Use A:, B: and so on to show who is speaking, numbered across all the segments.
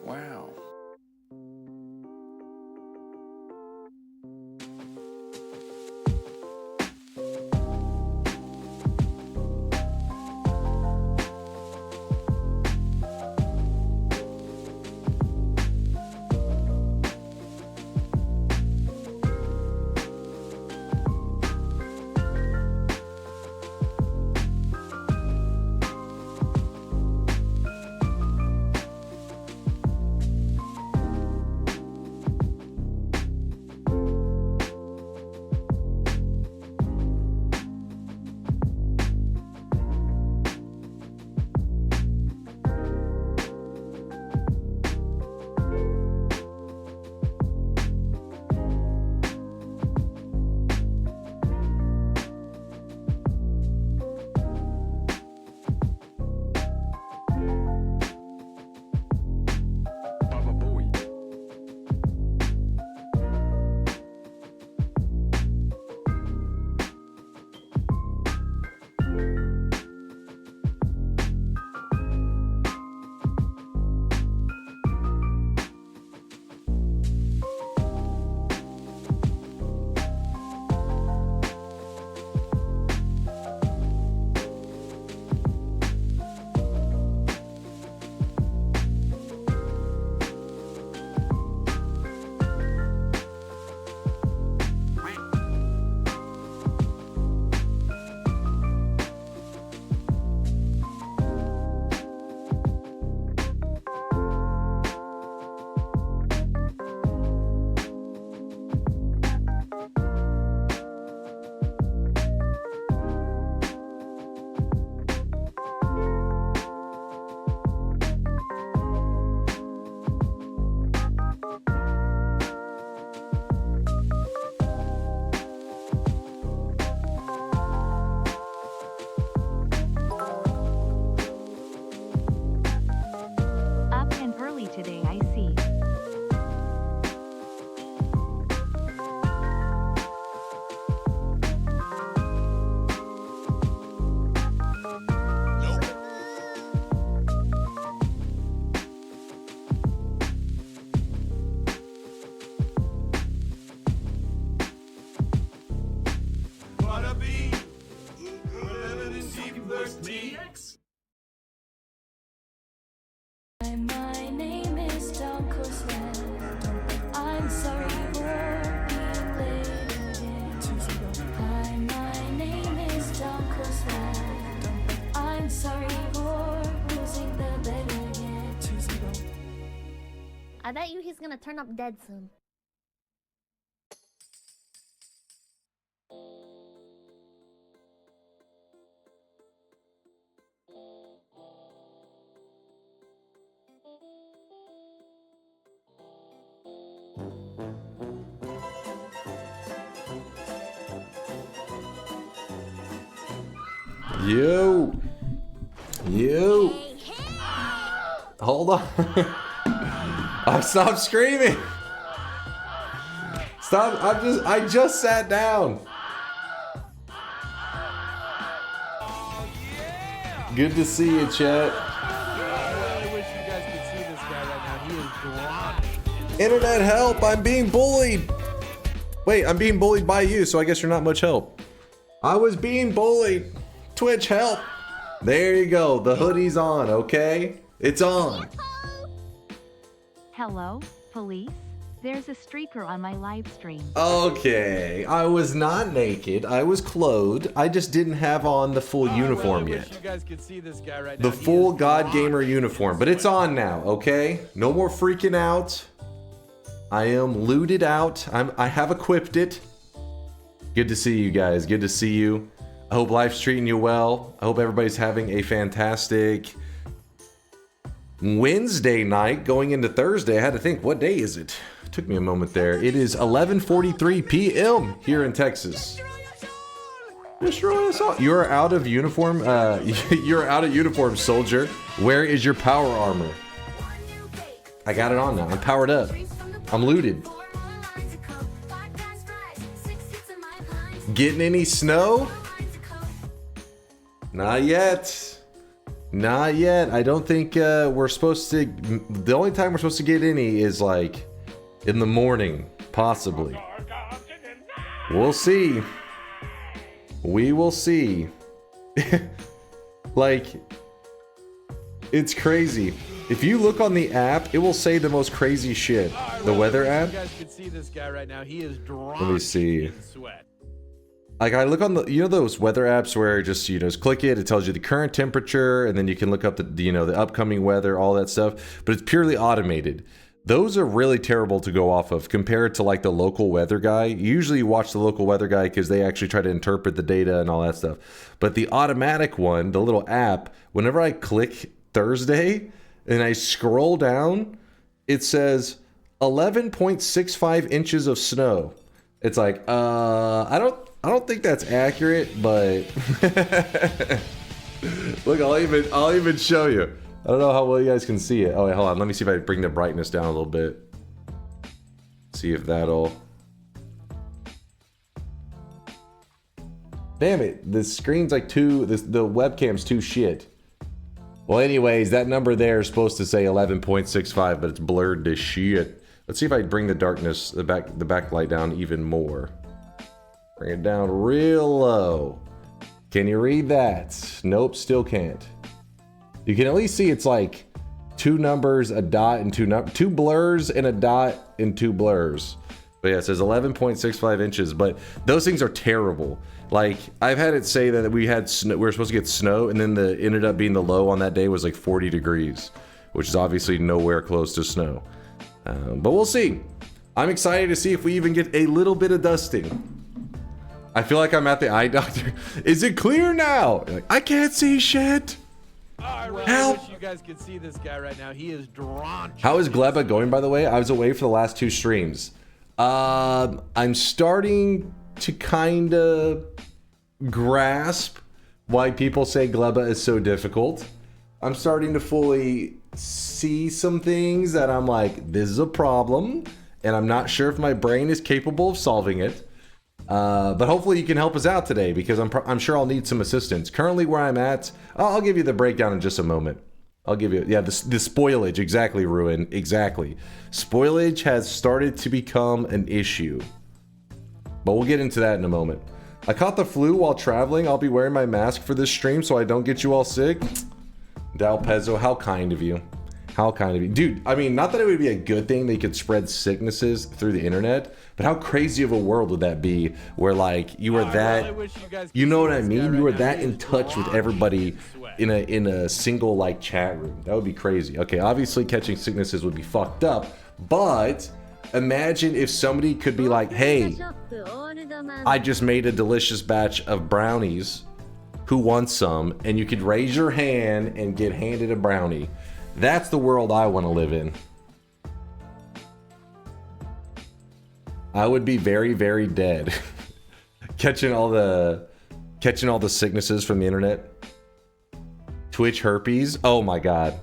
A: Wow. Baba Booey.
B: Up and early today, I see.
C: Wanna be living in deep DX?
D: My name is DunkOrSlam. I'm sorry for being late again. Hi, my name is DunkOrSlam. I'm sorry for losing the bet again.
E: I bet you he's gonna turn up dead soon.
F: Yo. Hold on. I stopped screaming. Stop. I just sat down. Good to see you, Chet.
G: I really wish you guys could see this guy right now. He is grinding.
F: Internet help. I'm being bullied. Wait, I'm being bullied by you, so I guess you're not much help. I was being bullied. Twitch help. There you go. The hoodie's on, okay? It's on.
B: Hello, police? There's a streaker on my live stream.
F: Okay. I was not naked. I was clothed. I just didn't have on the full uniform
G: I
F: yet.
G: wish you guys could see this guy right now.
F: The
G: He
F: full
G: is
F: God
G: grinding.
F: Gamer uniform. But it's on now, okay? No more freaking out. I am looted out. I have equipped it. Good to see you guys. Good to see you. I hope life's treating you well. I hope everybody's having a fantastic Wednesday night going into Thursday. I had to think, what day is it? It took me a moment there. It is 11:43 p.m. here in Texas. Destroy us all. You're out of uniform. You're out of uniform, soldier. Where is your power armor? I got it on now. I'm powered up. I'm looted. Getting any snow? Not yet. Not yet. I don't think we're supposed to. The only time we're supposed to get any is like in the morning, possibly. We'll see. We will see. Like, it's crazy. If you look on the app, it will say the most crazy shit. The weather app.
G: You guys can see this guy right now. He is
F: Let me see.
G: in sweat.
F: Like, I look on the, you know, those weather apps where just, you know, just click it, it tells you the current temperature, and then you can look up the, you know, the upcoming weather, all that stuff, but it's purely automated. Those are really terrible to go off of compared to like the local weather guy. Usually you watch the local weather guy because they actually try to interpret the data and all that stuff. But the automatic one, the little app, whenever I click Thursday and I scroll down, it says 11.65 inches of snow. It's like, I don't think that's accurate, but look, I'll even show you. I don't know how well you guys can see it. Oh, wait, hold on. Let me see if I bring the brightness down a little bit. See if that'll... Damn it. The screen's like the webcam's too shit. Well, anyways, that number there is supposed to say 11.65, but it's blurred to shit. Let's see if I bring the darkness, the backlight down even more. Bring it down real low. Can you read that? Nope, still can't. You can at least see it's like two numbers, a dot, and two blurs, and a dot, and two blurs. But yeah, it says 11.65 inches, but those things are terrible. Like, I've had it say that we had snow, we were supposed to get snow, and then ended up being the low on that day was like 40 degrees, which is obviously nowhere close to snow. But we'll see. I'm excited to see if we even get a little bit of dusting. I feel like I'm at the eye doctor. Is it clear now? Like, I can't see shit.
G: I really
F: Help.
G: wish you guys could see this guy right now. He is drenched.
F: How is Gleba going, by the way? I was away for the last 2 streams. I'm starting to kind of grasp why people say Gleba is so difficult. I'm starting to fully see some things that I'm like, this is a problem, and I'm not sure if my brain is capable of solving it. But hopefully you can help us out today, because I'm sure I'll need some assistance. Currently where I'm at, I'll give you the breakdown in just a moment. I'll give you, yeah, the spoilage, exactly, Ruin, exactly. Spoilage has started to become an issue, but we'll get into that in a moment. I caught the flu while traveling. I'll be wearing my mask for this stream so I don't get you all sick. Dal Pezzo, how kind of you. How kind of you. Dude, I mean, not that it would be a good thing they could spread sicknesses through the internet, but how crazy of a world would that be where, like, you were that, you know what I mean? You were that in touch with everybody in a single, like, chat room. That would be crazy. Okay, obviously catching sicknesses would be fucked up, but imagine if somebody could be like, hey, I just made a delicious batch of brownies. Who wants some? And you could raise your hand and get handed a brownie. That's the world I want to live in. I would be very, very dead. catching all the sicknesses from the internet. Twitch herpes. Oh my god.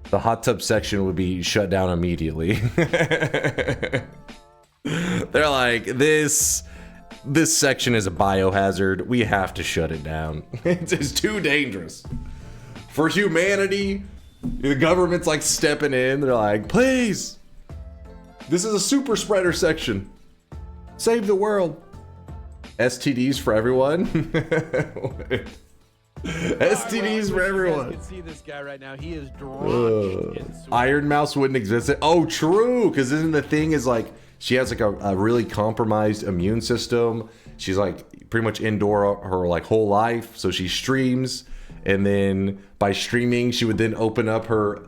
F: The hot tub section would be shut down immediately. They're like, this section is a biohazard. We have to shut it down. It's just too dangerous. For humanity, the government's like stepping in. They're like, please, this is a super spreader section. Save the world. STDs for everyone. STDs for everyone.
G: You can see this guy right now. He is drenched in sweat.
F: Iron Mouse wouldn't exist. Oh, true. Because isn't the thing is like she has like a really compromised immune system. She's like pretty much indoor her like whole life. So she streams. And then by streaming, she would then open up her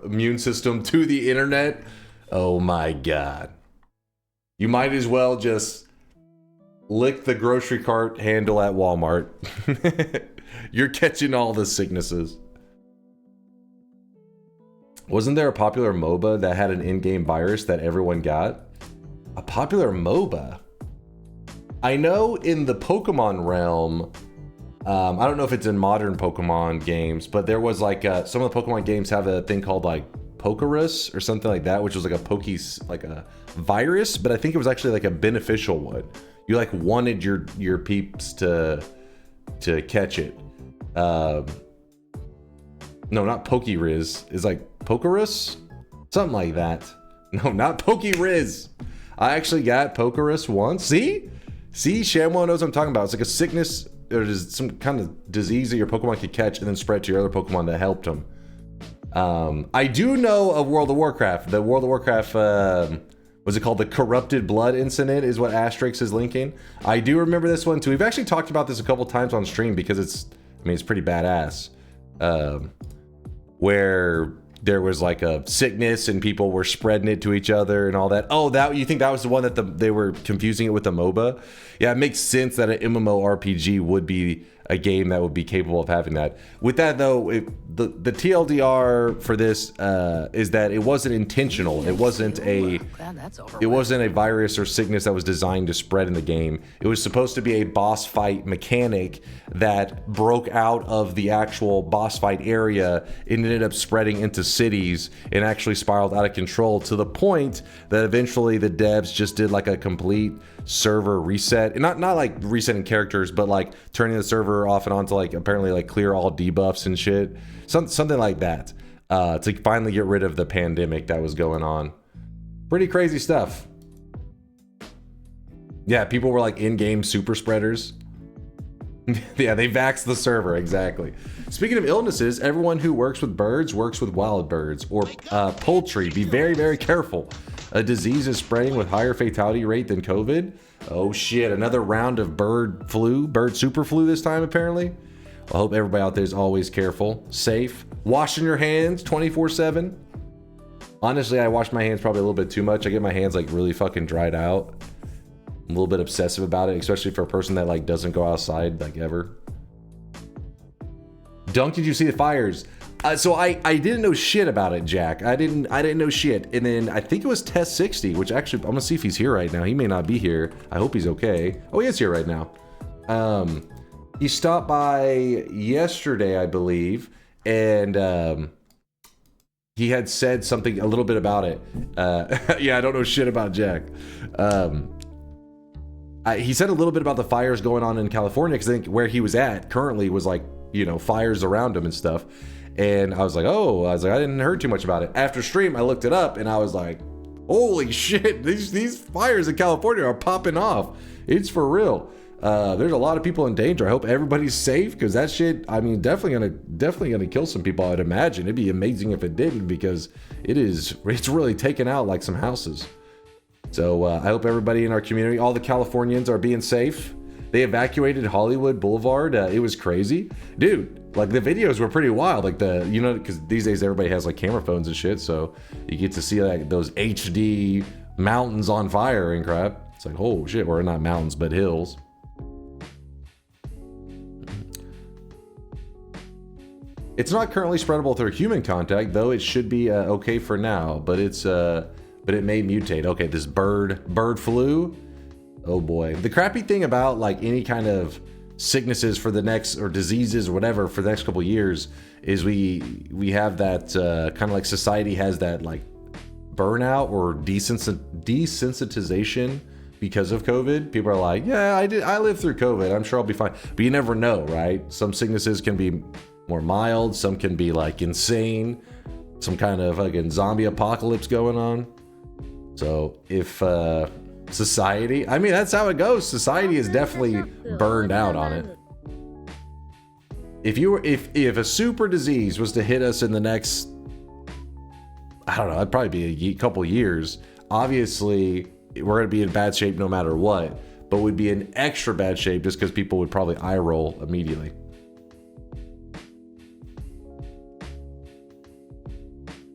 F: immune system to the internet. Oh my god. You might as well just lick the grocery cart handle at Walmart. You're catching all the sicknesses. Wasn't there a popular MOBA that had an in-game virus that everyone got? A popular MOBA? I know in the Pokemon realm, I don't know if it's in modern Pokemon games, but there was like some of the Pokemon games have a thing called like Pokerus or something like that, which was like a virus, but I think it was actually like a beneficial one. You like wanted your peeps to catch it. No, not Pokeriz. It's like Pokerus? Something like that. No, not Pokeriz. I actually got Pokerus once. See? Shamwo knows what I'm talking about. It's like a sickness or some kind of disease that your Pokemon could catch and then spread to your other Pokemon that helped them. I do know of World of Warcraft. The World of Warcraft, was it called the Corrupted Blood incident is what Asterix is linking. I do remember this one too. We've actually talked about this a couple times on stream because it's pretty badass. Where there was like a sickness and people were spreading it to each other and all that. Oh, that you think that was the one that they were confusing it with the MOBA? Yeah, it makes sense that an MMORPG would be a game that would be capable of having that. With that though, the TLDR for this is that it wasn't intentional. It wasn't a virus or sickness that was designed to spread in the game. It was supposed to be a boss fight mechanic that broke out of the actual boss fight area and ended up spreading into cities and actually spiraled out of control to the point that eventually the devs just did like a complete server reset, and not like resetting characters, but like turning the server off and on to like apparently like clear all debuffs and shit, something like that, to finally get rid of the pandemic that was going on. Pretty crazy stuff. Yeah, people were like in-game super spreaders. Yeah, they vaxxed the server, exactly. Speaking of illnesses, everyone who works with birds works with wild birds or poultry. Be very, very careful. A disease is spreading with higher fatality rate than COVID. Oh shit, another round of bird super flu this time apparently. I hope everybody out there is always careful, safe, washing your hands 24/7. Honestly, I wash my hands probably a little bit too much. I get my hands like really fucking dried out. I'm a little bit obsessive about it, especially for a person that like doesn't go outside like ever. Dunk, did you see the fires? So I didn't know shit about it, Jack. I didn't know shit. And then I think it was Test 60, which actually I'm gonna see if he's here right now. He may not be here. I hope he's okay. Oh, he is here right now. He stopped by yesterday, I believe, and he had said something a little bit about it. Yeah, I don't know shit about Jack. He said a little bit about the fires going on in California, because I think where he was at currently was like, you know, fires around him and stuff. And I was like, I didn't hear too much about it. After stream, I looked it up and I was like, holy shit, these fires in California are popping off. It's for real. There's a lot of people in danger. I hope everybody's safe, because that shit, I mean, definitely gonna kill some people, I'd imagine. It'd be amazing if it didn't, because it's really taken out like some houses. So I hope everybody in our community, all the Californians, are being safe. They evacuated Hollywood Boulevard. It was crazy. Dude, like the videos were pretty wild. Like because these days everybody has like camera phones and shit. So you get to see like those HD mountains on fire and crap. It's like, oh shit, or not mountains, but hills. It's not currently spreadable through human contact, though it should be okay for now, but but it may mutate. Okay, this bird flu. Oh boy. The crappy thing about like any kind of sicknesses for the next, or diseases or whatever for the next couple years, is we have that kind of like society has that like burnout or desensitization because of COVID. People are like, yeah, I lived through COVID, I'm sure I'll be fine. But you never know, right? Some sicknesses can be more mild, some can be like insane, some kind of fucking zombie apocalypse going on. So if society, I mean, that's how it goes. Society is definitely burned out on it. If a super disease was to hit us in the next, I don't know, it'd probably be a couple years, obviously we're gonna be in bad shape no matter what, but we'd be in extra bad shape just because people would probably eye roll immediately.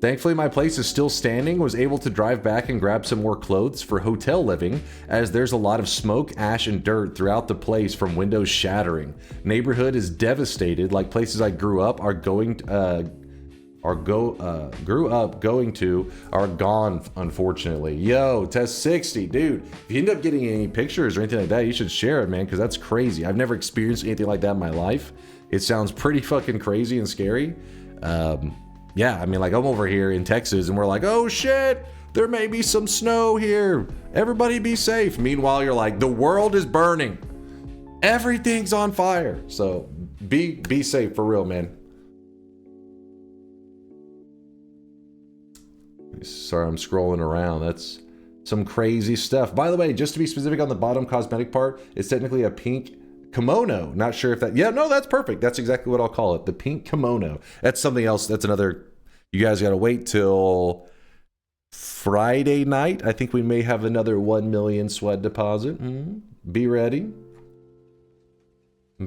F: Thankfully, my place is still standing, was able to drive back and grab some more clothes for hotel living, as there's a lot of smoke, ash, and dirt throughout the place from windows shattering. Neighborhood is devastated, like places I grew up going to are gone, unfortunately. Yo, Test 60, dude, if you end up getting any pictures or anything like that, you should share it, man, because that's crazy. I've never experienced anything like that in my life. It sounds pretty fucking crazy and scary. Yeah, I mean, like, I'm over here in Texas and we're like, oh shit, there may be some snow here, everybody be safe. Meanwhile, you're like, the world is burning, everything's on fire. So be safe for real, man. Sorry, I'm scrolling around. That's some crazy stuff. By the way, just to be specific on the bottom cosmetic part, it's technically a pink kimono. Not sure if that... Yeah, no, that's perfect. That's exactly what I'll call it. The pink kimono. That's something else. That's another... You guys got to wait till Friday night. I think we may have another 1 million sweat deposit. Be ready.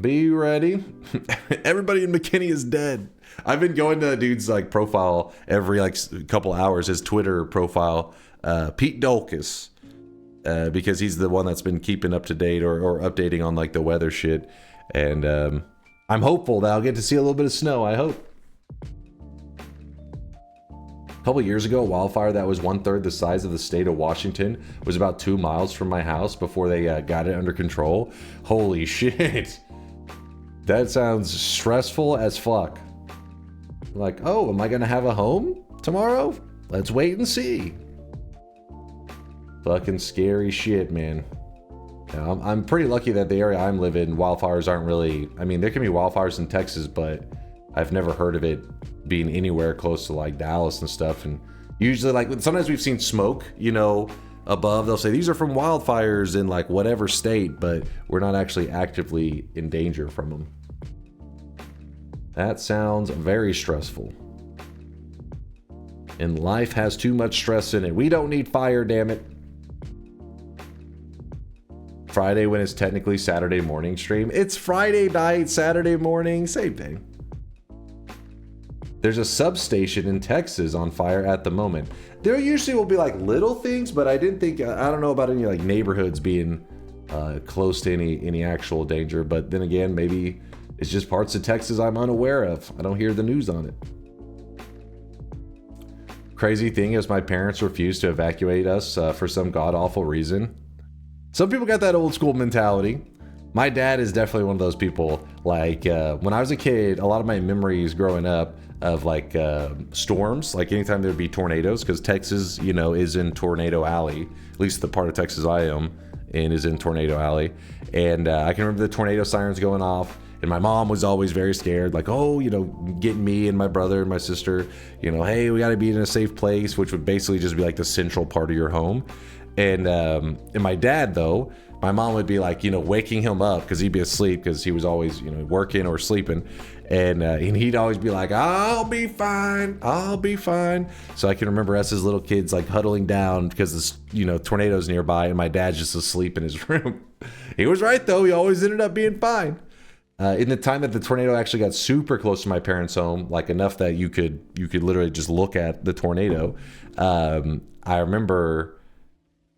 F: Be ready. Everybody in McKinney is dead. I've been going to the dude's like profile every like couple hours, his Twitter profile, Pete Dolkus, because he's the one that's been keeping up to date or updating on like the weather shit. And I'm hopeful that I'll get to see a little bit of snow. I hope. A couple years ago, a wildfire that was 1/3 the size of the state of Washington was about 2 miles from my house before they got it under control. Holy shit. That sounds stressful as fuck. Like, oh, am I gonna have a home tomorrow? Let's wait and see. Fucking scary shit, man. Yeah, I'm pretty lucky that the area I'm living in, wildfires aren't really... I mean, there can be wildfires in Texas, but I've never heard of it being anywhere close to like Dallas and stuff. And usually, like, sometimes we've seen smoke, you know, above. They'll say these are from wildfires in like whatever state, but we're not actually actively in danger from them. That sounds very stressful. And life has too much stress in it. We don't need fire, damn it. Friday when it's technically Saturday morning stream. It's Friday night, Saturday morning, same thing. There's a substation in Texas on fire at the moment. There usually will be like little things, but I didn't think, I don't know about any like neighborhoods being close to any actual danger. But then again, maybe it's just parts of Texas I'm unaware of. I don't hear the news on it. Crazy thing is my parents refused to evacuate us for some god-awful reason. Some people got that old school mentality. My dad is definitely one of those people. Like when I was a kid, a lot of my memories growing up of like storms, like anytime there'd be tornadoes, because Texas, you know, is in Tornado Alley. At least the part of Texas I am in is in Tornado Alley. And I can remember the tornado sirens going off. And my mom was always very scared, like, oh, you know, getting me and my brother and my sister, you know, hey, we got to be in a safe place, which would basically just be like the central part of your home. And my dad, though, my mom would be like, you know, waking him up because he'd be asleep because he was always, you know, working or sleeping. And he'd always be like, I'll be fine. I'll be fine. So I can remember us as little kids, like huddling down because this, you know, tornado's nearby and my dad's just asleep in his room. He was right, though. He always ended up being fine. In the time that the tornado actually got super close to my parents' home, like enough that you could literally just look at the tornado. I remember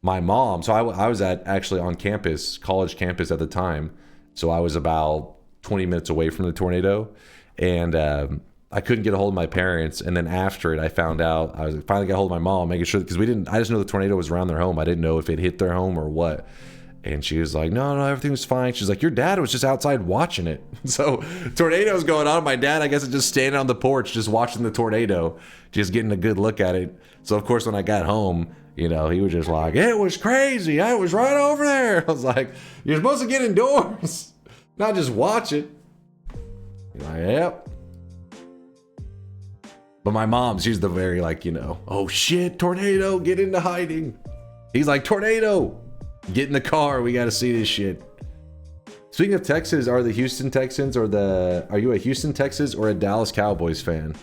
F: my mom. So I was actually on campus, college campus at the time. So I was about 20 minutes away from the tornado, and I couldn't get a hold of my parents. And then after it, I found out I finally got a hold of my mom, making sure because I just know the tornado was around their home. I didn't know if it hit their home or what. And she was like, no, everything was fine. She's like, your dad was just outside watching it. So tornado's going on. My dad, I guess, is just standing on the porch, just watching the tornado, just getting a good look at it. So, of course, when I got home, you know, he was just like, it was crazy. I was right over there. I was like, you're supposed to get indoors, not just watch it. He's like, yep. But my mom, she's the very like, you know, oh shit, tornado, get into hiding. He's like, tornado. Get in the car. We got to see this shit. Speaking of Texas, are you a Houston Texans or a Dallas Cowboys fan?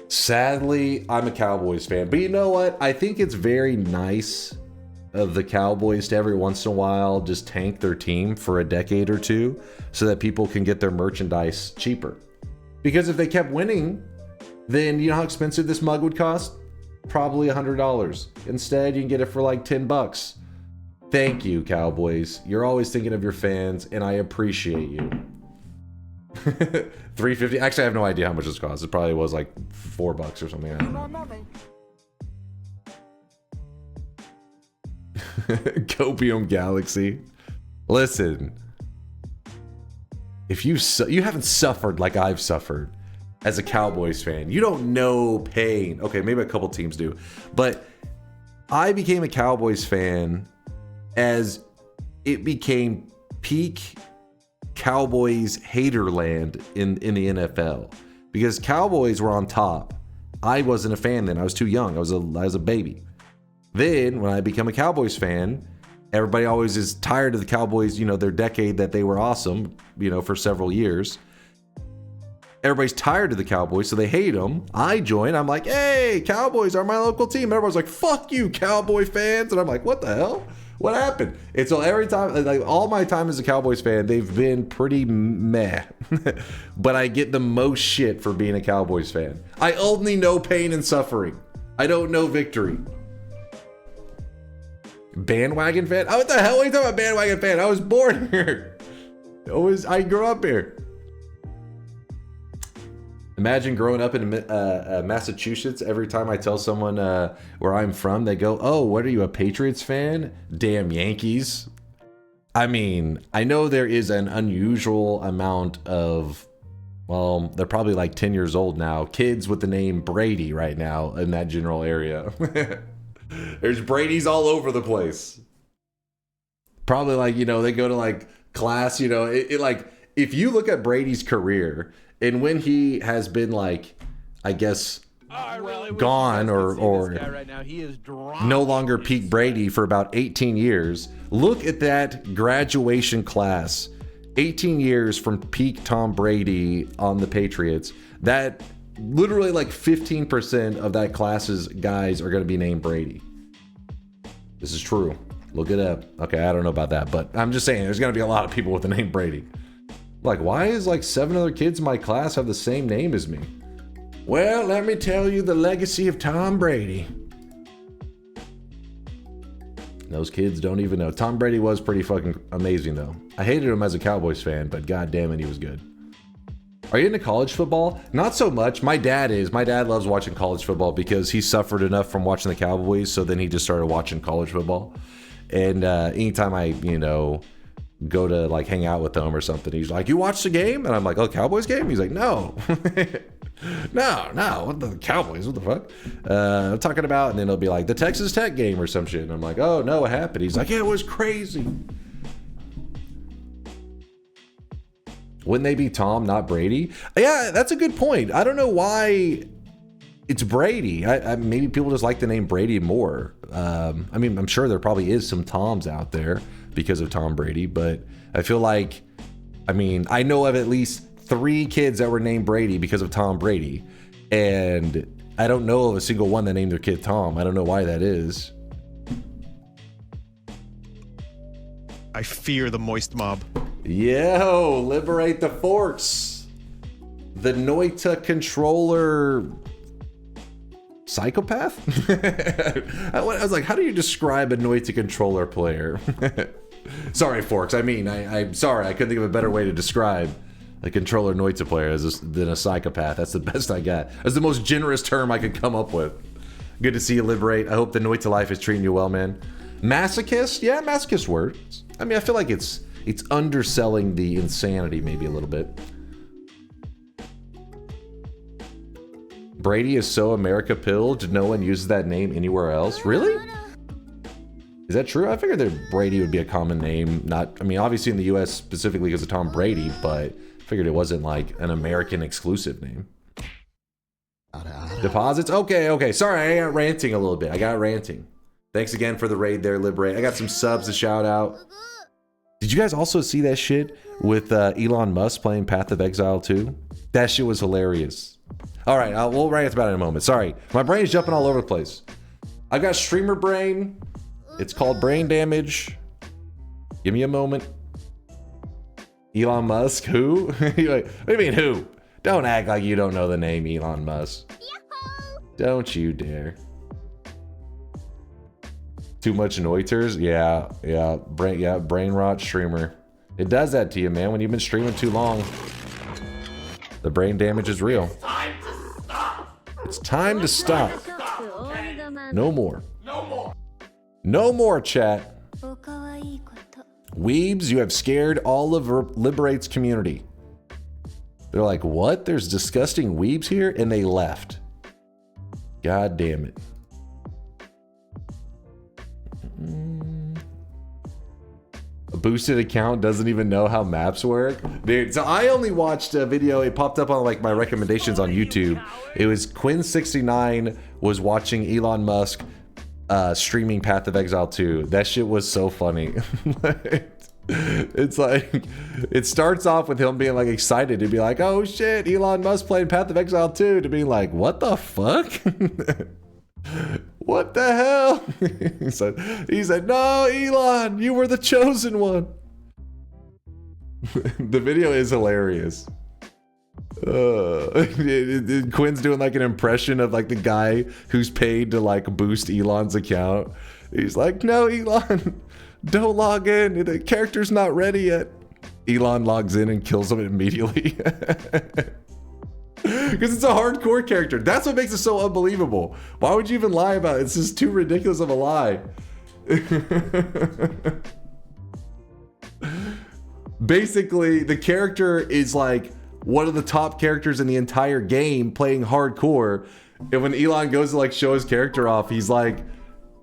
F: Sadly, I'm a Cowboys fan. But you know what? I think it's very nice of the Cowboys to every once in a while just tank their team for a decade or two so that people can get their merchandise cheaper. Because if they kept winning, then you know how expensive this mug would cost? Probably $100. Instead, you can get it for like $10. Thank you, Cowboys. You're always thinking of your fans, and I appreciate you. $3.50. Actually, I have no idea how much this costs. It probably was like $4 or something. I don't know. Copium Galaxy. Listen, if you haven't suffered like I've suffered as a Cowboys fan, you don't know pain. Okay, maybe a couple teams do. But I became a Cowboys fan as it became peak Cowboys hater land in the NFL because Cowboys were on top. I wasn't a fan then. I was too young. I was a baby. Then when I become a Cowboys fan, everybody always is tired of the Cowboys, you know, their decade that they were awesome, you know, for several years. Everybody's tired of the Cowboys, so they hate them. I join. I'm like, hey, Cowboys are my local team. Everyone's like, fuck you, Cowboy fans. And I'm like, what the hell? What happened? And so every time, like all my time as a Cowboys fan, they've been pretty meh. But I get the most shit for being a Cowboys fan. I only know pain and suffering. I don't know victory. Bandwagon fan? Oh, what the hell are you talking about, bandwagon fan? I was born here. I grew up here. Imagine growing up in Massachusetts. Every time I tell someone where I'm from, they go, oh, what are you, a Patriots fan? Damn Yankees. I mean, I know there is an unusual amount of, well, they're probably like 10 years old now, kids with the name Brady right now in that general area. There's Brady's all over the place. Probably like, you know, they go to like class, you know, it like, if you look at Brady's career, and when he has been like, I guess, gone or
G: right now. He is
F: no longer peak Brady for about 18 years, look at that graduation class. 18 years from peak Tom Brady on the Patriots. That literally like 15% of that class's guys are going to be named Brady. This is true. Look it up. Okay, I don't know about that, but I'm just saying there's going to be a lot of people with the name Brady. Like, why is like 7 other kids in my class have the same name as me? Well, let me tell you the legacy of Tom Brady. Those kids don't even know. Tom Brady was pretty fucking amazing, though. I hated him as a Cowboys fan, but god damn it, he was good. Are you into college football? Not so much. My dad is. My dad loves watching college football because he suffered enough from watching the Cowboys, so then he just started watching college football. And anytime I, you know, go to like hang out with him or something, he's like, you watch the game? And I'm like, oh, Cowboys game? He's like, no. no, what the Cowboys, what the fuck? I'm talking about, and then it'll be like the Texas Tech game or some shit, and I'm like, oh no, what happened? He's like, yeah, it was crazy. Wouldn't they be Tom, not Brady? Yeah, that's a good point. I don't know why it's Brady. I maybe people just like the name Brady more. I mean, I'm sure there probably is some Toms out there because of Tom Brady, but I feel like, I mean, I know of at least 3 kids that were named Brady because of Tom Brady, and I don't know of a single one that named their kid Tom. I don't know why that is.
A: I fear the moist mob.
F: Yo, liberate the forks. The Noita controller psychopath? I was like, how do you describe a Noita controller player? Sorry, Forks. I mean, I'm sorry. I couldn't think of a better way to describe a controller Noita player than a psychopath. That's the best I got. That's the most generous term I could come up with. Good to see you, Liberate. I hope the Noita life is treating you well, man. Masochist? Yeah, masochist works. I mean, I feel like it's underselling the insanity maybe a little bit. Brady is so America pilled, no one uses that name anywhere else. Really? Is that true? I figured that Brady would be a common name. Not, I mean, obviously in the US specifically because of Tom Brady, but I figured it wasn't like an American exclusive name. Deposits? Okay. Sorry, I got ranting a little bit. Thanks again for the raid there, Liberate. I got some subs to shout out. Did you guys also see that shit with Elon Musk playing Path of Exile 2? That shit was hilarious. All right, we'll rant about it in a moment. Sorry, my brain's jumping all over the place. I've got streamer brain. It's called brain damage. Give me a moment. Elon Musk, who? What do you mean who? Don't act like you don't know the name Elon Musk. Don't you dare. Too much noiters? Yeah, brain rot streamer. It does that to you, man, when you've been streaming too long. The brain damage is real. It's time to stop. No more. No more, chat. Weebs, you have scared all of Liberate's community. They're like, what? There's disgusting weebs here? And they left. God damn it. boosted account doesn't even know how maps work. Dude, so I only watched a video, it popped up on like my recommendations on YouTube. It was Quinn69 was watching Elon Musk streaming Path of Exile 2. That shit was so funny. It's like, it starts off with him being like excited to be like, oh shit, Elon Musk played Path of Exile 2, to be like, what the fuck? What the hell? he said, no, Elon, you were the chosen one. The video is hilarious. Quinn's doing like an impression of like the guy who's paid to like boost Elon's account. He's like, no, Elon, don't log in. The character's not ready yet. Elon logs in and kills him immediately. Because it's a hardcore character. That's what makes it so unbelievable. Why would you even lie about it? It's just too ridiculous of a lie. Basically, the character is like one of the top characters in the entire game playing hardcore. And when Elon goes to like show his character off, he's like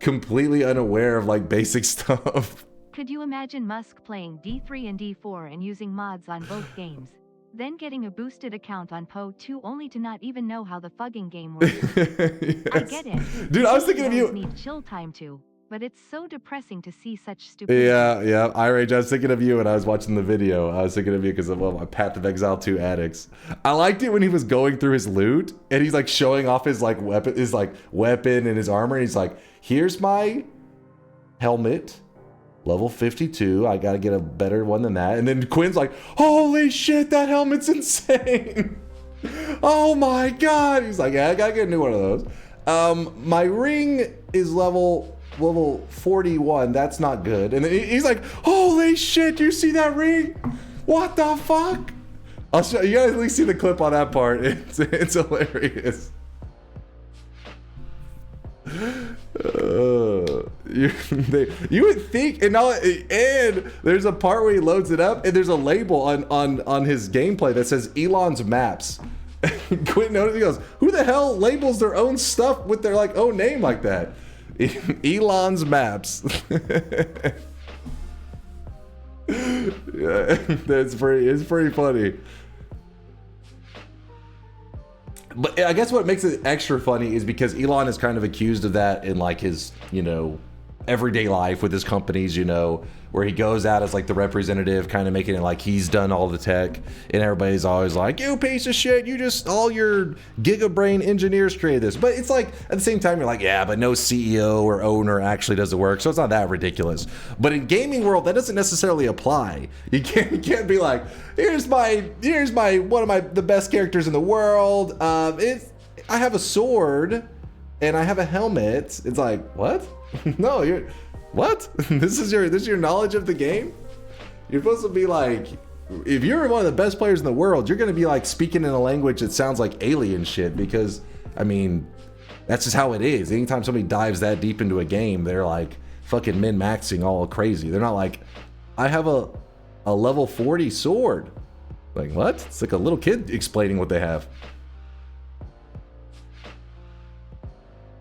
F: completely unaware of like basic stuff.
B: Could you imagine Musk playing D3 and D4 and using mods on both games? Then getting a boosted account on PO2 only to not even know how the fucking game works.
F: Yes.
B: I get it.
F: Dude, I was thinking of you.
B: Need chill time too, but it's so depressing to see such stupidity.
F: Yeah, I was thinking of you when I was watching the video. I was thinking of you because of my Path of Exile 2 addicts. I liked it when he was going through his loot and he's like showing off his like weapon and his armor, and he's like, here's my helmet. Level 52, I gotta get a better one than that. And then Quinn's like, holy shit, that helmet's insane. Oh my god. He's like, yeah, I gotta get a new one of those. My ring is level 41. That's not good. And then he's like, holy shit, you see that ring? What the fuck? I'll show you, guys at least see the clip on that part. It's hilarious. You would think, and there's a part where he loads it up and there's a label on his gameplay that says Elon's maps. Quinn noticed, he goes, who the hell labels their own stuff with their like own name like that? Elon's maps. Yeah, it's pretty funny. But I guess what makes it extra funny is because Elon is kind of accused of that in like his, everyday life with his companies, where he goes out as like the representative, kind of making it like he's done all the tech, and everybody's always like, you piece of shit, all your gigabrain engineers created this. But it's like, at the same time, you're like, yeah, but no CEO or owner actually does the work, so it's not that ridiculous. But in gaming world, that doesn't necessarily apply. You can't be like, here's my one of the best characters in the world. I have a sword and I have a helmet. It's like, what? No, what? This is your knowledge of the game? You're supposed to be like, if you're one of the best players in the world, you're gonna be like speaking in a language that sounds like alien shit, because I mean, that's just how it is. Anytime somebody dives that deep into a game, they're like fucking min-maxing all crazy. They're not like, I have a level 40 sword. Like, what? It's like a little kid explaining what they have.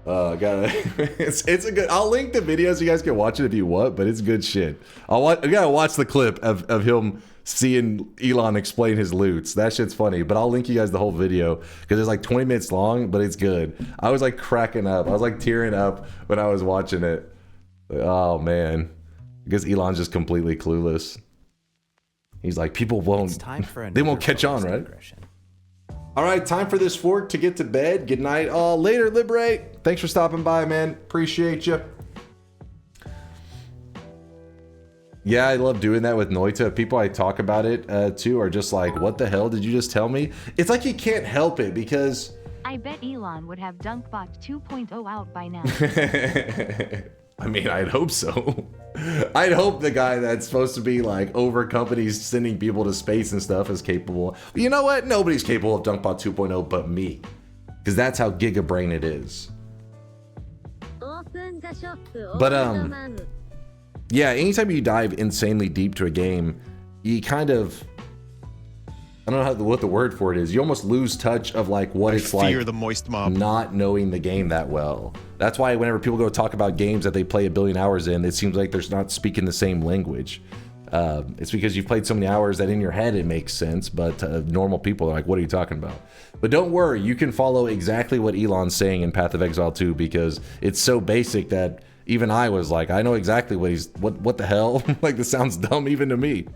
F: It's a good. I'll link the video so you guys can watch it if you want, but it's good shit. I gotta watch the clip of him seeing Elon explain his loots. That shit's funny, but I'll link you guys the whole video because it's like 20 minutes long, but it's good. I was like cracking up. I was like tearing up when I was watching it. Like, oh man, because Elon's just completely clueless. He's like, people won't. They won't catch on, right? All right, time for this fork to get to bed. Good night. Oh, later, Liberate. Thanks for stopping by, man. Appreciate you. Yeah, I love doing that with Noita. People I talk about it to are just like, what the hell did you just tell me? It's like you can't help it because...
B: I bet Elon would have DunkBot 2.0 out by now.
F: I mean, I'd hope so. I'd hope the guy that's supposed to be like over companies sending people to space and stuff is capable. But you know what? Nobody's capable of DunkBot 2.0 but me. Because that's how gigabrain it is. But yeah, anytime you dive insanely deep to a game, you kind of, I don't know what the word for it is. You almost lose touch of like what it's like.
A: Fear the moist mob.
F: Not knowing the game that well. That's why whenever people go talk about games that they play a billion hours in, it seems like they're not speaking the same language. It's because you've played so many hours that in your head it makes sense, but normal people are like, what are you talking about? But don't worry, you can follow exactly what Elon's saying in Path of Exile 2 because it's so basic that even I was like, I know exactly what the hell? Like, this sounds dumb even to me.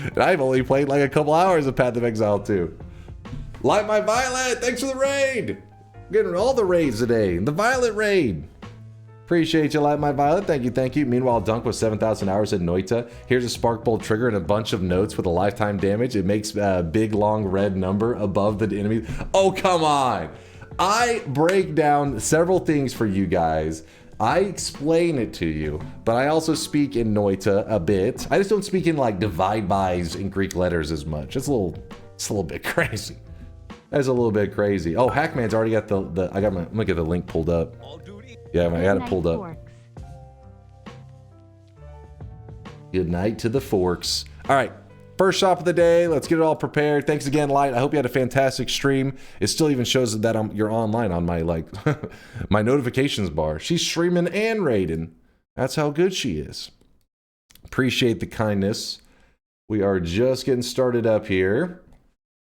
F: And I've only played like a couple hours of Path of Exile 2. Light My Violet, thanks for the raid. Getting all the raids today. The Violet raid. Appreciate you, Light My Violet. Thank you, thank you. Meanwhile, Dunk with 7,000 hours at Noita. Here's a Spark Bolt trigger and a bunch of notes with a lifetime damage. It makes a big, long red number above the enemy. Oh, come on. I break down several things for you guys. I explain it to you, but I also speak in Noita a bit. I just don't speak in like divide bys in Greek letters as much. It's a little bit crazy. That's a little bit crazy. Oh, Hackman's already got I'm gonna get the link pulled up. Yeah, I got it pulled up. Good night to the forks. All right, first shop of the day. Let's get it all prepared. Thanks again, Light. I hope you had a fantastic stream. It still even shows that you're online on my my notifications bar. She's streaming and raiding. That's how good she is. Appreciate the kindness. We are just getting started up here.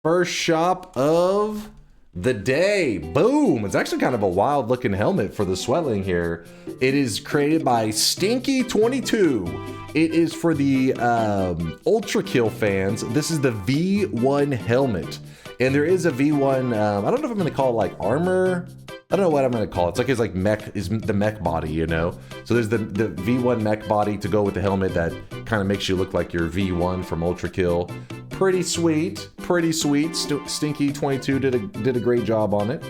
F: First shop of the day. Boom. It's actually kind of a wild looking helmet for the Sweatling here. It is created by Stinky22. It is for the Ultra Kill fans. This is the V1 helmet. And there is a V1, I don't know if I'm going to call it like armor. I don't know what I'm going to call it. It's like his mech, is the mech body, you know? So there's the V1 mech body to go with the helmet that kind of makes you look like your V1 from Ultra Kill. Pretty sweet, pretty sweet. Stinky22 did a great job on it.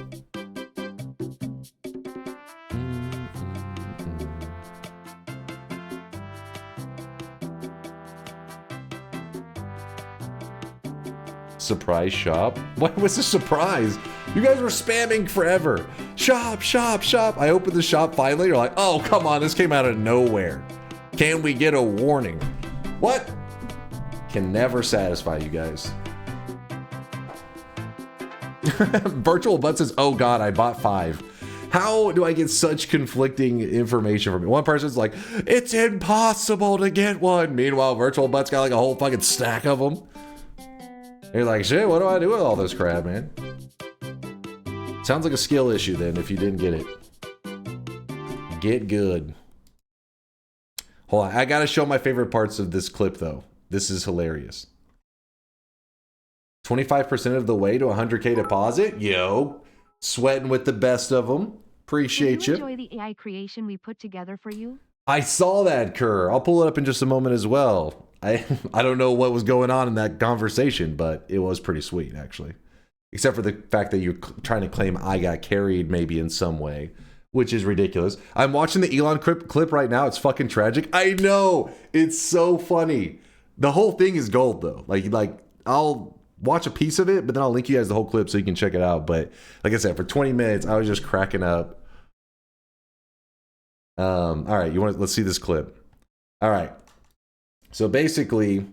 F: Surprise shop? What was the surprise? You guys were spamming forever. Shop, shop, shop. I opened the shop finally. You're like, oh, come on. This came out of nowhere. Can we get a warning? What? Can never satisfy you guys. Virtual Butt says, oh God, I bought 5. How do I get such conflicting information from me? One person's like, it's impossible to get one. Meanwhile, Virtual Butt's got like a whole fucking stack of them. You're like, shit, what do I do with all this crap, man? Sounds like a skill issue then if you didn't get it. Get good. Hold on, I gotta show my favorite parts of this clip though. This is hilarious. 25% of the way to 100K deposit? Yo, sweating with the best of them. Appreciate
B: Did you
F: you.
B: enjoy the AI creation we put together for you?
F: I saw that, Kerr. I'll pull it up in just a moment as well. I don't know what was going on in that conversation, but it was pretty sweet, actually. Except for the fact that you're trying to claim I got carried maybe in some way, which is ridiculous. I'm watching the Elon clip right now. It's fucking tragic. I know. It's so funny. The whole thing is gold, though. Like I'll watch a piece of it, but then I'll link you guys the whole clip so you can check it out. But like I said, for 20 minutes, I was just cracking up. All right, let's see this clip. All right. So basically,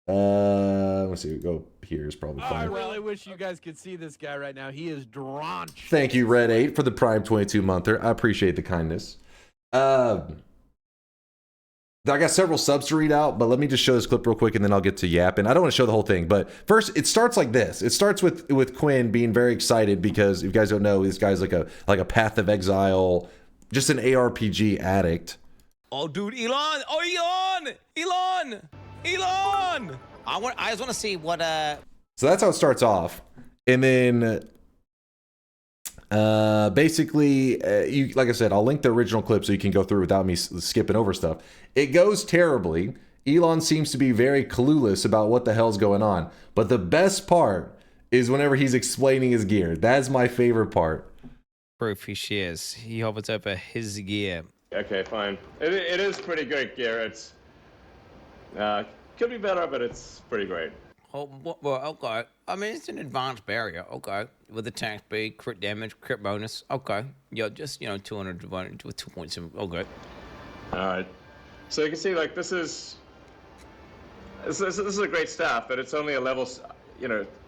F: let's see, go here is probably fine.
G: I really wish you guys could see this guy right now. He is drenched.
F: Thank you, Red 8, for the Prime 22 monther. I appreciate the kindness. I got several subs to read out, but let me just show this clip real quick and then I'll get to yapping. I don't want to show the whole thing, but first it starts like this. It starts with Quinn being very excited because if you guys don't know, this guy's like a Path of Exile, just an ARPG addict.
H: Oh, dude, Elon! Oh, Elon! I just want to see what
F: So that's how it starts off, and then basically, like I said, I'll link the original clip so you can go through without me skipping over stuff. It goes terribly. Elon seems to be very clueless about what the hell's going on, but the best part is whenever he's explaining his gear. That's my favorite part.
H: proof he shares. He hovers over his gear.
I: Okay, fine. It is pretty great gear. It's could be better, but it's pretty great.
H: Oh, well, okay. I mean, it's an advanced barrier. Okay, with attack speed, crit damage, crit bonus. Okay, yeah, just 200 divided with 2.7. Okay.
I: All right. So you can see, like, this is a great staff, but it's only a level,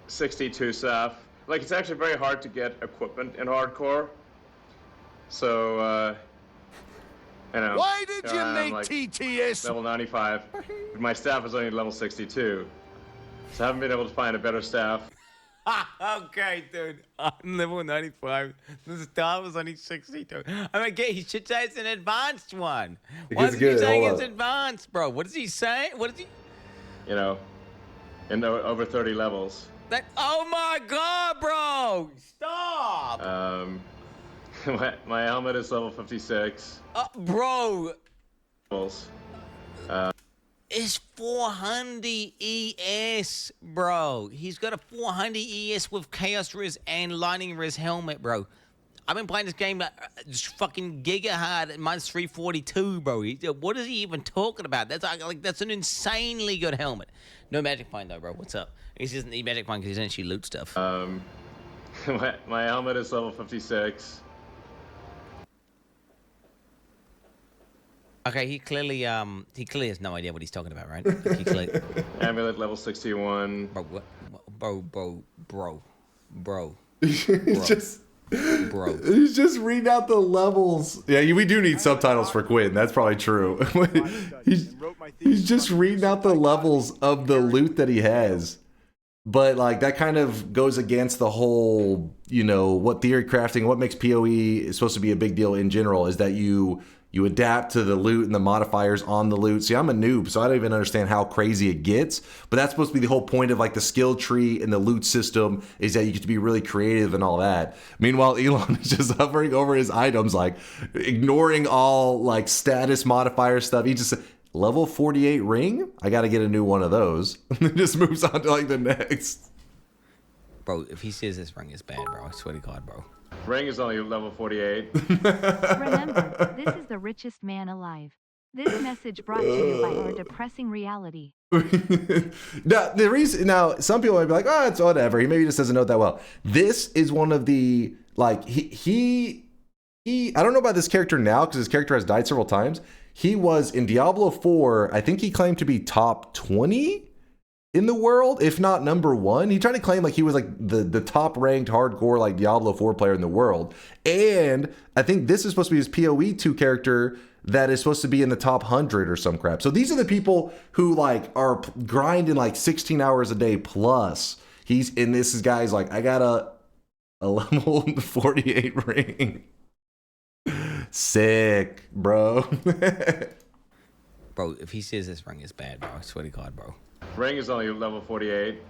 I: 62 staff. Like, it's actually very hard to get equipment in hardcore. So, You know,
C: Why did
I: here
C: you
I: I am,
C: make
I: like,
C: TTS?
I: level 95. My staff is only level 62. So I haven't been able to find a better staff.
H: Okay, dude. I'm level 95. The star was only 62. I mean, he should say it's an advanced one.
F: It
H: Why
F: gets
H: is he
F: good.
H: saying
F: Hold
H: it's
F: up.
H: advanced, bro? What is he saying? What is he?
I: You know, in over 30 levels.
H: Oh my God, bro! Stop!
I: My helmet is level 56.
H: Bro,
I: Levels.
H: it's 400 ES, bro. He's got a 400 ES with Chaos Riz and Lightning Riz helmet, bro. I've been playing this game just fucking giga hard at minus 342, bro. What is he even talking about? That's an insanely good helmet. No magic find though, bro. What's up? He doesn't need magic find because he doesn't actually loot stuff.
I: My helmet is level 56.
H: Okay, he clearly has no idea what he's talking about, right?
I: Amulet level 61.
H: Bro, what? Bro.
F: He's just reading out the levels. Yeah, we do need subtitles for Quinn. That's probably true. he's just reading out the levels of the loot that he has. But like that kind of goes against the whole, what theory crafting, what makes PoE is supposed to be a big deal in general is that you adapt to the loot and the modifiers on the loot. See, I'm a noob, so I don't even understand how crazy it gets. But that's supposed to be the whole point of like the skill tree and the loot system is that you get to be really creative and all that. Meanwhile, Elon is just hovering over his items, like ignoring all like status modifier stuff. He just level 48 ring. I got to get a new one of those. And then just moves on to like the next.
H: Bro, if he says this ring is bad, bro, I swear to God, bro.
I: Ring is only level 48.
B: Remember, this is the richest man alive. This message brought to you by our depressing reality.
F: Now, some people might be like, oh, it's whatever. He maybe just doesn't know it that well. This is one of the, like, he I don't know about this character now because his character has died several times. He was in Diablo 4, I think he claimed to be top 20 in the world, if not number 1. He tried to claim like he was like the top ranked hardcore like Diablo 4 player in the world. And I think this is supposed to be his PoE 2 character that is supposed to be in the top 100 or some crap. So these are the people who like are grinding like 16 hours a day plus. This guy's like, I got a level 48 ring. Sick, bro.
H: Bro, if he says this ring is bad, bro, I swear to God, bro.
I: Ring is only level 48.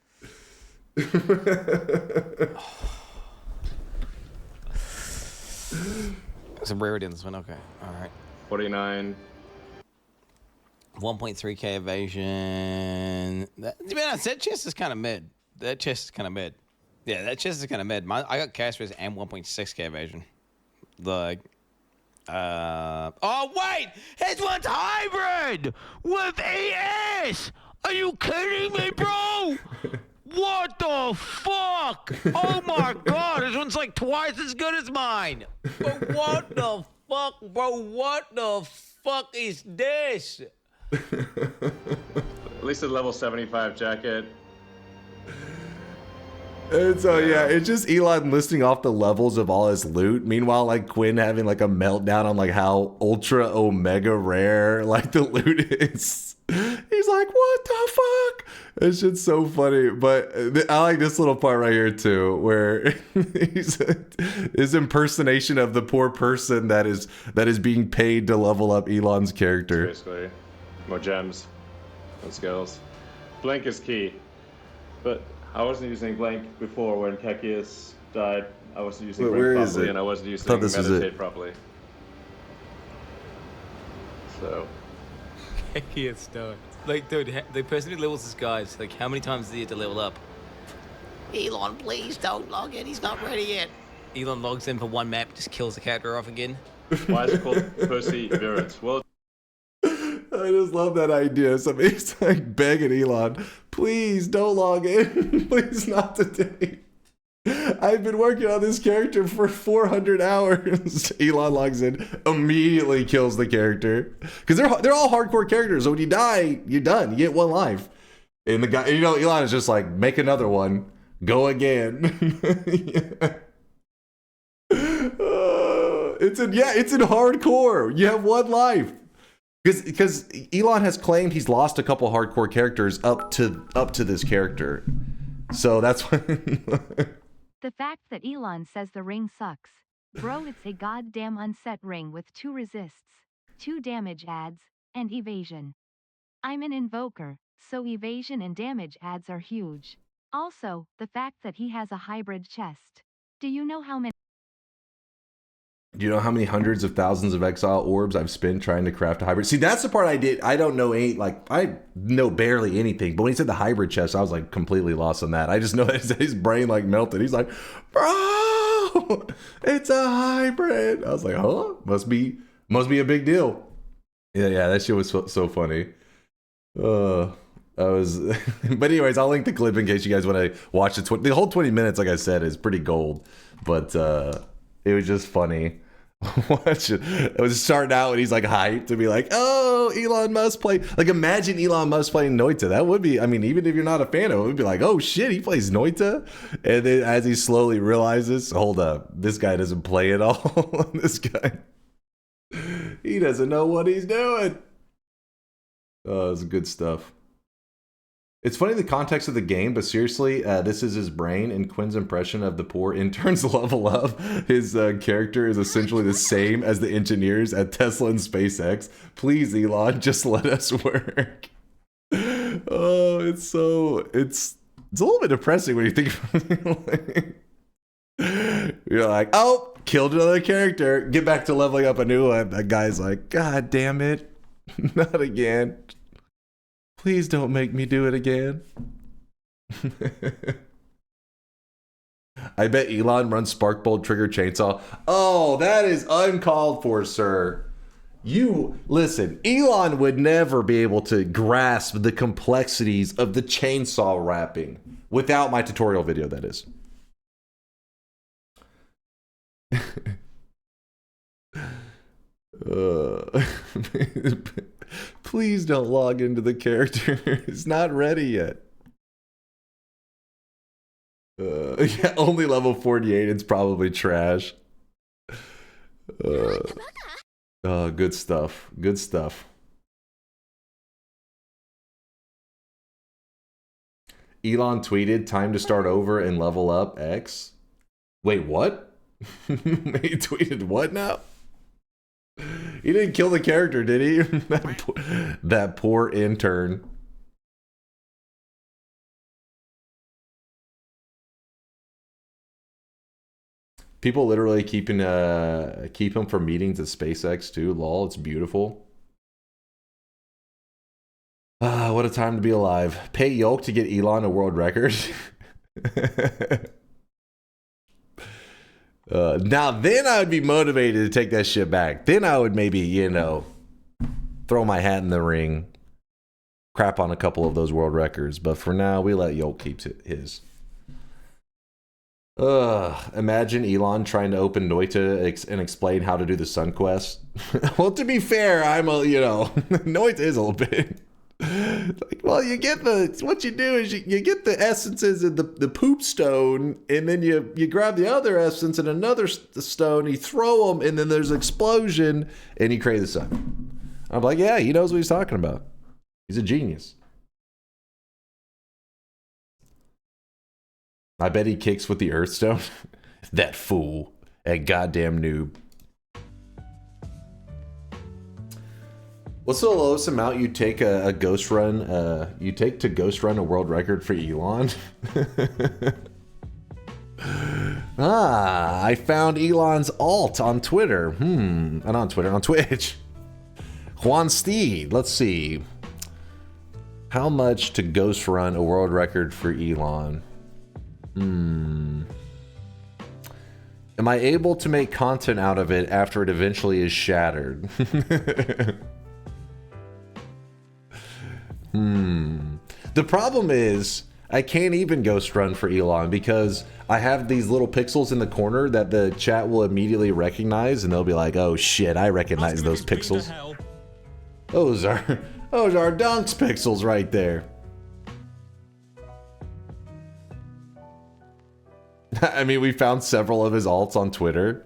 H: Some rarity in this one, okay. Alright.
I: 49.
H: 1.3k evasion. To be honest, that chest is kind of mid. Yeah, that chest is kind of mid. I got cash risk and 1.6k evasion. Like, oh wait! His one's hybrid! With ES! Are you kidding me, bro? What the fuck? Oh my God, this one's like twice as good as mine. But what the fuck, bro? What the fuck is this?
I: At least a level 75 jacket.
F: And so yeah, it's just Elon listing off the levels of all his loot. Meanwhile, like Quinn having like a meltdown on like how ultra omega rare like the loot is. He's like, what the fuck? It's just so funny. But I like this little part right here too, where his impersonation of the poor person that is being paid to level up Elon's character.
I: Basically, more gems and skills. Blink is key, but I wasn't using Blink before when Kekius died. I wasn't using Blink properly, and I wasn't using Meditate properly. So.
H: Kekius died. Like, dude, the person who levels this guys, like, how many times does he have to level up? Elon, please don't log in. He's not ready yet. Elon logs in for one map, just kills the character off again.
I: Why is it called Perseverance? Well,
F: I just love that idea. Somebody's like begging Elon, please don't log in. Please not today. I've been working on this character for 400 hours. Elon logs in, immediately kills the character. Because they're all hardcore characters. So when you die, you're done. You get one life. And the guy, Elon is just like, make another one. Go again. It's in hardcore. You have one life. Because Elon has claimed he's lost a couple hardcore characters up to this character. So that's why.
B: The fact that Elon says the ring sucks. Bro, it's a goddamn unset ring with 2 resists, 2 damage adds, and evasion. I'm an invoker, so evasion and damage adds are huge. Also, the fact that he has a hybrid chest. Do you know how many
F: hundreds of thousands of exile orbs I've spent trying to craft a hybrid? See, that's the part I don't know I know barely anything. But when he said the hybrid chest, I was like completely lost on that. I just know that his brain like melted. He's like, bro, it's a hybrid. I was like, huh? Must be a big deal. Yeah, that shit was so funny. But anyways, I'll link the clip in case you guys want to watch it. The whole 20 minutes, like I said, is pretty gold. But it was just funny. Watch it. It was starting out and he's like hyped to be like, oh, Elon Musk play. Like, imagine Elon Musk playing Noita. That would be, I mean, even if you're not a fan of it, it would be like, oh shit, he plays Noita. And then as he slowly realizes, hold up, this guy doesn't play at all. This guy, he doesn't know what he's doing. Oh, it's good stuff. It's funny the context of the game, but seriously, this is his brain, and Quinn's impression of the poor interns level up. His character is essentially the same as the engineers at Tesla and SpaceX. Please, Elon, just let us work. Oh, it's a little bit depressing when you think about it. You're like, oh, killed another character. Get back to leveling up a new one. That guy's like, God damn it. Not again. Please don't make me do it again. I bet Elon runs Sparkbolt Trigger Chainsaw. Oh, that is uncalled for, sir. Listen, Elon would never be able to grasp the complexities of the chainsaw wrapping without my tutorial video, that is. Please don't log into the character. It's not ready yet. Yeah, only level 48. It's probably trash. Good stuff. Good stuff. Elon tweeted, time to start over and level up X. Wait, what? He tweeted what now? He didn't kill the character, did he? That poor intern. People literally keep him for meetings at SpaceX too. Lol, it's beautiful. What a time to be alive. Pay Yolk to get Elon a world record. Now then I would be motivated to take that shit back. Then I would maybe, throw my hat in the ring, crap on a couple of those world records. But for now, we let Yolk keep his. Imagine Elon trying to open Noita and explain how to do the Sun Quest. Well, to be fair, Noita is a little bit. Like, well, what you do is you get the essences in the poop stone, and then you grab the other essence in another stone, you throw them, and then there's an explosion, and you create the sun. I'm like, yeah, he knows what he's talking about. He's a genius. I bet he kicks with the earth stone. That fool. That goddamn noob. What's the lowest amount you take a ghost run? You take to ghost run a world record for Elon? I found Elon's alt on Twitter. Not on Twitter, on Twitch. Juan Steed. Let's see. How much to ghost run a world record for Elon? Am I able to make content out of it after it eventually is shattered? The problem is I can't even ghost run for Elon because I have these little pixels in the corner that the chat will immediately recognize, and they'll be like, oh shit, I recognize those pixels. Those are Dunk's pixels right there. I mean, we found several of his alts on Twitter.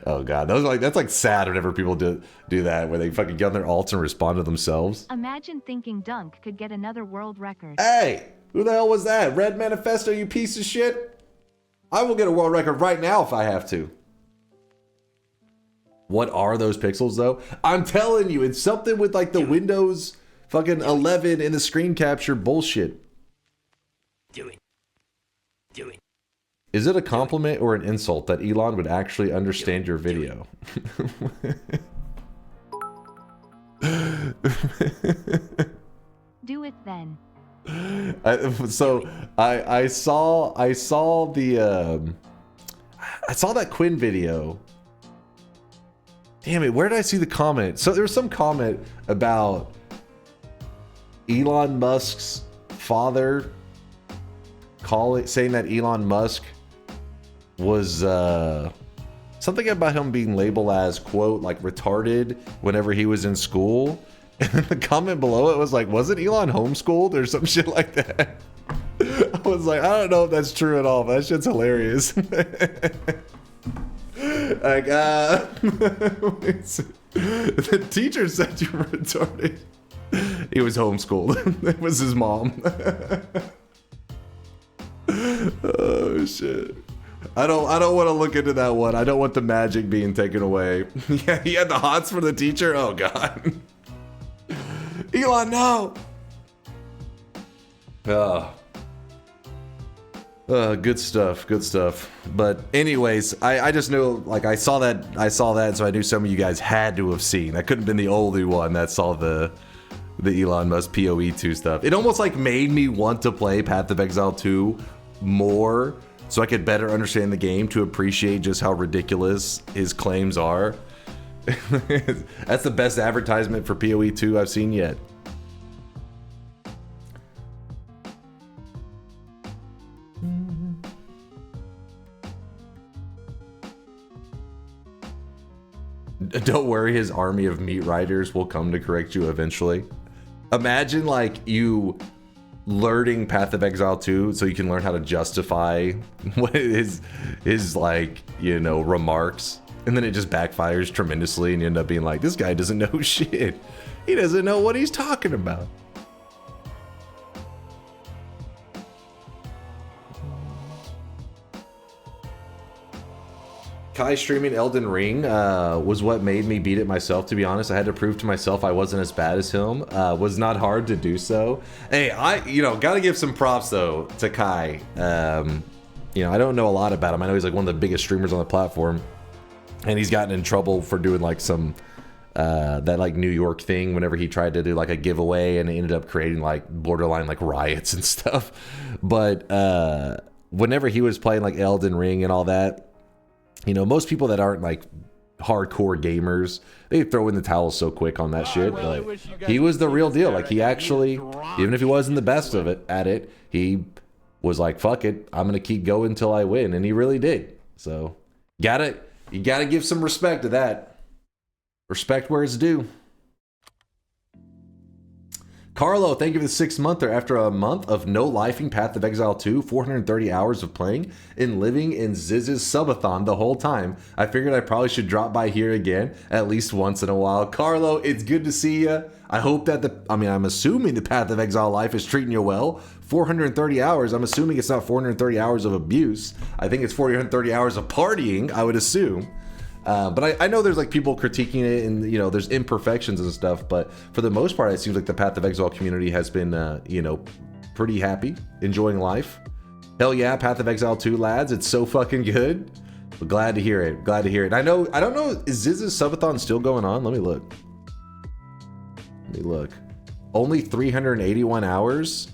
F: Oh god, that's like sad whenever people do that, where they fucking get on their alts and respond to themselves.
B: Imagine thinking Dunk could get another world record.
F: Hey, who the hell was that? Red Manifesto, you piece of shit. I will get a world record right now if I have to. What are those pixels though? I'm telling you, it's something with like the Windows fucking 11 in the screen capture bullshit.
C: Do it. Do it.
F: Is it a compliment or an insult that Elon would actually understand your video?
B: Do it then.
F: I saw that Quinn video. Damn it, where did I see the comment? So there was some comment about Elon Musk's father saying that Elon Musk was something about him being labeled as, quote, like retarded whenever he was in school. And then the comment below it was like, wasn't Elon homeschooled or some shit like that? I was like, I don't know if that's true at all, but that shit's hilarious. Like, the teacher said you were retarded. He was homeschooled. It was his mom. Oh shit. I don't want to look into that one. I don't want the magic being taken away. Yeah, he had the hots for the teacher. Oh god. Elon, no. Good stuff. Good stuff. But anyways, I just knew, like, I saw that, so I knew some of you guys had to have seen. I couldn't have been the only one that saw the Elon Musk PoE 2 stuff. It almost like made me want to play Path of Exile 2 more, so I could better understand the game, to appreciate just how ridiculous his claims are. That's the best advertisement for PoE 2 I've seen yet. Don't worry, his army of meat riders will come to correct you eventually. Imagine like you learning Path of Exile 2 so you can learn how to justify what his like, you know, remarks, and then it just backfires tremendously and you end up being like, this guy doesn't know shit. He doesn't know what he's talking about. Kai streaming Elden Ring was what made me beat it myself, to be honest. I had to prove to myself I wasn't as bad as him. Was not hard to do so. Hey, gotta give some props though to Kai. I don't know a lot about him. I know he's like one of the biggest streamers on the platform, and he's gotten in trouble for doing like some that like New York thing whenever he tried to do like a giveaway, and it ended up creating like borderline like riots and stuff. But whenever he was playing like Elden Ring and all that, you know, most people that aren't like hardcore gamers, they throw in the towel so quick on that shit. But he was the real deal. Like, he actually, even if he wasn't the best of it at it, he was like, fuck it, I'm gonna keep going until I win, and he really did. So you gotta give some respect to that. Respect where it's due. Carlo, thank you for the 6th monther. After a month of no lifing Path of Exile 2, 430 hours of playing, and living in Ziz's subathon the whole time, I figured I probably should drop by here again at least once in a while. Carlo, it's good to see you. I hope that I'm assuming the Path of Exile life is treating you well. 430 hours, I'm assuming it's not 430 hours of abuse. I think it's 430 hours of partying, I would assume. But I know there's like people critiquing it, and you know, there's imperfections and stuff, but for the most part it seems like the Path of Exile community has been pretty happy, enjoying life. Hell yeah, Path of Exile 2 lads, it's so fucking good. But glad to hear it. I don't know, is Ziz's subathon still going on? Let me look. Only 381 hours?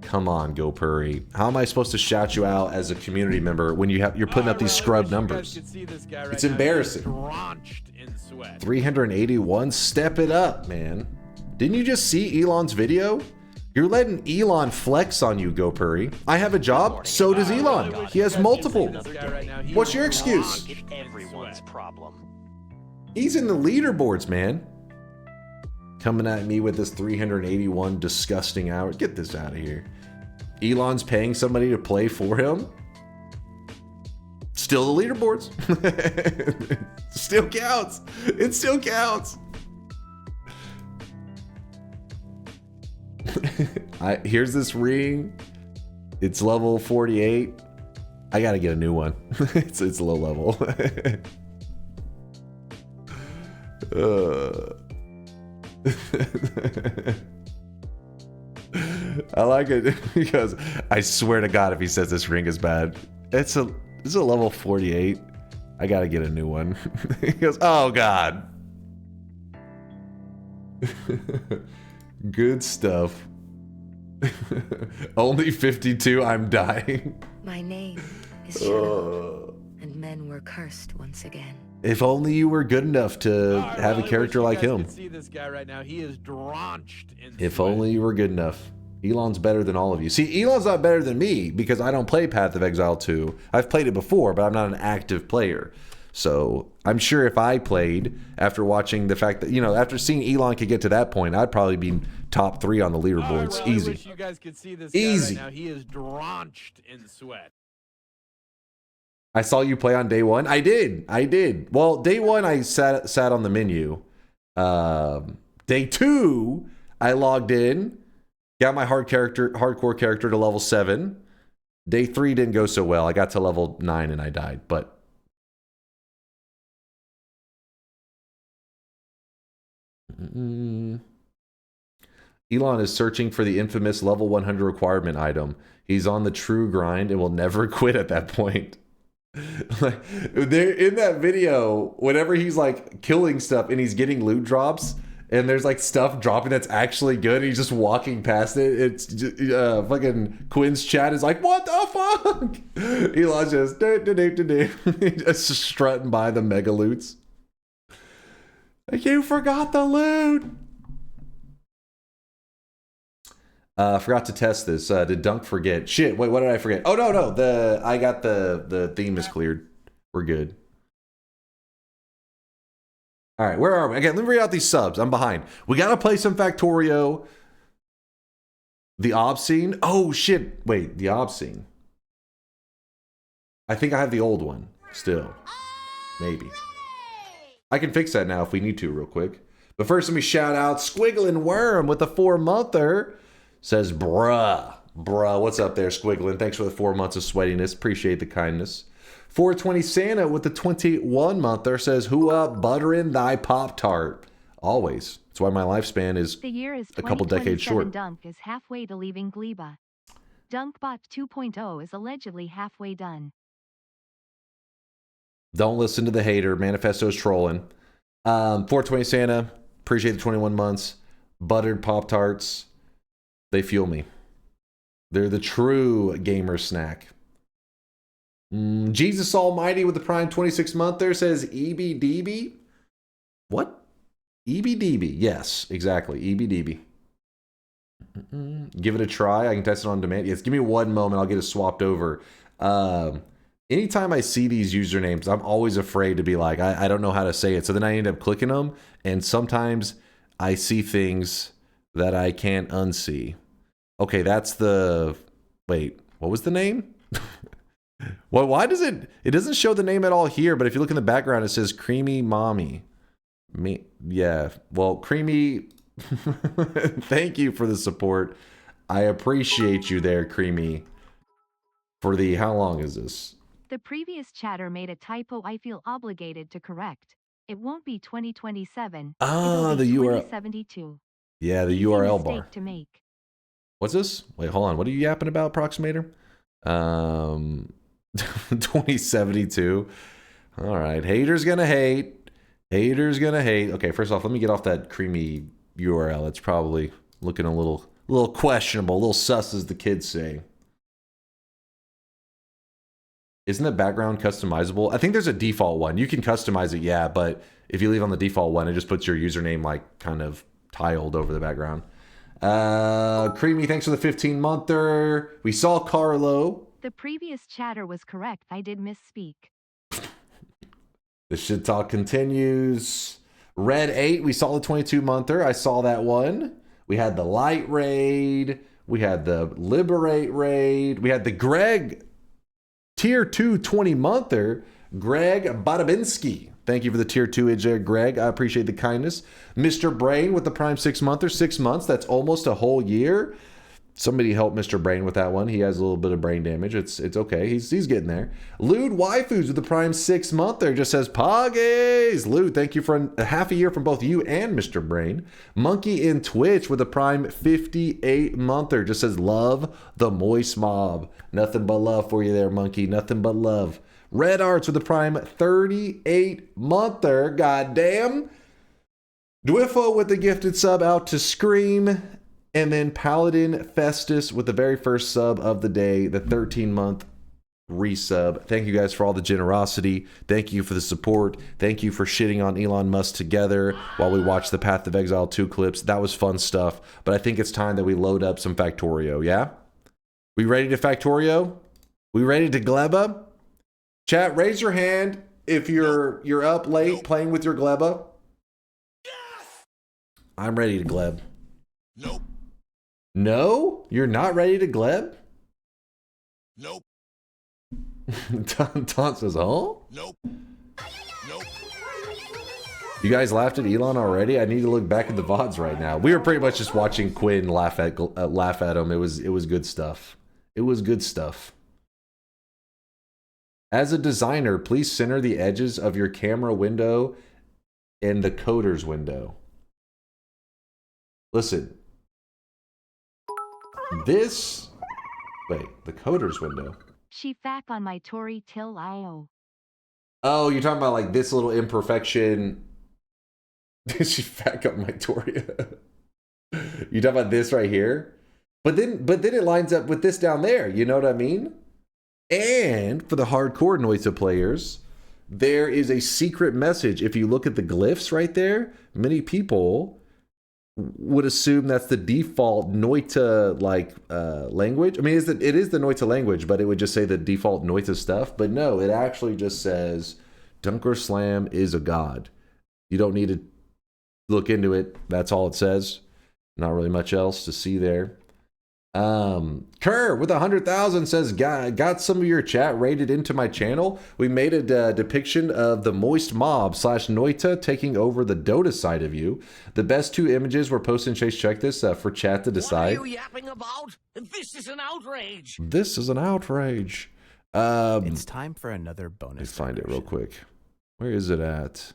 F: Come on, Go Purry. How am I supposed to shout you out as a community member when you're putting up these scrub numbers? It's embarrassing. 381? Step it up, man. Didn't you just see Elon's video? You're letting Elon flex on you, Go Purry. I have a job, so does Elon. He has multiple. What's your excuse?
J: Everyone's problem.
F: He's in the leaderboards, man. Coming at me with this 381 disgusting hours. Get this out of here. Elon's paying somebody to play for him? Still the leaderboards. Still counts. It still counts. Here's this ring. It's level 48. I gotta get a new one. It's low level. I like it because I swear to God, if he says this ring is bad, it's a level 48. I gotta get a new one. He goes, oh God. Good stuff. Only 52. I'm dying.
K: My name is Shadow, and men were cursed once again.
F: If only you were good enough to have a character like him.
G: See this guy right now. He is drenched in
F: If
G: sweat.
F: only you were good enough. Elon's better than all of you. See, Elon's not better than me because I don't play Path of Exile 2. I've played it before, but I'm not an active player. So I'm sure if I played after watching the fact that, after seeing Elon could get to that point, I'd probably be top 3 on the leaderboards.
G: I really
F: Easy.
G: wish you guys could see this guy
F: Easy.
G: right now. He is drenched in sweat.
F: I saw you play on day 1. I did. Well, day 1 I sat on the menu. Day 2 I logged in, got my hardcore character to level 7. Day 3 didn't go so well. I got to level 9 and I died. But Elon is searching for the infamous level 100 requirement item. He's on the true grind and will never quit at that point. Like, in that video, whenever he's like killing stuff and he's getting loot drops and there's like stuff dropping that's actually good, he's just walking past it. It's just, fucking Quinn's chat is like, what the fuck? Elon's just just strutting by the mega loots. Like, you forgot the loot. Forgot to test this. Did Dunk forget? Shit, wait, what did I forget? Oh, no. I got the theme is cleared. We're good. All right, where are we? Again, let me read out these subs. I'm behind. We got to play some Factorio. The Obscene. Oh, shit. Wait, the Obscene. I think I have the old one still. Maybe. I can fix that now if we need to real quick. But first, let me shout out Squigglin' Worm with the 4-monther. Says, bruh, what's up there, Squigglin'? Thanks for the 4 months of sweatiness. Appreciate the kindness. 420 Santa with the 21-monther says, who up, buttering thy Pop-Tart? Always. That's why my lifespan is
B: The year is
F: a couple decades short.
B: Dunk is halfway to leaving Gleba. Dunkbot 2.0 is allegedly halfway done.
F: Don't listen to the hater. Manifesto's trolling. 420 Santa, appreciate the 21 months. Buttered Pop-Tarts. They fuel me. They're the true gamer snack. Jesus Almighty with the Prime 26-monther says EBDB. What? EBDB. Yes, exactly. EBDB. Give it a try. I can test it on demand. Yes, give me 1 moment. I'll get it swapped over. Anytime I see these usernames, I'm always afraid to be like, I don't know how to say it. So then I end up clicking them. And sometimes I see things that I can't unsee. Okay, that's the... Wait, what was the name? Well, why does it doesn't show the name at all here, but if you look in the background, it says Creamy Mommy. Yeah, well, Creamy, thank you for the support. I appreciate you there, Creamy. For the, how long is this?
B: The previous chatter made a typo I feel obligated to correct. It won't be 2027.
F: Ah,
B: it'll be
F: the URL.
B: 2072.
F: Yeah, the
B: Easy
F: URL
B: mistake
F: bar.
B: to make.
F: What's this? Wait, hold on. What are you yapping about, Approximator? 2072. All right. Haters gonna hate. Haters gonna hate. Okay, first off, let me get off that creamy URL. It's probably looking a little questionable, a little sus, as the kids say. Isn't the background customizable? I think there's a default one. You can customize it, yeah, but if you leave on the default one, it just puts your username like kind of tiled over the background. Creamy, thanks for the 15-monther. We saw Carlo.
B: The previous chatter was correct. I did misspeak.
F: The shit talk continues. Red 8, we saw the 22-monther. I saw that one. We had the Light Raid. We had the Liberate Raid. We had the Greg Tier 2 20-monther, Greg Badabinski. Thank you for the tier 2 there, Greg. I appreciate the kindness. Mr. Brain with the prime 6-monther, 6 months. That's almost a whole year. Somebody help Mr. Brain with that one. He has a little bit of brain damage. It's okay. He's getting there. Lewd Waifus with the prime 6-monther just says Poggies. Lewd, thank you for a half a year from both you and Mr. Brain. Monkey in Twitch with the prime 58-monther just says love the moist mob. Nothing but love for you there, Monkey. Nothing but love. Red Arts with the prime 38-monther. Goddamn. Dwiffo with the gifted sub out to Scream. And then Paladin Festus with the very first sub of the day, the 13-month resub. Thank you guys for all the generosity. Thank you for the support. Thank you for shitting on Elon Musk together while we watch the Path of Exile 2 clips. That was fun stuff. But I think it's time that we load up some Factorio, yeah? We ready to Factorio? We ready to Gleba? Chat, raise your hand if you're up late playing with your Gleba. Yes! I'm ready to Gleb.
L: Nope.
F: No? You're not ready to Gleb?
L: Nope.
F: Taunt says, huh?
L: Nope. Nope.
F: You guys laughed at Elon already? I need to look back at the VODs right now. We were pretty much just watching Quinn laugh at him. It was good stuff. It was good stuff. As a designer, please center the edges of your camera window and the coder's window. Listen. This... Wait, the coder's window.
B: She fack on my Tory till IO.
F: Oh, you're talking about like this little imperfection. She fack up my Tory. You talking about this right here? But then it lines up with this down there. You know what I mean? And for the hardcore Noita players, there is a secret message. If you look at the glyphs right there, many people would assume that's the default Noita language. I mean, it is the Noita language, but it would just say the default Noita stuff. But no, it actually just says DunkOrSlam is a god. You don't need to look into it. That's all it says. Not really much else to see there. Kerr with 100,000 says, got some of your chat rated into my channel. We made a depiction of the moist mob / Noita taking over the Dota side of you. The best 2 images were posted in Chase. Check this for chat to decide.
C: What are you yapping about? This is an outrage.
F: This is an outrage.
M: It's time for another bonus.
F: Let's find it real quick. Where is it at?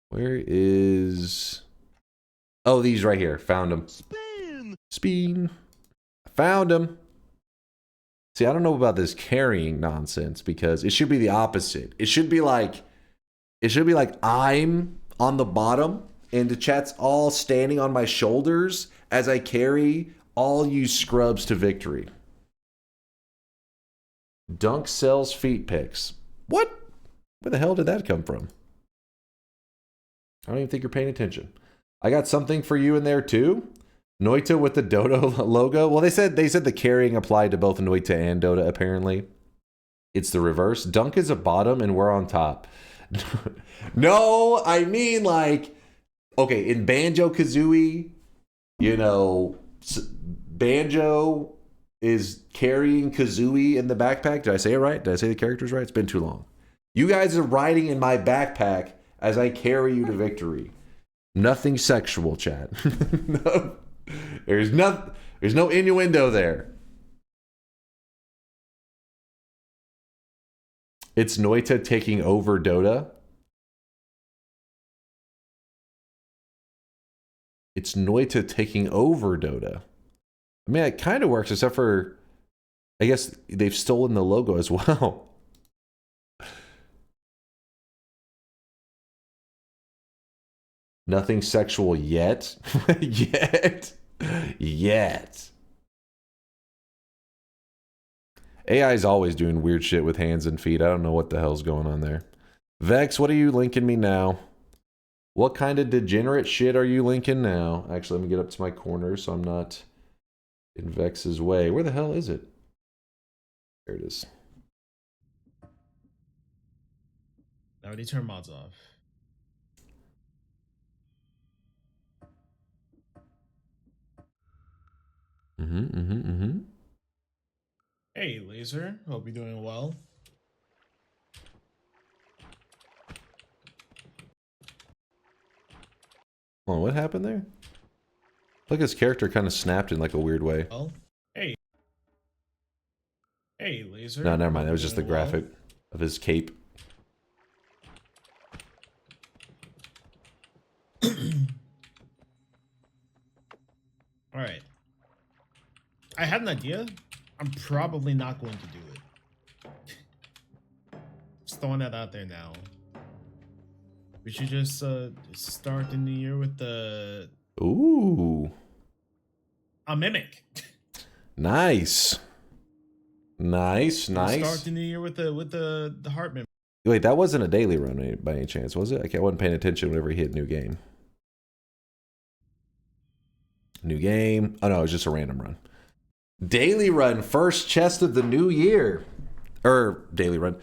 F: Where is... Oh, these right here. Found them. Spin. Found them. See, I don't know about this carrying nonsense because it should be the opposite. It should be like I'm on the bottom and the chat's all standing on my shoulders as I carry all you scrubs to victory. Dunk sells feet pics. What? Where the hell did that come from? I don't even think you're paying attention. I got something for you in there too. Noita with the Dota logo. Well, they said the carrying applied to both Noita and Dota, apparently. It's the reverse. Dunk is a bottom and we're on top. No, I mean like, okay, in Banjo-Kazooie, you know, Banjo is carrying Kazooie in the backpack. Did I say it right? Did I say the characters right? It's been too long. You guys are riding in my backpack as I carry you to victory. Nothing sexual, chat. No, there's no innuendo there. It's Noita taking over Dota. It's Noita taking over Dota. I mean, it kind of works, except for, I guess they've stolen the logo as well. Nothing sexual yet. Yet. AI is always doing weird shit with hands and feet. I don't know what the hell's going on there. Vex, what are you linking me now? What kind of degenerate shit are you linking now? Actually, let me get up to my corner so I'm not in Vex's way. Where the hell is it? There it is.
N: I already turned mods off. Laser. Hope you're doing well.
F: Oh, what happened there? Look, his character kind of snapped in like a weird way.
N: Oh, hey. Hey, Laser.
F: No, never mind. That was just the graphic of his cape.
N: All right. I had an idea. I'm probably not going to do it. Just throwing that out there now. We should just start the new year with the...
F: Ooh.
N: A mimic.
F: Nice. Nice, nice.
N: Start the new year with the heart mimic.
F: Wait, that wasn't a daily run by any chance, was it? I wasn't paying attention whenever he hit new game. New game. Oh no, it was just a random run. Daily run, first chest of the new year. Daily run.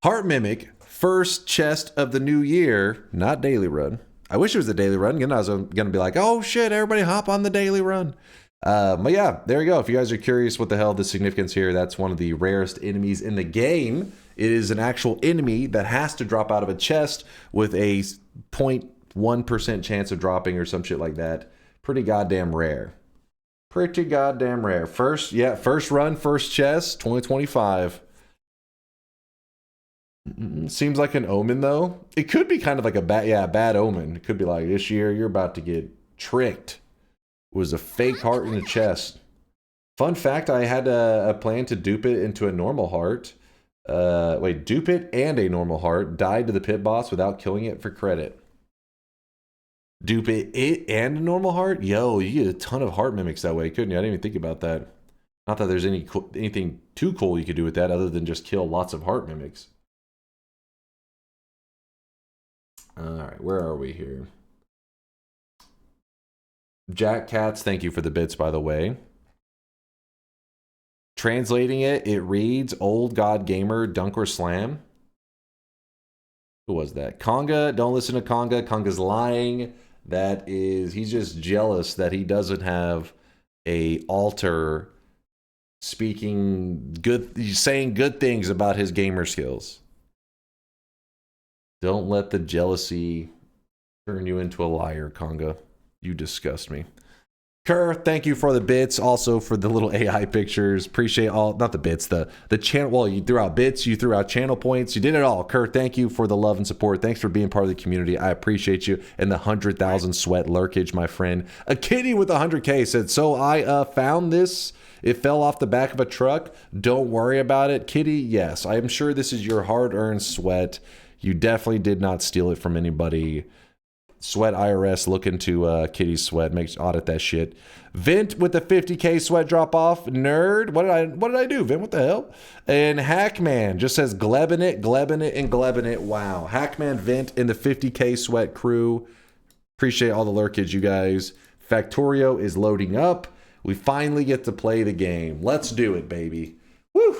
F: Heart mimic, first chest of the new year. Not daily run. I wish it was a daily run. Again, I was gonna be like, oh shit, everybody hop on the daily run. But yeah, there you go. If you guys are curious what the hell the significance here, that's one of the rarest enemies in the game. It is an actual enemy that has to drop out of a chest with a 0.1% chance of dropping or some shit like that. Pretty goddamn rare. Pretty goddamn rare. First run, first chest, 2025. Seems like an omen though. It could be kind of like a bad omen. It could be like, this year you're about to get tricked. It was a fake heart in the chest. Fun fact, I had a plan to dupe it into a normal heart. Dupe it and a normal heart. Died to the pit boss without killing it for credit. Dupe it and a normal heart? Yo, you get a ton of heart mimics that way, couldn't you? I didn't even think about that. Not that there's anything too cool you could do with that other than just kill lots of heart mimics. Alright, where are we here? Jack Katz, thank you for the bits, by the way. Translating it, it reads Old God Gamer DunkOrSlam. Who was that? Conga, don't listen to Conga. Conga's lying. He's just jealous that he doesn't have a altar saying good things about his gamer skills. Don't let the jealousy turn you into a liar, Conga. You disgust me. Kerr, thank you for the bits, also for the little AI pictures. Appreciate all, not the bits, the channel. Well, you threw out bits, you threw out channel points, you did it all. Kerr, thank you for the love and support. Thanks for being part of the community. I appreciate you. And the 100,000 sweat lurkage, my friend. A kitty with 100K said, so I found this. It fell off the back of a truck. Don't worry about it. Kitty, yes, I am sure this is your hard-earned sweat. You definitely did not steal it from anybody. Sweat IRS, look into Kitty's sweat. Audit that shit. Vent with the 50K sweat drop off. Nerd. What did I do, Vent? What the hell? And Hackman just says glebbing it, and glebbing it. Wow. Hackman, Vent, and the 50K sweat crew. Appreciate all the lurkage, you guys. Factorio is loading up. We finally get to play the game. Let's do it, baby. Woo!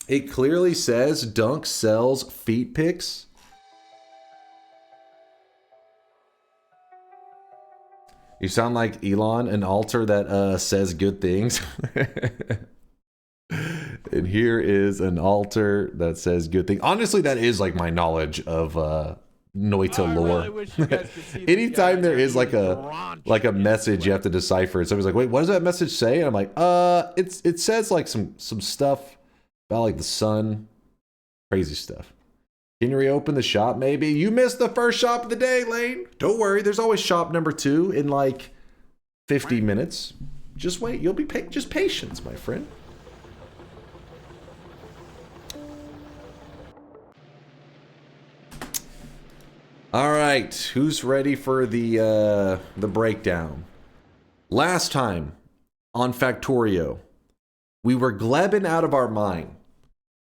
F: It clearly says Dunk sells feet pics. You sound like Elon, an altar that says good things. And here is an altar that says good things. Honestly, that is like my knowledge of Noita lore. Really anytime there is like a message you have to decipher, and somebody's like, wait, what does that message say? And I'm like, it says like some stuff about like the sun. Crazy stuff. Can you reopen the shop maybe? You missed the first shop of the day, Lane. Don't worry, there's always shop number 2 in like 50 minutes. Just wait, you'll be just patience, my friend. All right, who's ready for the breakdown? Last time on Factorio, we were glebbing out of our mind.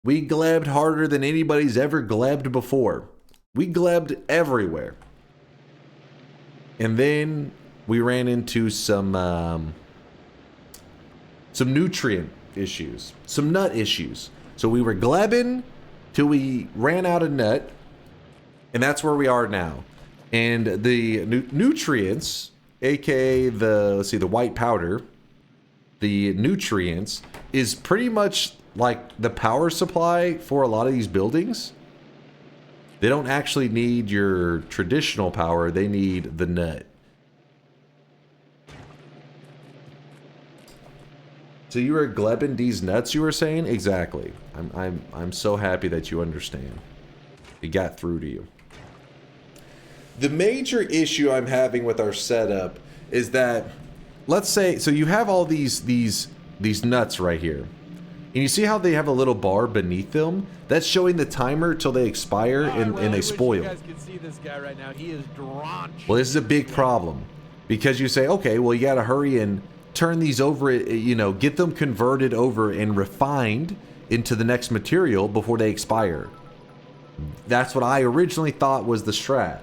F: We glebbed harder than anybody's ever glebbed before. We glebbed everywhere. And then we ran into some nutrient issues, some nut issues. So we were glebbing till we ran out of nut, and that's where we are now. And the nutrients, aka the white powder, the nutrients is pretty much like the power supply for a lot of these buildings. They don't actually need your traditional power, they need the nut. So you were glebbing these nuts, you were saying? Exactly. I'm so happy that you understand. It got through to you. The major issue I'm having with our setup is that, let's say, so you have all these nuts right here. And you see how they have a little bar beneath them? That's showing the timer till they expire and they spoil.
G: You guys can see this guy right now. He is drenched.
F: Well, this is a big problem. Because you say, okay, well, you got to hurry and turn these over, you know, get them converted over and refined into the next material before they expire. That's what I originally thought was the strat.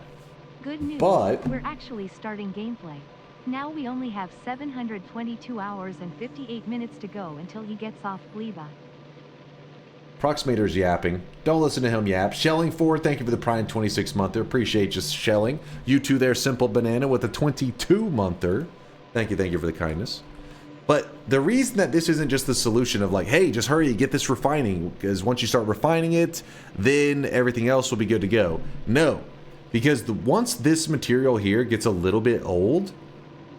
B: Good news,
F: but
B: we're actually starting gameplay. Now we only have 722 hours and 58 minutes to go until he gets off Gleba.
F: Proximator's yapping. Don't listen to him yap. Shelling Ford, thank you for the Prime 26-monther. Appreciate you, Shelling. You two there, Simple Banana with a 22-monther. Thank you for the kindness. But the reason that this isn't just the solution of like, hey, just hurry, get this refining, because once you start refining it, then everything else will be good to go. No, because once this material here gets a little bit old,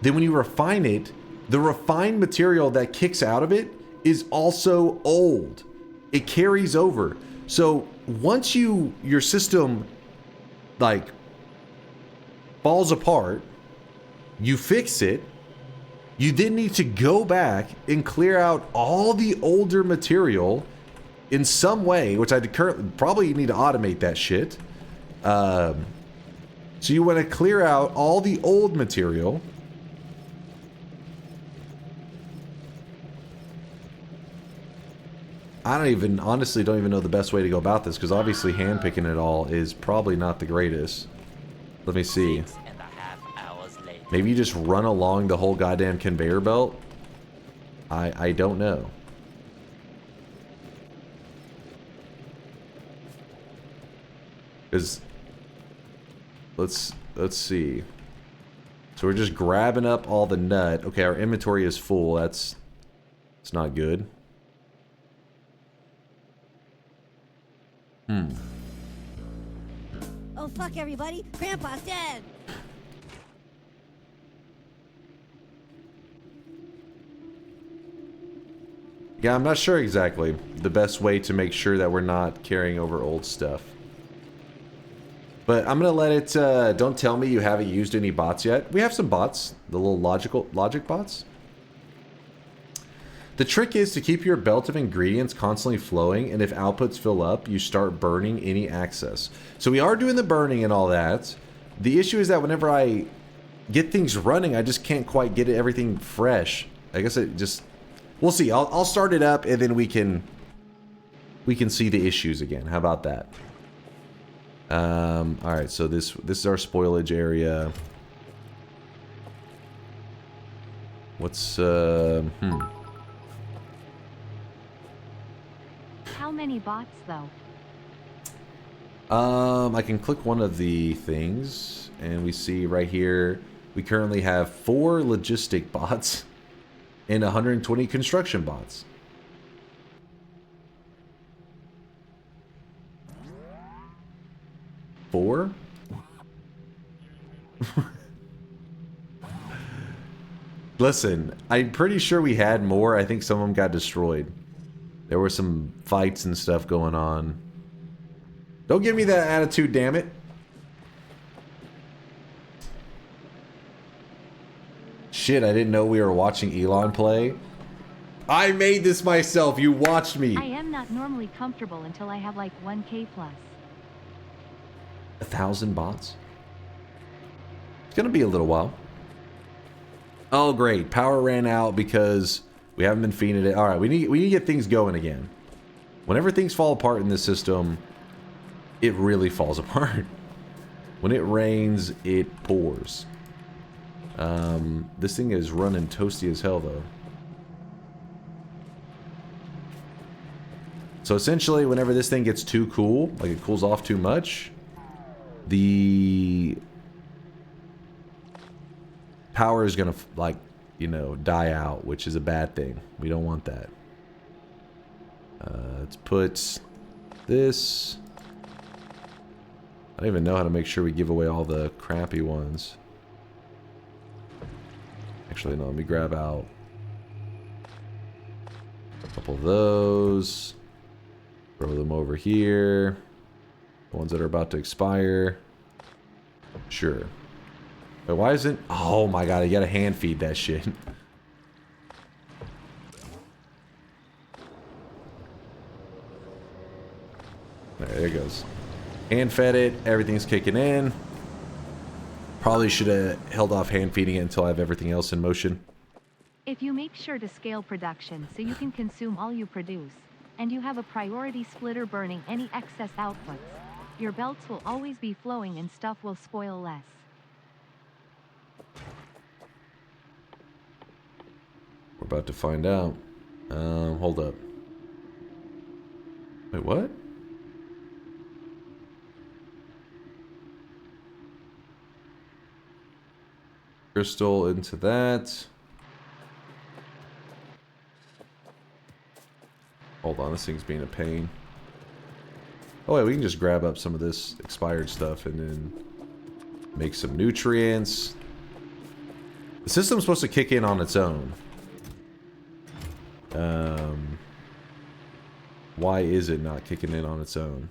F: then when you refine it, the refined material that kicks out of it is also old. It carries over. So once your system like falls apart, you fix it, you then need to go back and clear out all the older material in some way, which I probably need to automate that shit. So you want to clear out all the old material. I honestly don't even know the best way to go about this, because obviously handpicking it all is probably not the greatest. Let me see. Maybe you just run along the whole goddamn conveyor belt? I don't know. Because let's see. So we're just grabbing up all the nut. Okay, our inventory is full. It's not good.
O: Oh fuck everybody, Grandpa's dead.
F: Yeah, I'm not sure exactly the best way to make sure that we're not carrying over old stuff. But I'm gonna let it, don't tell me you haven't used any bots yet. We have some bots, the little logic bots. The trick is to keep your belt of ingredients constantly flowing, and if outputs fill up, you start burning any access. So we are doing the burning and all that. The issue is that whenever I get things running, I just can't quite get everything fresh. I guess it just... We'll see. I'll start it up, and then we can see the issues again. How about that? All right. So this is our spoilage area. What's
B: How many bots though?
F: I can click one of the things, and we see right here we currently have 4 logistic bots and 120 construction bots. Four? Listen, I'm pretty sure we had more. I think some of them got destroyed. There were some fights and stuff going on. Don't give me that attitude, damn it. Shit, I didn't know we were watching Elon play. I made this myself. You watched me.
B: I am not normally comfortable until I have like 1K plus.
F: 1,000 bots? It's gonna be a little while. Oh great, power ran out because we haven't been feeding it. Alright, we need to get things going again. Whenever things fall apart in this system, it really falls apart. When it rains, it pours. This thing is running toasty as hell though. So essentially, whenever this thing gets too cool, like it cools off too much, the power is gonna like you know, die out, which is a bad thing. We don't want that. Let's put this. I don't even know how to make sure we give away all the crappy ones. Actually, no, let me grab out a couple of those. Throw them over here. The ones that are about to expire. Sure. Wait, why isn't... Oh my god, you gotta hand feed that shit. There it goes. Hand fed it. Everything's kicking in. Probably should have held off hand feeding it until I have everything else in motion.
B: If you make sure to scale production so you can consume all you produce, and you have a priority splitter burning any excess outputs, your belts will always be flowing and stuff will spoil less.
F: We're about to find out. Hold up. Wait, what? Crystal into that. Hold on, this thing's being a pain. Oh wait, we can just grab up some of this expired stuff and then make some nutrients. The system's supposed to kick in on its own. Why is it not kicking in on its own?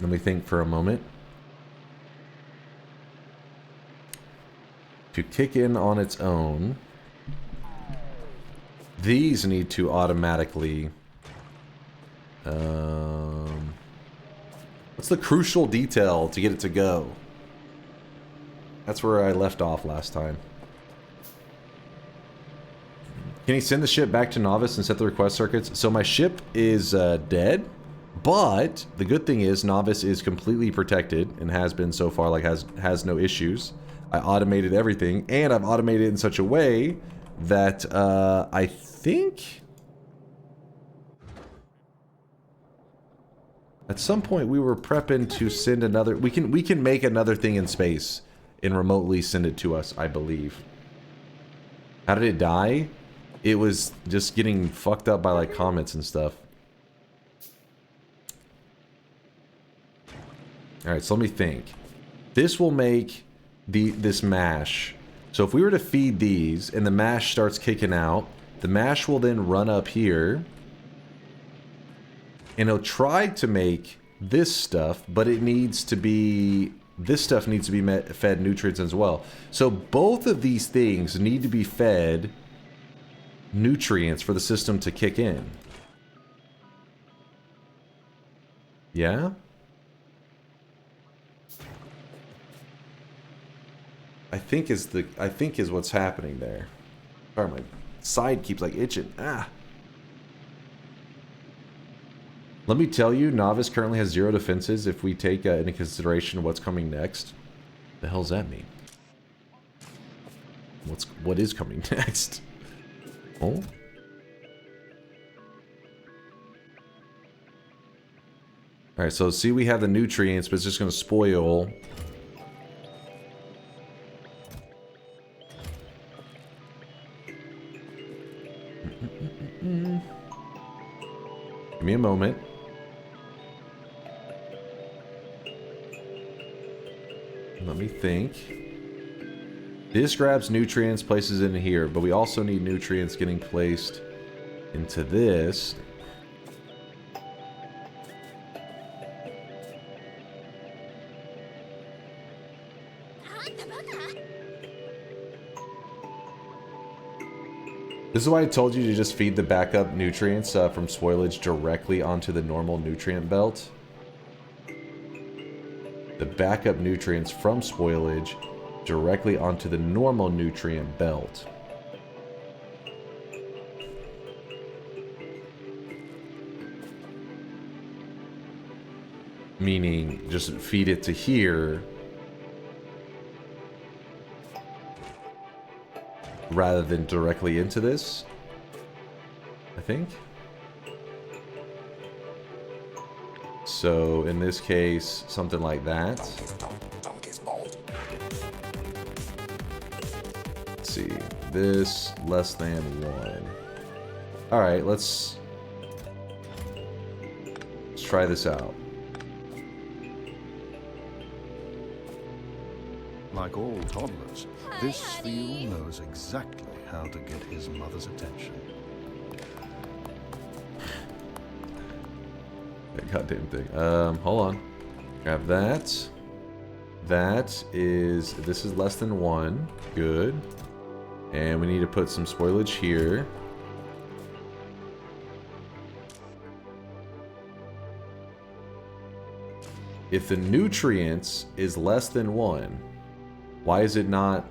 F: Let me think for a moment. To kick in on its own, these need to automatically... what's the crucial detail to get it to go? That's where I left off last time. Can you send the ship back to Novice and set the request circuits? So my ship is dead, but the good thing is Novice is completely protected and has been so far, like has no issues. I automated everything, and I've automated it in such a way that I think at some point we were prepping to send another. We can make another thing in space and remotely send it to us, I believe. How did it die? It was just getting fucked up by like comments and stuff. Alright, so let me think. This will make this mash. So if we were to feed these and the mash starts kicking out, the mash will then run up here. And it'll try to make this stuff, but it needs to be... This stuff needs to be fed nutrients as well. So both of these things need to be fed nutrients for the system to kick in. Yeah? I think is what's happening there. Sorry, my side keeps like itching. Ah. Let me tell you, Novice currently has 0 defenses if we take into consideration what's coming next. The hell's that mean? What is coming next? Oh? Alright, so see we have the nutrients, but it's just going to spoil. Give me a moment. Let me think. This grabs nutrients, places it in here, but we also need nutrients getting placed into this. This is why I told you to just feed the backup nutrients from spoilage directly onto the normal nutrient belt. The backup nutrients from spoilage directly onto the normal nutrient belt. Meaning, just feed it to here rather than directly into this, I think. So in this case, something like that. Let's see. This less than 1. All right, let's try this out.
P: Like all toddlers, this Theo knows exactly how to get his mother's attention.
F: That goddamn thing. Hold on. Grab that. This is less than 1. Good. And we need to put some spoilage here. If the nutrients is less than 1, why is it not?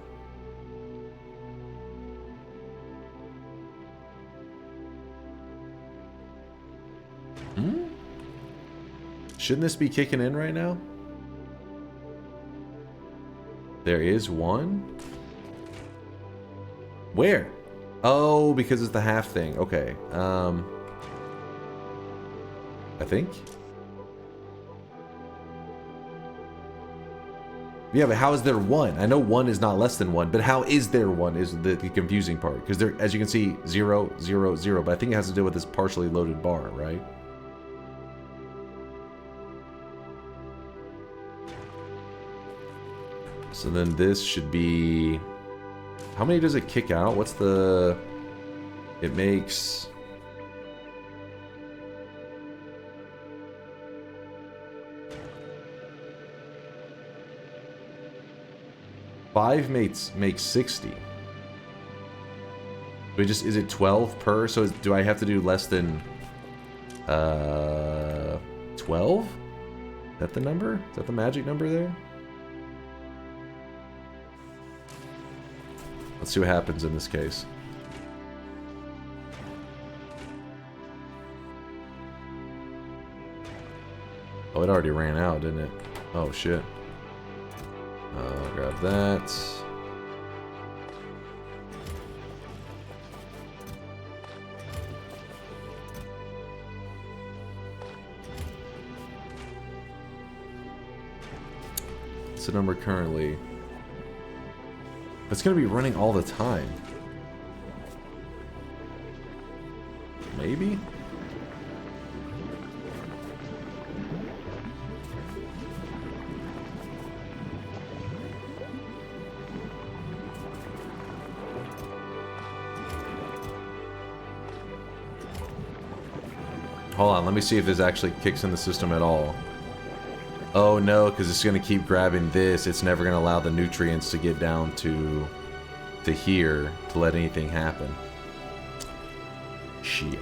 F: Shouldn't this be kicking in right now? There is 1. Where? Oh, because it's the half thing. Okay. I think. Yeah, but how is there 1? I know 1 is not less than 1, but how is there 1 is the confusing part. Because there, as you can see, 0, 0, 0. But I think it has to do with this partially loaded bar, right? So then this should be... How many does it kick out? What's the... It makes... Five makes 60. We just, is it 12 per? So do I have to do less than 12? Is that the number? Is that the magic number there? Let's see what happens in this case. Oh, it already ran out, didn't it? Oh, shit. Grab that. What's the number currently? It's going to be running all the time. Maybe? Hold on, let me see if this actually kicks in the system at all. Oh no, because it's going to keep grabbing this. It's never going to allow the nutrients to get down to here to let anything happen. Shit.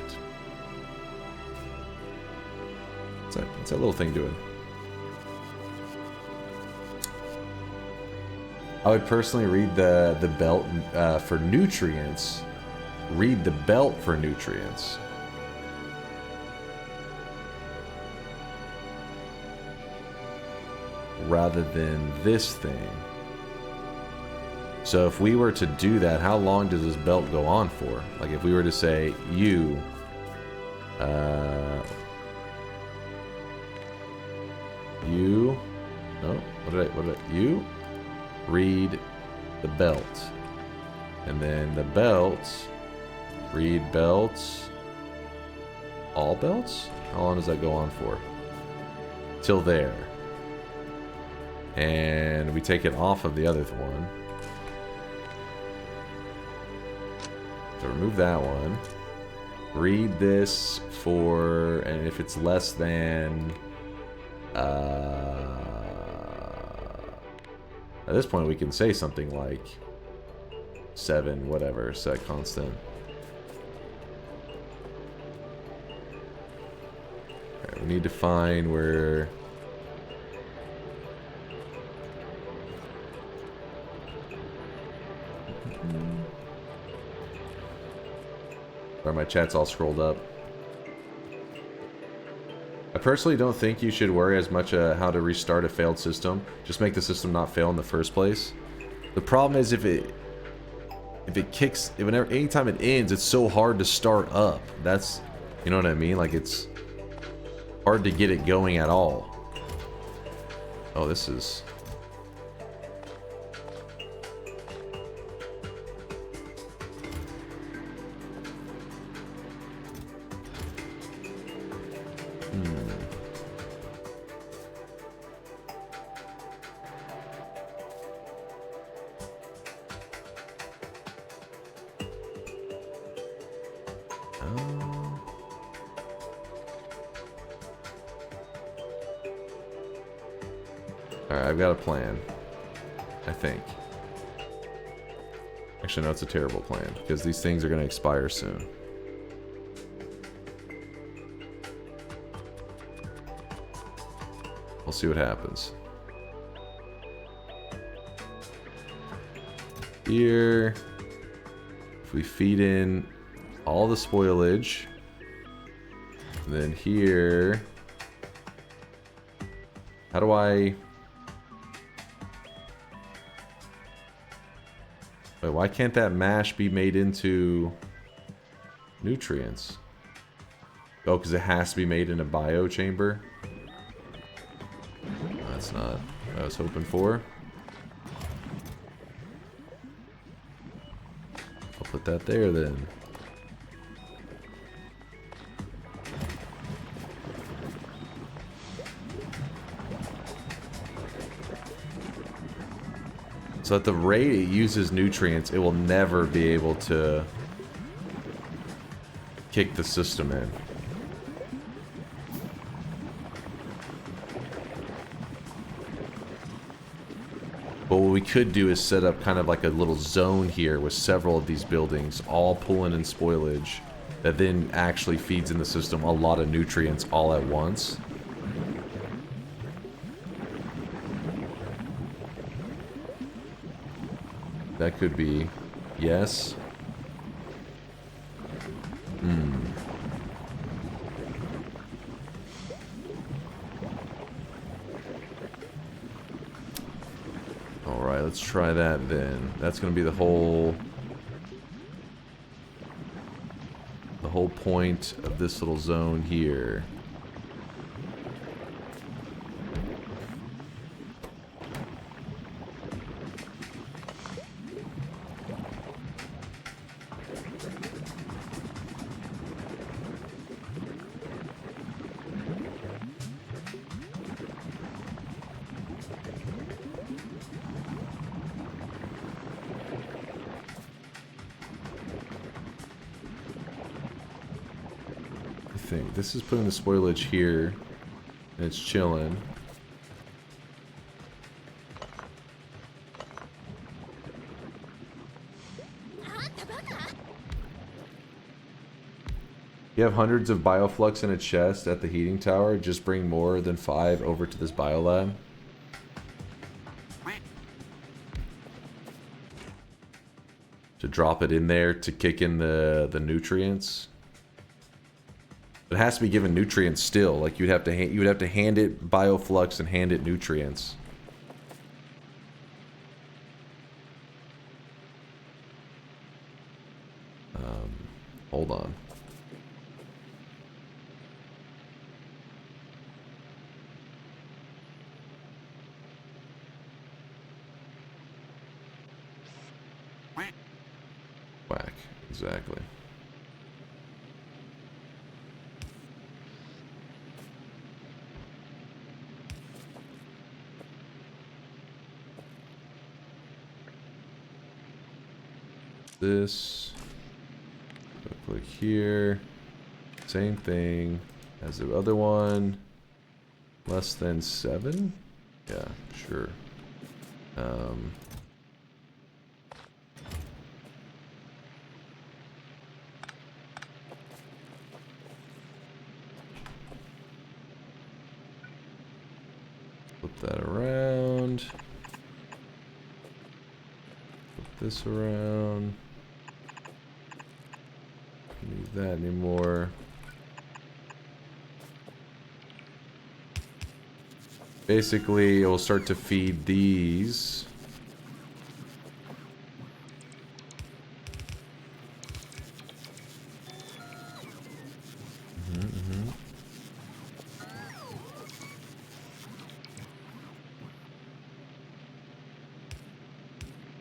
F: What's that little thing doing? I would personally read the belt for nutrients. Read the belt for nutrients. Rather than this thing. So if we were to do that, how long does this belt go on for? Like if we were to say, you you read the belt. And then the belt, read belts, all belts? How long does that go on for? Till there. And we take it off of the other one. So remove that one. Read this for, and if it's less than, at this point we can say something like 7, whatever, set constant. Okay, we need to find where... Or my chat's all scrolled up. I personally don't think you should worry as much how to restart a failed system. Just make the system not fail in the first place. The problem is if it kicks, anytime it ends, it's so hard to start up. That's, you know what I mean? Like it's hard to get it going at all. Oh, this is... Alright, I've got a plan. I think. Actually, no, it's a terrible plan, because these things are going to expire soon. We'll see what happens. Here, if we feed in all the spoilage, then here, how do I... Wait, why can't that mash be made into nutrients? Oh, because it has to be made in a bio chamber? That's not what I was hoping for. I'll put that there then. So at the rate it uses nutrients, it will never be able to kick the system in. But what we could do is set up kind of like a little zone here with several of these buildings all pulling in spoilage that then actually feeds in the system a lot of nutrients all at once. That could be, yes. Alright, let's try that then. That's going to be the whole point of this little zone here. This is putting the spoilage here, and it's chilling. You have hundreds of bioflux in a chest at the heating tower. Just bring more than 5 over to this biolab. To drop it in there to kick in the nutrients. It has to be given nutrients still. Like you would have to hand it bioflux and hand it nutrients. Hold on. Whack. Exactly. This, click here, same thing as the other one, less than 7, yeah, sure. Flip that around, flip this around. Need that anymore. Basically, it will start to feed these.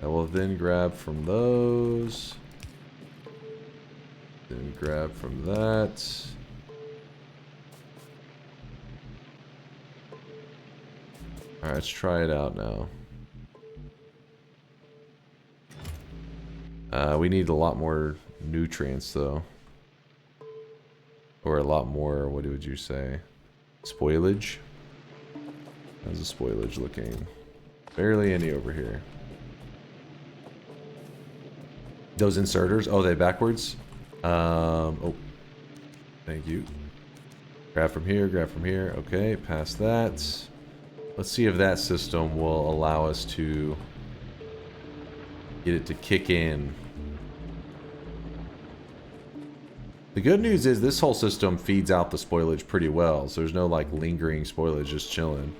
F: I will then grab from those. Then grab from that. Alright, let's try it out now. We need a lot more nutrients though. Or a lot more, what would you say? Spoilage? How's the spoilage looking? Barely any over here. Those inserters, oh, they backwards? Oh. Thank you. Grab from here, okay, past that. Let's see if that system will allow us to get it to kick in. The good news is this whole system feeds out the spoilage pretty well, so there's no like lingering spoilage just chilling.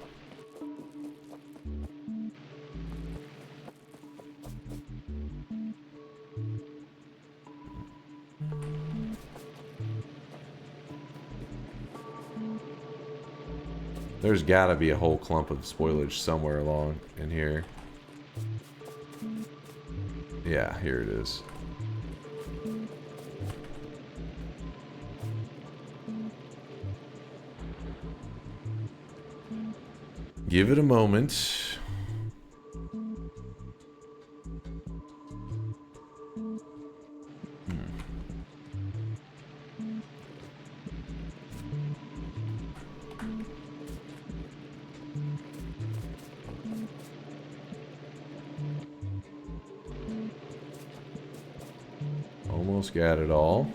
F: There's gotta be a whole clump of spoilage somewhere along in here. Yeah, here it is. Give it a moment. Almost got it all.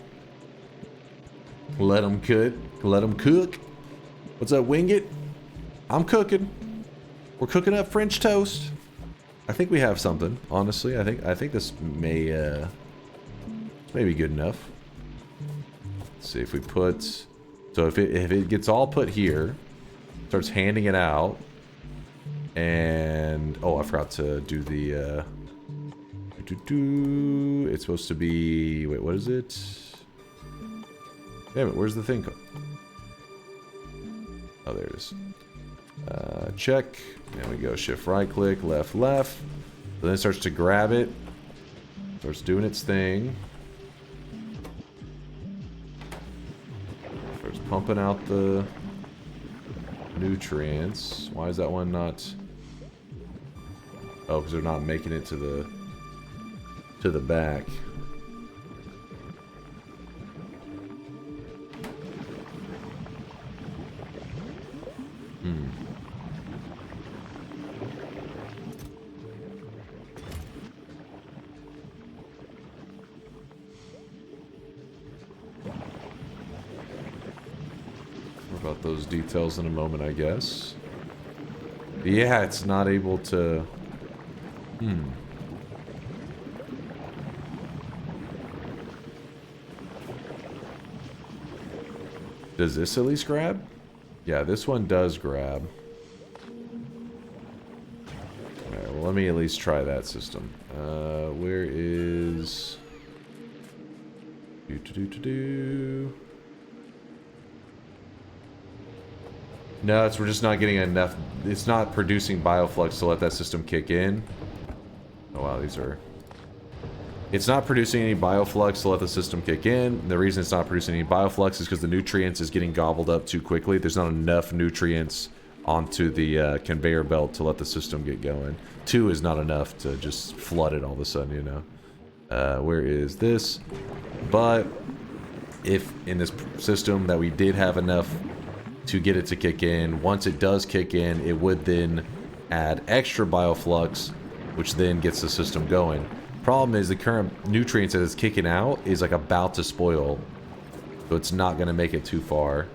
F: Let them cook. Let them cook. What's up, Wingit? I'm cooking. We're cooking up French toast. I think we have something. Honestly, I think this may be good enough. Let's see if we put. So if it gets all put here, starts handing it out, and oh, I forgot to do the. It's supposed to be. Wait, what is it? Damn it! Where's the thing? Oh, there it is. Check. There we go. Shift right click, left, left. Then it starts to grab it. Starts doing its thing. Starts pumping out the nutrients. Why is that one not? Oh, because they're not making it to the back. About those details in a moment, I guess. Yeah, it's not able to. Does this at least grab? Yeah, this one does grab. Alright, well, let me at least try that system. Where is. No, we're just not getting enough. It's not producing bioflux to let that system kick in. Oh wow, these are. It's not producing any bioflux to let the system kick in. The reason it's not producing any bioflux is because the nutrients is getting gobbled up too quickly. There's not enough nutrients onto the conveyor belt to let the system get going. 2 is not enough to just flood it all of a sudden, you know. Where is this? But if in this system that we did have enough to get it to kick in, once it does kick in, it would then add extra bioflux, which then gets the system going. Problem is the current nutrients that it's kicking out is like about to spoil, so it's not going to make it too far.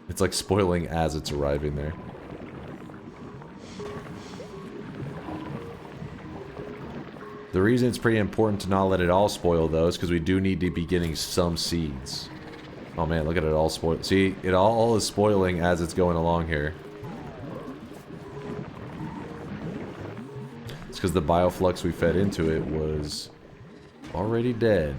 F: It's like spoiling as it's arriving there. The reason it's pretty important to not let it all spoil, though, is because we do need to be getting some seeds. Oh man, look at it all spoil. See, it all is spoiling as it's going along here. It's because the bioflux we fed into it was already dead.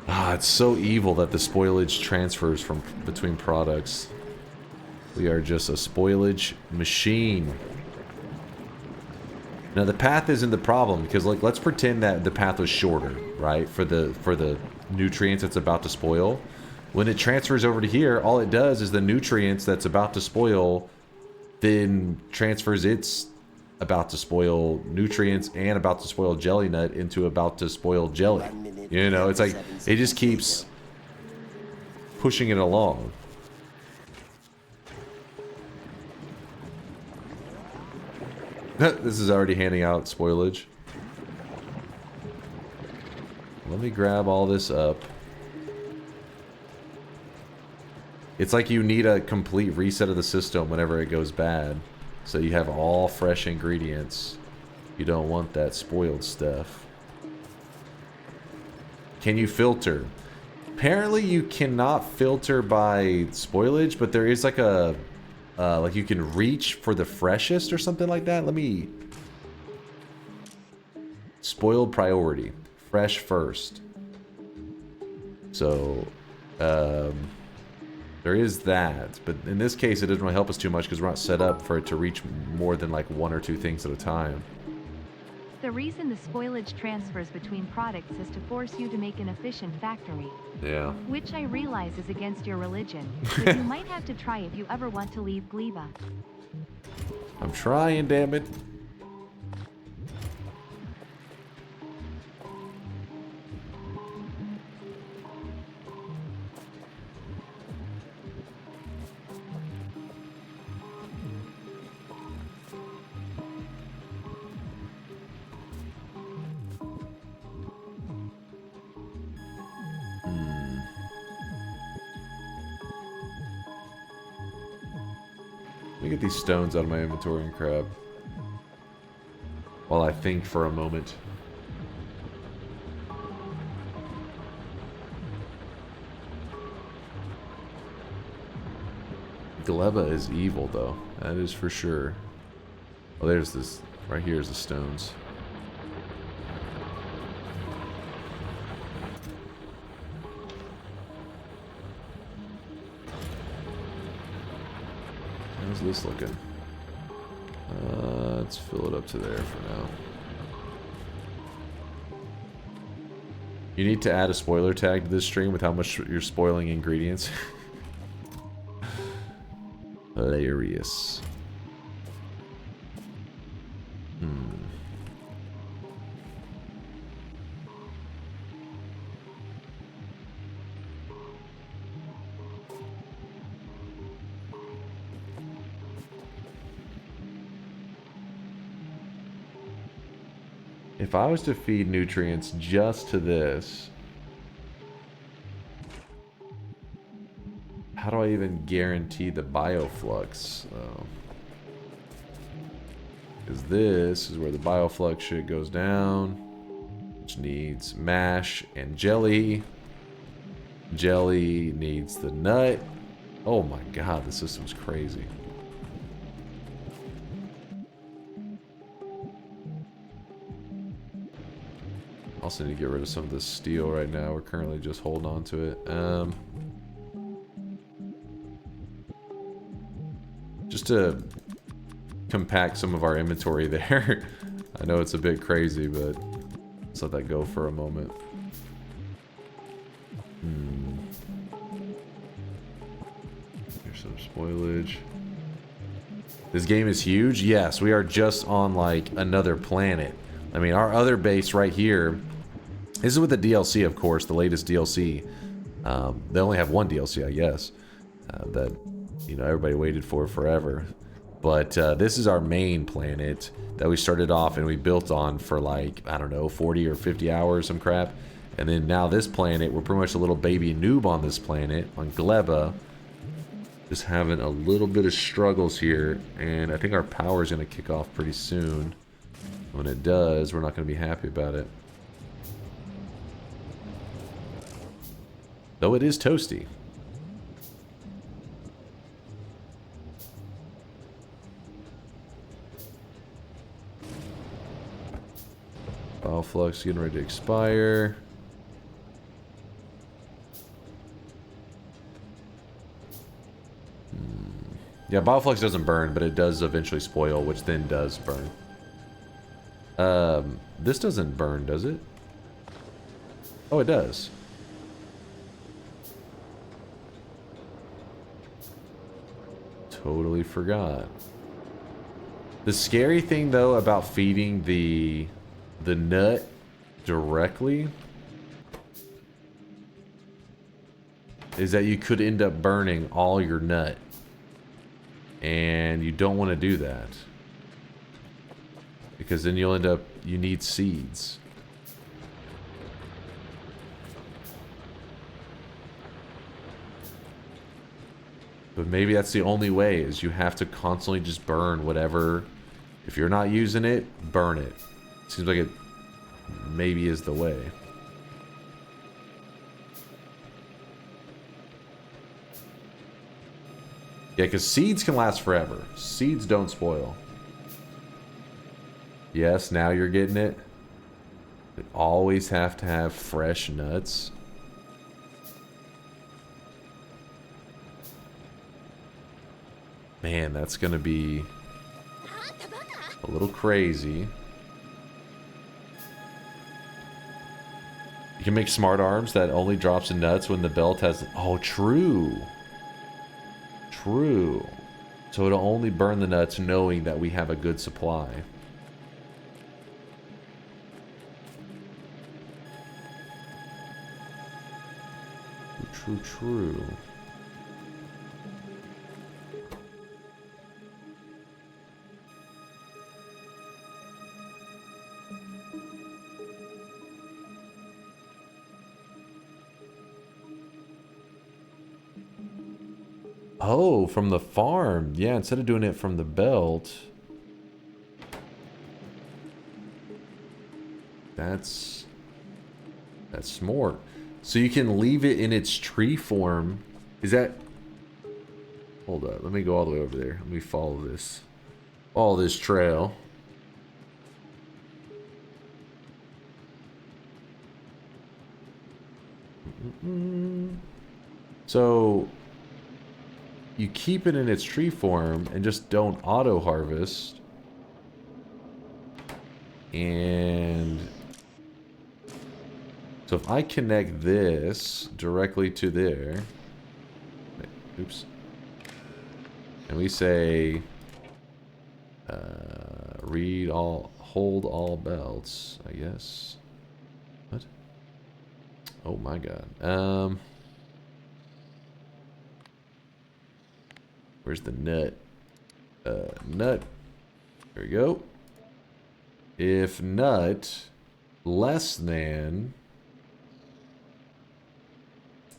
F: Ah, it's so evil that the spoilage transfers from between products. We are just a spoilage machine. Now the path isn't the problem because, like, let's pretend that the path was shorter, right? For the nutrients it's about to spoil. When it transfers over to here, all it does is the nutrients that's about to spoil then transfers its about to spoil nutrients and about to spoil jelly nut into about to spoil jelly. You know, it's like it just keeps pushing it along. This is already handing out spoilage. Let me grab all this up. It's like you need a complete reset of the system whenever it goes bad. So you have all fresh ingredients. You don't want that spoiled stuff. Can you filter? Apparently you cannot filter by spoilage, but there is like a... like you can reach for the freshest or something like that. Let me... Spoiled priority. Fresh first. So... there is that, but in this case it doesn't really help us too much because we're not set up for it to reach more than like 1 or 2 things at a time.
B: The reason the spoilage transfers between products is to force you to make an efficient factory.
F: Yeah.
B: Which I realize is against your religion, but you might have to try if you ever want to leave Gleba.
F: I'm trying, damn it. Let me get these stones out of my inventory and crap. While I think for a moment. Gleba is evil, though. That is for sure. Oh, there's this. Right here is the stones. How's this looking? Let's fill it up to there for now. You need to add a spoiler tag to this stream with how much you're spoiling ingredients. Hilarious. If I was to feed nutrients just to this, how do I even guarantee the bioflux? Because this is where the bioflux shit goes down, which needs mash and jelly. Jelly needs the nut. Oh my god, the system's crazy. Also need to get rid of some of this steel right now. We're currently just holding on to it. Just to compact some of our inventory there. I know it's a bit crazy, but let's let that go for a moment. Here's some spoilage. This game is huge. Yes, we are just on like another planet. I mean, our other base right here. This is with the DLC, of course, the latest DLC. They only have one DLC, I guess, that, you know, everybody waited for forever. But this is our main planet that we started off and we built on for like, I don't know, 40 or 50 hours, some crap. And then now this planet, we're pretty much a little baby noob on this planet, on Gleba. Just having a little bit of struggles here. And I think our power is going to kick off pretty soon. When it does, we're not going to be happy about it. Though it is toasty. Bioflux getting ready to expire. Yeah, Bioflux doesn't burn, but it does eventually spoil, which then does burn. This doesn't burn, does it? Oh, it does. Totally forgot. The scary thing, though, about feeding the nut directly is that you could end up burning all your nut. And you don't want to do that. Because then you'll end up, you need seeds. But maybe that's the only way, is you have to constantly just burn whatever. If you're not using it, burn it. Seems like it maybe is the way. Yeah, because seeds can last forever. Seeds don't spoil. Yes, now you're getting it. They always have to have fresh nuts. Man, that's going to be a little crazy. You can make smart arms that only drops in nuts when the belt has... Oh, true. True. So it'll only burn the nuts knowing that we have a good supply. True, true. Oh, from the farm. Yeah, instead of doing it from the belt. That's smart. So you can leave it in its tree form. Is that... Hold up. Let me go all the way over there. Let me follow this. Follow this trail. So... You keep it in its tree form and just don't auto harvest. And so if I connect this directly to there, oops, and we say hold all belts, I guess. What? Oh my god. Where's the nut? Nut. There we go. If nut less than,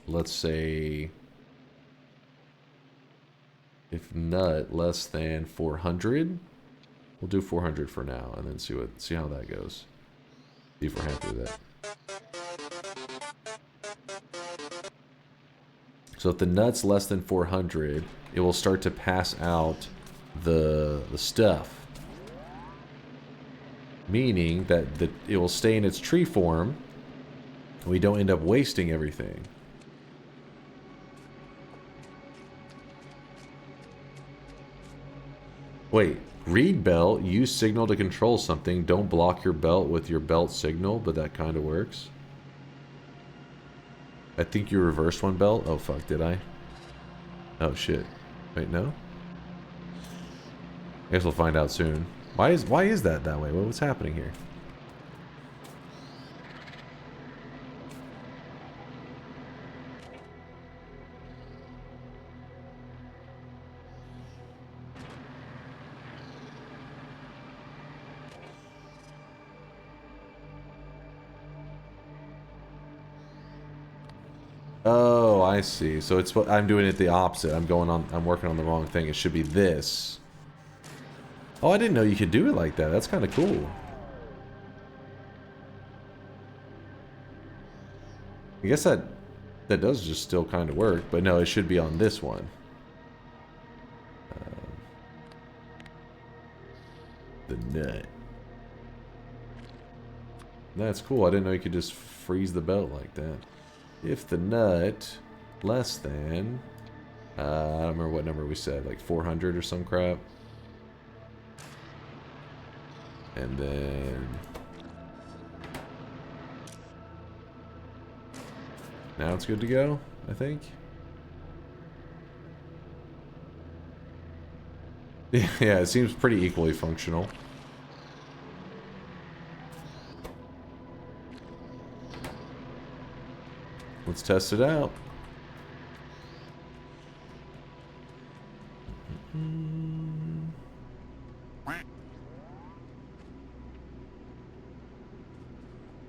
F: let's say, if nut less than 400, we'll do 400 for now, and then see how that goes. See if we're happy with that. So if the nut's less than 400, it will start to pass out the stuff. Meaning that it will stay in its tree form, and we don't end up wasting everything. Wait, read belt, use signal to control something. Don't block your belt with your belt signal, but that kind of works. I think you reversed one belt. Oh fuck, did I? Oh shit. Wait, no? I guess we'll find out soon. Why is that way? What's happening here? Oh, I see. So it's what I'm doing it the opposite. I'm working on the wrong thing. It should be this. Oh, I didn't know you could do it like that. That's kind of cool. I guess that does just still kind of work, but no, it should be on this one. The nut. That's cool. I didn't know you could just freeze the belt like that. If the nut less than, I don't remember what number we said, like 400 or some crap. And then now it's good to go, I think. Yeah, it seems pretty equally functional. Let's test it out. And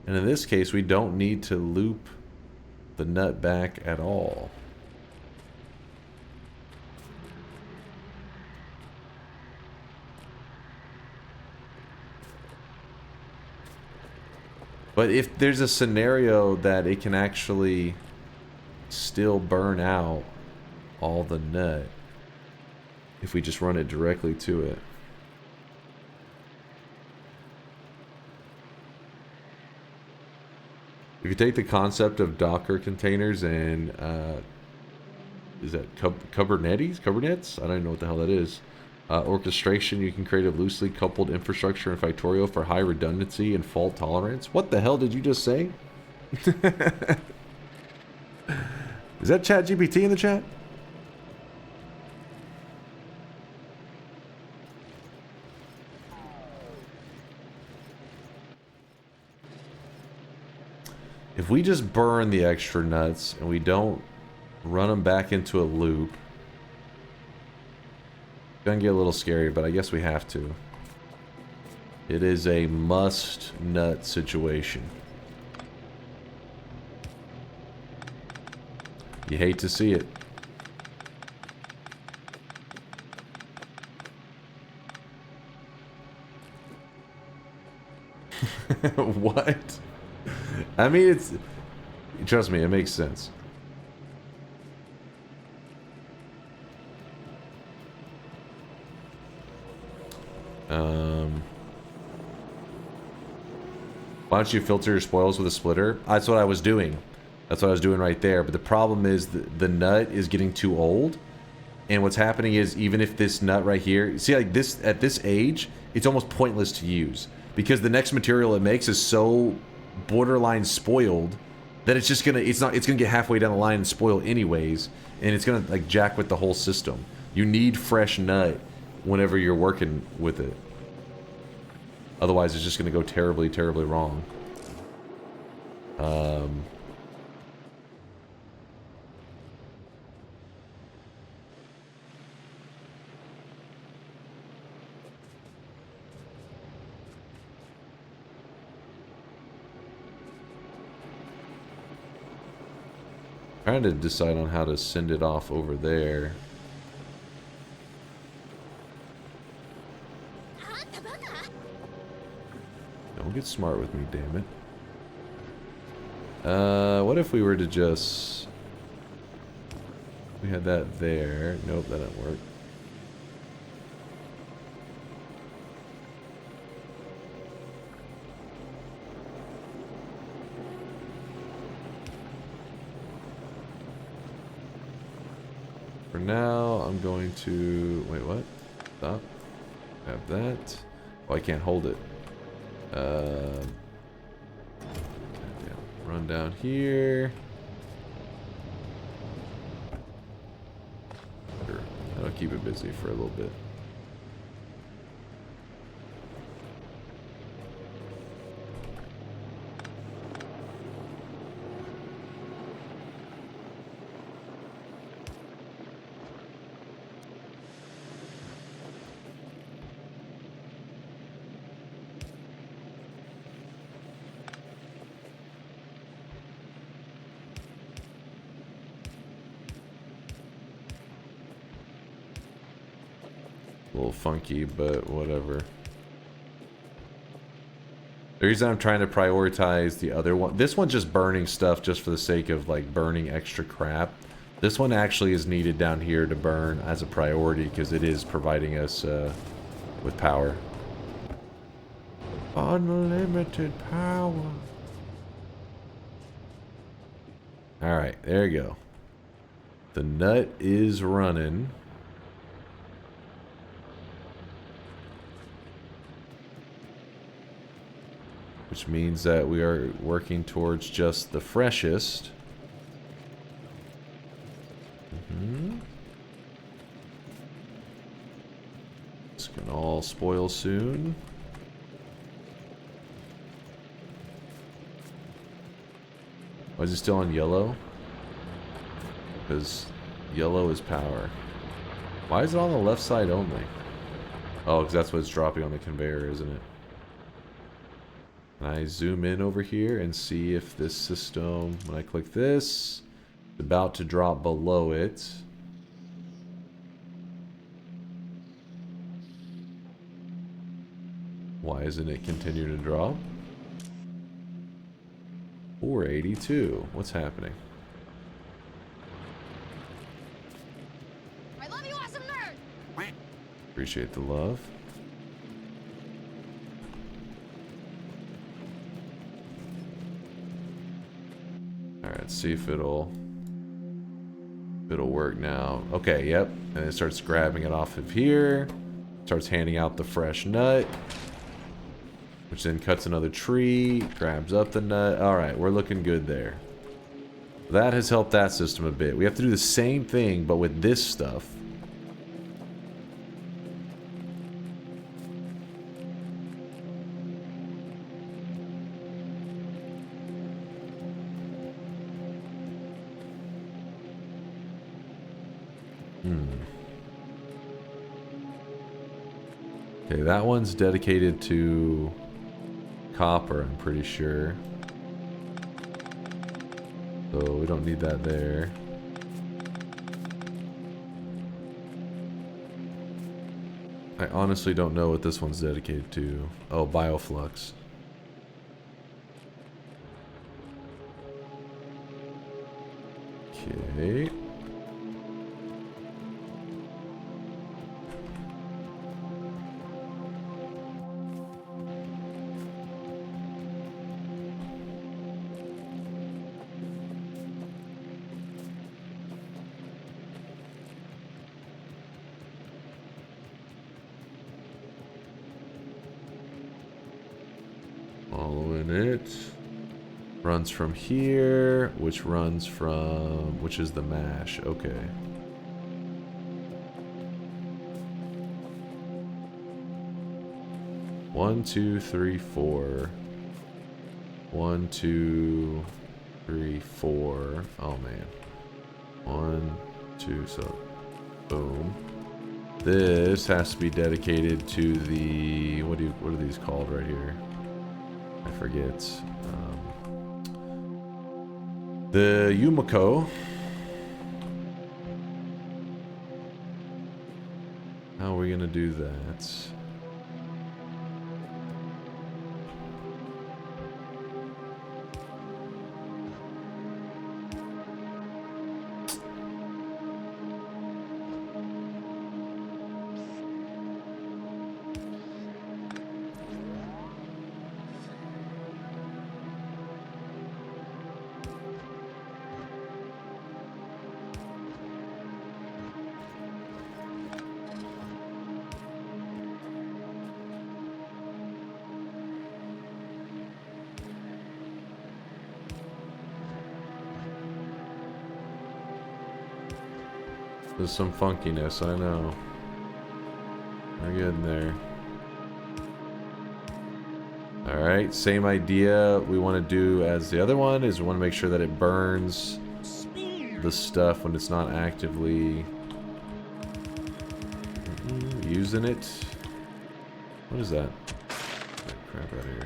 F: in this case, we don't need to loop the nut back at all. But if there's a scenario that it can actually still burn out all the nut if we just run it directly to it. If you take the concept of Docker containers and is that Kubernetes? I don't even know what the hell that is. Orchestration, you can create a loosely coupled infrastructure in Factorio for high redundancy and fault tolerance. What the hell did you just say? Is that ChatGPT in the chat? If we just burn the extra nuts and we don't run them back into a loop, it's gonna get a little scary, but I guess we have to. It is a must nut situation. You hate to see it. What? I mean, it's... Trust me, it makes sense. Why don't you filter your spoils with a splitter? That's what I was doing. That's what I was doing right there. But the problem is the nut is getting too old. And what's happening is, even if this nut right here... See, like this, at this age, it's almost pointless to use. Because the next material it makes is so borderline spoiled that it's just gonna... It's gonna get halfway down the line and spoil anyways. And it's gonna, like, jack with the whole system. You need fresh nut whenever you're working with it. Otherwise, it's just gonna go terribly, terribly wrong. Trying to decide on how to send it off over there. Don't get smart with me, damn it. What if we were to just... We had that there. Nope, that didn't work. For now, I'm going to... Wait, what? Stop. Grab that. Oh, I can't hold it. Run down here. Sure. That'll keep it busy for a little bit. A little funky, but whatever. The reason I'm trying to prioritize the other one, this one's just burning stuff just for the sake of like burning extra crap. This one actually is needed down here to burn as a priority because it is providing us with power. Unlimited power. Alright, there you go. The nut is running. Which means that we are working towards just the freshest. It's gonna all spoil soon. Why is it still on yellow? Because yellow is power. Why is it on the left side only? Oh, because that's what it's dropping on the conveyor, isn't it? Can I zoom in over here and see if this system, when I click this, it's about to drop below it. Why isn't it continuing to drop? 482. What's happening?
O: I love you, awesome nerd!
F: Appreciate the love. Alright, let's see if it'll work now. Okay, yep. And it starts grabbing it off of here. Starts handing out the fresh nut. Which then cuts another tree, grabs up the nut. Alright, we're looking good there. That has helped that system a bit. We have to do the same thing, but with this stuff. Okay, that one's dedicated to copper, I'm pretty sure. So we don't need that there. I honestly don't know what this one's dedicated to. Oh, bioflux. Okay. Following it. Runs from here, which runs from, which is the mash. Okay. One, two, three, four. 1, 2, 3, 4. Oh man. 1, 2, so boom. This has to be dedicated to the what are these called right here? I forget. The Yumiko. How are we gonna do that? There's some funkiness, I know. We're getting there. Alright, same idea we want to do as the other one, is we want to make sure that it burns the stuff when it's not actively using it. What is that? Get crap out of here.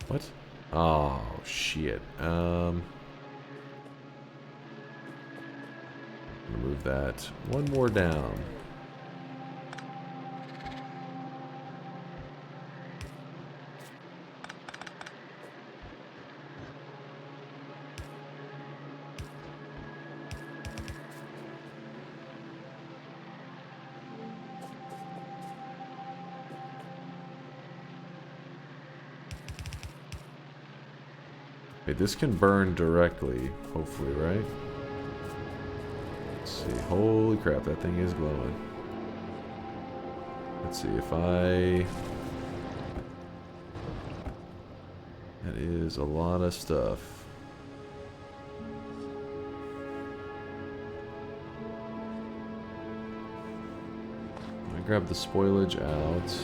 F: What? Oh, shit. Move that one more down. Okay, this can burn directly, hopefully, right? Let's see. Holy crap, that thing is glowing. Let's see if I... That is a lot of stuff. I grab the spoilage out.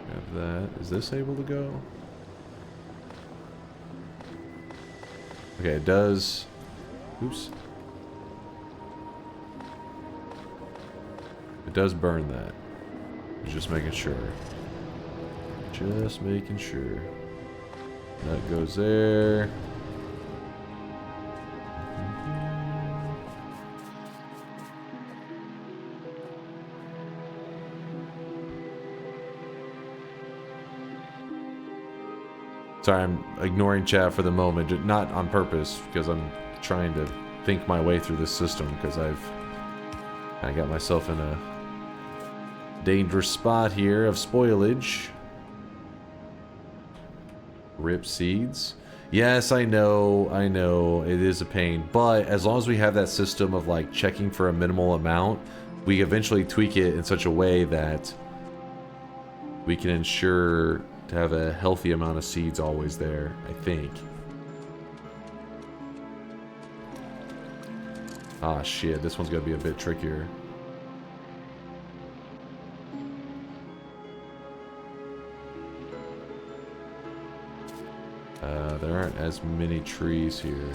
F: Grab that. Is this able to go? Okay, it does. Oops. It does burn that. Just making sure. Just making sure. That goes there. Sorry, I'm ignoring chat for the moment. Not on purpose, because I'm trying to think my way through this system, because I got myself in a dangerous spot here of spoilage. Rip seeds. Yes, I know, it is a pain, but as long as we have that system of like checking for a minimal amount, we eventually tweak it in such a way that we can ensure to have a healthy amount of seeds always there, I think. Ah, shit, this one's gonna be a bit trickier. There aren't as many trees here.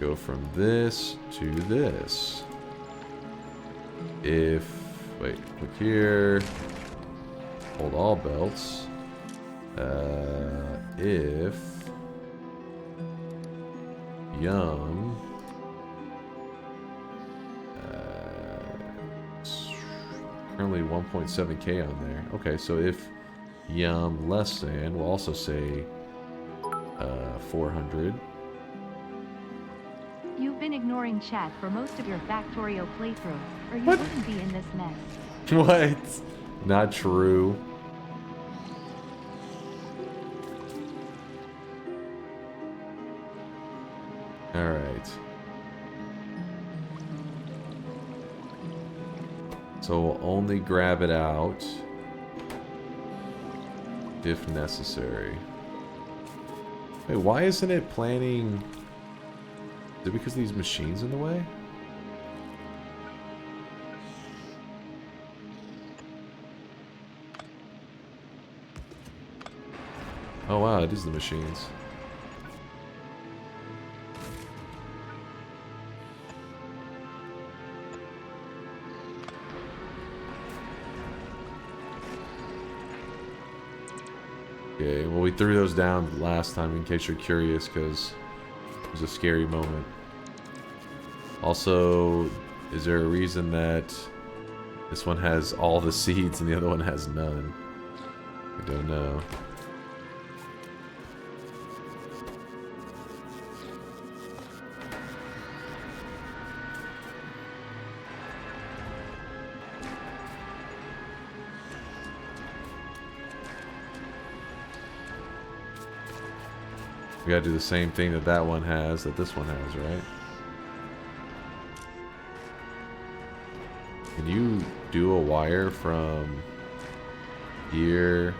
F: Go from this to this. Wait, click here. Hold all belts. If Yum currently 1.7k on there. Okay, so if Yum less than, we'll also say 400.
B: You've been ignoring chat for most of your Factorio playthrough, or you wouldn't be in this mess.
F: What? Not true. Alright. So we'll only grab it out if necessary. Wait, why isn't it planning? Is it because these machines in the way? Oh wow, it is the machines. Okay, well we threw those down last time in case you're curious, because it was a scary moment. Also, is there a reason that this one has all the seeds and the other one has none? I don't know. We gotta do the same thing that that one has, that this one has, right? Can you do a wire from here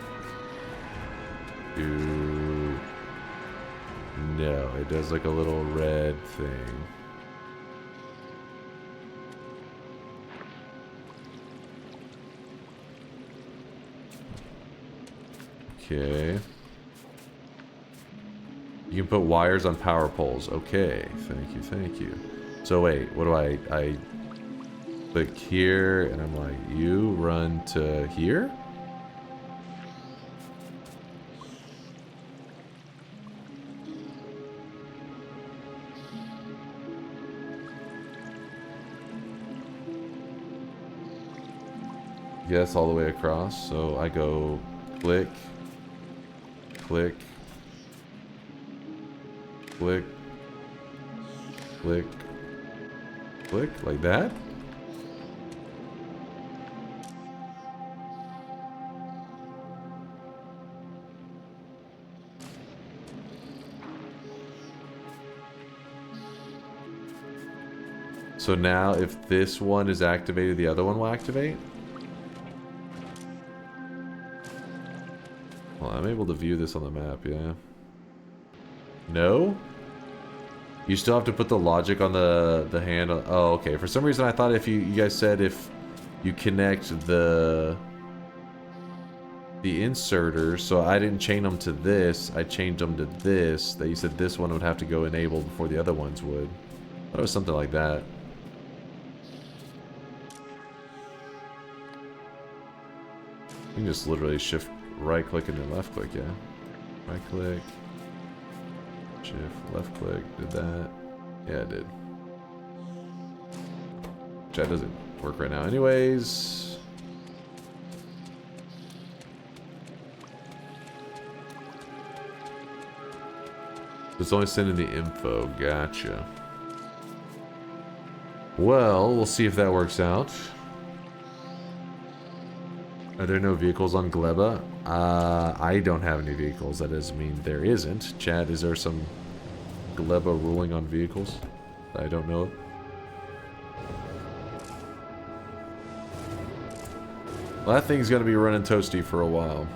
F: to... No, it does like a little red thing. Okay. You can put wires on power poles. Okay, thank you, thank you. So wait, what do I click here and I'm like, you run to here? Yes, all the way across. So I go click, click, click, click, click, like that? So now if this one is activated, the other one will activate? Well, I'm able to view this on the map, yeah. No? You still have to put the logic on the hand. Oh, okay. For some reason, I thought if you guys said if you connect the inserters, so I didn't chain them to this, I changed them to this, that you said this one would have to go enabled before the other ones would. I thought it was something like that. You can just literally shift right click and then left click, yeah. Right click. Shift, left click, did that. Yeah, it did. Which that doesn't work right now anyways. It's only sending the info, gotcha. Well, we'll see if that works out. Are there no vehicles on Gleba? I don't have any vehicles. That doesn't mean there isn't. Chad, is there some Gleba ruling on vehicles that I don't know of? Well, that thing's gonna be running toasty for a while.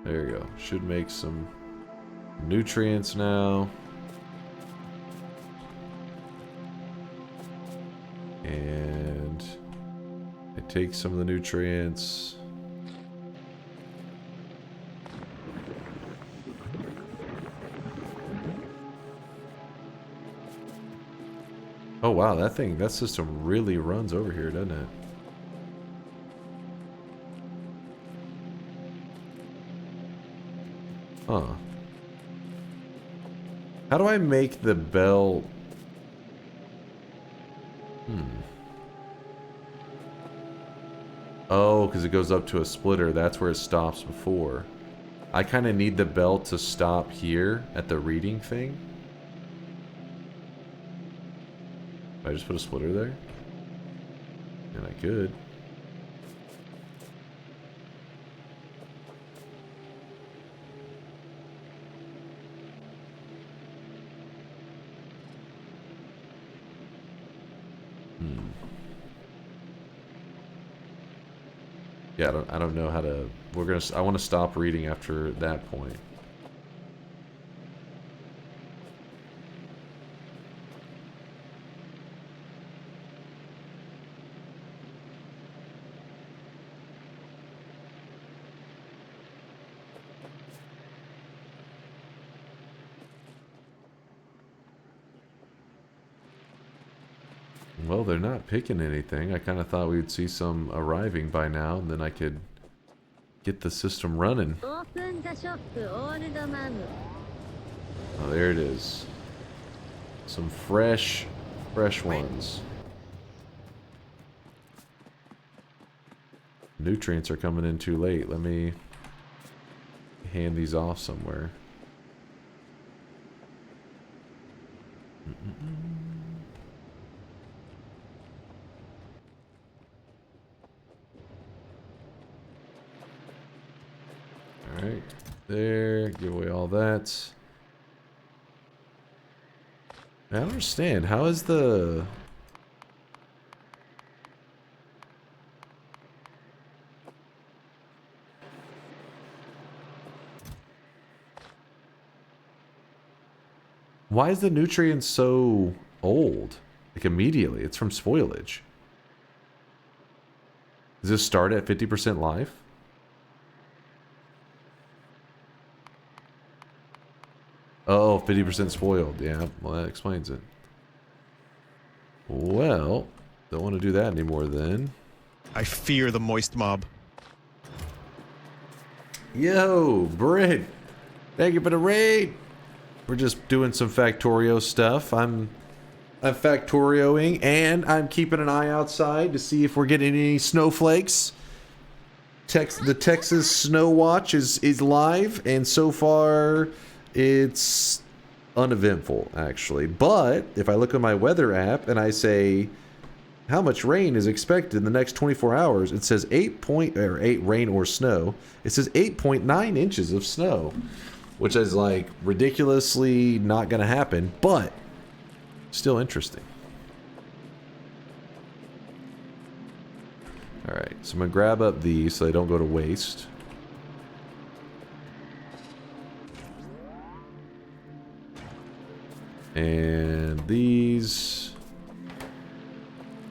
F: There you go. Should make some nutrients now. And I take some of the nutrients. Oh wow, that system really runs over here, doesn't it? Huh. How do I make the bell? Oh, because it goes up to a splitter. That's where it stops before. I kind of need the bell to stop here at the reading thing. I just put a splitter there? And I could. Yeah, I don't know how to. I want to stop reading after that point. Well, they're not picking anything. I kind of thought we'd see some arriving by now, and then I could get the system running. Oh, there it is. Some fresh ones. Nutrients are coming in too late. Let me hand these off somewhere. Alright, there, give away all that. I don't understand, how is the... Why is the nutrient so old? Like immediately, it's from spoilage. Does this start at 50% life? Oh, 50% spoiled. Yeah, well, that explains it. Well, don't want to do that anymore then.
A: I fear the moist mob.
F: Yo, Britt. Thank you for the raid. We're just doing some Factorio stuff. I'm Factorioing, and I'm keeping an eye outside to see if we're getting any snowflakes. The Texas Snow Watch is live, and so far... It's uneventful, actually. But if I look at my weather app and I say how much rain is expected in the next 24 hours, it says 8 rain or snow. It says 8.9 inches of snow, which is like ridiculously not going to happen, but still interesting. All right, so I'm going to grab up these so they don't go to waste. And these...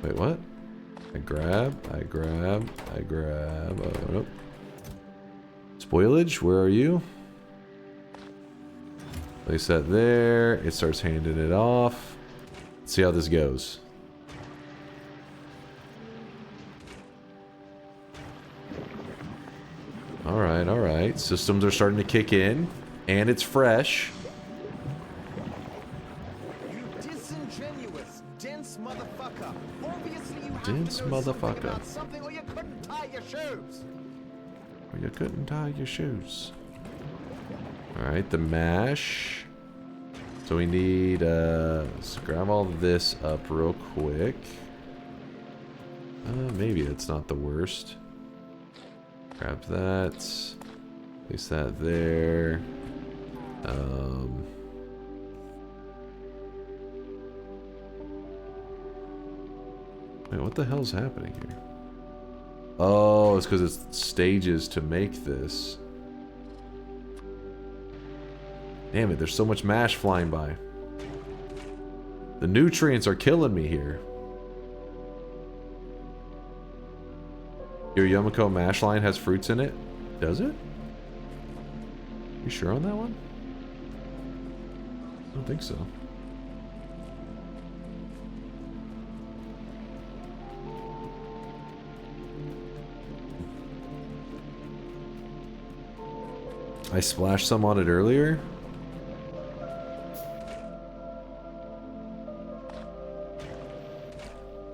F: Wait, what? I grab... Oh, nope. Spoilage, where are you? Place that there. It starts handing it off. Let's see how this goes. Alright, alright. Systems are starting to kick in. And it's fresh. Dense motherfucker.
Q: Something, or you couldn't tie your shoes.
F: Or you couldn't tie your shoes. Alright, the mash. So we need, let's grab all this up real quick. Maybe it's not the worst. Grab that. Place that there. Wait, what the hell's happening here? Oh, it's because it's stages to make this. Damn it, there's so much mash flying by. The nutrients are killing me here. Your Yomiko mash line has fruits in it? Does it? You sure on that one? I don't think so. I splashed some on it earlier.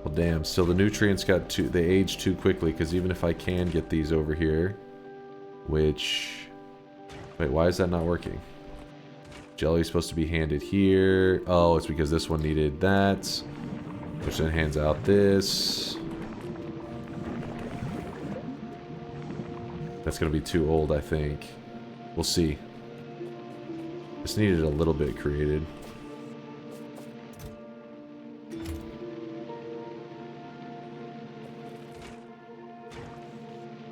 F: Well, damn. Still, the nutrients they aged too quickly, because even if I can get these over here, which... Wait, why is that not working? Jelly's supposed to be handed here. Oh, it's because this one needed that, which then hands out this. That's going to be too old, I think. We'll see. Just needed a little bit created.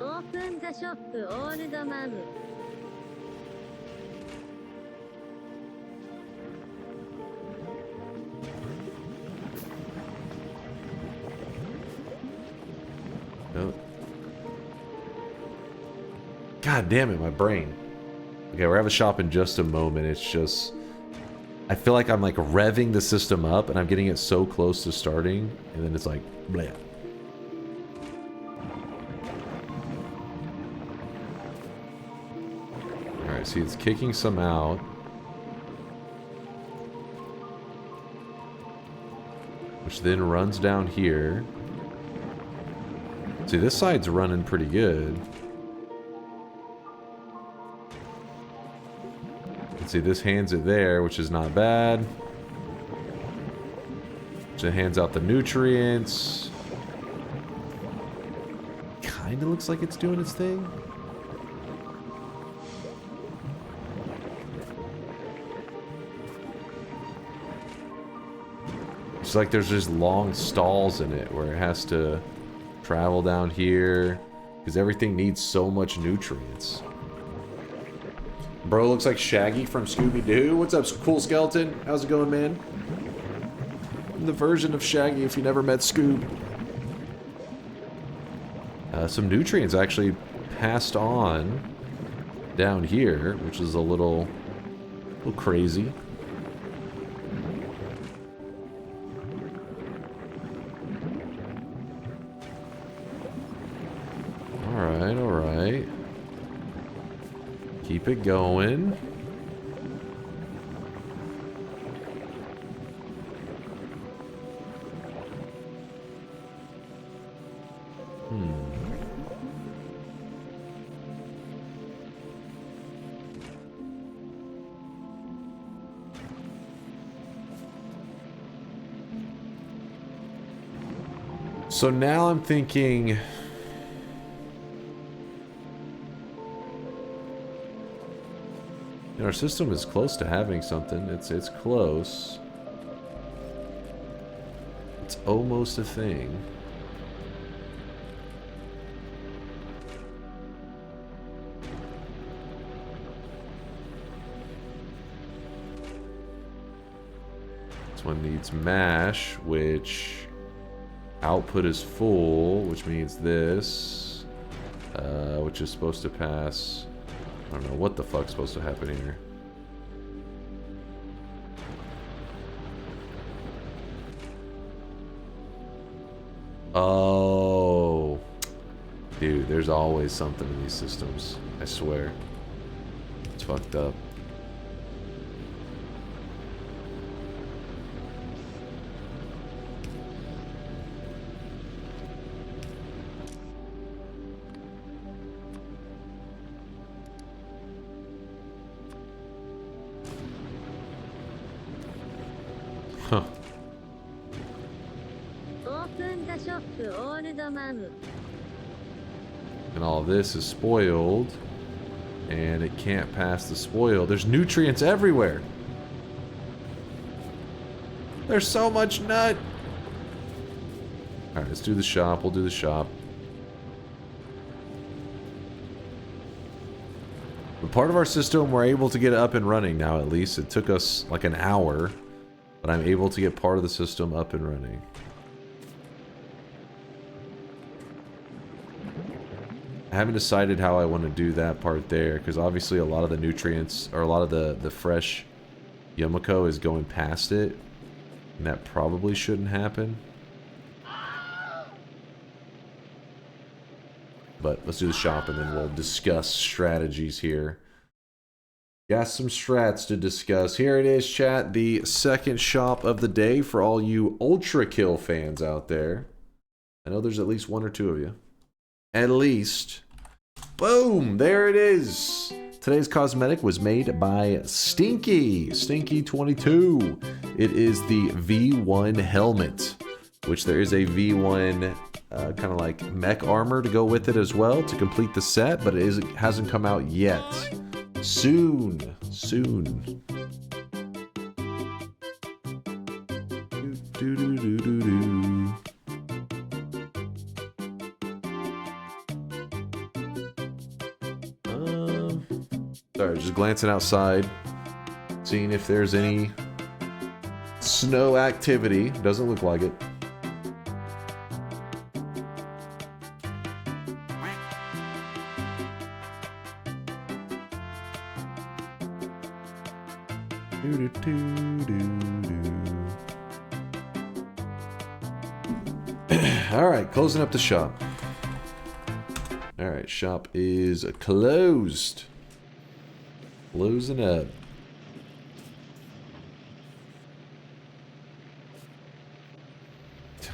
D: Open the shop, old man.
F: Oh. God damn it, my brain. Okay, we're having a shop in just a moment. It's just... I feel like I'm like revving the system up and I'm getting it so close to starting. And then it's like, bleh. Alright, see, it's kicking some out. Which then runs down here. See, this side's running pretty good. See, this hands it there, which is not bad. Which then hands out the nutrients. Kinda looks like it's doing its thing. It's like there's just long stalls in it where it has to travel down here. Because everything needs so much nutrients. Bro looks like Shaggy from Scooby-Doo. What's up, Cool Skeleton? How's it going, man? I'm the version of Shaggy if you never met Scoob. Some nutrients actually passed on down here, which is a little crazy. Alright, alright. Keep it going. So now I'm thinking... Our system is close to having something. It's close. It's almost a thing. This one needs mash, which output is full, which means this, which is supposed to pass. I don't know what the fuck's supposed to happen here. Oh, dude, there's always something in these systems. I swear, it's fucked up. Huh. And all this is spoiled. And it can't pass the spoil. There's nutrients everywhere. There's so much nut. Alright, let's do the shop. We'll do the shop. But part of our system, we're able to get it up and running now at least. It took us like an hour. But I'm able to get part of the system up and running. I haven't decided how I want to do that part there, because obviously a lot of the nutrients, or a lot of the fresh Yumiko is going past it. And that probably shouldn't happen. But let's do the shop and then we'll discuss strategies here. Got some strats to discuss. Here it is, chat. The second shop of the day for all you Ultra Kill fans out there. I know there's at least one or two of you. At least. Boom! There it is. Today's cosmetic was made by Stinky. Stinky22. It is the V1 helmet. Which there is a V1 kind of like mech armor to go with it as well to complete the set. But it hasn't come out yet. Soon. Sorry, just glancing outside, seeing if there's any snow activity. Doesn't look like it. Alright, closing up the shop. Alright, shop is closed. Closing up. It's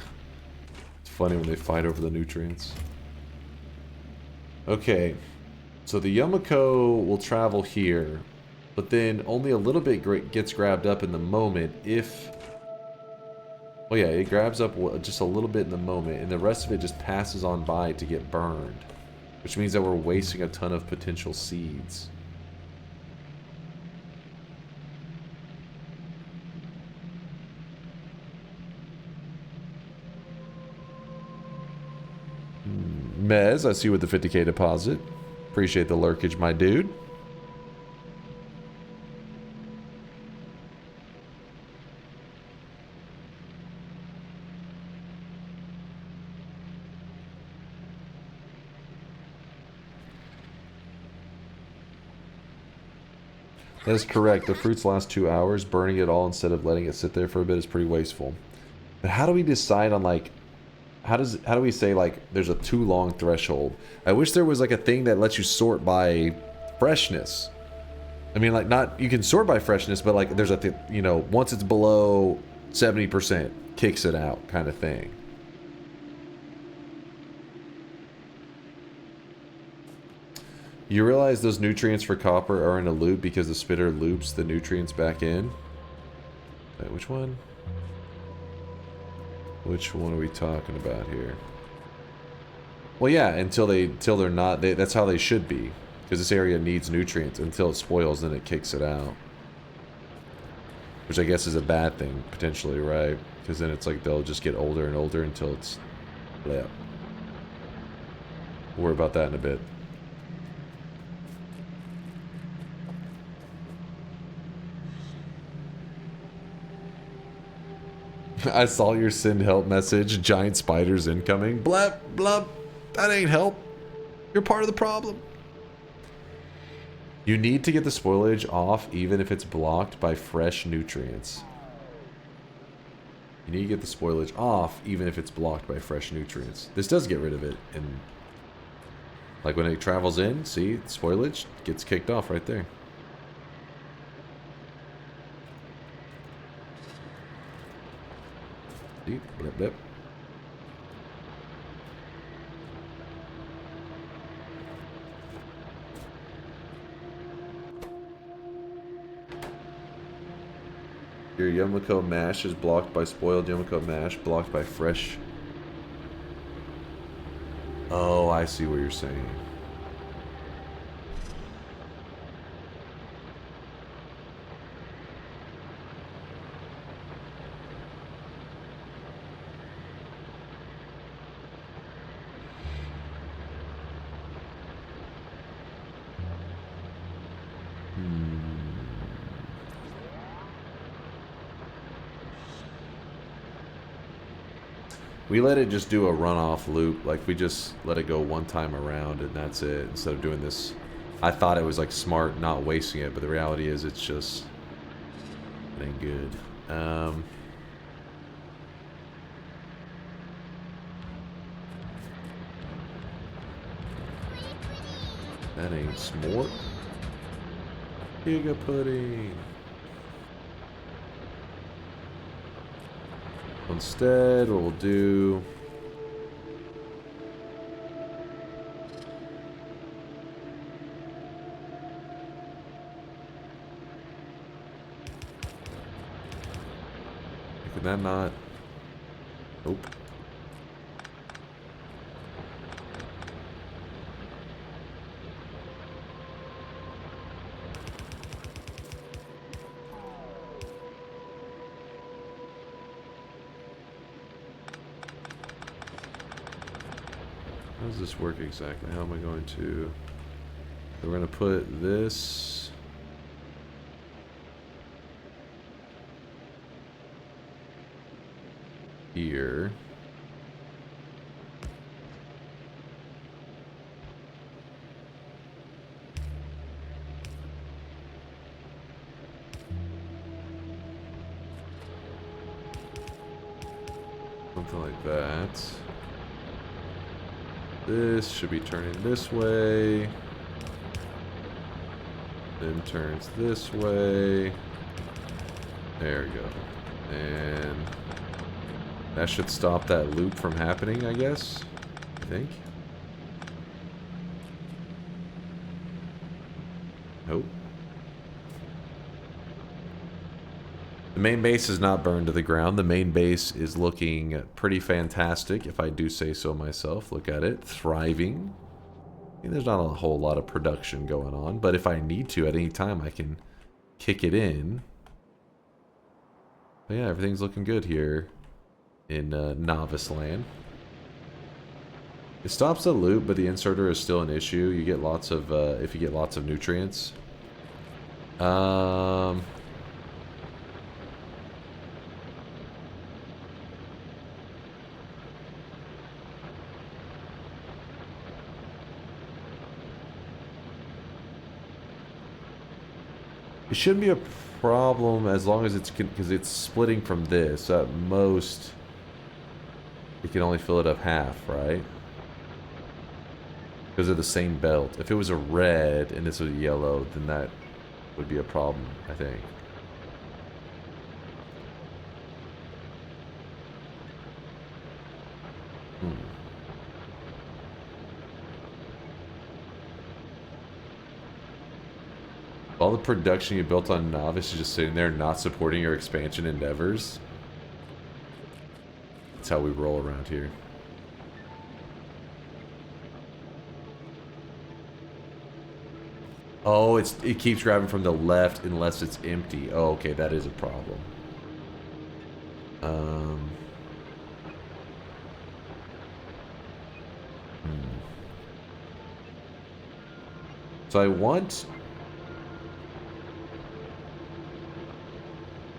F: funny when they fight over the nutrients. Okay, so the Yumiko will travel here. But then only a little bit gets grabbed up in the moment if... Oh yeah, it grabs up just a little bit in the moment, and the rest of it just passes on by to get burned. Which means that we're wasting a ton of potential seeds. Mez, I see you with the 50k deposit. Appreciate the lurkage, my dude. That is correct. The fruits last 2 hours. Burning it all instead of letting it sit there for a bit is pretty wasteful. But how do we decide on, like, how do we say, like, there's a too long threshold? I wish there was like a thing that lets you sort by freshness. I mean, like, not, you can sort by freshness, but like there's a you know, once it's below 70%, kicks it out kind of thing. You realize those nutrients for copper are in a loop because the spitter loops the nutrients back in? Wait, which one? Which one are we talking about here? Well, yeah, until they're not. That's how they should be, because this area needs nutrients. Until it spoils, then it kicks it out. Which I guess is a bad thing, potentially, right? Because then it's like they'll just get older and older until it's... Yeah. We'll worry about that in a bit. I saw your send help message. Giant spiders incoming. Blep, blub. That ain't help. You're part of the problem. You need to get the spoilage off even if it's blocked by fresh nutrients. You need to get the spoilage off even if it's blocked by fresh nutrients. This does get rid of it. And like when it travels in, see, spoilage gets kicked off right there. See, blip, blip. Your Yumiko mash is blocked by spoiled Yumiko mash, blocked by fresh. Oh, I see what you're saying. We let it just do a runoff loop, like we just let it go one time around and that's it, instead of doing this. I thought it was like smart not wasting it, but the reality is it's just, it ain't good. That ain't smart. Giga pudding. Instead, what we'll do... Could that not... Nope. How does this work exactly? How am I going to... We're going to put this... here. Something like that. This should be turning this way. Then turns this way. There we go. And that should stop that loop from happening, I guess. I think. Nope. The main base is not burned to the ground. The main base is looking pretty fantastic, if I do say so myself. Look at it. Thriving. I mean, there's not a whole lot of production going on, but if I need to at any time, I can kick it in. But yeah, everything's looking good here in Novice Land. It stops the loop, but the inserter is still an issue. You get lots of, if you get lots of nutrients. It shouldn't be a problem as long as it's, because it's splitting from this. At most, you can only fill it up half, right? Because of the same belt. If it was a red and this was a yellow, then that would be a problem, I think. All the production you built on Novice is just sitting there not supporting your expansion endeavors. That's how we roll around here. Oh, it keeps grabbing from the left unless it's empty. Oh, okay, that is a problem. So I want...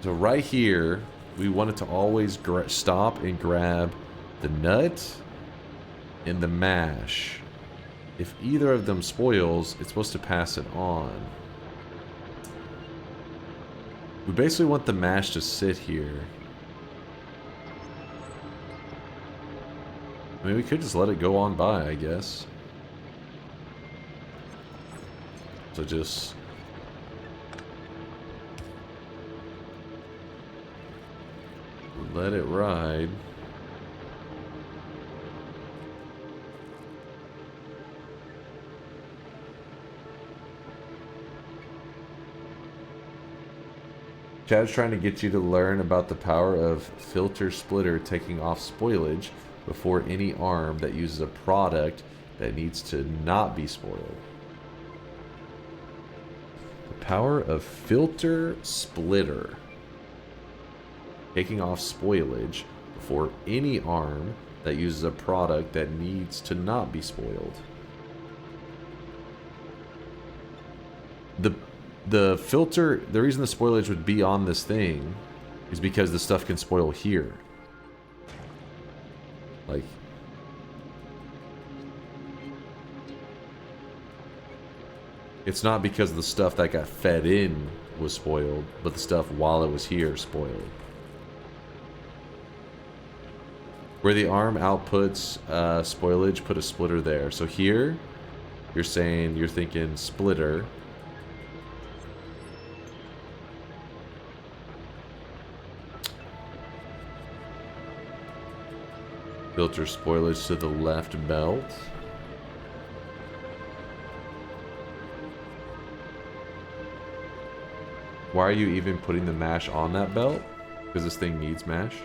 F: So right here, we want it to always stop and grab the nut and the mash. If either of them spoils, it's supposed to pass it on. We basically want the mash to sit here. I mean, we could just let it go on by, I guess. So just... let it ride. Chad's trying to get you to learn about the power of filter splitter taking off spoilage before any arm that uses a product that needs to not be spoiled. The power of filter splitter taking off spoilage before any arm that uses a product that needs to not be spoiled. The filter, the reason the spoilage would be on this thing is because the stuff can spoil here. Like, it's not because the stuff that got fed in was spoiled, but the stuff while it was here spoiled. Where the arm outputs spoilage, put a splitter there. So here, you're thinking splitter. Filter spoilage to the left belt. Why are you even putting the mash on that belt? Because this thing needs mash.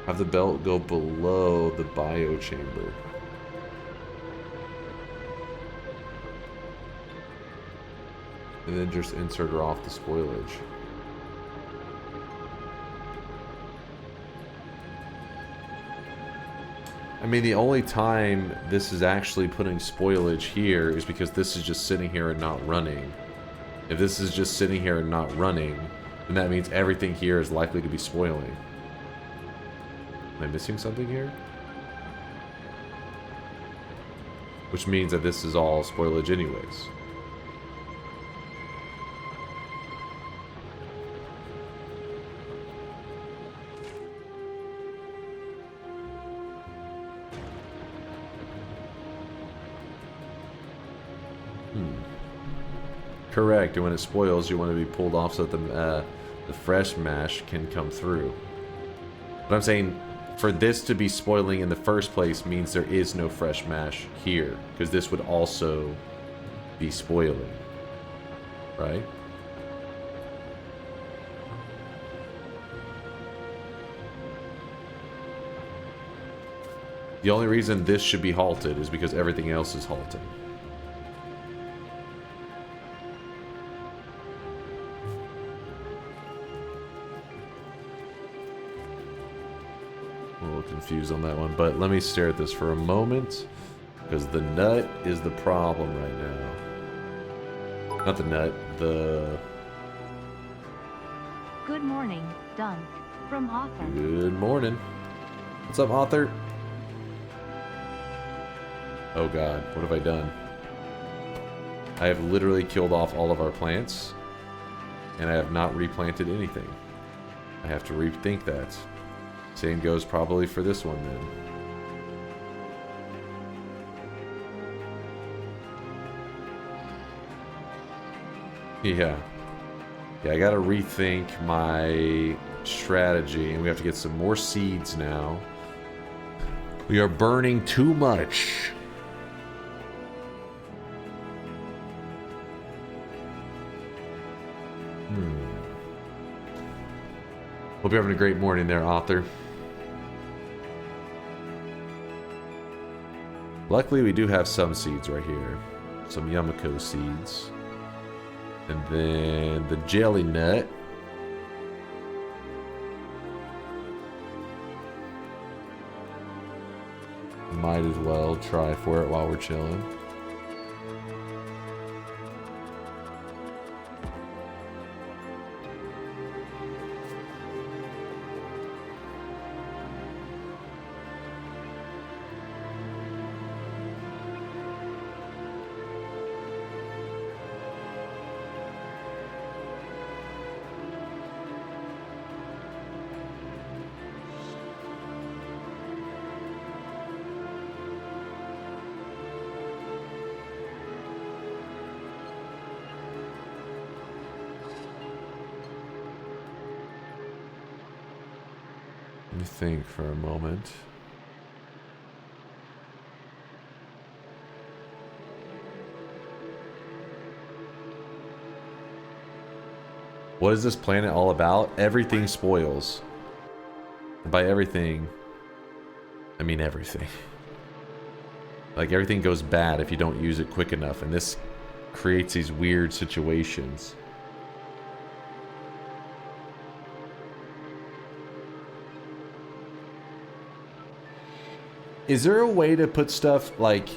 F: Have the belt go below the bio chamber. And then just insert her off the spoilage. I mean, the only time this is actually putting spoilage here is because this is just sitting here and not running. If this is just sitting here and not running, then that means everything here is likely to be spoiling. Am I missing something here? Which means that this is all spoilage anyways. Correct, and when it spoils, you want to be pulled off so that the fresh mash can come through. But I'm saying, for this to be spoiling in the first place means there is no fresh mash here, because this would also be spoiling, right? The only reason this should be halted is because everything else is halting. Confused on that one, but let me stare at this for a moment, because the nut is the problem right now. Not the nut, the...
B: Good morning, Dunk, from Author.
F: Good morning. What's up, Author? Oh god, what have I done? I have literally killed off all of our plants, and I have not replanted anything. I have to rethink that. Same goes probably for this one then. Yeah. Yeah, I gotta rethink my strategy, and we have to get some more seeds now. We are burning too much. Hope you're having a great morning there, author. Luckily, we do have some seeds right here. Some Yumiko seeds. And then the jelly nut. Might as well try for it while we're chilling. Let me think for a moment. What is this planet all about? Everything spoils. And by everything, I mean everything. Like, everything goes bad if you don't use it quick enough, and this creates these weird situations. Is there a way to put stuff like...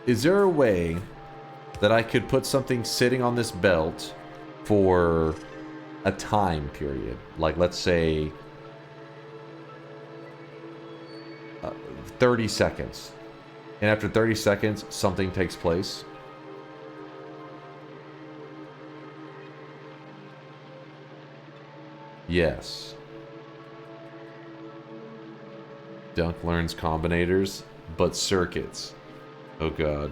F: Is there a way that I could put something sitting on this belt for a time period? Like, let's say... 30 seconds. And after 30 seconds, something takes place? Yes. Dunk learns combinators, but circuits. Oh god.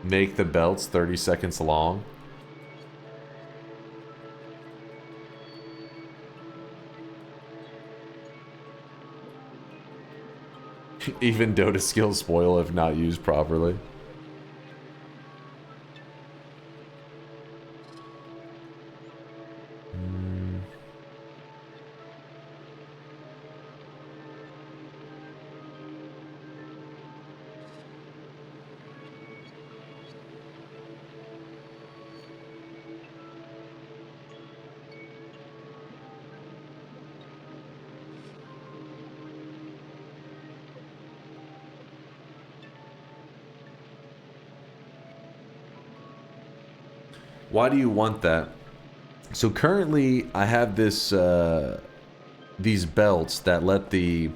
F: Make the belts 30 seconds long. Even Dota skills spoil if not used properly. Why do you want that? So currently, I have this these belts that let the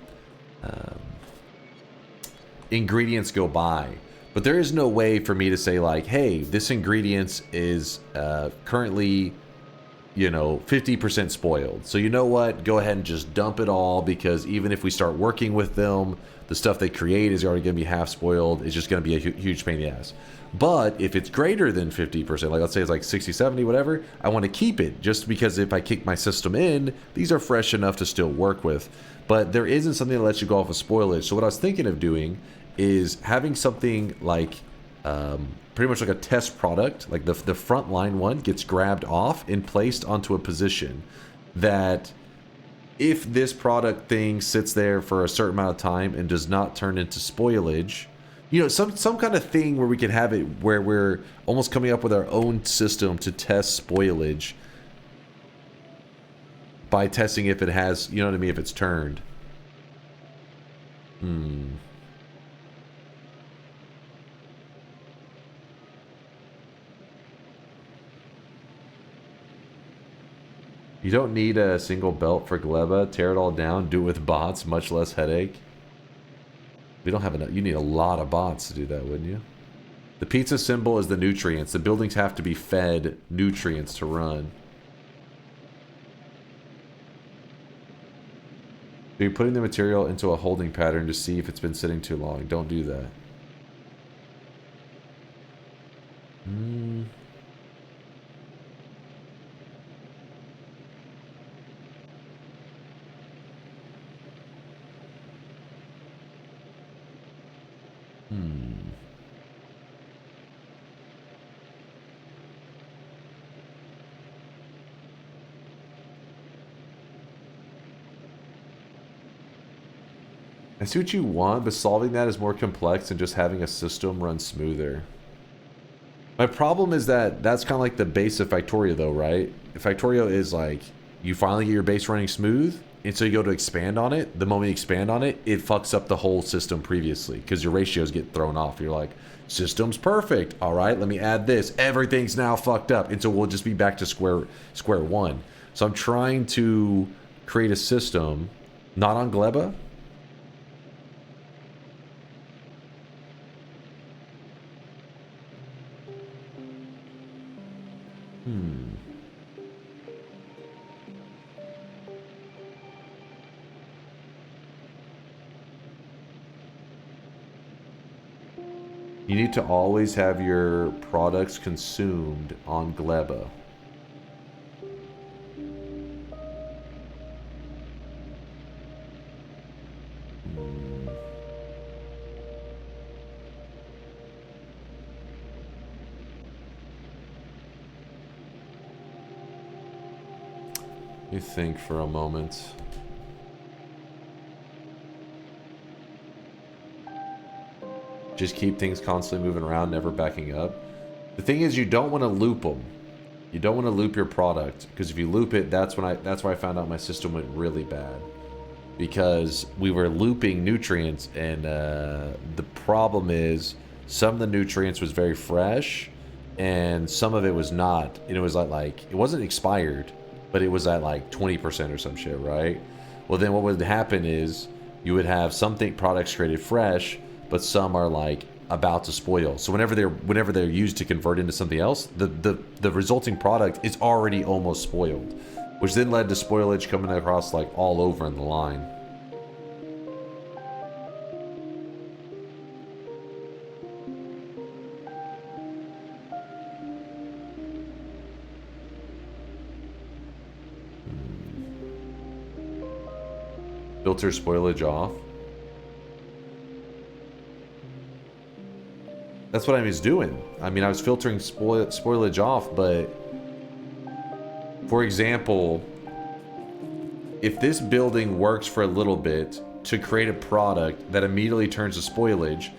F: ingredients go by, but there is no way for me to say like, hey, this ingredient is currently, you know, 50% spoiled. So you know what? Go ahead and just dump it all, because even if we start working with them, the stuff they create is already going to be half spoiled. It's just going to be a huge pain in the ass. But if it's greater than 50%, like let's say it's like 60, 70, whatever, I want to keep it, just because if I kick my system in, these are fresh enough to still work with. But there isn't something that lets you go off of spoilage. So what I was thinking of doing is having something like pretty much like a test product, like the front line one gets grabbed off and placed onto a position that if this product thing sits there for a certain amount of time and does not turn into spoilage, you know, some kind of thing where we can have it where we're almost coming up with our own system to test spoilage by testing if it has, you know what I mean, if it's turned. You don't need a single belt for Gleba. Tear it all down. Do it with bots. Much less headache. We don't have enough. You need a lot of bots to do that, wouldn't you? The pizza symbol is the nutrients. The buildings have to be fed nutrients to run. So you're putting the material into a holding pattern to see if it's been sitting too long. Don't do that. I see what you want, but solving that is more complex than just having a system run smoother. My problem is that that's kind of like the base of Factorio though, right? Factorio is like, you finally get your base running smooth, and so you go to expand on it. The moment you expand on it, it fucks up the whole system previously, because your ratios get thrown off. You're like, system's perfect. All right, let me add this. Everything's now fucked up, and so we'll just be back to square one. So I'm trying to create a system, not on Gleba. You need to always have your products consumed on Gleba. Let me think for a moment. Just keep things constantly moving around, never backing up. The thing is, you don't want to loop them. You don't want to loop your product, because if you loop it, that's why I found out my system went really bad. Because we were looping nutrients, and the problem is some of the nutrients was very fresh, and some of it was not. And it was like it wasn't expired, but it was at like 20% or some shit, right? Well, then what would happen is you would have products created fresh, but some are like about to spoil. So whenever they're used to convert into something else, the resulting product is already almost spoiled, which then led to spoilage coming across like all over in the line. Filter spoilage off. That's what I was doing. I mean, I was filtering spoilage off, but for example, if this building works for a little bit to create a product that immediately turns to spoilage,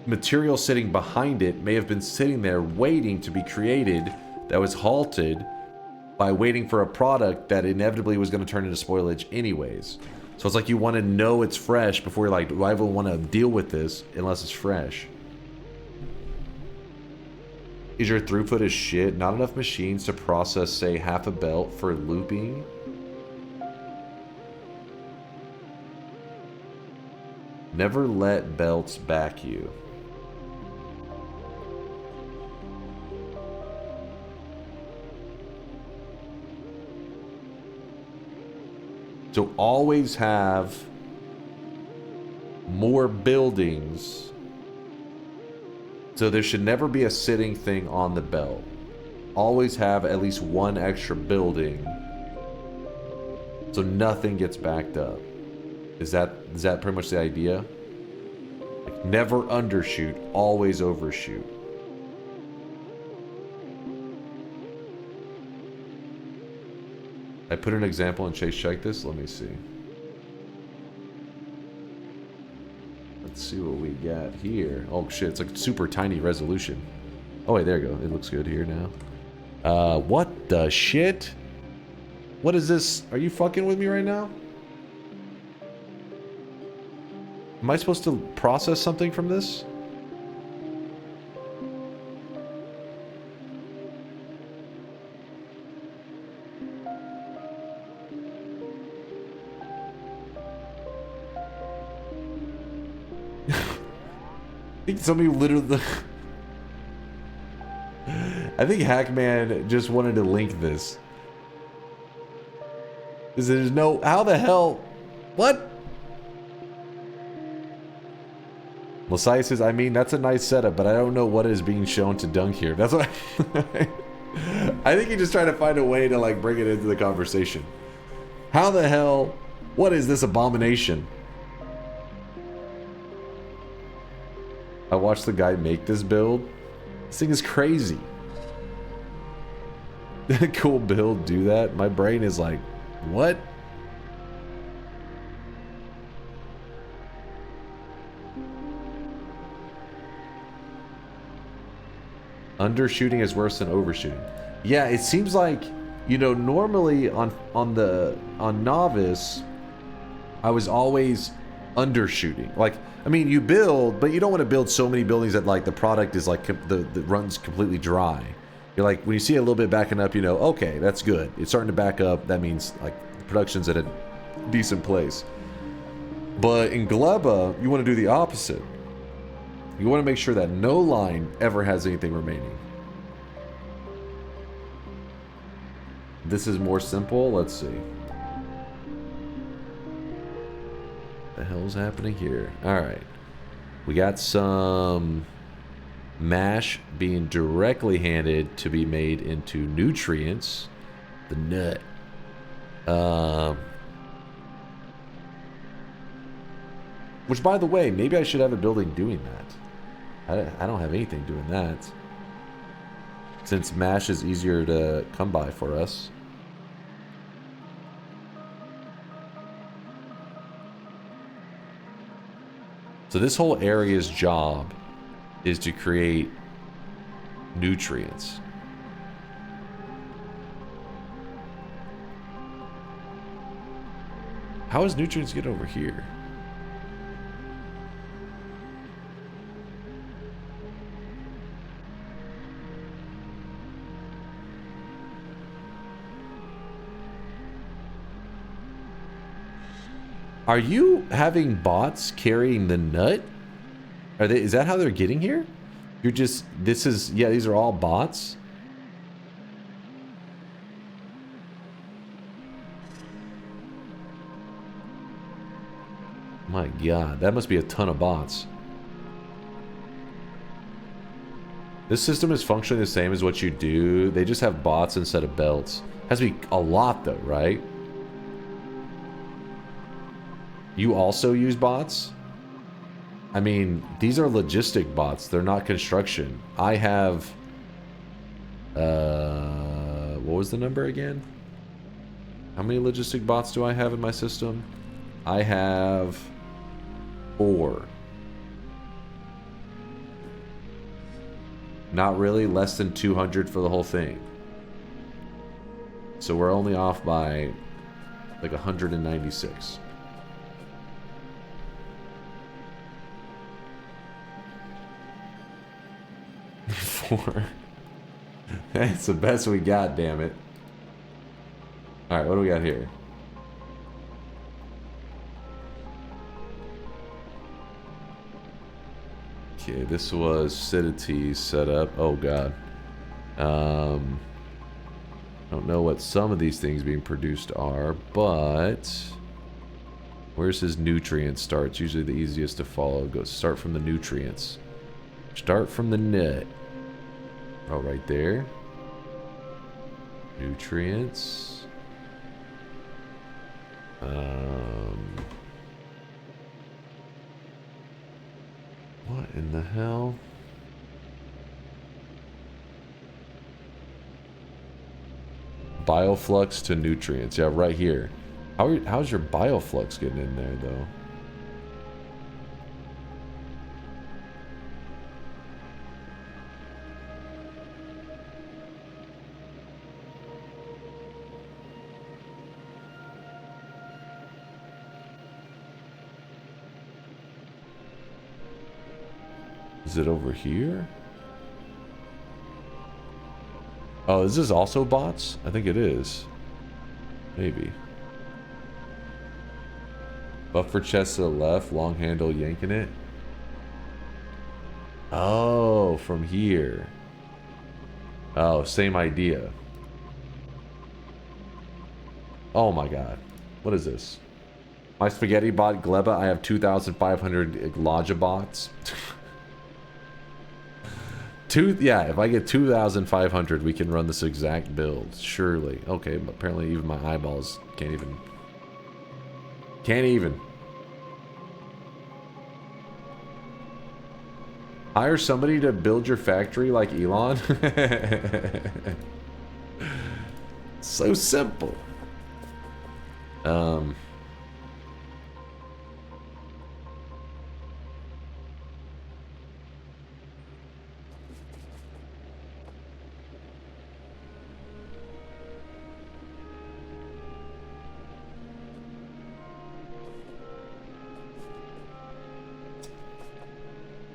F: material sitting behind it may have been sitting there waiting to be created that was halted by waiting for a product that inevitably was going to turn into spoilage anyways. So it's like you want to know it's fresh before you're like, do I even want to deal with this unless it's fresh? Is your throughput as shit? Not enough machines to process, say, half a belt for looping? Never let belts back you. So always have more buildings. So there should never be a sitting thing on the belt. Always have at least one extra building, so nothing gets backed up. Is that pretty much the idea? Like, never undershoot, always overshoot. I put an example in Chase check this. Let me see. Let's see what we got here. Oh shit, it's like super tiny resolution. Oh wait, there you go. It looks good here now. What the shit? What is this? Are you fucking with me right now? Am I supposed to process something from this? I think somebody literally... I think Hackman just wanted to link this. Because there's no... How the hell... What? Lasai says, I mean, that's a nice setup, but I don't know what is being shown to Dunk here. That's what I think you're just trying to find a way to like bring it into the conversation. How the hell? What is this abomination? I watched the guy make this build. This thing is crazy. Cool build, do that. My brain is like, what? Undershooting is worse than overshooting. Yeah, it seems like, you know, normally on novice, I was always undershooting. Like, I mean, you build, but you don't want to build so many buildings that like the product is like the runs completely dry. You're like, when you see it a little bit backing up, you know, okay, that's good. It's starting to back up. That means like the production's at a decent place. But in Gleba, you want to do the opposite. You want to make sure that no line ever has anything remaining. This is more simple. Let's see. What the hell's happening here? Alright. We got some mash being directly handed to be made into nutrients. The nut. Which, by the way, maybe I should have a building doing that. I don't have anything doing that. Since mash is easier to come by for us. So this whole area's job is to create nutrients. How does nutrients get over here? Are you having bots carrying the nut? Are they? Is that how they're getting here? You're just, this is, yeah, these are all bots. My God, that must be a ton of bots. This system is functionally the same as what you do. They just have bots instead of belts. Has to be a lot though, right? You also use bots? I mean, these are logistic bots. They're not construction. I have... what was the number again? How many logistic bots do I have in my system? I have 4. Not really, less than 200 for the whole thing. So we're only off by like 196. 4. That's the best we got, damn it. Alright, what do we got here? Okay, this was City's setup. Oh god. I don't know what some of these things being produced are, but where's his nutrient start? It's usually the easiest to follow. Go start from the nutrients. Start from the nut. Oh, right there. Nutrients. What in the hell? Bioflux to nutrients. Yeah, right here. How's your bioflux getting in there, though? Is it over here? Oh, is this also bots? I think it is. Maybe. Buffer chest to the left, long handle yanking it. Oh, from here. Oh, same idea. Oh my god. What is this? My spaghetti bot Gleba, I have 2,500 Lodja bots. Yeah, if I get 2,500, we can run this exact build. Surely. Okay, but apparently even my eyeballs can't even. Can't even. Hire somebody to build your factory like Elon? So simple.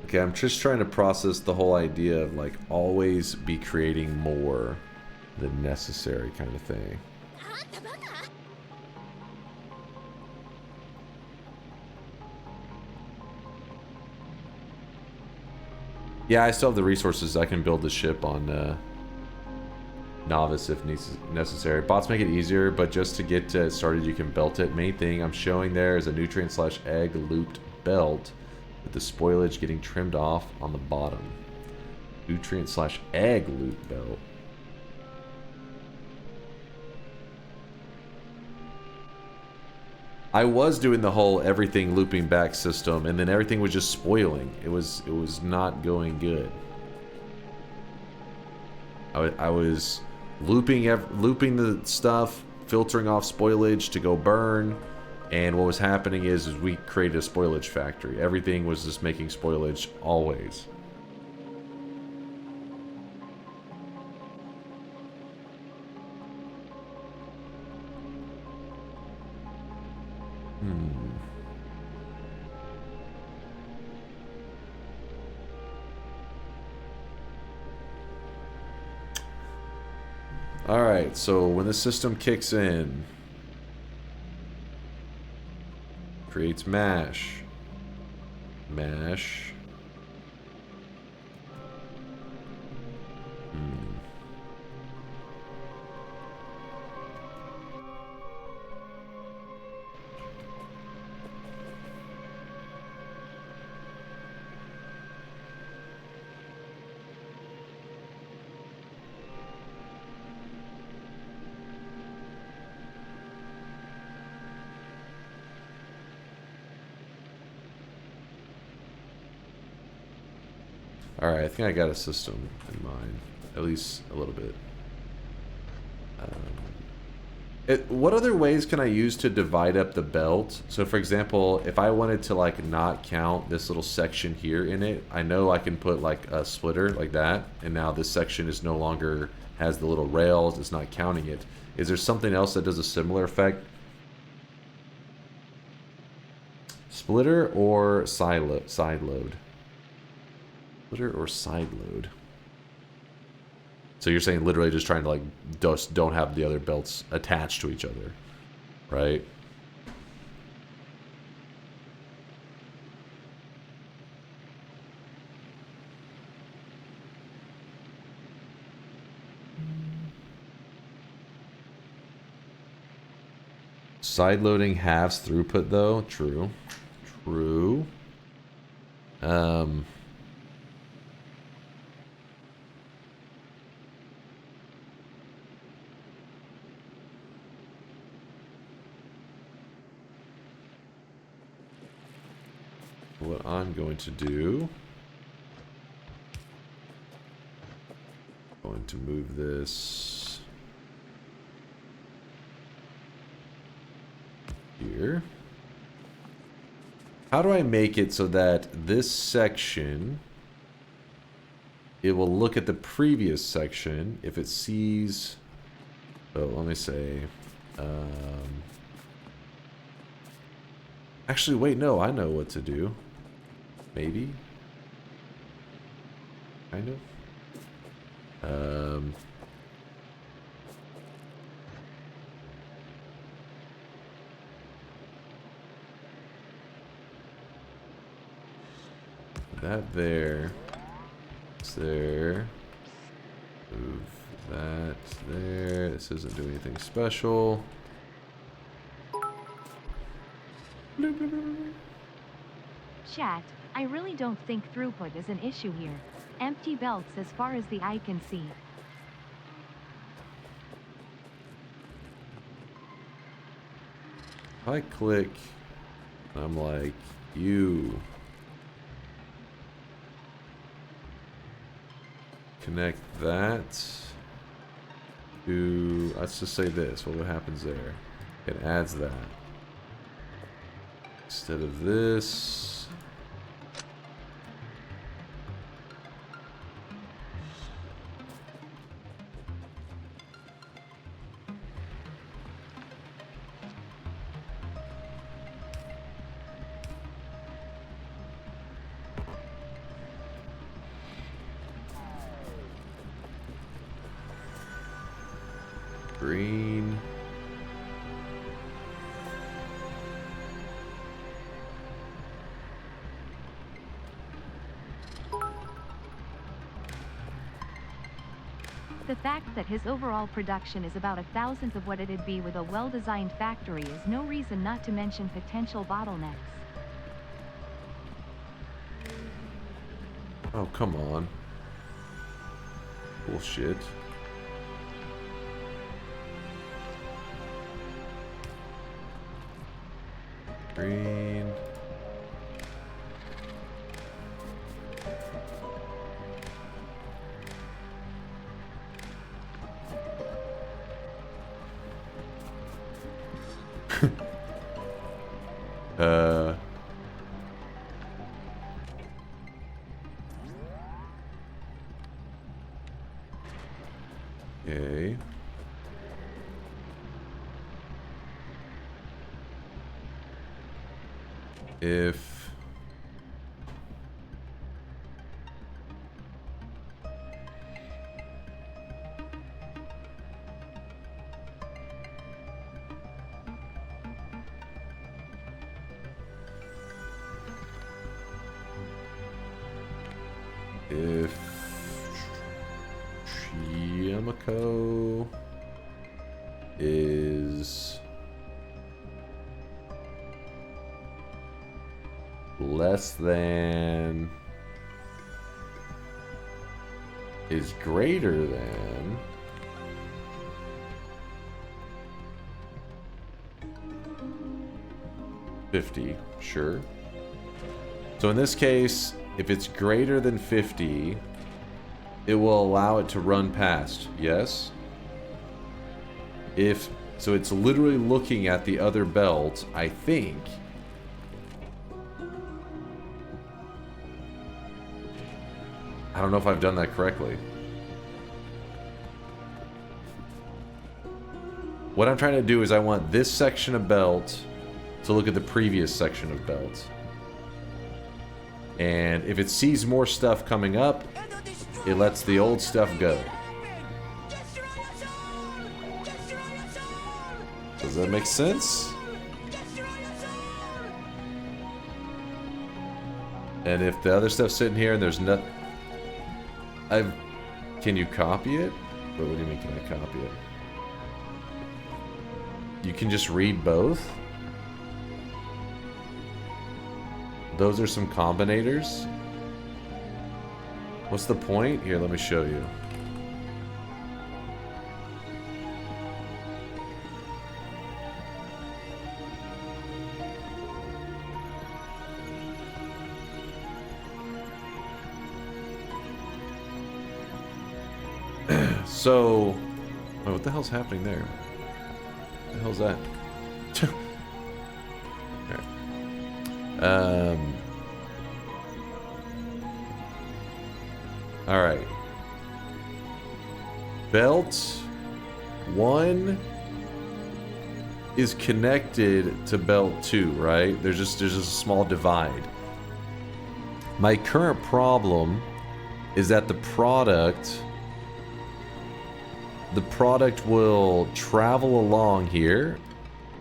F: Okay, I'm just trying to process the whole idea of like always be creating more than necessary kind of thing. Yeah, I still have the resources. I can build the ship on Novice if necessary. Bots make it easier, but just to get started, you can belt it. Main thing I'm showing there is a nutrient/egg looped belt with the spoilage getting trimmed off on the bottom. Nutrient/egg loop belt. I was doing the whole everything looping back system, and then everything was just spoiling. It was not going good. I was looping the stuff, filtering off spoilage to go burn, and what was happening is we created a spoilage factory. Everything was just making spoilage always. Alright, so when the system kicks in, creates mash. Mash. Alright, I think I got a system in mind. At least a little bit. What other ways can I use to divide up the belt? So for example, if I wanted to like not count this little section here in it, I know I can put like a splitter like that, and now this section is no longer has the little rails, it's not counting it. Is there something else that does a similar effect? Splitter or side load? Splitter or side load? So you're saying literally just trying to like just don't have the other belts attached to each other, right? Side loading halves throughput though. True. True. What I'm going to do, going to move this here. How do I make it so that this section, it will look at the previous section if it sees, oh, let me say, actually, wait, no, I know what to do. Maybe. Kind of. That there. It's there. Move that there. This doesn't do anything special.
B: Chat, I really don't think throughput is an issue here. Empty belts as far as the eye can see.
F: If I click, I'm like, you connect that to, let's just say this, what happens there? It adds that. Instead of this. Green.
B: The fact that his overall production is about 1,000th of what it'd be with a well-designed factory is no reason not to mention potential bottlenecks.
F: Oh, come on. Bullshit. Green. Okay. If Yamako is less than, is greater than, $50, sure. So in this case, if it's greater than 50, it will allow it to run past, yes? If, so it's literally looking at the other belt, I think. I don't know if I've done that correctly. What I'm trying to do is I want this section of belt to look at the previous section of belt. And if it sees more stuff coming up, it lets the old stuff go. Does that make sense? And if the other stuff's sitting here and there's nothing... Can you copy it? What do you mean, can I copy it? You can just read both? Those are some combinators. What's the point? Here, let me show you. So, oh, what the hell's happening there? What the hell's that? Alright. Belt 1 is connected to belt 2, right? There's just a small divide. My current problem is that the product will travel along here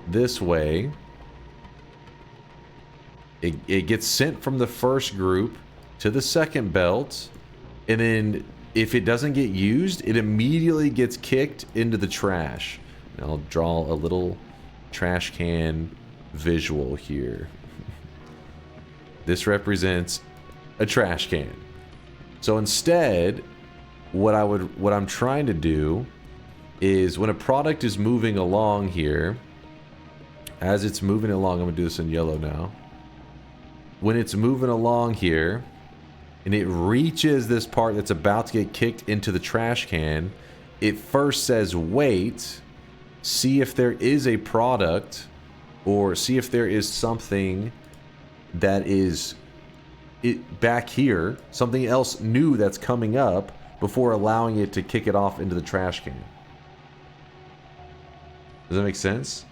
F: this way. It gets sent from the first group to the second belt, and then if it doesn't get used, it immediately gets kicked into the trash. And I'll draw a little trash can visual here. This represents a trash can. So instead, what I'm trying to do is when a product is moving along here, as it's moving along, I'm gonna do this in yellow now. When it's moving along here, and it reaches this part that's about to get kicked into the trash can, it first says wait, see if there is a product, or see if there is something that is back here, something else new that's coming up, before allowing it to kick it off into the trash can. Does that make sense?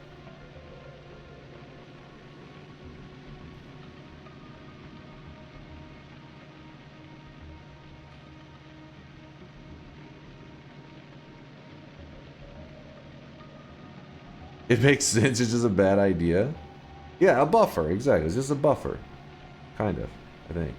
F: It makes sense, it's just a bad idea. Yeah, a buffer, exactly. It's just a buffer. Kind of, I think.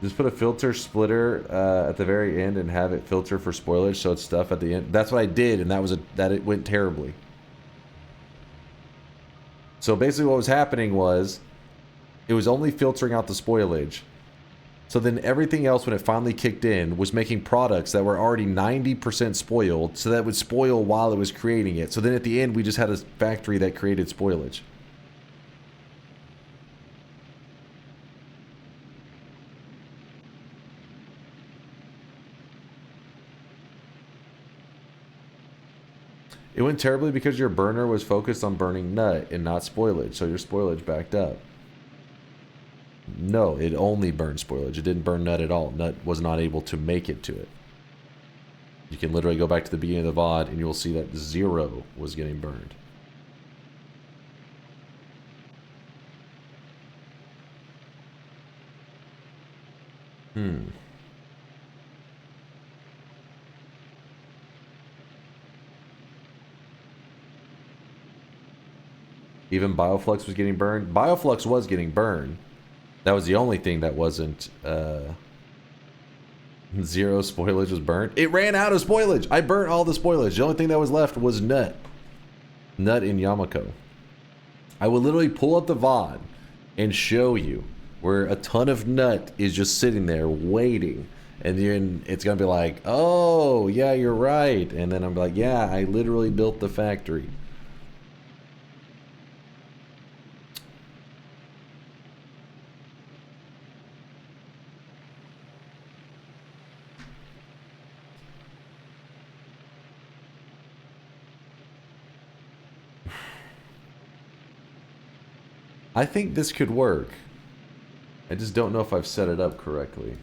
F: Just put a filter splitter at the very end and have it filter for spoilage, so it's stuff at the end. That's what I did, and that it went terribly. So basically what was happening was, it was only filtering out the spoilage. So then everything else, when it finally kicked in, was making products that were already 90% spoiled, so that would spoil while it was creating it. So then at the end, we just had a factory that created spoilage. It went terribly because your burner was focused on burning nut and not spoilage, so your spoilage backed up. No, it only burned spoilage. It didn't burn nut at all. Nut was not able to make it to it. You can literally go back to the beginning of the VOD and you'll see that 0 was getting burned. Even Bioflux was getting burned. Bioflux was getting burned. That was the only thing that wasn't 0 spoilage was burnt. It ran out of spoilage. I burnt all the spoilage. The only thing that was left was nut. Nut in Yamako. I will literally pull up the VOD and show you where a ton of nut is just sitting there waiting. And then it's going to be like, oh, yeah, you're right. And then I'm like, yeah, I literally built the factory. I think this could work. I just don't know if I've set it up correctly.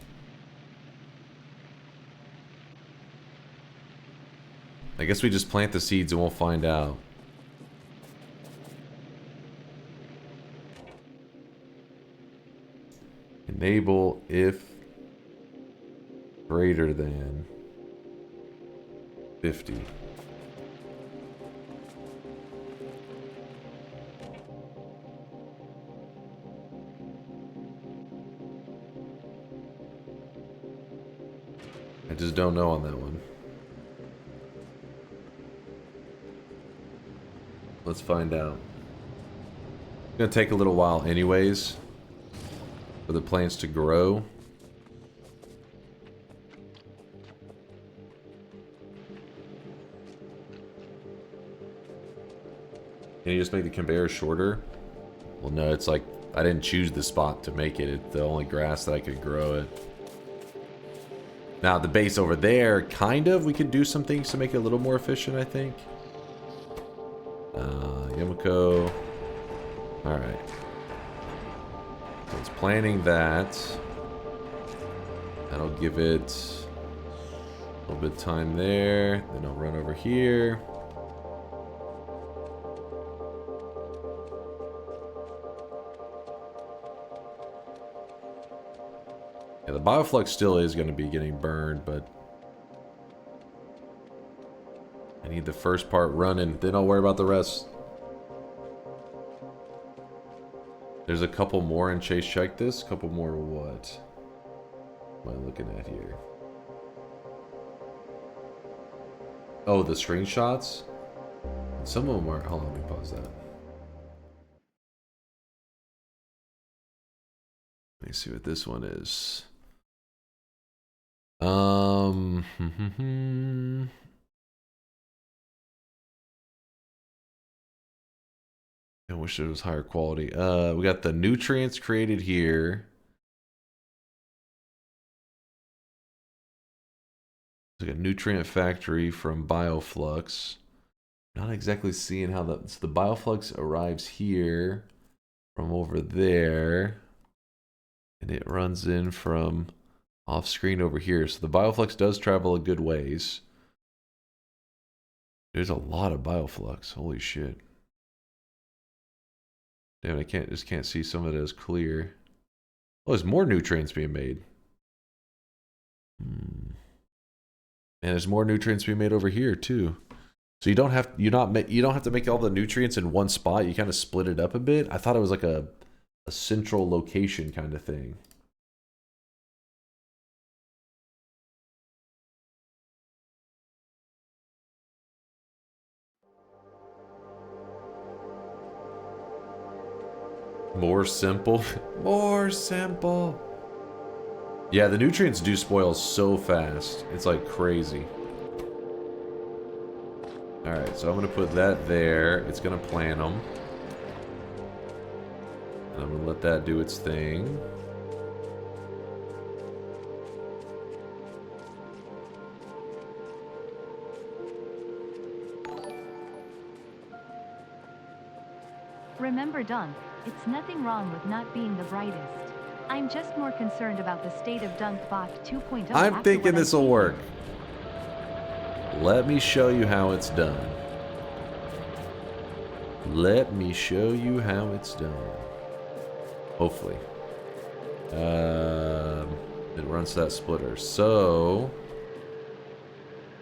F: I guess we just plant the seeds and we'll find out. Enable if greater than 50. I just don't know on that one. Let's find out. It's gonna take a little while anyways for the plants to grow. Can you just make the conveyor shorter? Well, no, it's like I didn't choose the spot to make it. It's the only grass that I could grow it. Now, the base over there, kind of, we could do some things to make it a little more efficient, I think. Yamako. Alright. So it's planning that. That'll give it a little bit of time there. Then I'll run over here. Yeah, the Bioflux still is going to be getting burned, but I need the first part running, then I'll worry about the rest. There's a couple more in Chase Check this. A couple more what? What am I looking at here? Oh, the screenshots? Some of them are... Hold on, let me pause that. Let me see what this one is. I wish it was higher quality. We got the nutrients created here. It's like a nutrient factory from Bioflux. Not exactly seeing how the Bioflux arrives here from over there. And it runs in from off screen over here. So the Bioflux does travel a good ways. There's a lot of Bioflux. Holy shit. Damn, I just can't see some of it as clear. Oh, there's more nutrients being made. And there's more nutrients being made over here too. So you don't have to make all the nutrients in one spot. You kind of split it up a bit. I thought it was like a central location kind of thing. More simple. More simple. Yeah, the nutrients do spoil so fast. It's like crazy. Alright, so I'm going to put that there. It's going to plant them. And I'm going to let that do its thing.
B: Remember, Dunk, it's nothing wrong with not being the brightest. I'm just more concerned about the state of DunkBot 2.0.
F: I'm thinking this will work. Let me show you how it's done. Let me show you how it's done. Hopefully. It runs that splitter. So,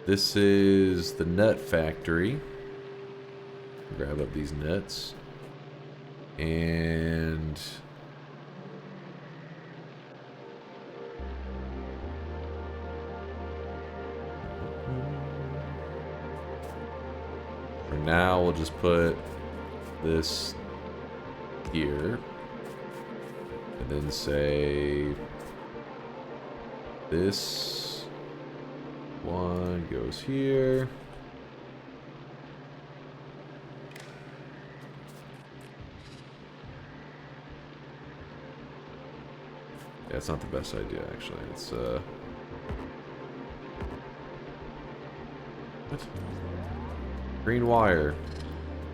F: this is the nut factory. Grab up these nuts. And for now, we'll just put this here. And then say this one goes here. Yeah, it's not the best idea, actually. It's, what? Green wire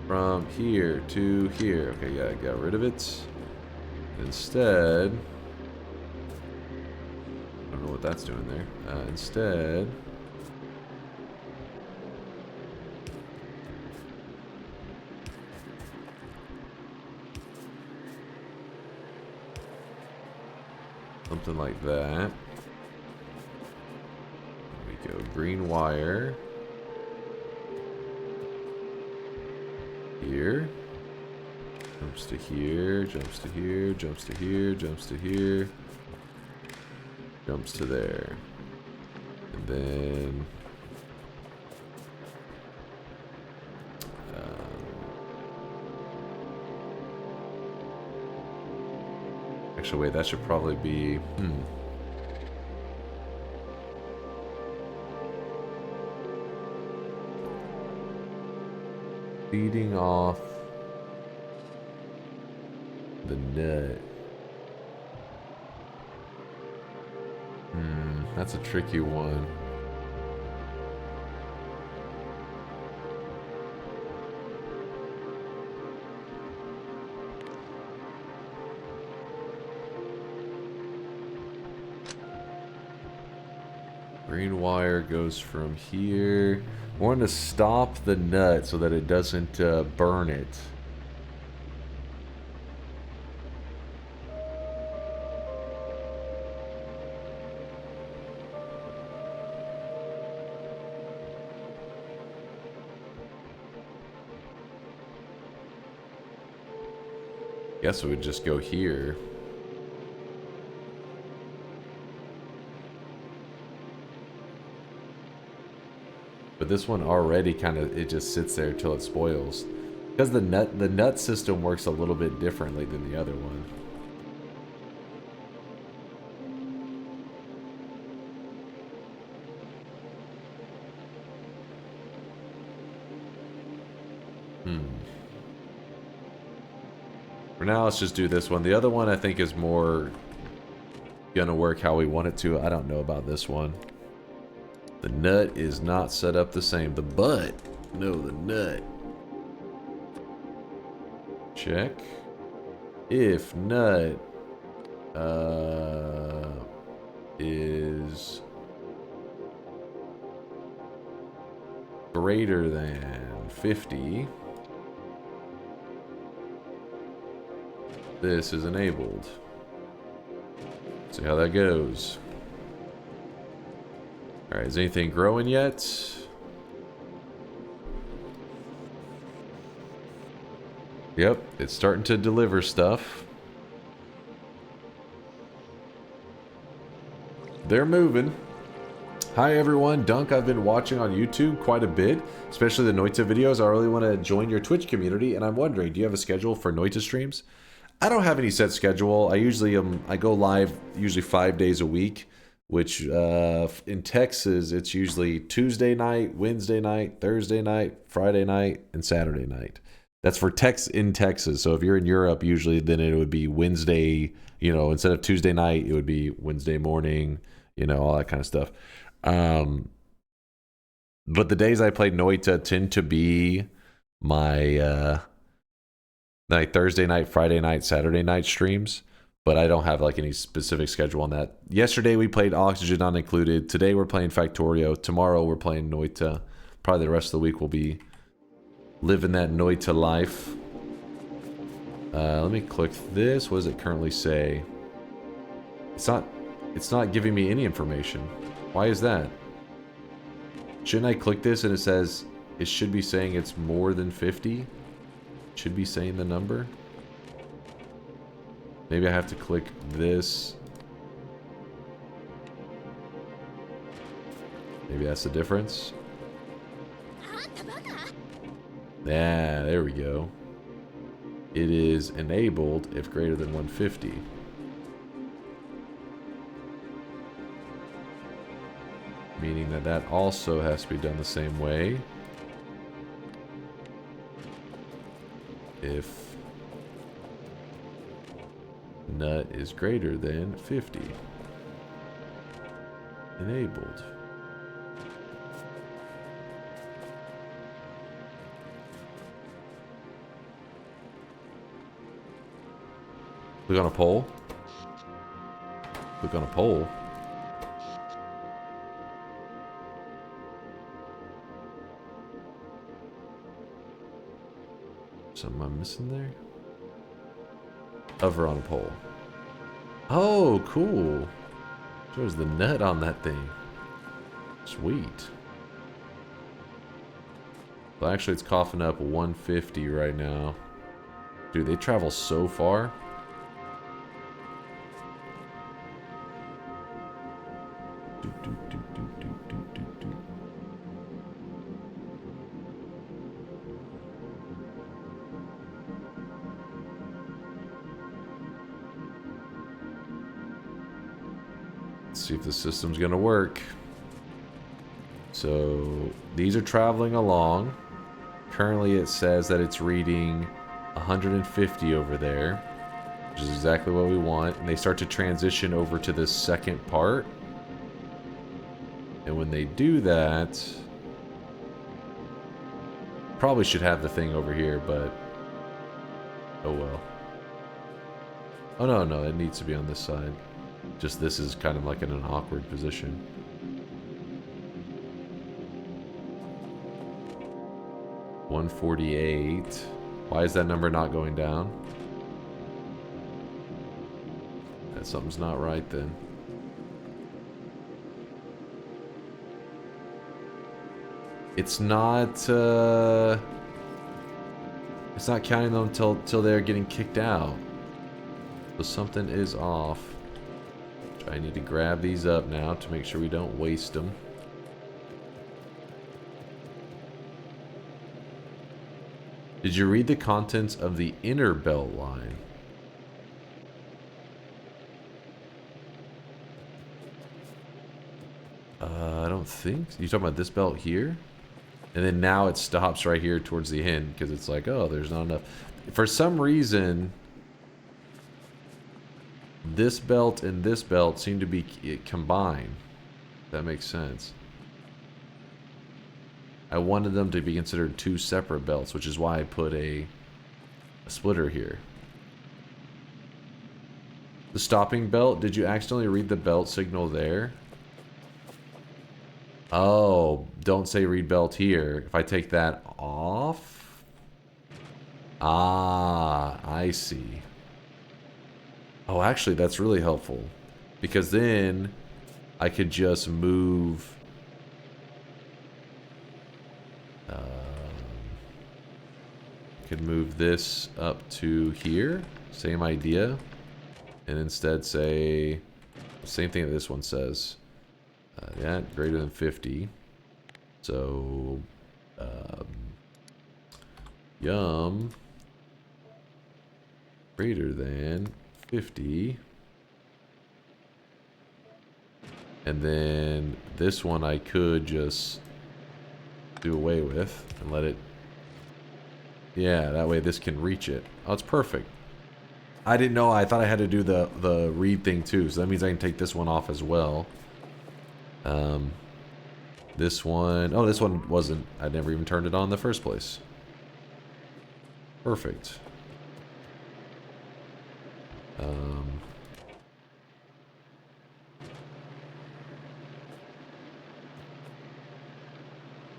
F: from here to here. Okay, yeah, I got rid of it. Instead, I don't know what that's doing there. Instead, something like that. There we go. Green wire. Here. Jumps to here, jumps to here, jumps to here, jumps to here. Jumps to there. And then... actually, wait, that should probably be... feeding off the nut. That's a tricky one. Green wire goes from here. I want to stop the nut so that it doesn't burn it. Guess it would just go here. But this one already kind of, it just sits there till it spoils. Because the nut system works a little bit differently than the other one. For now, let's just do this one. The other one I think is more gonna work how we want it to. I don't know about this one. The nut is not set up the same. The butt, no, the nut. Check. If nut is greater than 50, this is enabled. See how that goes. Alright, is anything growing yet? Yep, it's starting to deliver stuff. They're moving. Hi everyone, Dunk. I've been watching on YouTube quite a bit, especially the Noita videos. I really want to join your Twitch community, and I'm wondering, do you have a schedule for Noita streams? I don't have any set schedule. I usually I go live usually 5 days a week, which in Texas it's usually Tuesday night, Wednesday night, Thursday night, Friday night, and Saturday night. That's for in Texas. So if you're in Europe, usually then it would be Wednesday, you know, instead of Tuesday night, it would be Wednesday morning, you know, all that kind of stuff. But the days I play Noita tend to be my like Thursday night, Friday night, Saturday night streams. But I don't have like any specific schedule on that. Yesterday we played Oxygen Not Included. Today we're playing Factorio. Tomorrow we're playing Noita. Probably the rest of the week will be living that Noita life. Let me click this. What does it currently say? It's not giving me any information. Why is that? Shouldn't I click this and it says it should be saying it's more than 50? Should be saying the number? Maybe I have to click this. Maybe that's the difference. Yeah, there we go. It is enabled if greater than 150. Meaning that that also has to be done the same way. If nut is greater than 50. Enabled. Click on a poll. Click on a poll. Something I'm missing there? Hover on a pole. Oh, cool. Shows the nut on that thing. Sweet. Well, actually, it's coughing up 150 right now. Dude, they travel so far. See if the system's gonna work. So these are traveling along. Currently it says that it's reading 150 over there, which is exactly what we want. And they start to transition over to this second part. And when they do that, probably should have the thing over here, but oh well. Oh no, it needs to be on this side. Just this is kind of like in an awkward position. $148. Why is that number not going down? That something's not right then. It's not counting them till they're getting kicked out. So something is off. I need to grab these up now to make sure we don't waste them. Did you read the contents of the inner belt line? I don't think so. You talking about this belt here? And then now it stops right here towards the end because it's like, oh, there's not enough. For some reason, this belt and this belt seem to be combined. That makes sense. I wanted them to be considered two separate belts, which is why I put a splitter here. The stopping belt, did you accidentally read the belt signal there? Oh, don't say read belt here. If I take that off? Ah, I see. Oh, actually, that's really helpful. Because then I could just move... could move this up to here. Same idea. And instead say... the same thing that this one says. That greater than 50. So... yum... greater than 50. And then this one I could just do away with and let it... yeah, that way this can reach it. Oh, it's perfect. I didn't know. I thought I had to do the read thing too. So that means I can take this one off as well. This one... oh, this one wasn't... I never even turned it on in the first place. Perfect.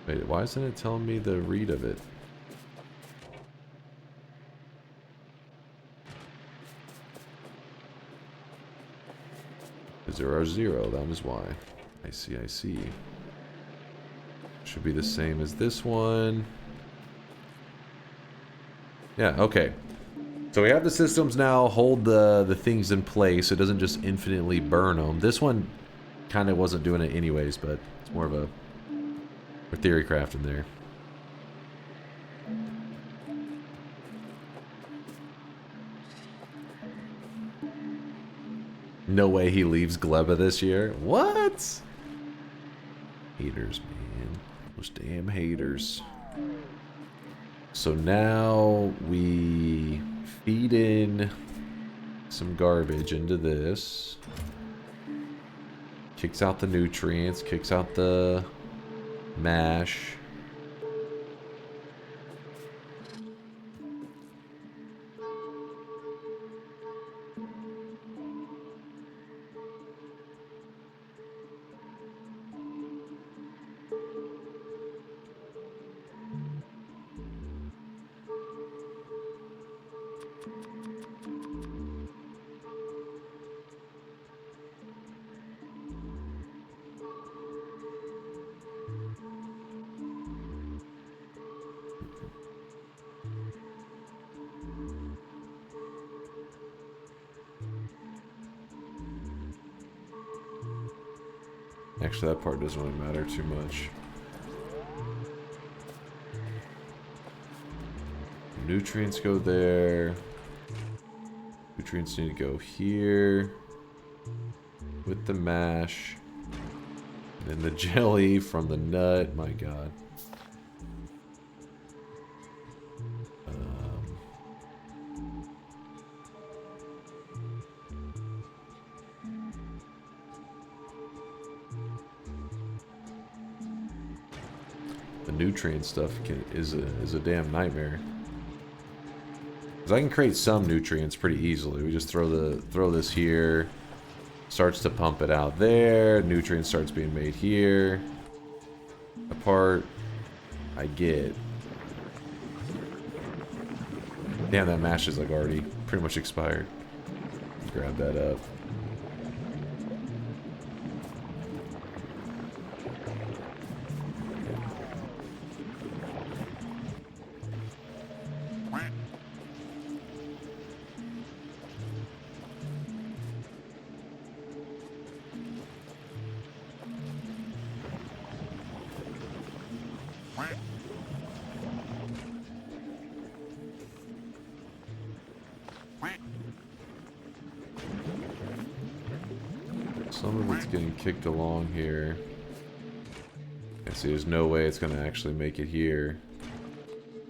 F: Wait, why isn't it telling me the read of it? Because there are 0, that was why. I see, I see. Should be the same as this one. Yeah, okay. So we have the systems now hold the things in place. It doesn't just infinitely burn them. This one kind of wasn't doing it anyways, but it's more of a theory craft in there. No way he leaves Gleba this year. What? Haters, man. Those damn haters. So now we feed in some garbage into this. Kicks out the nutrients, kicks out the mash. Actually, that part doesn't really matter too much. Nutrients go there. Nutrients need to go here. With the mash. And then the jelly from the nut. My god. Nutrient stuff is a damn nightmare. Cause I can create some nutrients pretty easily. We just throw this here, starts to pump it out there. Nutrient starts being made here. The part I get. Damn, that mash is like already pretty much expired. Grab that up. Some of it's getting kicked along here. I see there's no way it's gonna actually make it here.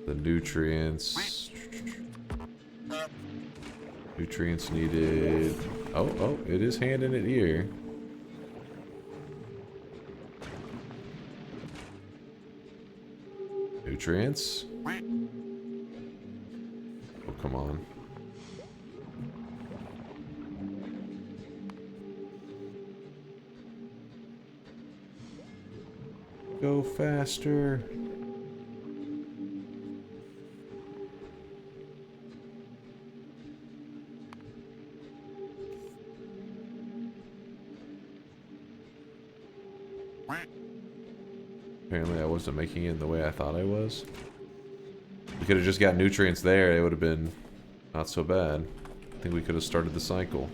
F: The nutrients. Nutrients needed. Oh, it is handing it here. Nutrients. Oh, come on. Go faster. Apparently I wasn't making it the way I thought I was. We could have just got nutrients there. It would have been not so bad. I think we could have started the cycle.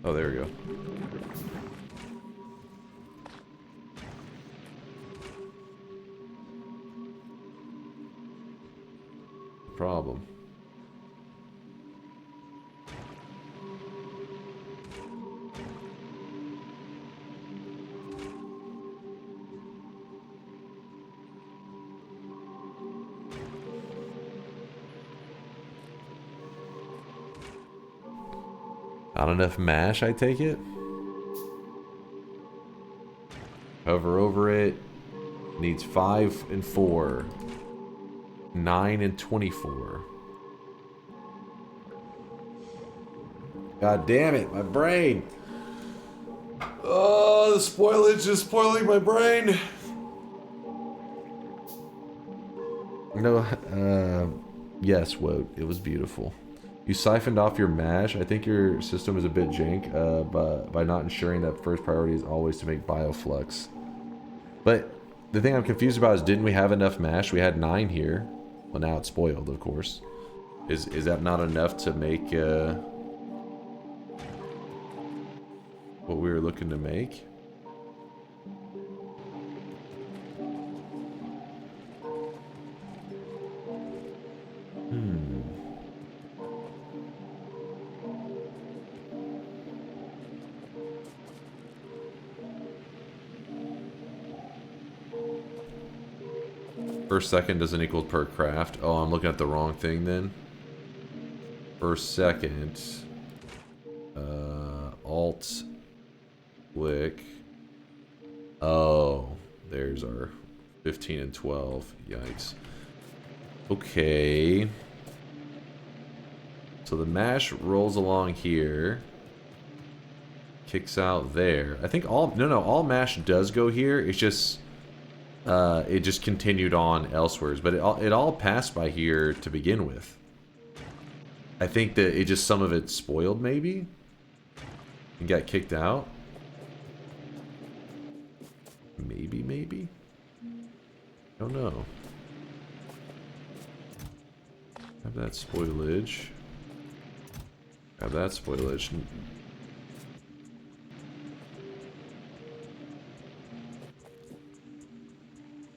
F: Oh, there we go. Problem. Not enough mash, I take it. Hover over it. Needs 5 and 4. 9 and 24. God damn it, my brain. Oh, the spoilage is spoiling my brain. No, yes, Woat. It was beautiful. You siphoned off your mash. I think your system is a bit jank by not ensuring that first priority is always to make bioflux. But the thing I'm confused about is, didn't we have enough mash? We had 9 here. Well, now it's spoiled, of course. Is that not enough to make what we were looking to make? Per second doesn't equal per craft. Oh, I'm looking at the wrong thing then. Per second. Alt. Click. Oh, there's our 15 and 12. Yikes. Okay. So the mash rolls along here. Kicks out there. I think all mash does go here. It's just it just continued on elsewhere, but it all passed by here to begin with. I think that it just, some of it spoiled maybe and got kicked out. Maybe. Don't know. Have that spoilage. Have that spoilage.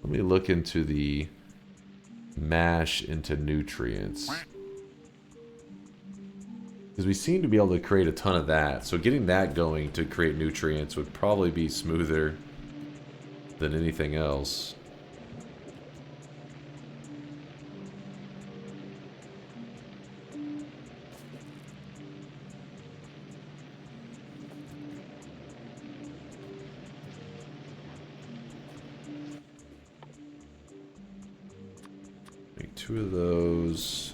F: Let me look into the mash into nutrients. Because we seem to be able to create a ton of that. So getting that going to create nutrients would probably be smoother than anything else. Make 2 of those.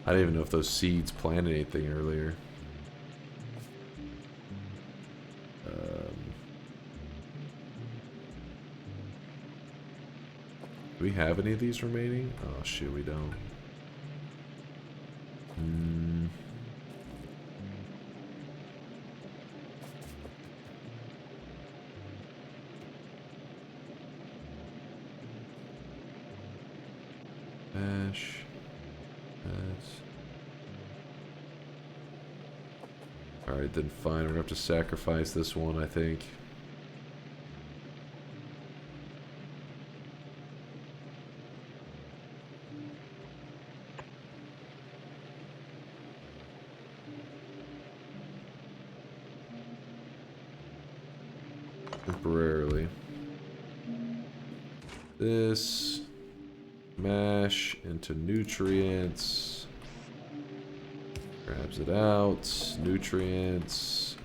F: I didn't even know if those seeds planted anything earlier. Do we have any of these remaining? Oh shit, we don't. Mash. Alright, then fine. We're gonna have to sacrifice this one, I think. Temporarily. This. Mash into nutrients. Grabs it out. Nutrients.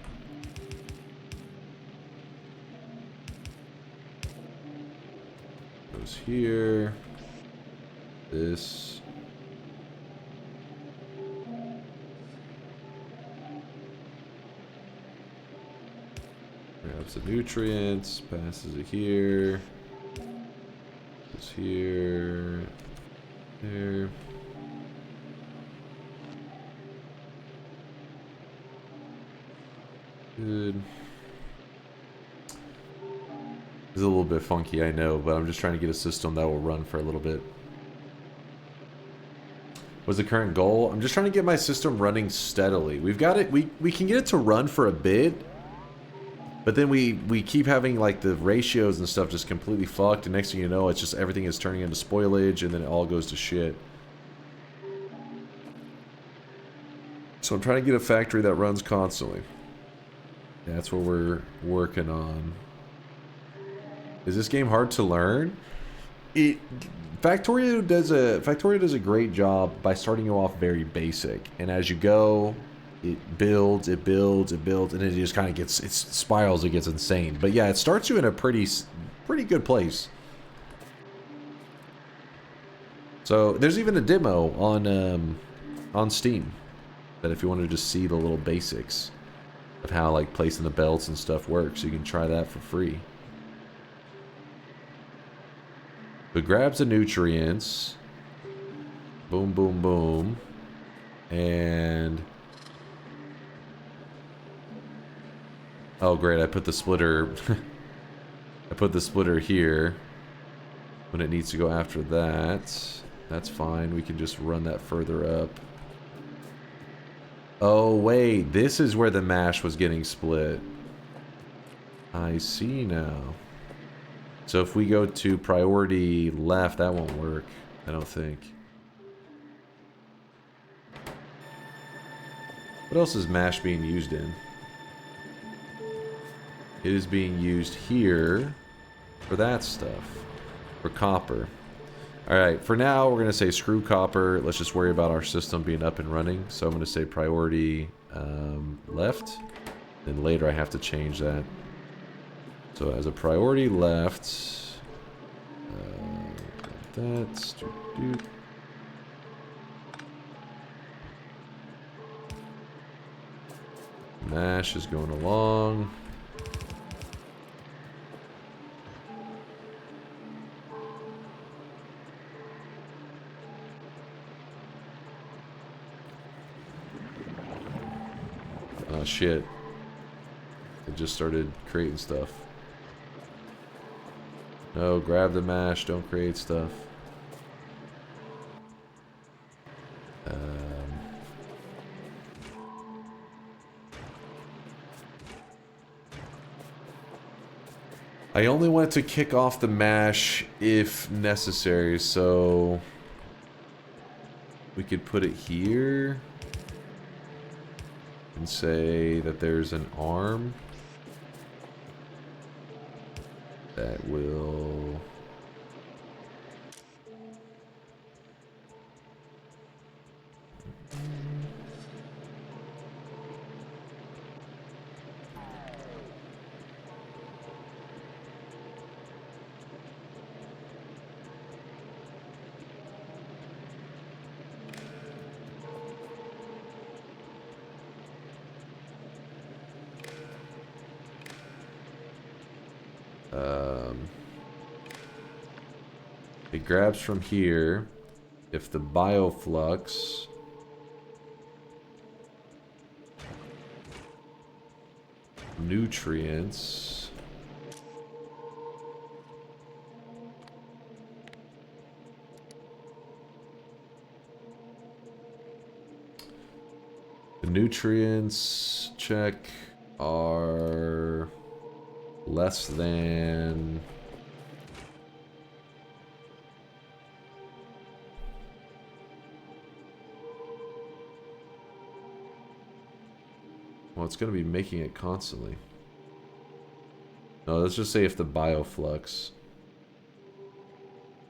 F: Goes here. This. Grabs the nutrients. Passes it here. Goes here. There. Good. It's a little bit funky, I know, but I'm just trying to get a system that will run for a little bit. What's the current goal? I'm just trying to get my system running steadily. We've got it, we can get it to run for a bit, but then we keep having like the ratios and stuff just completely fucked, and next thing you know, it's just everything is turning into spoilage, and then it all goes to shit. So I'm trying to get a factory that runs constantly. That's what we're working on. Is this game hard to learn? Factorio does a great job by starting you off very basic, and as you go, it builds, and it just kind of gets, it spirals, it gets insane. But yeah, it starts you in a pretty good place. So there's even a demo on Steam that if you want to just see the little basics of how like placing the belts and stuff works, you can try that for free. But grabs the nutrients. Boom, boom, boom. And oh great, I put the splitter I put the splitter here when it needs to go after that. That's fine. We can just run that further up. Oh wait, this is where the mash was getting split. I see now. So if we go to priority left, that won't work, I don't think. What else is mash being used in? It is being used here for that stuff. For copper. Alright, for now we're going to say screw copper. Let's just worry about our system being up and running. So I'm going to say priority left. Then later I have to change that. So as a priority left, that's mash is going along. Oh shit. It just started creating stuff. No, grab the mash, don't create stuff. I only want to kick off the mash if necessary, so we could put it here and say that there's an arm that will it grabs from here. If the bioflux nutrients nutrients, check, are less than... Well, it's going to be making it constantly. No, let's just say if the bioflux.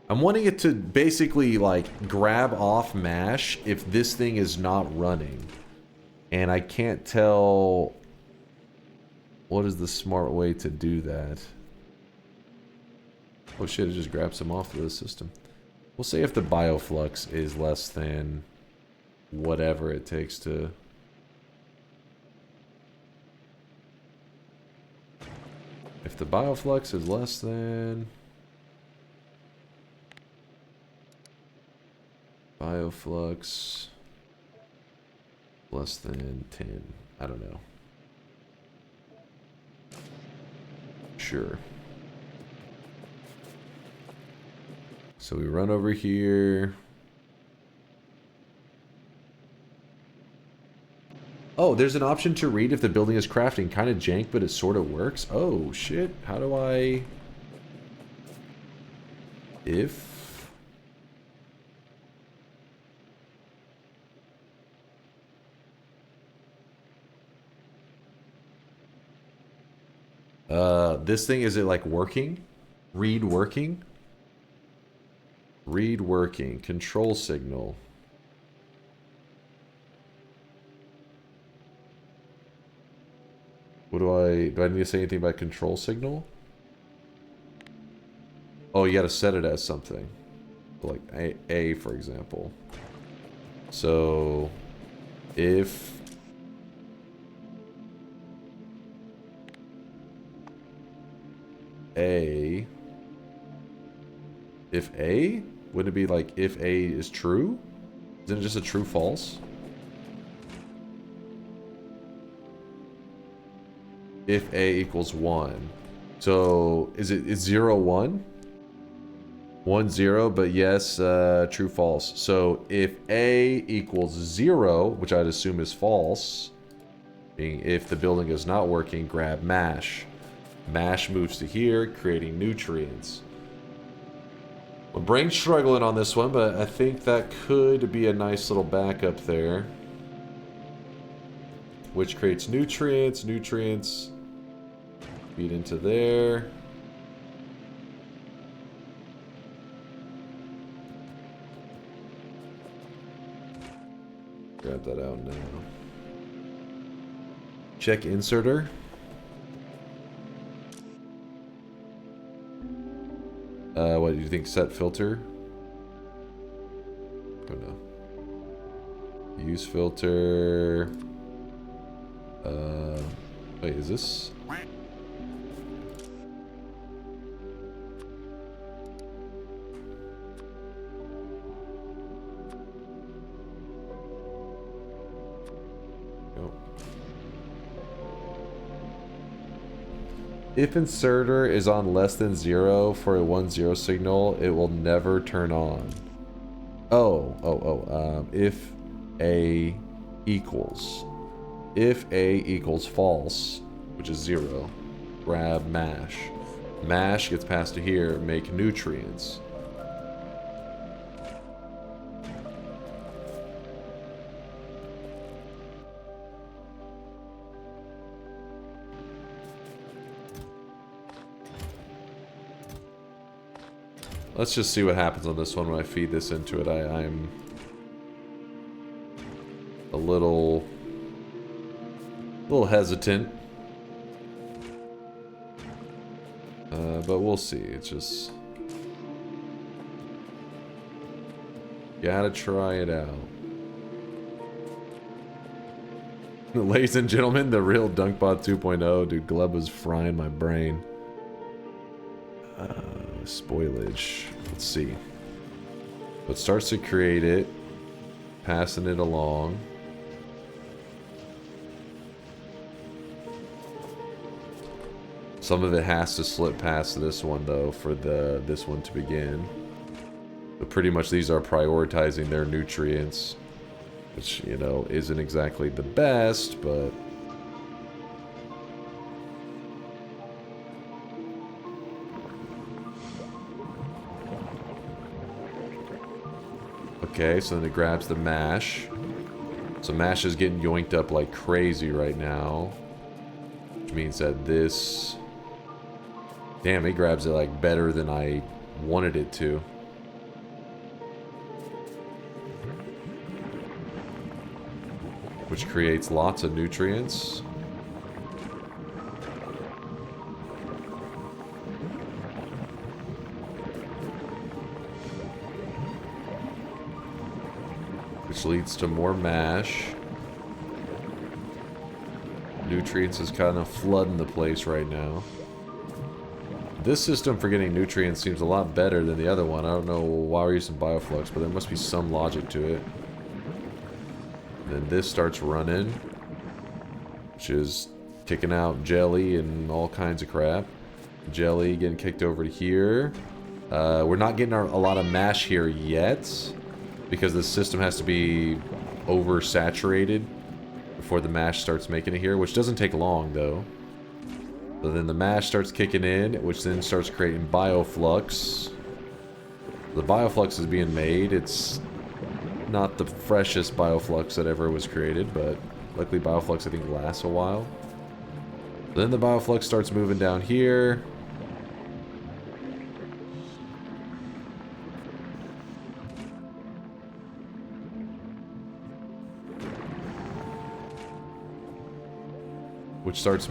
F: I'm wanting it to basically, like, grab off mash if this thing is not running. And I can't tell what is the smart way to do that. Oh shit, it just grabs them off of the system. We'll say if the bioflux is less than whatever it takes to... If the bioflux is less than... Bioflux... less than 10. I don't know. Sure. So we run over here. Oh, there's an option to read if the building is crafting. Kind of jank, but it sort of works. Oh, shit. How do I... If... This thing, is it like working? Read working? Read working. Control signal. What do I need to say anything about control signal? Oh, you gotta set it as something. Like A for example. So, if A, wouldn't it be like if A is true? Isn't it just a true false? If A equals 1. So, is it 0, 1? 1, 0, but yes, true, false. So, if A equals 0, which I'd assume is false, being if the building is not working, grab mash. Mash moves to here, creating nutrients. My brain's struggling on this one, but I think that could be a nice little backup there. Which creates nutrients. Nutrients feed into there. Grab that out now. Check inserter. What do you think? Set filter? Oh no. Use filter. Wait, is this? If inserter is on less than 0 for a 1-0 signal, it will never turn on. If A equals. If A equals false, which is 0, grab mash. Mash gets passed to here, make nutrients. Let's just see what happens on this one when I feed this into it. I'm a little hesitant. But we'll see. It's just... gotta try it out. Ladies and gentlemen, the real Dunkbot 2.0. Dude, Gleb was frying my brain. Spoilage. Let's see. It starts to create it, passing it along. Some of it has to slip past this one though for this one to begin. But pretty much these are prioritizing their nutrients. Which, you know, isn't exactly the best, but... Okay, so then it grabs the mash. So mash is getting yoinked up like crazy right now. Which means that this... Damn, it grabs it like better than I wanted it to. Which creates lots of nutrients. Which leads to more mash. Nutrients is kind of flooding the place right now. This system for getting nutrients seems a lot better than the other one. I don't know why we're using Bioflux, but there must be some logic to it. Then this starts running, which is kicking out jelly and all kinds of crap. Jelly getting kicked over to here. We're not getting a lot of mash here yet, because the system has to be oversaturated before the mash starts making it here, which doesn't take long though. So then the mash starts kicking in, which then starts creating bioflux. The bioflux is being made. It's not the freshest bioflux that ever was created, but luckily bioflux I think lasts a while. Then the bioflux starts moving down here. Which starts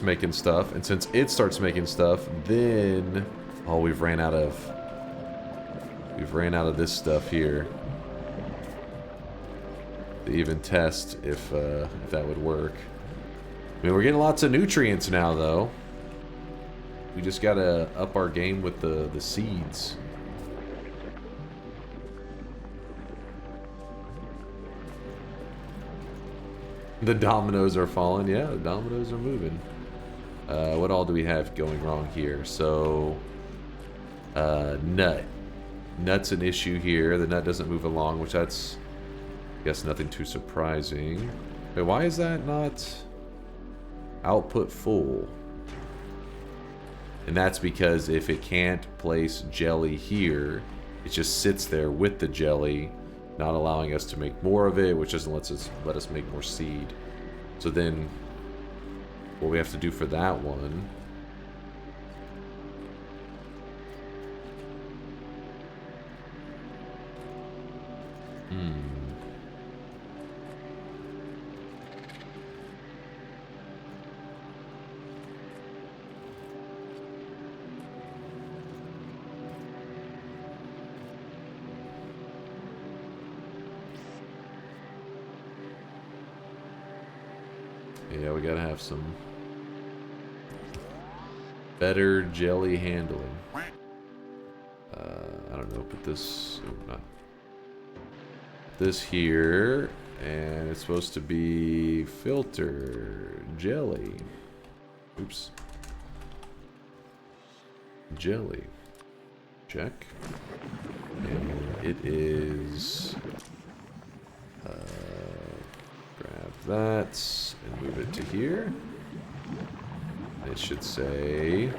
F: making stuff, and since it starts making stuff, then we've ran out of this stuff here to even test if that would work. I mean, we're getting lots of nutrients now though. We just gotta up our game with the seeds. The dominoes are falling. Yeah, the dominoes are moving. What all do we have going wrong here? So, nut. Nut's an issue here. The nut doesn't move along, which that's, I guess, nothing too surprising. Wait, why is that not output full? And that's because if it can't place jelly here, it just sits there with the jelly, not allowing us to make more of it, which doesn't let us make more seed. So then what we have to do for that one yeah, we gotta have some better jelly handling. I don't know, put this, not this here, and it's supposed to be filter jelly. Oops. Jelly. Check. And it is, grab that and move it to here. It should say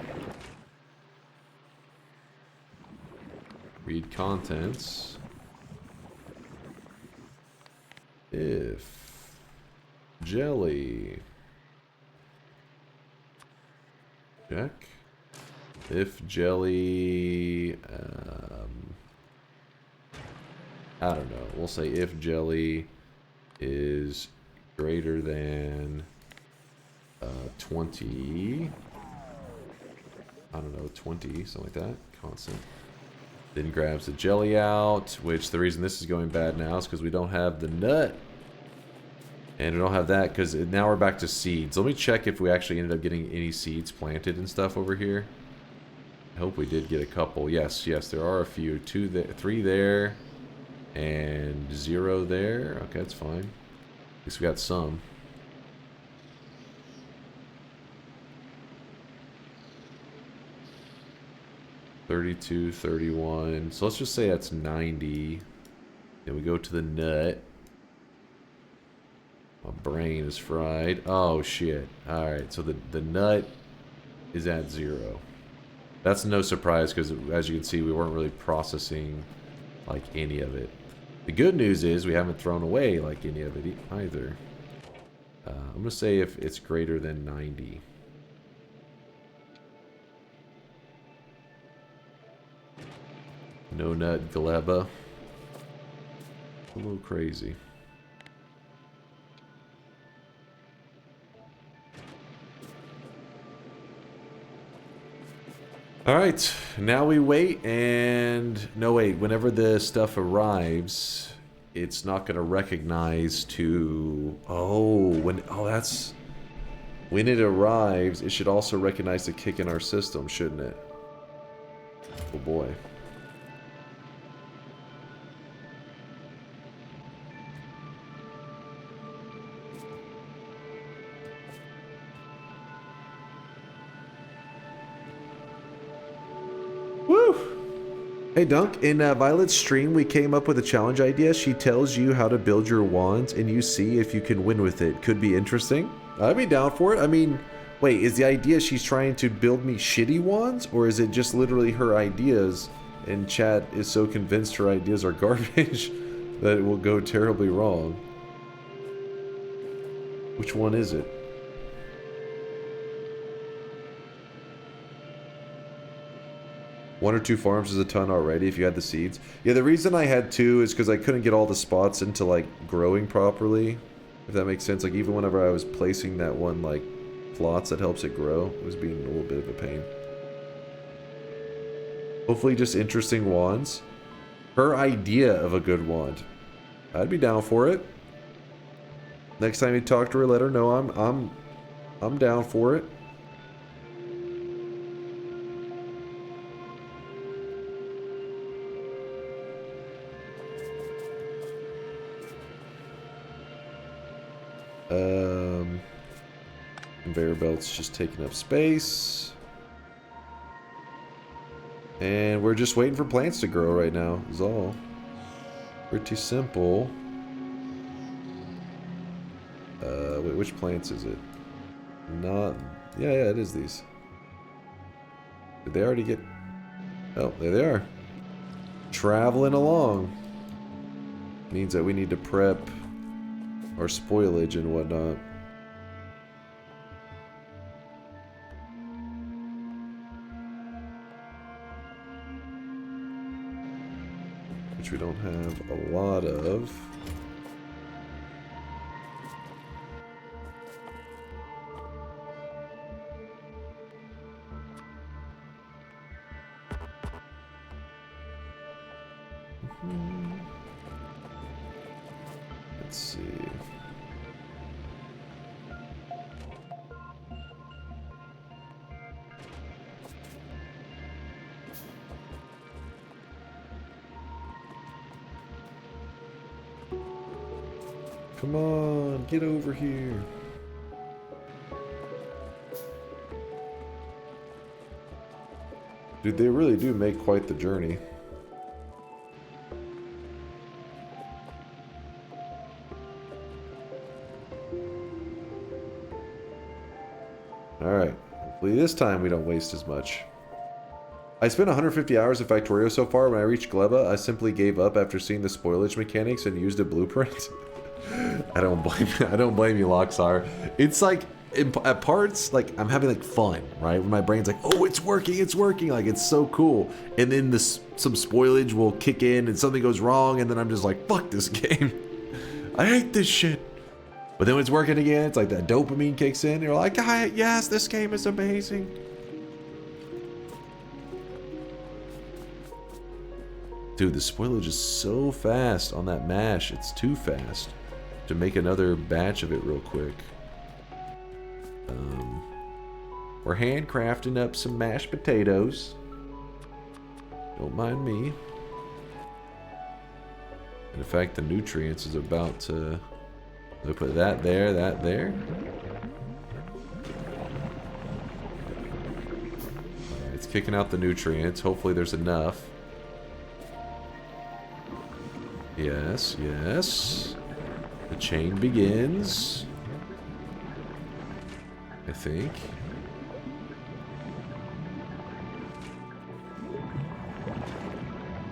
F: read contents if jelly check if jelly I don't know, we'll say if jelly is greater than 20, I don't know, 20, something like that, constant. Then grabs the jelly out, which the reason this is going bad now is because we don't have the nut. And we don't have that because now we're back to seeds. Let me check if we actually ended up getting any seeds planted and stuff over here. I hope we did get a couple. Yes, there are a few. 2 there, 3 there, and 0 there. Okay, that's fine. At least we got some. $32, $31. So let's just say that's 90. Then we go to the nut. Brain is fried. Oh, shit. Alright, so the nut is at 0. That's no surprise because, as you can see, we weren't really processing, like, any of it. The good news is we haven't thrown away, like, any of it either. I'm going to say if it's greater than 90. No nut gleba. A little crazy. Alright, now we wait and... No, wait, whenever the stuff arrives, it's not going to recognize to... that's... When it arrives, it should also recognize the kick in our system, shouldn't it? Oh boy. Hey Dunk, in Violet's stream we came up with a challenge idea. She tells you how to build your wands and you see if you can win with it. Could be interesting. I'd be down for it. I mean, wait, is the idea she's trying to build me shitty wands? Or is it just literally her ideas and chat is so convinced her ideas are garbage that it will go terribly wrong? Which one is it? One or two farms is a ton already if you had the seeds. Yeah, the reason I had 2 is because I couldn't get all the spots into, like, growing properly. If that makes sense. Like, even whenever I was placing that one, like, plots that helps it grow, it was being a little bit of a pain. Hopefully just interesting wands. Her idea of a good wand. I'd be down for it. Next time you talk to her, let her know I'm down for it. Conveyor belt's just taking up space. And we're just waiting for plants to grow right now, is all. Pretty simple. Wait, which plants is it? Not... Yeah, it is these. Did they already get... Oh, there they are. Traveling along. Means that we need to prep our spoilage and whatnot. Which we don't have a lot of. Let's see. Come on, get over here. Dude, they really do make quite the journey. Alright, hopefully this time we don't waste as much. I spent 150 hours at Factorio so far. When I reached Gleba, I simply gave up after seeing the spoilage mechanics and used a blueprint. I don't blame you, Loxar. It's like, at parts, like, I'm having, like, fun, right? When my brain's like, oh, it's working, like, it's so cool. And then some spoilage will kick in and something goes wrong, and then I'm just like, fuck this game. I hate this shit. But then when it's working again, it's like that dopamine kicks in, and you're like, yes, this game is amazing. Dude, the spoilage is so fast on that mash, it's too fast. To make another batch of it real quick. We're handcrafting up some mashed potatoes. Don't mind me. And in fact, the nutrients is about to... We'll put that there, that there. It's kicking out the nutrients. Hopefully there's enough. Yes, yes. The chain begins. I think.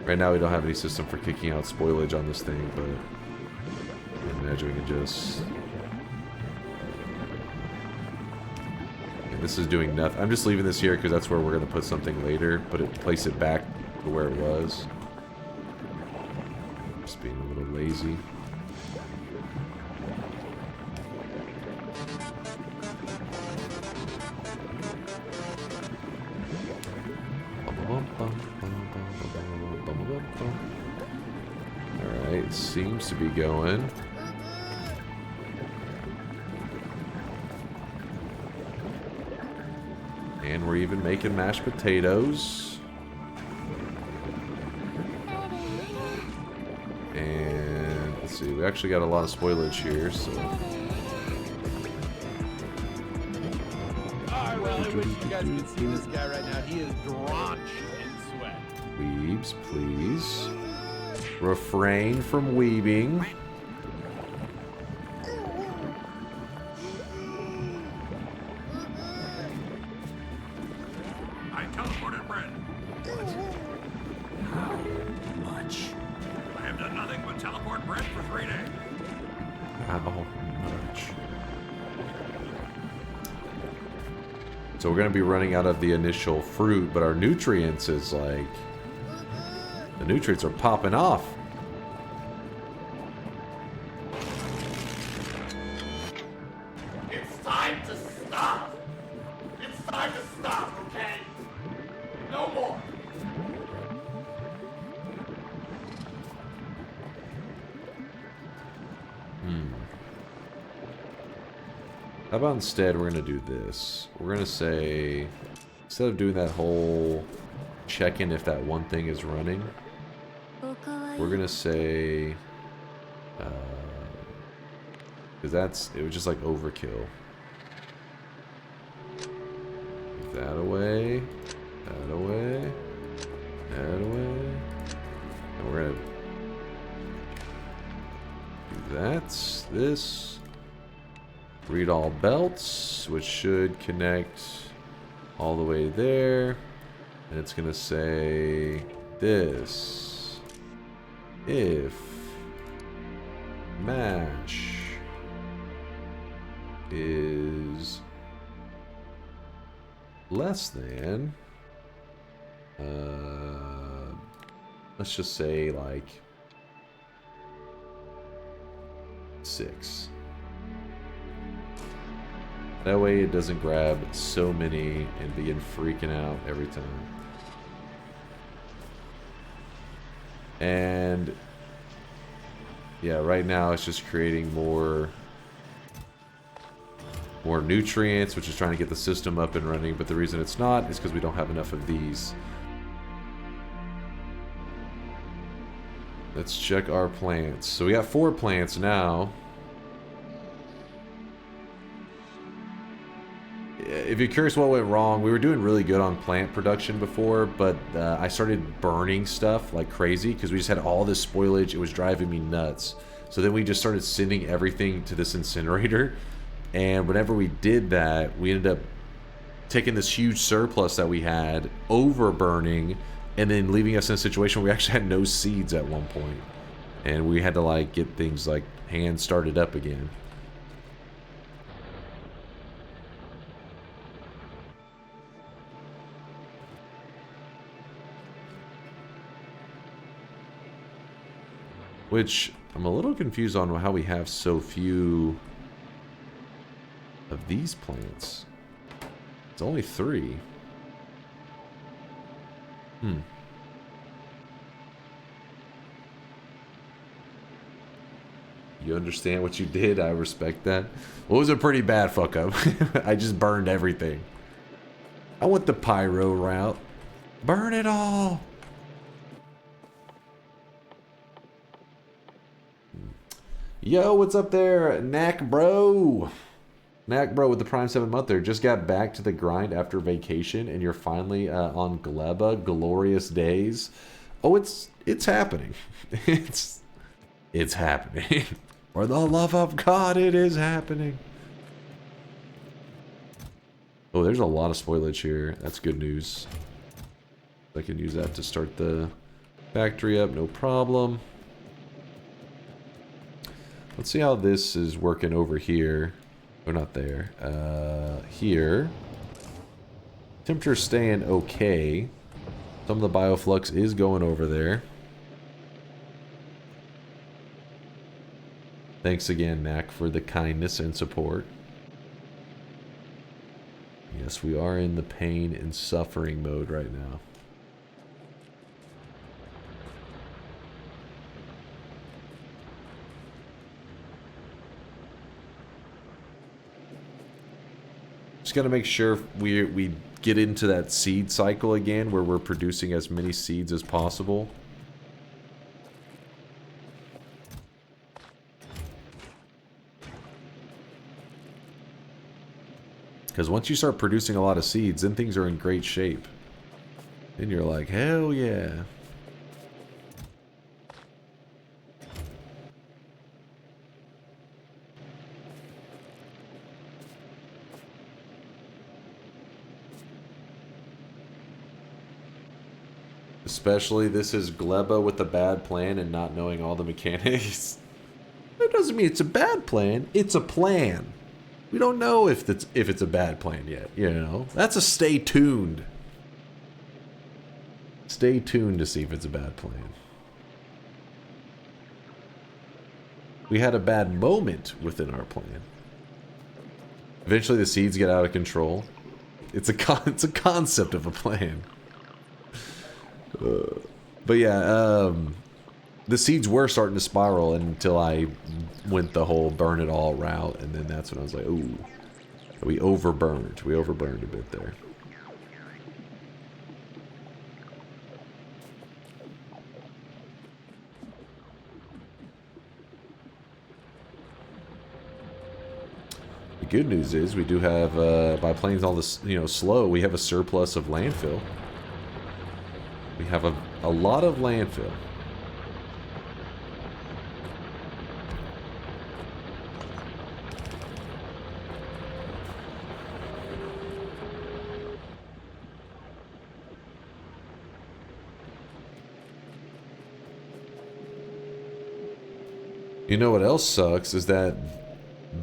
F: Right now we don't have any system for kicking out spoilage on this thing, but I imagine we can just... This is doing nothing. I'm just leaving this here because that's where we're going to put something later, but place it back to where it was. Just being a little lazy. Alright, seems to be going. And we're even making mashed potatoes. And let's see, we actually got a lot of spoilage here, so.
G: Alright, well, I wish you guys could see this guy right now. He is drenched in sweat.
F: Weebs, please. Refrain from weebing.
L: I teleported bread. What? How much? I have done nothing but teleport bread for 3 days.
F: How much? So we're going to be running out of the initial fruit, but our nutrients is like... The nutrients are popping off.
L: It's time to stop. It's time to stop, okay? No more.
F: How about instead we're going to do this. We're going to say, instead of doing that whole checking if that one thing is running, we're going to say, because it was just like overkill. Move that away, that away, that away. And we're going to do that, this. Read all belts, which should connect all the way there. And it's going to say this. If mash is less than, let's just say like 6. That way it doesn't grab so many and begin freaking out every time. And yeah, right now it's just creating more nutrients, which is trying to get the system up and running, but the reason it's not is because we don't have enough of these. Let's check our plants. So we got 4 plants now. If you're curious what went wrong, we were doing really good on plant production before, but I started burning stuff like crazy because we just had all this spoilage. It was driving me nuts. So then we just started sending everything to this incinerator. And whenever we did that, we ended up taking this huge surplus that we had, over burning, and then leaving us in a situation where we actually had no seeds at one point. And we had to like get things like hand started up again. Which, I'm a little confused on how we have so few of these plants. It's only 3. You understand what you did? I respect that. Well, it was a pretty bad fuck up. I just burned everything. I went the pyro route. Burn it all! Yo, what's up there, Knack Bro? Knack Bro with the Prime 7 month there. Just got back to the grind after vacation, and you're finally on Gleba. Glorious days. Oh, it's happening. it's happening. For the love of God, it is happening. Oh, there's a lot of spoilage here. That's good news. I can use that to start the factory up, no problem. Let's see how this is working over here. Oh, not there. Here. Temperature's staying okay. Some of the bioflux is going over there. Thanks again, Mac, for the kindness and support. Yes, we are in the pain and suffering mode right now. Just got to make sure we get into that seed cycle again where we're producing as many seeds as possible. Because once you start producing a lot of seeds, then things are in great shape. Then you're like, hell yeah. Especially this is Gleba with a bad plan and not knowing all the mechanics. That doesn't mean it's a bad plan. It's a plan. We don't know if it's a bad plan yet, you know? That's a stay tuned. Stay tuned to see if it's a bad plan. We had a bad moment within our plan. Eventually the seeds get out of control. It's a concept of a plan. But yeah, the seeds were starting to spiral until I went the whole burn it all route, and then that's when I was like, ooh, we overburned. We overburned a bit there. The good news is we do have, by playing all this, you know, slow, we have a surplus of landfill. We have a lot of landfill. You know what else sucks is that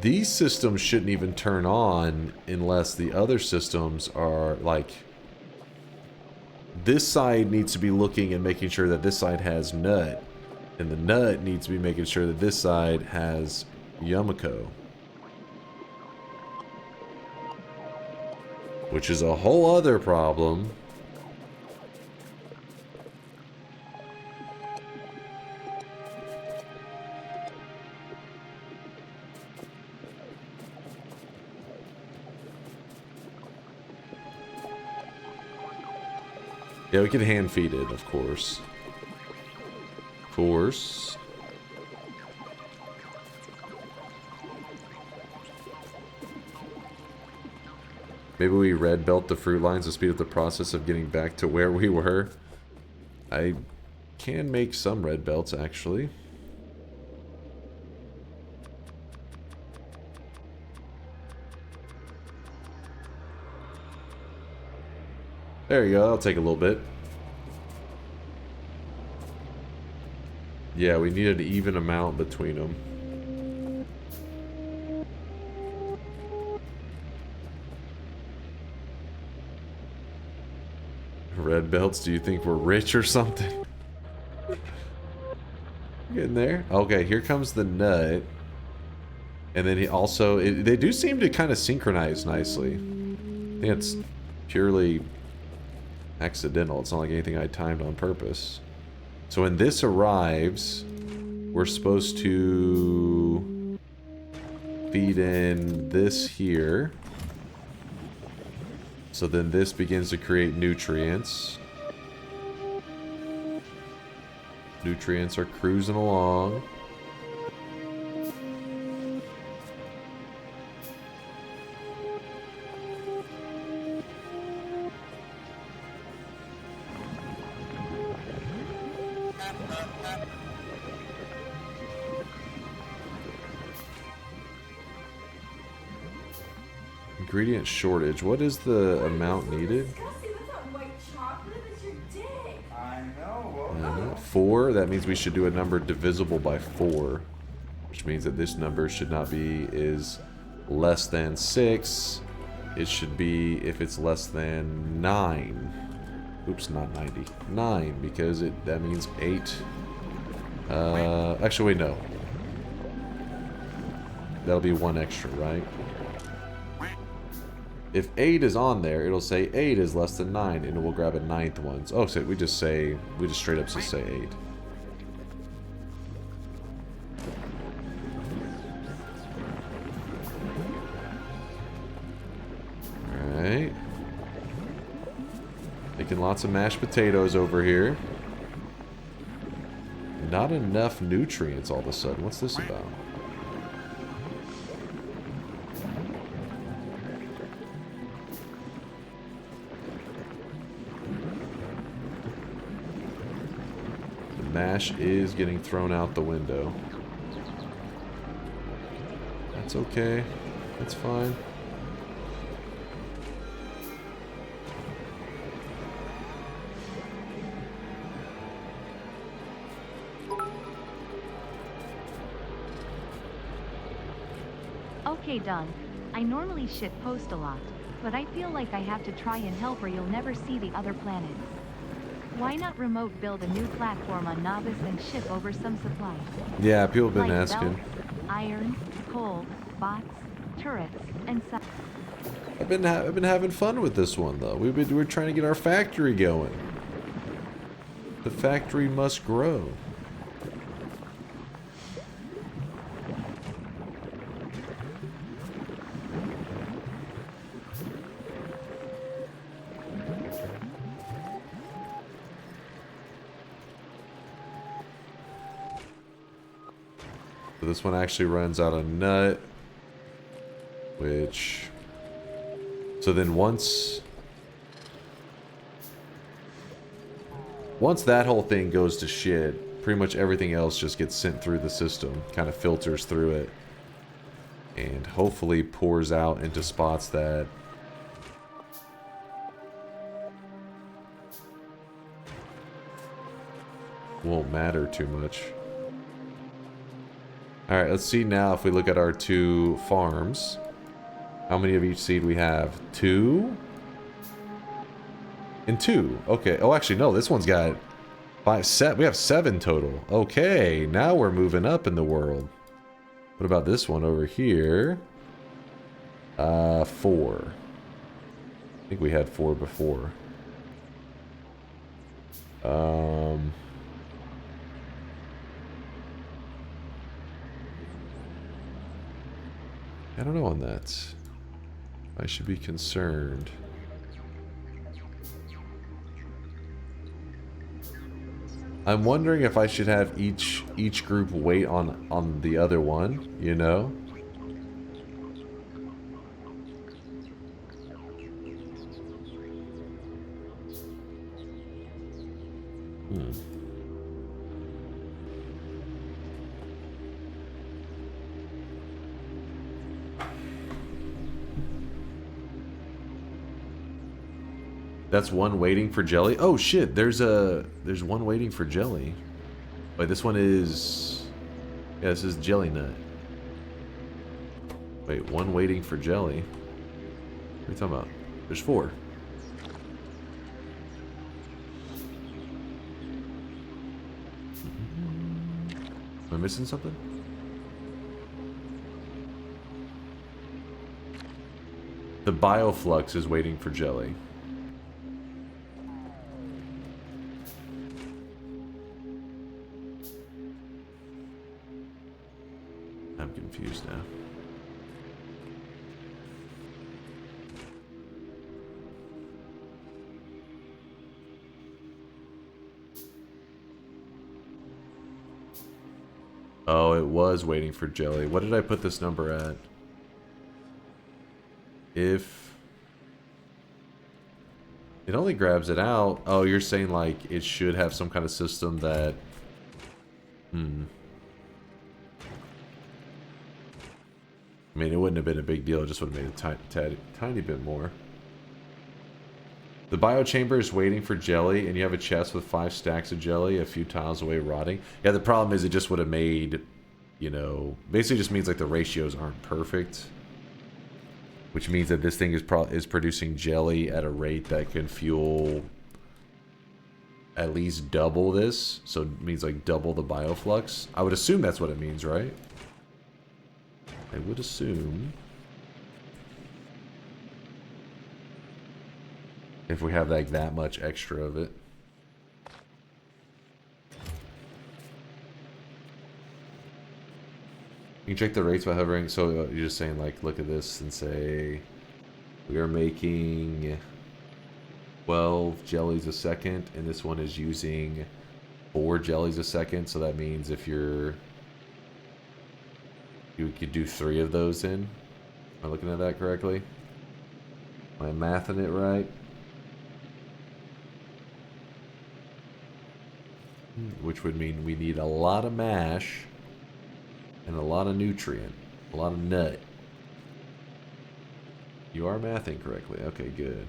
F: these systems shouldn't even turn on unless the other systems are like... This side needs to be looking and making sure that this side has nut. And the nut needs to be making sure that this side has Yumiko. Which is a whole other problem. Yeah, we can hand feed it, of course. Of course. Maybe we red belt the fruit lines to speed up the process of getting back to where we were. I can make some red belts, actually. There you go, that'll take a little bit. Yeah, we need an even amount between them. Red belts, do you think we're rich or something? Getting there. Okay, here comes the nut. And then he also... they do seem to kind of synchronize nicely. I think it's purely... accidental. It's not like anything I timed on purpose. So when this arrives, we're supposed to feed in this here. So then this begins to create nutrients. Nutrients are cruising along. Ingredient shortage. What is the amount needed?
P: I know.
F: 4. That means we should do a number divisible by 4. Which means that this number should not be is less than 6. It should be if it's less than 9. Oops, not 90. 9, because that means 8. Actually, wait, no. That'll be 1 extra, right? If 8 is on there, it'll say 8 is less than 9, and we'll grab a 9th one. Oh, so we just straight up just say 8. Alright. Making lots of mashed potatoes over here. Not enough nutrients all of a sudden. What's this about? The mash is getting thrown out the window. That's okay. That's fine.
B: Okay, Dunk. I normally shitpost a lot, but I feel like I have to try and help or you'll never see the other planets. Why not remote build a new platform on Novice and ship over some supplies?
F: Yeah, people have been
B: like
F: asking.
B: belts, iron, coal, bots, turrets, and such.
F: I've been having fun with this one though. We're trying to get our factory going. The factory must grow. This one actually runs out of nut, which, so then once that whole thing goes to shit, pretty much everything else just gets sent through the system, kind of filters through it, and hopefully pours out into spots that won't matter too much. Alright, let's see now if we look at our 2 farms. How many of each seed we have? 2? And 2. Okay. Oh, actually, no. This one's got 5, 7. We have 7 total. Okay. Now we're moving up in the world. What about this one over here? 4. I think we had 4 before. I don't know on that. I should be concerned. I'm wondering if I should have each group wait on the other one, you know? That's one waiting for jelly. Oh shit, there's one waiting for jelly. Wait, this one is, yeah, this is jelly nut. Wait, one waiting for jelly. What are you talking about? There's 4. Am I missing something? The bioflux is waiting for jelly. I'm confused now. Oh, it was waiting for jelly. What did I put this number at? If it only grabs it out. Oh, you're saying like it should have some kind of system that I mean, it wouldn't have been a big deal. It just would have made a tiny bit more. The biochamber is waiting for jelly, and you have a chest with 5 stacks of jelly a few tiles away rotting. Yeah, the problem is it just would have made, you know, basically just means like the ratios aren't perfect. Which means that this thing is producing jelly at a rate that can fuel at least double this. So it means like double the bioflux. I would assume that's what it means, right? I would assume. If we have like that much extra of it. You can check the rates by hovering. So you're just saying like, look at this and say, we are making 12 jellies a second, and this one is using 4 jellies a second. So that means if you could do 3 of those in. Am I looking at that correctly? Am I mathing it right? Which would mean we need a lot of mash and a lot of nutrient, a lot of nut. You are mathing correctly. Okay, good.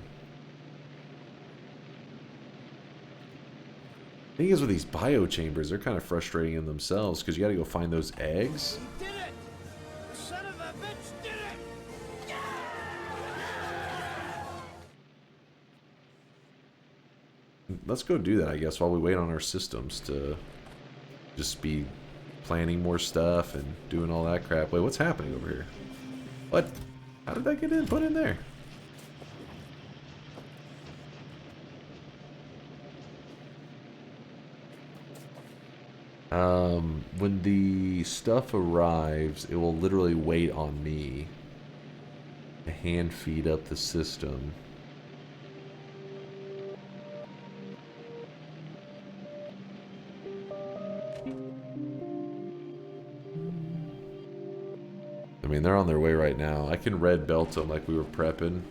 F: The thing is with these biochambers, they're kind of frustrating in themselves because you got to go find those eggs.
C: He did it! Son of a bitch did it!
F: Let's go do that, I guess, while we wait on our systems to just be planning more stuff and doing all that crap. Wait, what's happening over here? What? How did that get put in there? When the stuff arrives, it will literally wait on me to hand feed up the system. I mean, they're on their way right now. I can red belt them like we were prepping.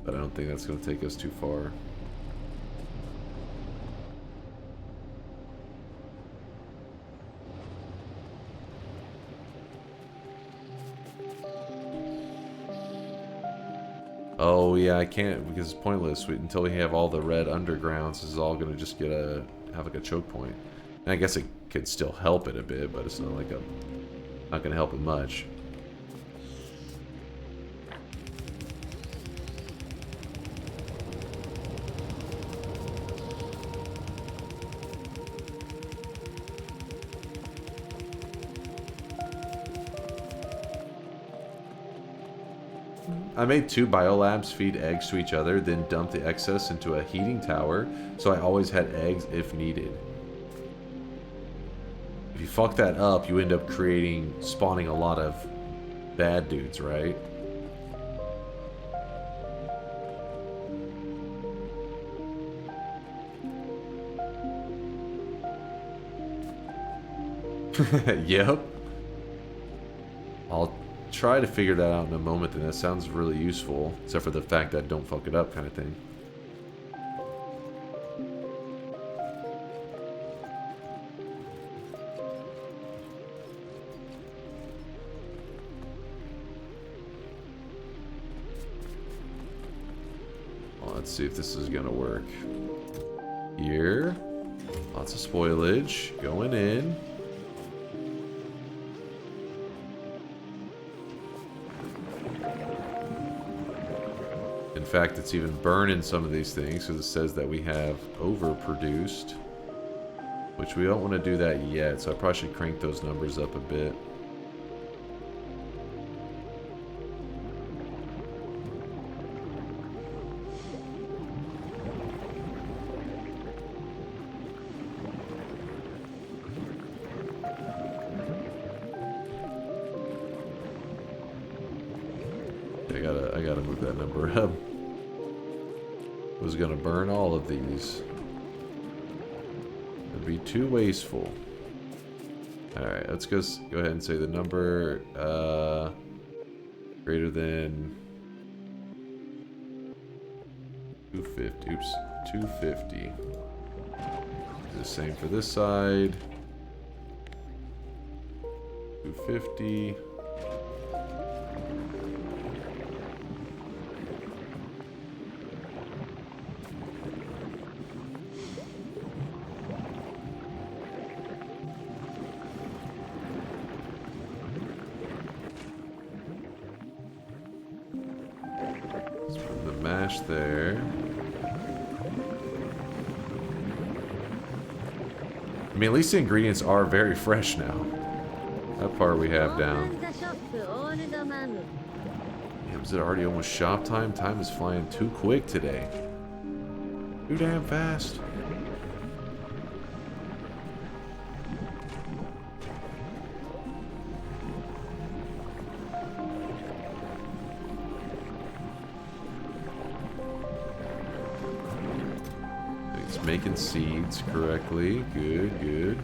F: But I don't think that's going to take us too far. Oh yeah, I can't because it's pointless. Until we have all the red undergrounds, this is all going to just have like a choke point. And I guess it could still help it a bit, but it's not like not going to help it much. I made 2 biolabs feed eggs to each other, then dump the excess into a heating tower, so I always had eggs if needed. If you fuck that up, you end up spawning a lot of bad dudes, right? Yep. I'll try to figure that out in a moment, and that sounds really useful, except for the fact that don't fuck it up kind of thing. Well, let's see if this is gonna work. Here, lots of spoilage going in. In fact, it's even burning some of these things because it says that we have overproduced, which we don't want to do that yet, so I probably should crank those numbers up a bit. I gotta move that number up. Was gonna burn all of these. It'd be too wasteful. Alright, let's go ahead and say the number greater than 250. Oops, 250. The same for this side. 250. Let's put the mash there. I mean, at least the ingredients are very fresh now. That part we have down. Damn, is it already almost shop time? Time is flying too quick today. Too damn fast. It's making seeds correctly. Good, good.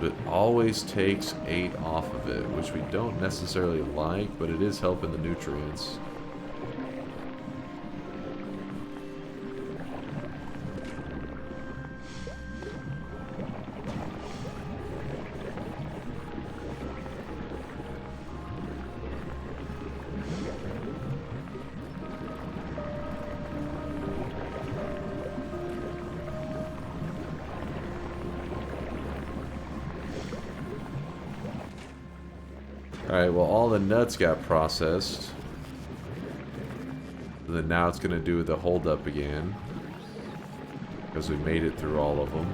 F: It always takes 8 off of it, which we don't necessarily like, but it is helping the nutrients. Alright, well, all the nuts got processed. And then now it's going to do the hold up again. Because we made it through all of them.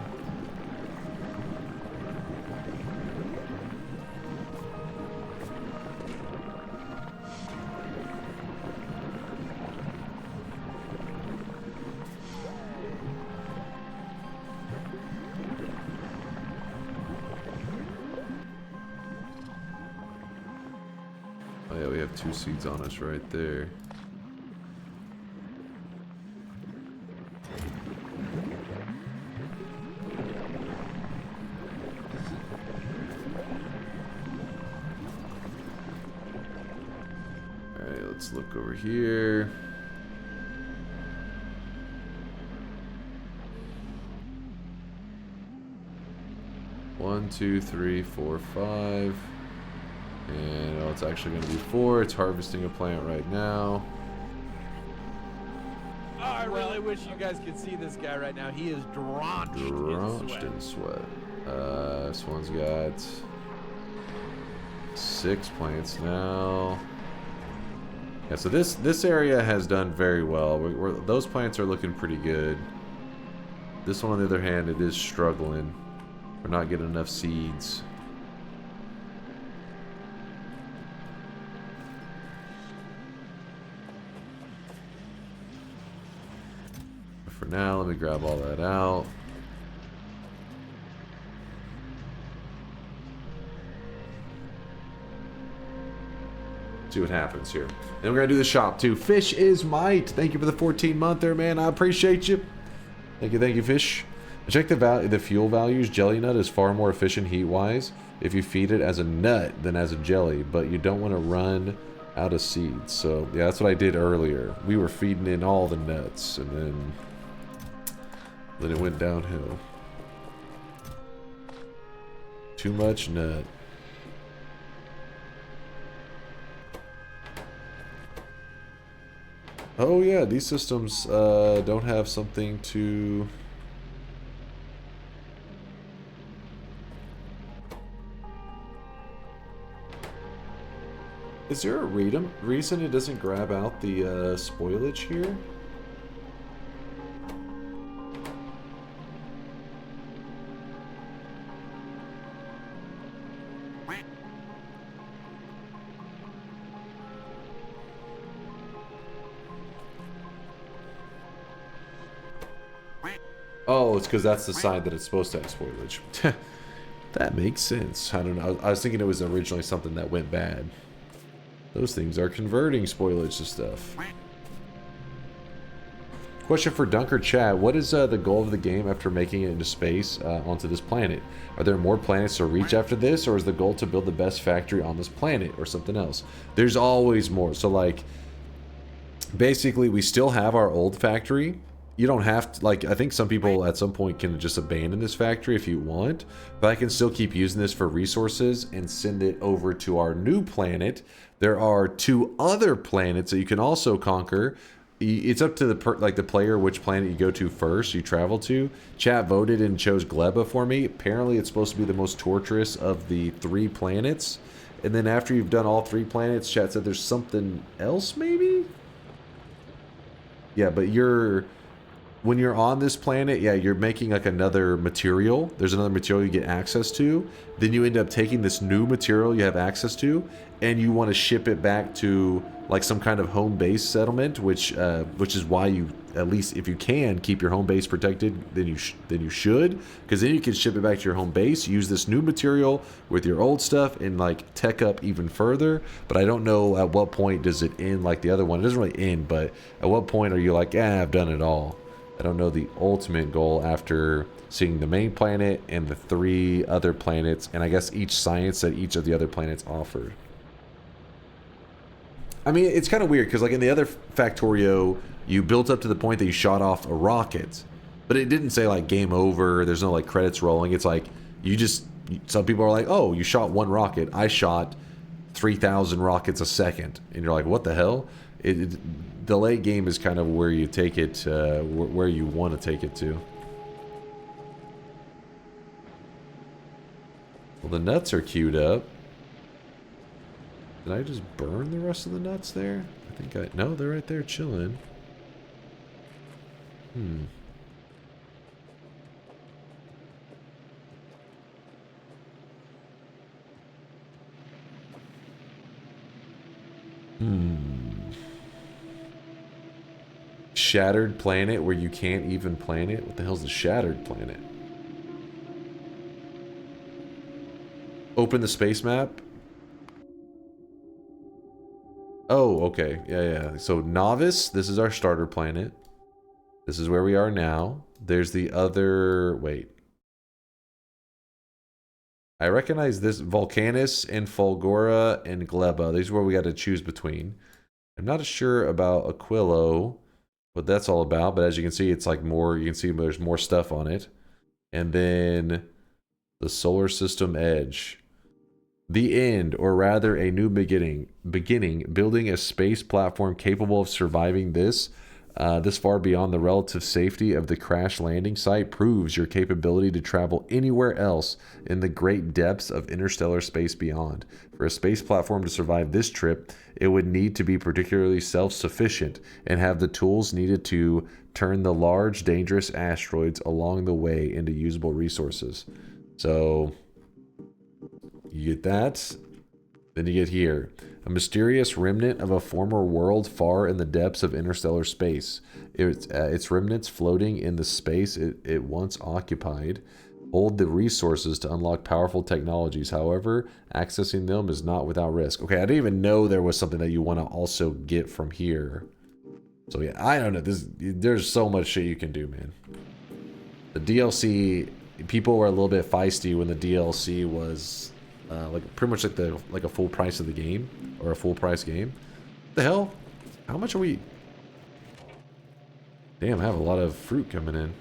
F: Oh yeah, we have 2 seeds on us right there. Alright, let's look over here. One, 2, 3, 4, 5. And it's actually going to be 4. It's harvesting a plant right now.
G: Oh, I really wish you guys could see this guy right now. He is drenched
F: in sweat. This one's got 6 plants now. Yeah, so this area has done very well. Those plants are looking pretty good. This one, on the other hand, it is struggling. We're not getting enough seeds. For now, let me grab all that out. See what happens here. Then we're gonna do the shop too. Fish is might. Thank you for the 14-month there, man. I appreciate you. Thank you, Fish. Check the fuel values. Jelly nut is far more efficient heat-wise if you feed it as a nut than as a jelly, but you don't want to run out of seeds. So yeah, that's what I did earlier. We were feeding in all the nuts, and then it went downhill. Too much nut. Oh yeah, these systems don't have something to... Is there a reason it doesn't grab out the spoilage here? Oh, it's because that's the side that it's supposed to have spoilage. That makes sense. I don't know. I was thinking it was originally something that went bad. Those things are converting spoilage to stuff. Question for Dunker Chat. What is the goal of the game after making it into space onto this planet? Are there more planets to reach after this, or is the goal to build the best factory on this planet, or something else? There's always more. So, like, basically, we still have our old factory. You don't have to, like, I think some people at some point can just abandon this factory if you want, but I can still keep using this for resources and send it over to our new planet. There are 2 other planets that you can also conquer. It's up to the player which planet you go to first, you travel to. Chat voted and chose Gleba for me. Apparently it's supposed to be the most torturous of the 3 planets. And then after you've done all 3 planets, chat said there's something else maybe? Yeah, but when you're on this planet, yeah, you're making like another material. There's another material you get access to. Then you end up taking this new material you have access to, and you want to ship it back to like some kind of home base settlement, which is why you, at least if you can, keep your home base protected. Then you should, because then you can ship it back to your home base. Use this new material with your old stuff and like tech up even further. But I don't know at what point does it end like the other one. It doesn't really end, but at what point are you like, I've done it all. I don't know the ultimate goal after seeing the main planet and the 3 other planets, and I guess each science that each of the other planets offered. I mean, it's kind of weird because like in the other Factorio, you built up to the point that you shot off a rocket, but it didn't say like game over. There's no like credits rolling. It's like some people are like, oh, you shot 1 rocket. I shot 3,000 rockets a second, and you're like, what the hell? The late game is kind of where you take it, where you want to take it to. Well, the nuts are queued up. Did I just burn the rest of the nuts there? I think no, they're right there chilling. Shattered planet where you can't even planet? What the hell's the shattered planet? Open the space map. Oh, okay. Yeah. So Novice, this is our starter planet. This is where we are now. There's the other... Wait. I recognize this. Volcanus and Fulgora and Gleba. These are where we got to choose between. I'm not sure about Aquilo, what that's all about, but as you can see, it's like more, you can see there's more stuff on it. And then the solar system edge. The end, or rather a new beginning, building a space platform capable of surviving this far beyond the relative safety of the crash landing site proves your capability to travel anywhere else in the great depths of interstellar space beyond. For a space platform to survive this trip, it would need to be particularly self-sufficient and have the tools needed to turn the large, dangerous asteroids along the way into usable resources. So you get that. Then you get here. A mysterious remnant of a former world far in the depths of interstellar space. Its remnants floating in the space it once occupied hold the resources to unlock powerful technologies. However, accessing them is not without risk. Okay, I didn't even know there was something that you want to also get from here. So yeah, I don't know. There's so much shit you can do, man. The DLC, people were a little bit feisty when the DLC was... like pretty much like a full price of the game, or a full price game. What the hell? How much are we? Damn, I have a lot of fruit coming in.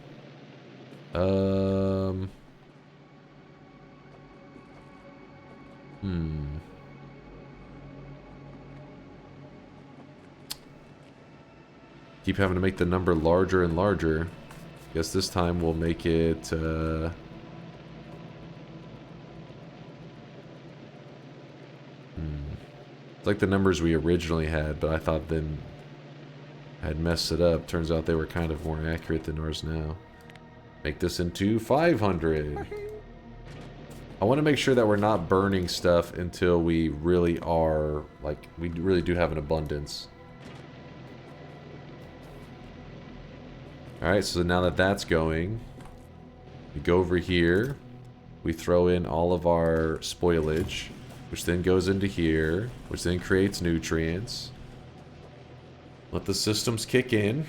F: Keep having to make the number larger and larger. Guess this time we'll make it. It's like the numbers we originally had, but I thought then I'd messed it up. Turns out they were kind of more accurate than ours now. Make this into 500. I want to make sure that we're not burning stuff until we really are, like, we really do have an abundance. Alright, so now that that's going, we go over here. We throw in all of our spoilage, which then goes into here, which then creates nutrients. Let the systems kick in.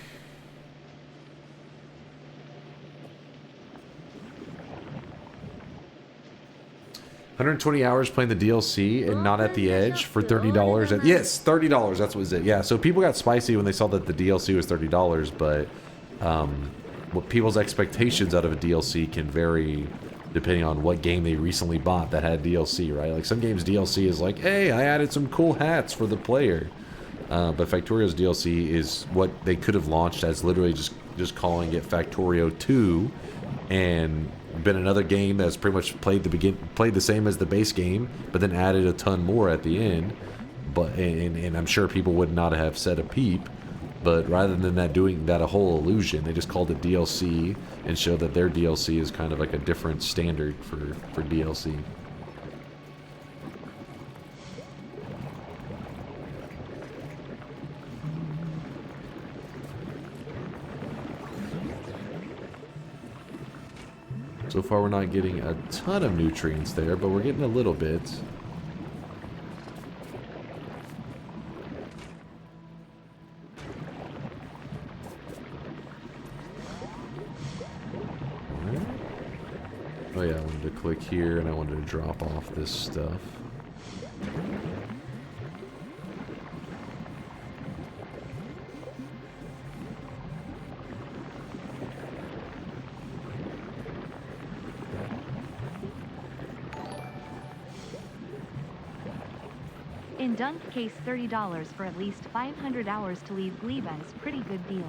F: $120 hours playing the DLC and not at the edge for $30. Yes, $30. That's what it. Yeah, so people got spicy when they saw that the DLC was $30, but what people's expectations out of a DLC can vary depending on what game they recently bought that had DLC, right? Like some games DLC is like, hey, I added some cool hats for the player. But Factorio's DLC is what they could have launched as literally just calling it Factorio 2 and been another game that's pretty much played the same as the base game, but then added a ton more at the end. But and I'm sure people would not have said a peep. But rather than that doing that a whole illusion, they just called it DLC and showed that their DLC is kind of like a different standard for DLC. So far we're not getting a ton of nutrients there, but we're getting a little bit. Oh yeah, I wanted to click here and I wanted to drop off this stuff.
B: In Dunk case, $30 for at least 500 hours to leave Gleba is pretty good deal.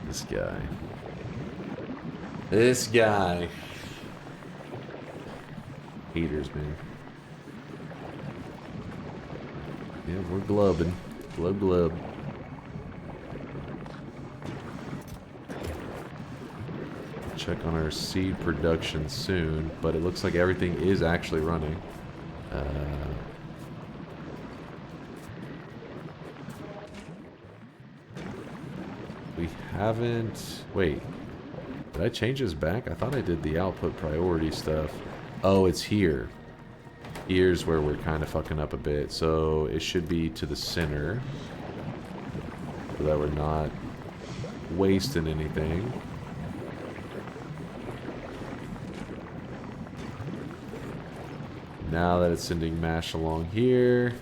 F: This guy. This guy. Haters, man. Yeah, we're glubbing. Glub glub. Check on our seed production soon, but it looks like everything is actually running. We haven't... Wait. Did I change this back? I thought I did the output priority stuff. Oh, it's here. Here's where we're kind of fucking up a bit. So it should be to the center. So that we're not wasting anything. Now that it's sending mash along here.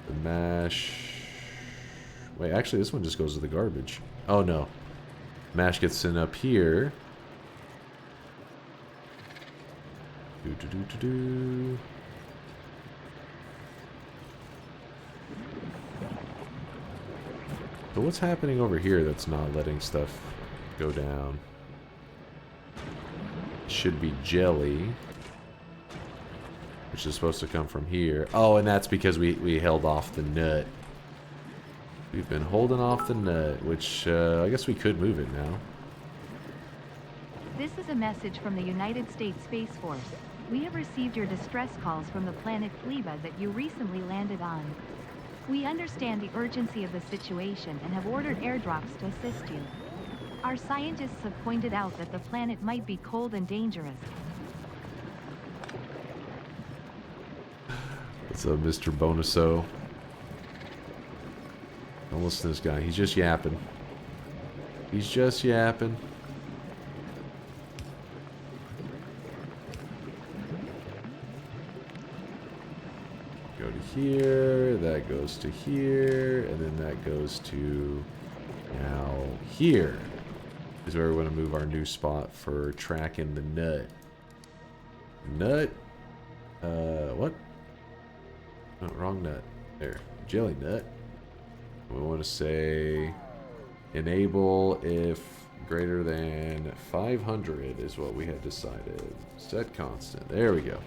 F: The mash... Wait, actually this one just goes to the garbage. Oh no. Mash gets sent up here. So what's happening over here that's not letting stuff go down? It should be jelly, which is supposed to come from here. Oh, and that's because we held off the nut. We've been holding off the nut, which I guess we could move it now.
B: This is a message from the United States Space Force. We have received your distress calls from the planet Gleba that you recently landed on. We understand the urgency of the situation and have ordered airdrops to assist you. Our scientists have pointed out that the planet might be cold and dangerous.
F: What's up, Mr. Bonuso? Don't listen to this guy. He's just yapping. He's just yapping. Go to here. That goes to here. And then that goes to now here. Is where we want to move our new spot for tracking the nut. Nut? What? Oh, wrong nut. There. Jelly nut. We want to say enable if greater than 500 is what we had decided. Set constant. There we go.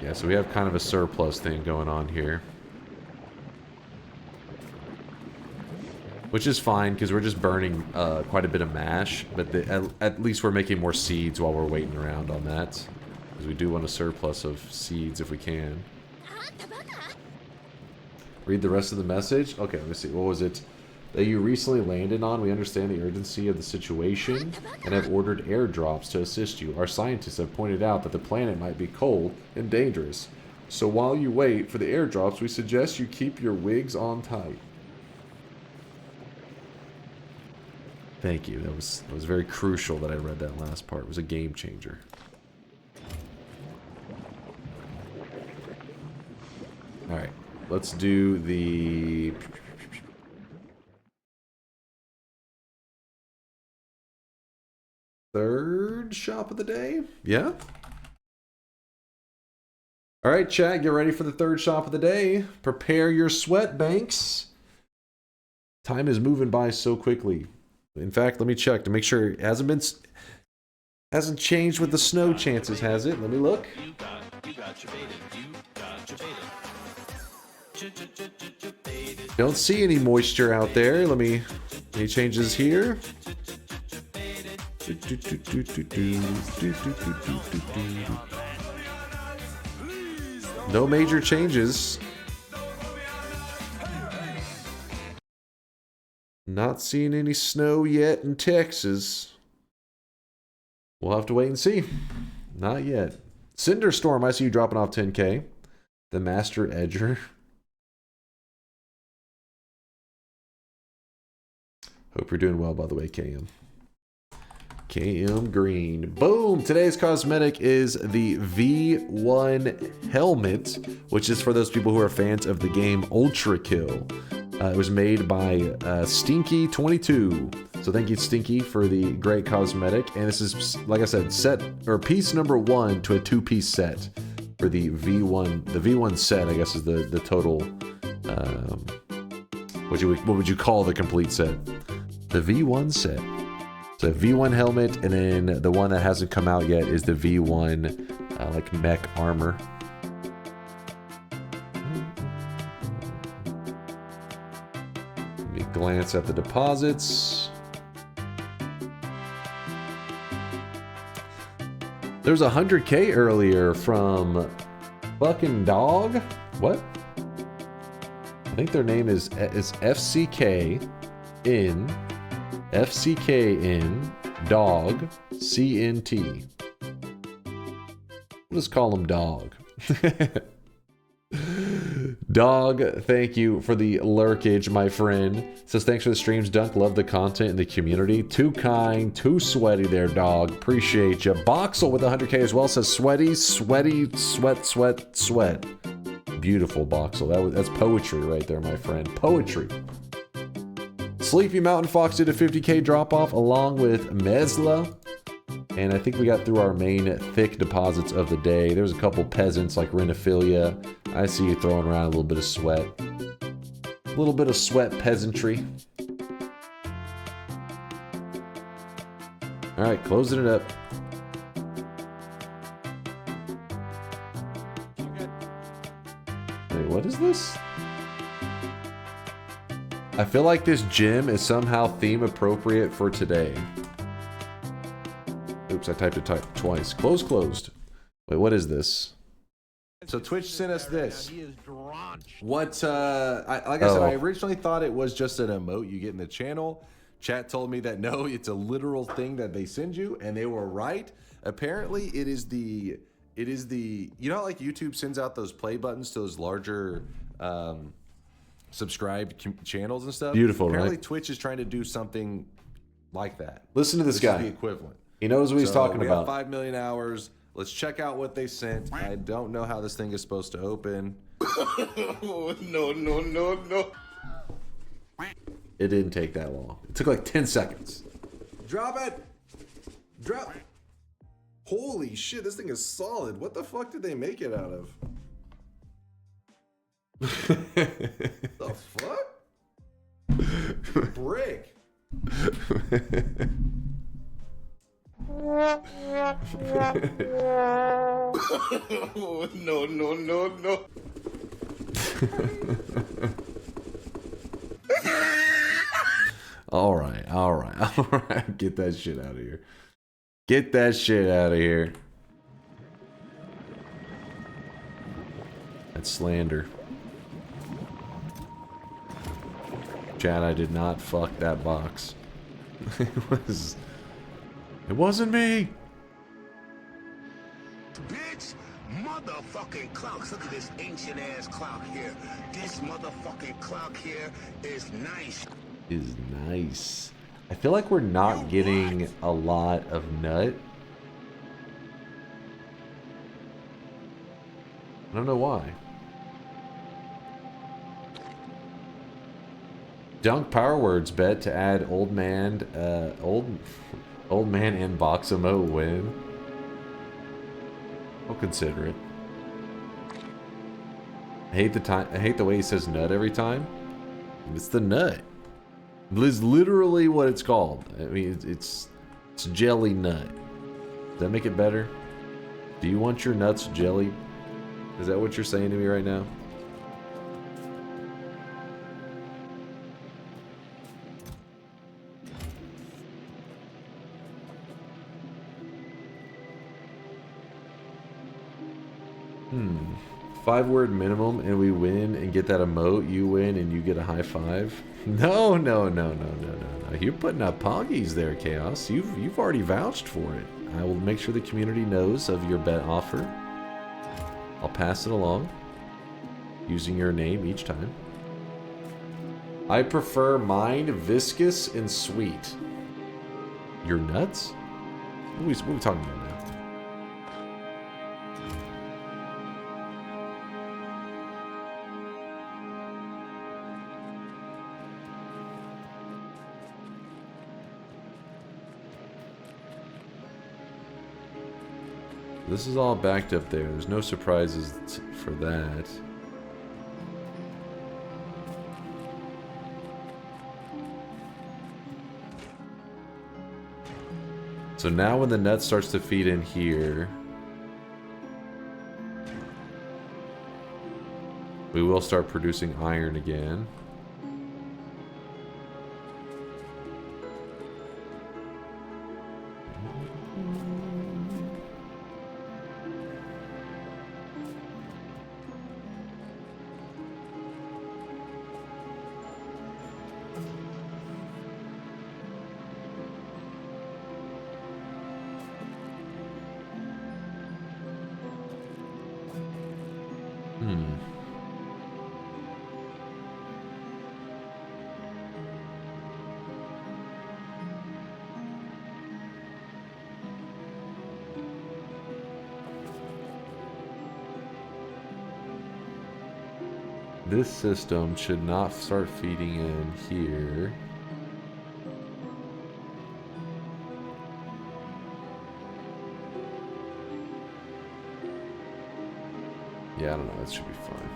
F: Yeah, so we have kind of a surplus thing going on here. Which is fine, because we're just burning quite a bit of mash, but at least we're making more seeds while we're waiting around on that. Because we do want a surplus of seeds if we can. Read the rest of the message. Okay, let me see. What was it? That you recently landed on. We understand the urgency of the situation and have ordered airdrops to assist you. Our scientists have pointed out that the planet might be cold and dangerous. So while you wait for the airdrops, we suggest you keep your wigs on tight. Thank you. That was very crucial that I read that last part. It was a game changer. Alright. Let's do the... third shop of the day? Yeah? Alright, chat. Get ready for the third shop of the day. Prepare your sweat banks. Time is moving by so quickly. In fact, let me check to make sure it hasn't changed with the snow chances, has it? Let me look. Don't see any moisture out there. Let me change this here. No major changes. Not seeing any snow yet in Texas. We'll have to wait and see. Not yet. Cinderstorm, I see you dropping off 10K. The Master Edger. Hope you're doing well, by the way, KM. KM Green. Boom! Today's cosmetic is the V1 helmet, which is for those people who are fans of the game Ultra Kill. It was made by Stinky22. So thank you, Stinky, for the great cosmetic. And this is, like I said, piece number 1 to a 2-piece set for the V1. The V1 set, I guess, is the total. What would you call the complete set? The V1 set. So V1 helmet, and then the one that hasn't come out yet is the V1 like mech armor. Let me glance at the deposits. There's 100K earlier from fucking Dog. What? I think their name is FCK in Dog CNT. We'll just call him Dog. Dog, thank you for the lurkage, my friend. Says thanks for the streams, Dunk. Love the content and the community. Too kind, too sweaty there, Dog. Appreciate you. Boxel with 100K as well says sweaty, sweaty, sweat, sweat, sweat. Beautiful, Boxel. That's poetry right there, my friend. Poetry. Sleepy Mountain Fox did a 50K drop-off along with Mesla. And I think we got through our main thick deposits of the day. There's a couple peasants like Renophilia. I see you throwing around a little bit of sweat. A little bit of sweat peasantry. Alright, closing it up. Wait, what is this? I feel like this gym is somehow theme appropriate for today. Oops, I typed it twice. Closed. Wait, what is this? So Twitch sent us this. What, like I said, I originally thought it was just an emote you get in the channel. Chat told me that no, it's a literal thing that they send you, and they were right. Apparently, it is the, you know how like YouTube sends out those play buttons to those larger, subscribed channels and stuff? Beautiful, apparently, right? Twitch is trying to do something like that. Listen to this guy. Is the equivalent. He knows what he's talking about. We have 5 million hours. Let's check out what they sent. I don't know how this thing is supposed to open. No. It didn't take that long. It took like 10 seconds. Drop it. Drop. Holy shit, this thing is solid. What the fuck did they make it out of? The fuck? Brick. No. All right. Get that shit out of here. Get that shit out of here. That's slander. Chad, I did not fuck that box. It wasn't me.
R: Bitch, motherfucking clocks. Look at this ancient ass clock here. This motherfucking clock here is nice.
F: Is nice. I feel like we're not getting a lot of nut. I don't know why. Dunk Power Words bet to add old man and Boxamo win. I'll consider it. I hate the way he says nut every time. It's the nut. It's literally what it's called. I mean, it's jelly nut. Does that make it better? Do you want your nuts jelly? Is that what you're saying to me right now? Hmm. 5-word minimum and we win and get that emote. You win and you get a high five. No. You're putting up poggies there, Chaos. You've already vouched for it. I will make sure the community knows of your bet offer. I'll pass it along using your name each time. I prefer mine viscous and sweet. Your nuts? What are we talking about now? This is all backed up there. There's no surprises for that. So now when the nut starts to feed in here, we will start producing iron again. This system should not start feeding in here. Yeah, I don't know. That should be fine.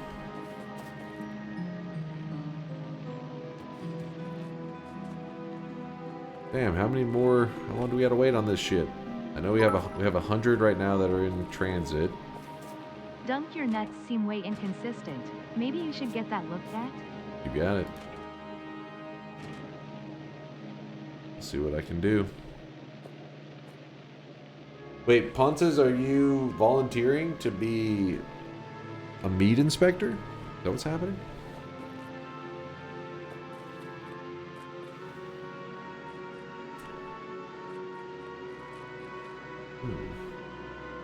F: Damn, how many more? How long do we gotta wait on this shit? I know we have 100 right now that are in transit.
B: Dunk, your nuts seem way inconsistent. Maybe you should get that looked at?
F: You got it. Let's see what I can do. Wait, Pontes, are you volunteering to be a meat inspector? Is that what's happening?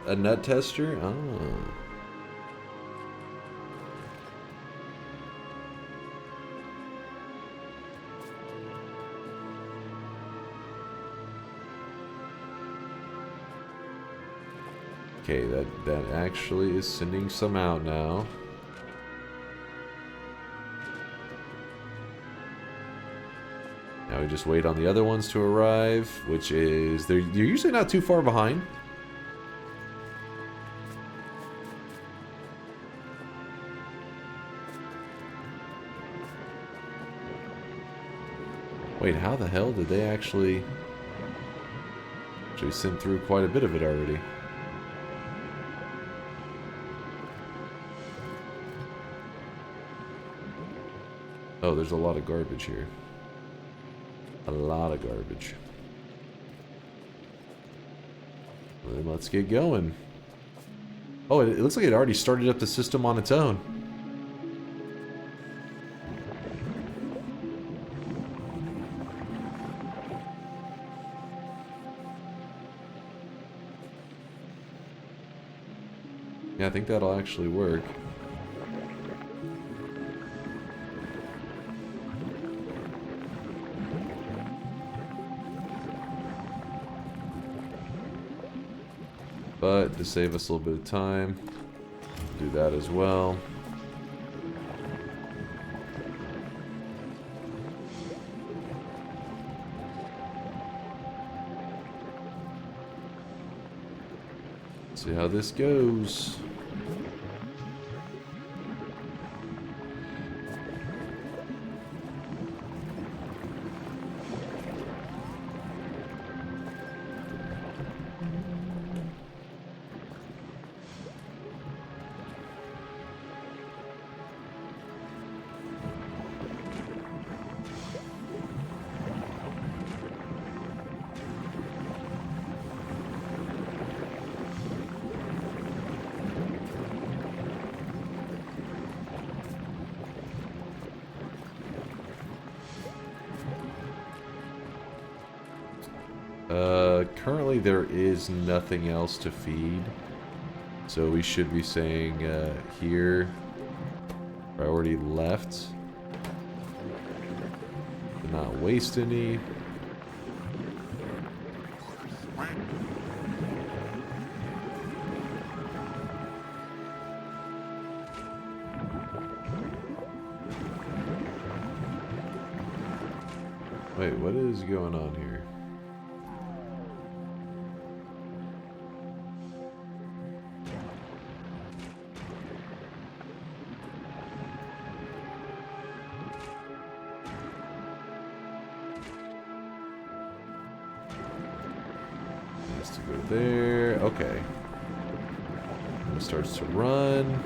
F: A nut tester? Oh. Okay, that actually is sending some out now. Now we just wait on the other ones to arrive, which is they're usually not too far behind. Wait, how the hell did they actually send through quite a bit of it already? Oh, there's a lot of garbage here. A lot of garbage. Well, then let's get going. Oh, it looks like it already started up the system on its own. Yeah, I think that'll actually work. But to save us a little bit of time, do that as well. See how this goes. Currently there is nothing else to feed. So we should be saying here, priority left. To not waste any. Wait, what is going on here? Has to go there. Okay. It starts to run.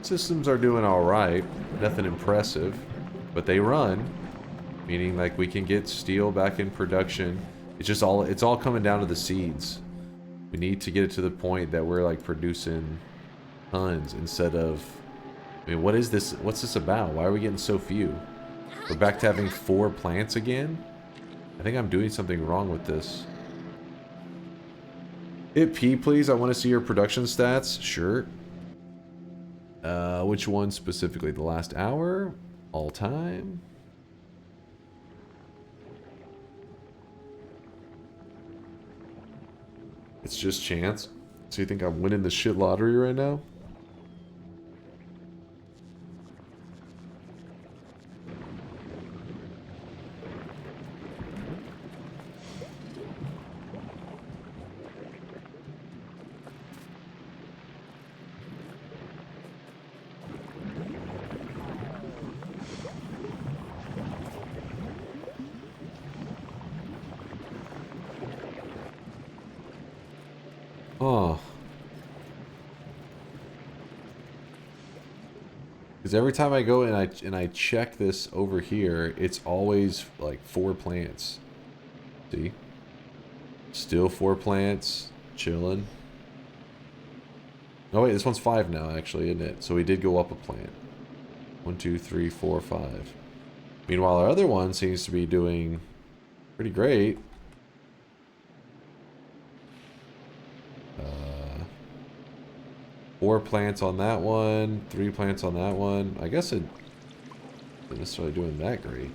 F: Systems are doing alright, nothing impressive, but they run, meaning like we can get steel back in production. It's all coming down to the seeds. We need to get it to the point that we're like producing tons instead of, I mean, what is this? What's this about? Why are we getting so few? We're back to having 4 plants again? I think I'm doing something wrong with this. Hit P, please. I want to see your production stats. Sure. Which one specifically? The last hour? All time? It's just chance. So you think I'm winning the shit lottery right now? Oh. Because every time I go and I check this over here, it's always like 4 plants. See? Still 4 plants. Chilling. Oh wait, this one's 5 now actually, isn't it? So we did go up a plant. 1, 2, 3, 4, 5. Meanwhile, our other one seems to be doing pretty great. 4 plants on that one, 3 plants on that one. I guess it isn't necessarily doing that great.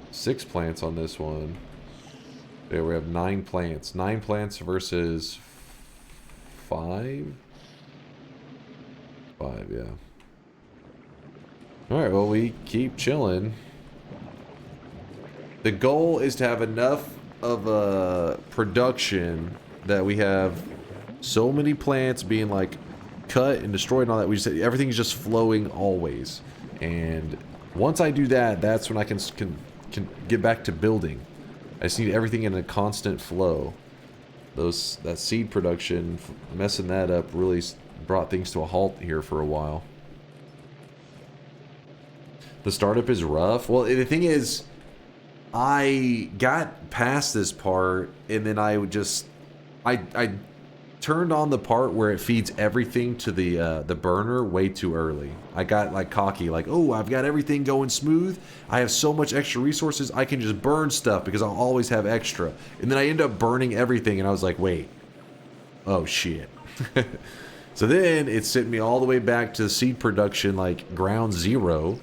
F: Six plants on this one. There we have 9 plants. 9 plants versus 5? 5, yeah. Alright, well, we keep chilling. The goal is to have enough of a production that we have so many plants being like cut and destroyed and all that. We just everything's just flowing always. And once I do that, that's when I can get back to building. I just need everything in a constant flow. That seed production, messing that up, really brought things to a halt here for a while. The startup is rough. Well, the thing is, I got past this part, and then I turned on the part where it feeds everything to the burner way too early. I got like cocky, like, oh, I've got everything going smooth. I have so much extra resources, I can just burn stuff because I'll always have extra. And then I end up burning everything, and I was like, wait, oh shit. So then it sent me all the way back to seed production, like ground zero,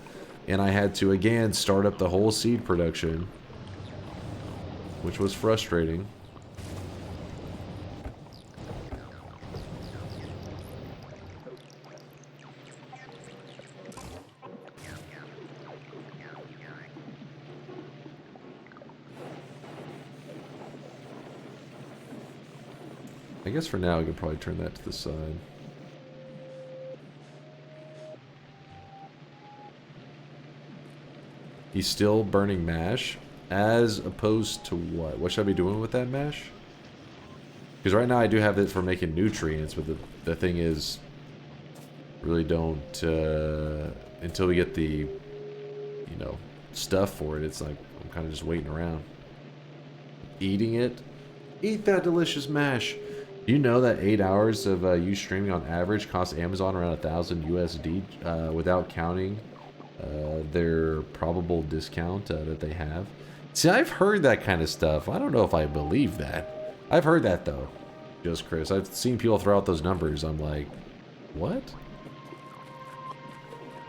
F: and I had to again start up the whole seed production, which was frustrating. I guess for now, we can probably turn that to the side. He's still burning mash, as opposed to what? What should I be doing with that mash? Because right now I do have it for making nutrients, but the thing is, really don't, until we get the, you know, stuff for it, it's like, I'm kind of just waiting around. Eating it? Eat that delicious mash! You know that 8 hours of you streaming on average costs Amazon around 1,000 USD without counting their probable discount that they have. See, I've heard that kind of stuff. I don't know if I believe that. I've heard that though. Just Chris. I've seen people throw out those numbers. I'm like, what?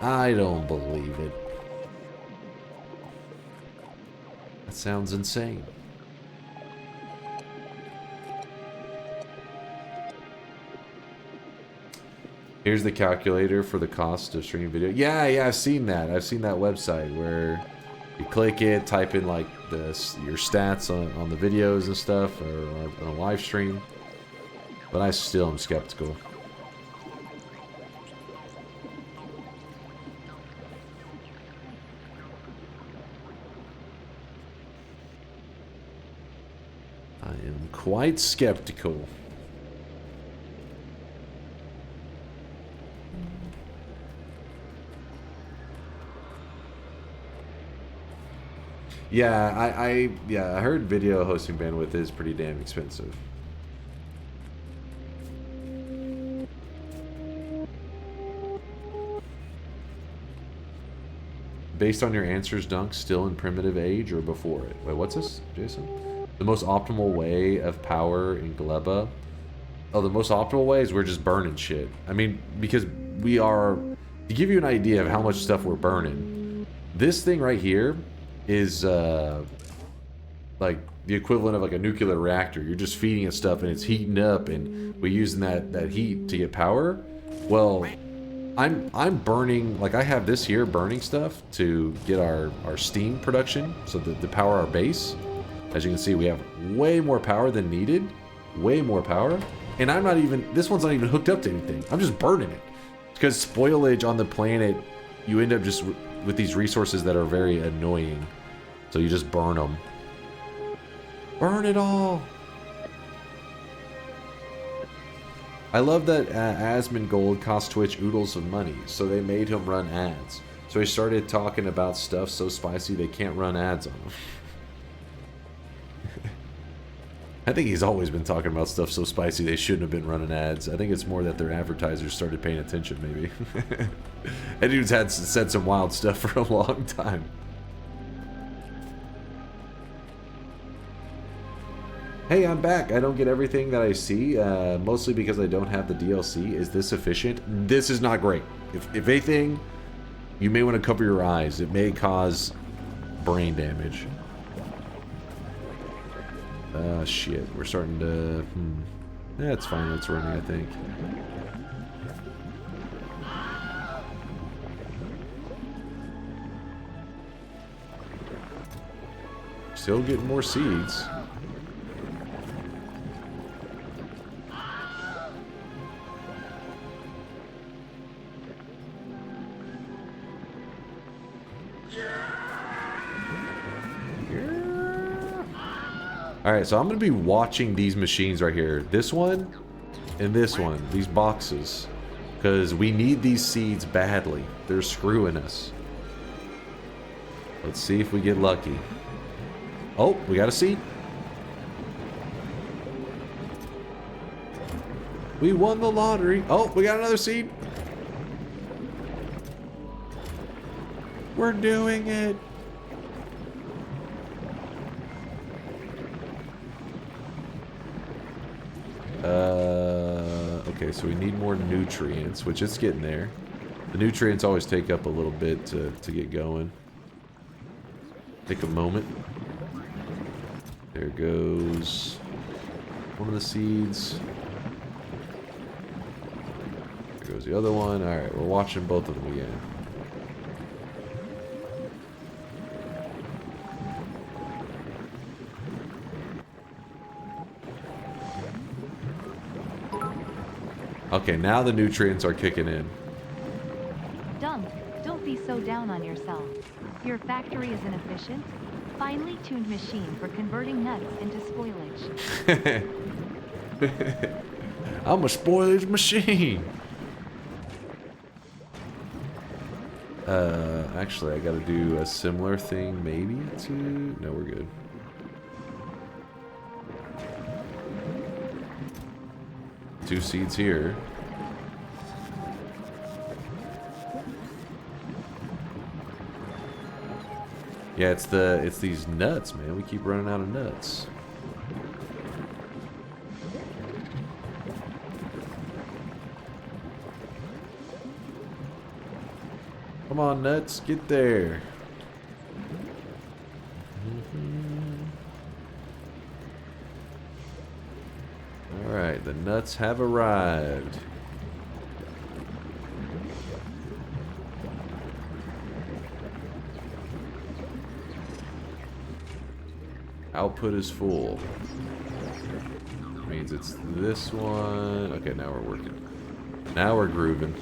F: I don't believe it. That sounds insane. Here's the calculator for the cost of streaming video. Yeah, I've seen that. I've seen that website where you click it, type in like your stats on the videos and stuff, or on a live stream. But I still am skeptical. I am quite skeptical. Yeah, I heard video hosting bandwidth is pretty damn expensive. Based on your answers, Dunk, still in primitive age or before it? Wait, what's this, Jason? The most optimal way of power in Gleba? Oh, the most optimal way is we're just burning shit. I mean, because we are... To give you an idea of how much stuff we're burning, this thing right here is like the equivalent of like a nuclear reactor. You're just feeding it stuff and it's heating up, and we're using that heat to get power. Well, I'm burning, like I have this here burning stuff to get our steam production, so to power our base. As you can see, we have way more power than needed, way more power, and I'm not even, this one's not even hooked up to anything. I'm just burning it because spoilage on the planet, you end up just with these resources that are very annoying. So you just burn them. Burn it all! I love that Asmongold cost Twitch oodles of money, so they made him run ads. So he started talking about stuff so spicy they can't run ads on him. I think he's always been talking about stuff so spicy they shouldn't have been running ads. I think it's more that their advertisers started paying attention, maybe. That dude's said some wild stuff for a long time. Hey, I'm back. I don't get everything that I see, mostly because I don't have the DLC. Is this efficient? This is not great. If anything, you may want to cover your eyes. It may cause brain damage. Shit. We're starting to... Yeah, it's fine. It's running, I think. Still getting more seeds. Alright, so I'm going to be watching these machines right here. This one and this one. These boxes. Because we need these seeds badly. They're screwing us. Let's see if we get lucky. Oh, we got a seed. We won the lottery. Oh, we got another seed. We're doing it. Okay, so we need more nutrients, which it's getting there. The nutrients always take up a little bit to get going. Take a moment. There goes one of the seeds. There goes the other one. Alright, we're watching both of them again. Okay, now the nutrients are kicking in.
B: Dunk, don't be so down on yourself. Your factory is an efficient, finely tuned machine for converting nuts into spoilage.
F: I'm a spoilage machine. Actually, I gotta do a similar thing, maybe to... No, we're good. Two seeds here. Yeah, it's these nuts, man. We keep running out of nuts. Come on, nuts, get there. Alright, the nuts have arrived. Output is full. Means it's this one. Okay, now we're working. Now we're grooving.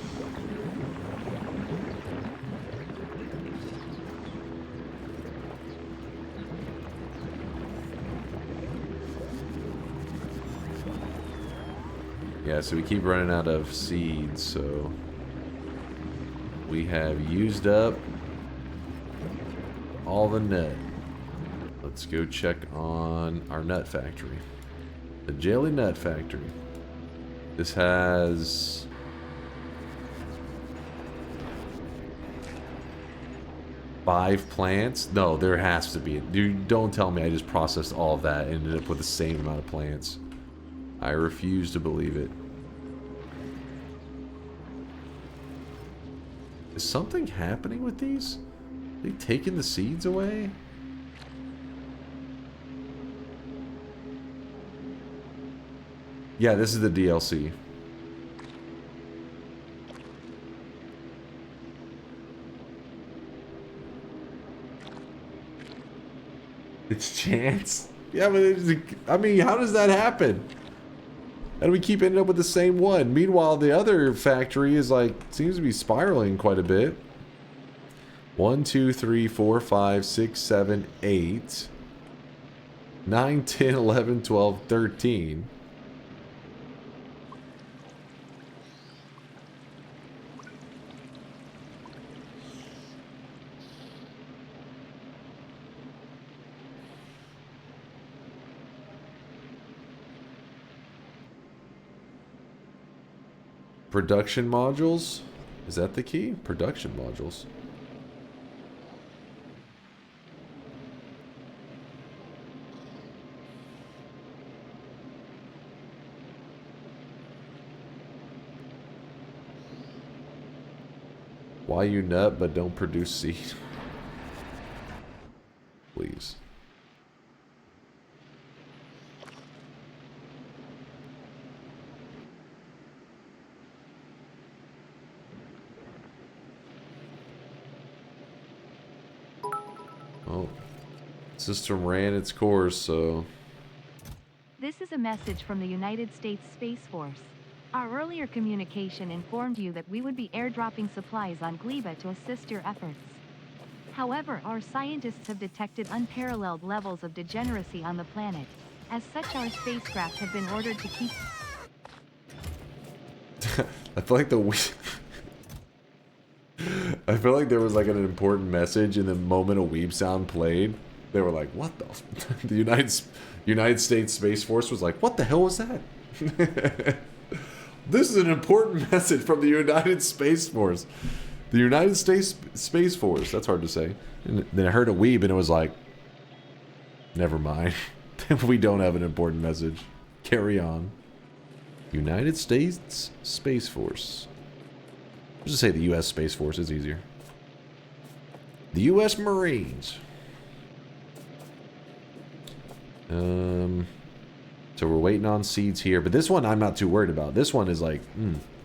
F: Yeah, so we keep running out of seeds, so we have used up all the nut. Let's go check on our nut factory. The Jelly Nut Factory. This has... five plants? No, there has to be. Dude, don't tell me I just processed all of that and ended up with the same amount of plants. I refuse to believe it. Is something happening with these? Are they taking the seeds away? Yeah, this is the DLC. It's chance? Yeah, but I mean, how does that happen? And we keep ending up with the same one. Meanwhile, the other factory is like, seems to be spiraling quite a bit. 1, 2, 3, 4, 5, 6, 7, 8, 9, 10, 11, 12, 13. Production modules? Is that the key? Production modules. Why you nut but don't produce seed? Please. Oh, system ran its course, so...
B: This is a message from the United States Space Force. Our earlier communication informed you that we would be airdropping supplies on Gleba to assist your efforts. However, our scientists have detected unparalleled levels of degeneracy on the planet. As such, our spacecraft have been ordered to keep...
F: I feel like I feel like there was like an important message in the moment a weeb sound played. They were like, what the... the United States Space Force was like, what the hell was that? This is an important message from the United Space Force. The United States Space Force. That's hard to say. And then I heard a weeb and it was like, never mind. We don't have an important message. Carry on. United States Space Force. Let's just say the U.S. Space Force is easier. The U.S. Marines. So we're waiting on seeds here, but this one I'm not too worried about. This one is like,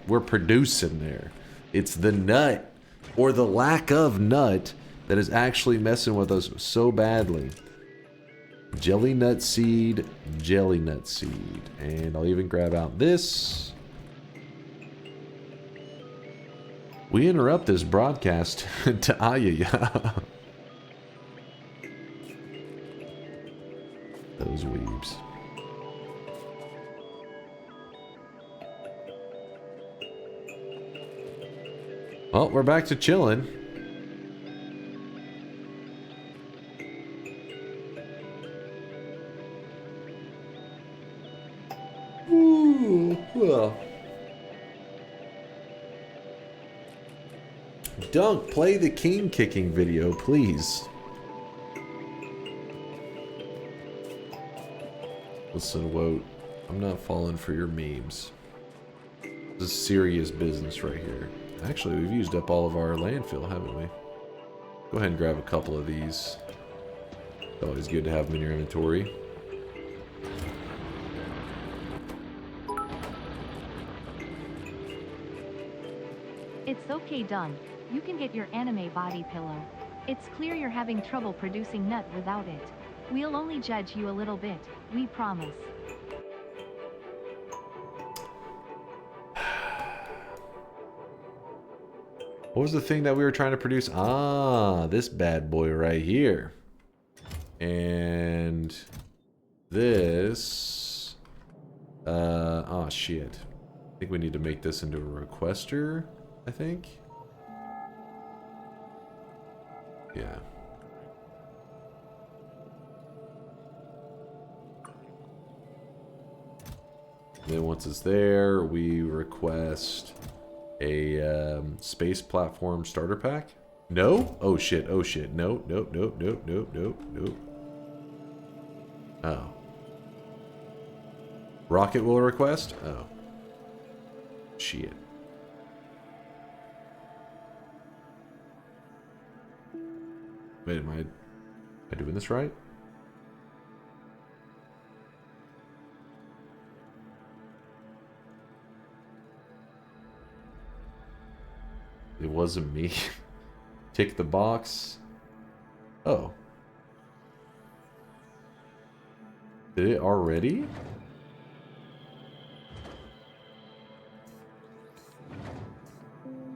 F: we're producing there. It's the nut, or the lack of nut, that is actually messing with us so badly. Jelly nut seed, and I'll even grab out this. We interrupt this broadcast to Ayaya. Those weebs. Well, we're back to chilling. Ooh, well. Dunk, play the king kicking video, please. Listen, Woat, I'm not falling for your memes. This is serious business right here. Actually, we've used up all of our landfill, haven't we? Go ahead and grab a couple of these. It's always good to have them in your inventory.
B: It's okay, Dunk. You can get your anime body pillow. It's clear you're having trouble producing nut without it. We'll only judge you a little bit, we promise.
F: What was the thing that we were trying to produce? Ah, this bad boy right here. And this... oh shit. I think we need to make this into a requester, I think. Yeah. Then once it's there, we request a space platform starter pack. No? Oh shit, oh shit. Nope, nope, nope, nope, nope, nope, nope. Oh. Rocket will request? Oh. Shit. Wait, am I doing this right? It wasn't me. Tick the box. Oh. Did it already?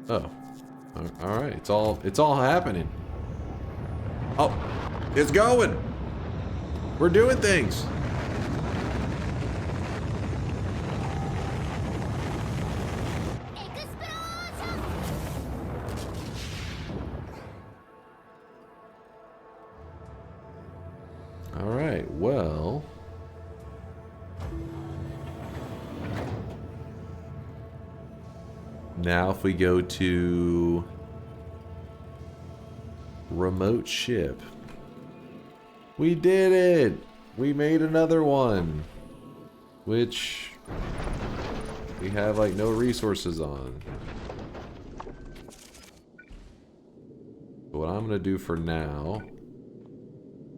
F: Oh. Alright, it's all happening. Oh, it's going. We're doing things. All right, well. Now if we go to remote ship. We did it! We made another one. Which we have like no resources on. But what I'm gonna do for now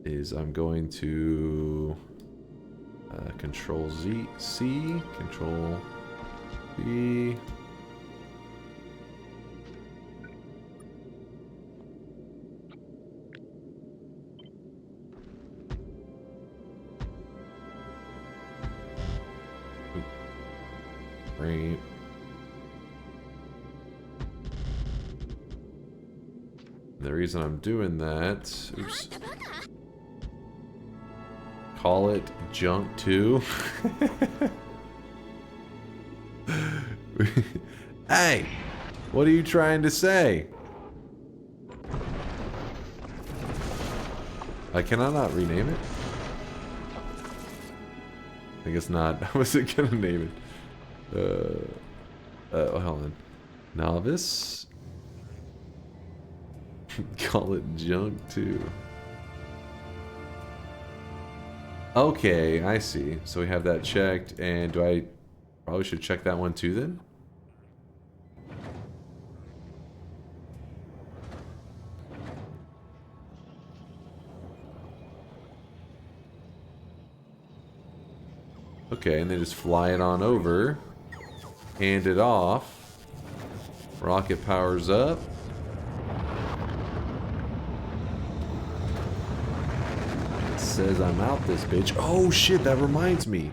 F: is I'm going to Control C, Control B. Right. The reason I'm doing that... Oops. Call it junk 2. Hey! What are you trying to say? Can I not rename it? I guess not. I wasn't gonna name it. Oh, hold on. Novice? Call it junk 2. Okay, I see. So we have that checked, and do I probably should check that one too then? Okay, and then just fly it on over. Hand it off. Rocket powers up. It says I'm out this bitch. Oh shit, that reminds me.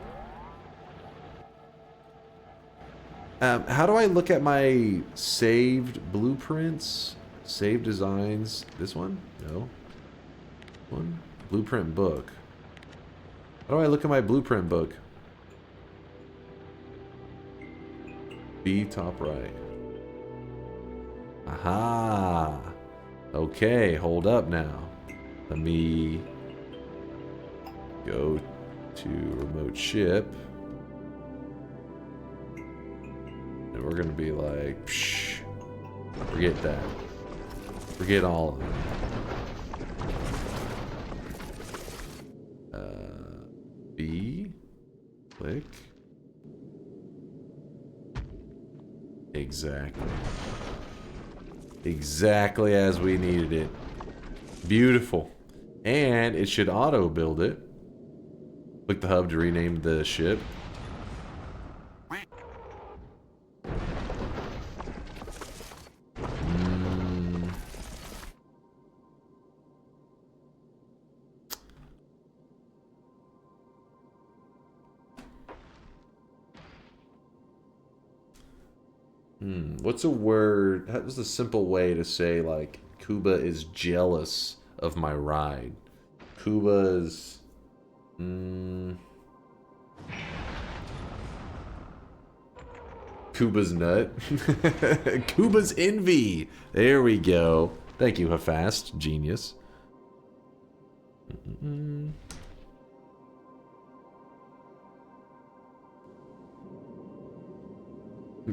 F: How do I look at my saved blueprints? Saved designs. This one? No. One? Blueprint book. How do I look at my blueprint book? B top right. Aha. Okay, hold up now. Let me go to remote ship. And we're gonna be like, psh, forget that. Forget all of it. B, click. Exactly. Exactly as we needed it. Beautiful. And it should auto build it. Click the hub to rename the ship. What's a word? What's a simple way to say, like, Kuba is jealous of my ride? Kuba's... Kuba's nut. Kuba's envy. There we go. Thank you, Hafast. Genius.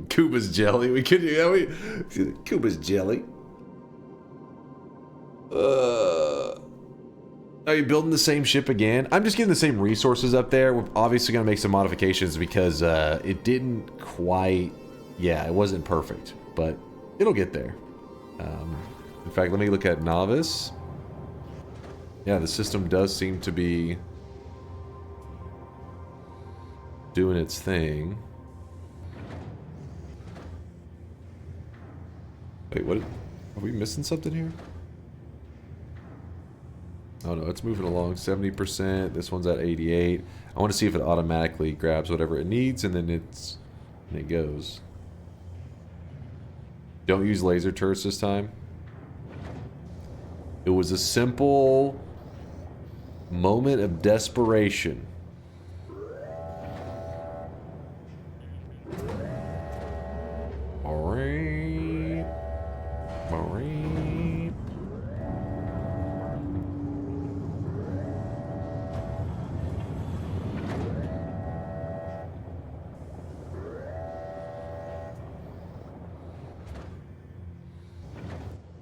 F: Kuba's jelly. We could do that. Kuba's jelly. Are you building the same ship again? I'm just getting the same resources up there. We're obviously going to make some modifications because it didn't quite... Yeah, it wasn't perfect, but it'll get there. In fact, let me look at Novice. Yeah, the system does seem to be doing its thing. Wait, what? Are we missing something here? Oh no, it's moving along 70%. This one's at 88. I want to see if it automatically grabs whatever it needs and then it goes. Don't use laser turrets this time. It was a simple moment of desperation.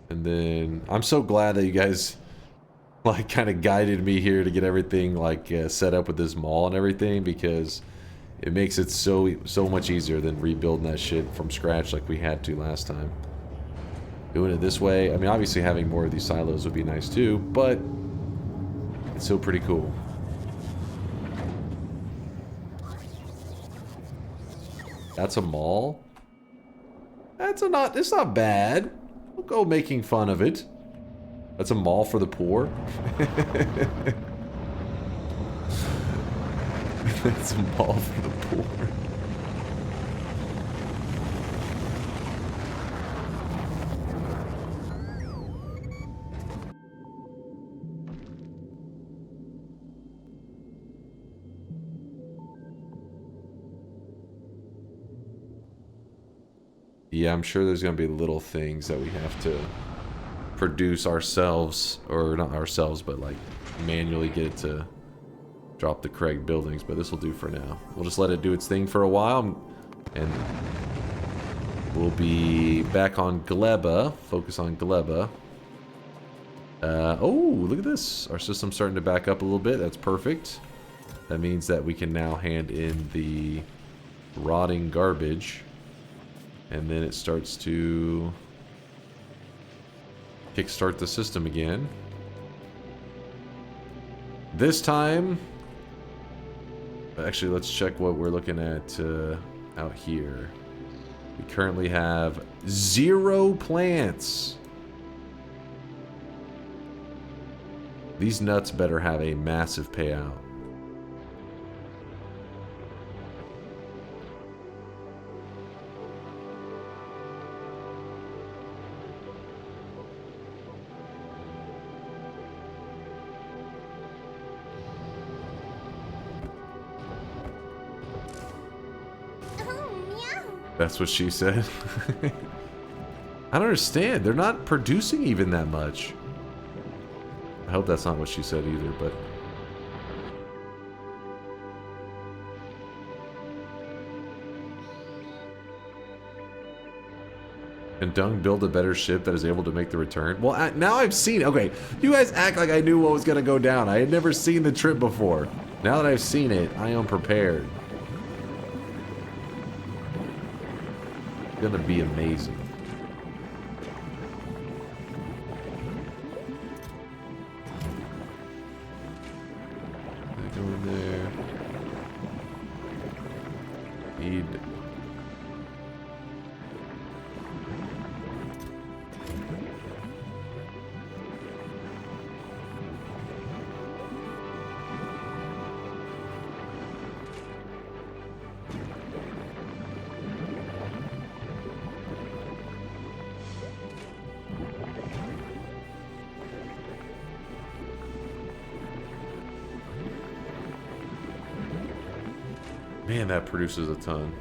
F: And then I'm so glad that you guys like kind of guided me here to get everything like set up with this mall and everything, because it makes it so much easier than rebuilding that shit from scratch like we had to last time. Doing it this way, I mean, obviously having more of these silos would be nice too, but it's still pretty cool. That's a mall? It's not bad. Don't go making fun of it. That's a mall for the poor. That's a mall for the poor. Yeah, I'm sure there's going to be little things that we have to produce ourselves, or not ourselves, but like manually get it to drop the correct buildings, but this will do for now. We'll just let it do its thing for a while, and we'll be back on Gleba. Focus on Gleba. Oh, look at this. Our system's starting to back up a little bit. That's perfect. That means that we can now hand in the rotting garbage, and then it starts to kickstart the system again. This time, actually, let's check what we're looking at out here. We currently have 0 plants. These nuts better have a massive payout. That's what she said. I don't understand. They're not producing even that much. I hope that's not what she said either, but... Can Dunk build a better ship that is able to make the return? Well, now I've seen... Okay, you guys act like I knew what was going to go down. I had never seen the trip before. Now that I've seen it, I am prepared. It's gonna be amazing. Go in there. Need. Man, that produces a ton.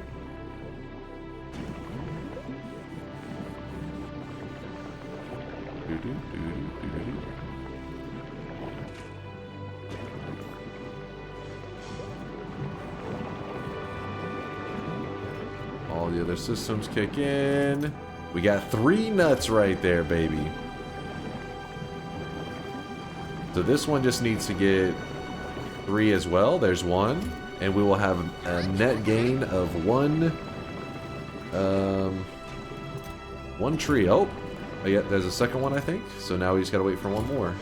F: All the other systems kick in. We got 3 nuts right there, baby. So this one just needs to get 3 as well. There's 1. And we will have a net gain of 1 tree. Oh, yeah, there's a second one, I think. So now we just gotta wait for 1 more.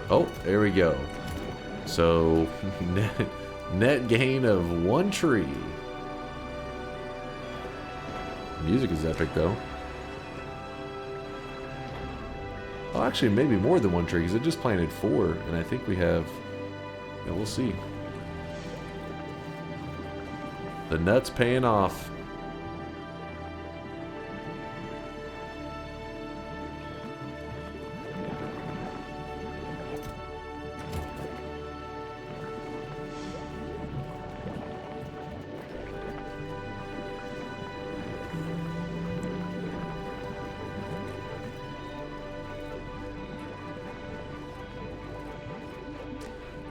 F: Oh, there we go. So net gain of 1 tree. Music is epic, though. Oh, actually, maybe more than 1 tree, because it just planted 4, and I think we have... Yeah, we'll see. The nuts paying off.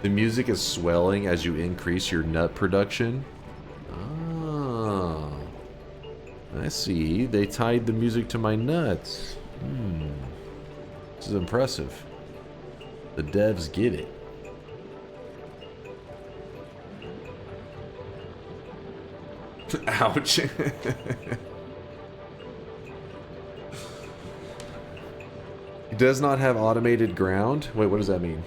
F: The music is swelling as you increase your nut production. Ah, I see. They tied the music to my nuts. This is impressive. The devs get it. Ouch. It does not have automated ground. Wait, what does that mean?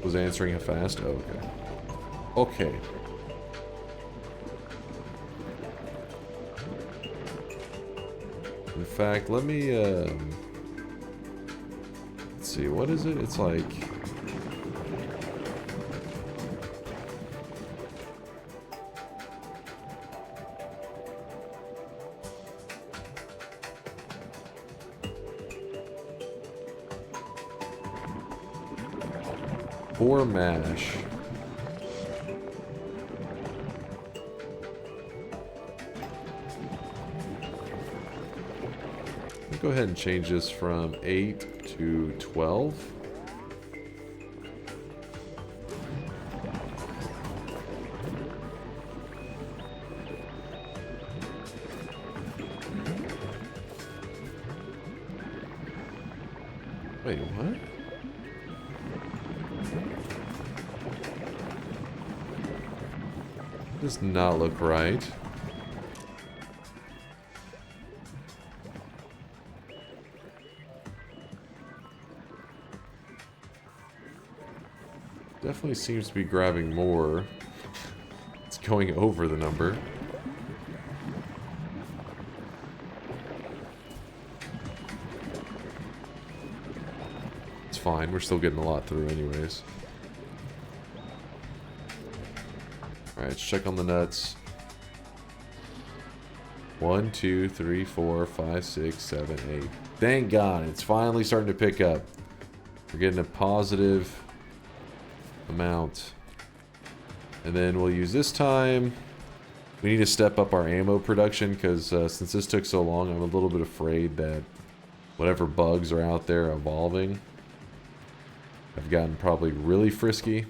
F: Was answering it fast? Oh, okay. Okay. In fact, let me, let's see, what is it? It's like 4 mash. Go ahead and change this from 8 to 12. Wait, what? Does not look right. Definitely seems to be grabbing more. It's going over the number. It's fine, we're still getting a lot through anyways. Alright, let's check on the nuts. 1, 2, 3, 4, 5, 6, 7, 8. Thank God, it's finally starting to pick up. We're getting a positive amount. And then we'll use this time. We need to step up our ammo production because since this took so long, I'm a little bit afraid that whatever bugs are out there evolving have gotten probably really frisky.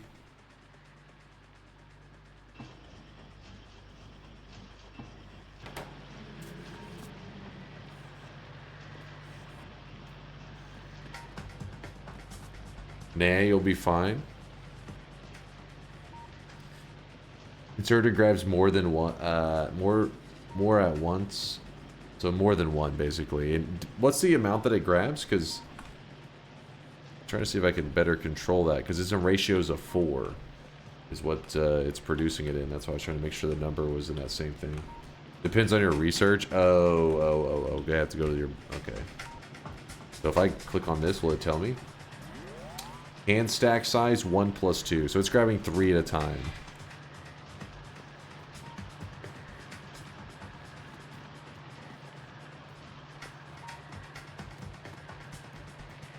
F: Nah, you'll be fine. Inserter grabs more than one, more at once. So more than one, basically. And what's the amount that it grabs? Because I'm trying to see if I can better control that. Because it's in ratios of 4 is what it's producing it in. That's why I was trying to make sure the number was in that same thing. Depends on your research. Oh. I have to go to your... Okay. So if I click on this, will it tell me? Hand stack size 1 plus 2. So it's grabbing 3 at a time.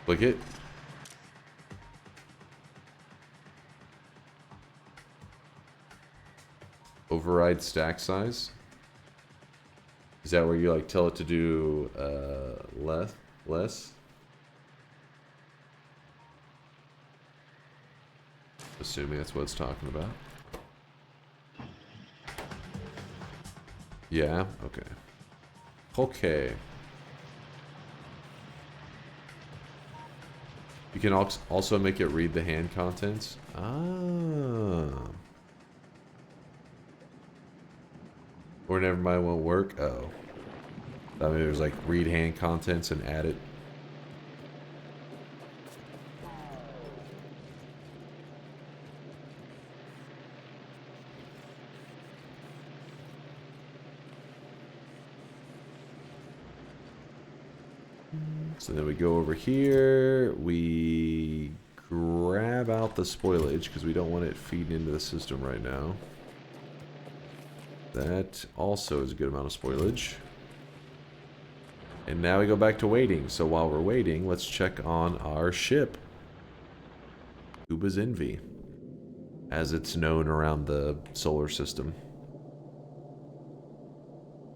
F: Click it. Override stack size. Is that where you like tell it to do less? Assuming that's what it's talking about. Yeah, okay. Okay. You can also make it read the hand contents. Ah. Or never mind, won't work. Oh. I mean, there's like read hand contents and add it. So then we go over here, we grab out the spoilage because we don't want it feeding into the system right now. That also is a good amount of spoilage. And now we go back to waiting. So while we're waiting, let's check on our ship. Uba's Envy, as it's known around the solar system.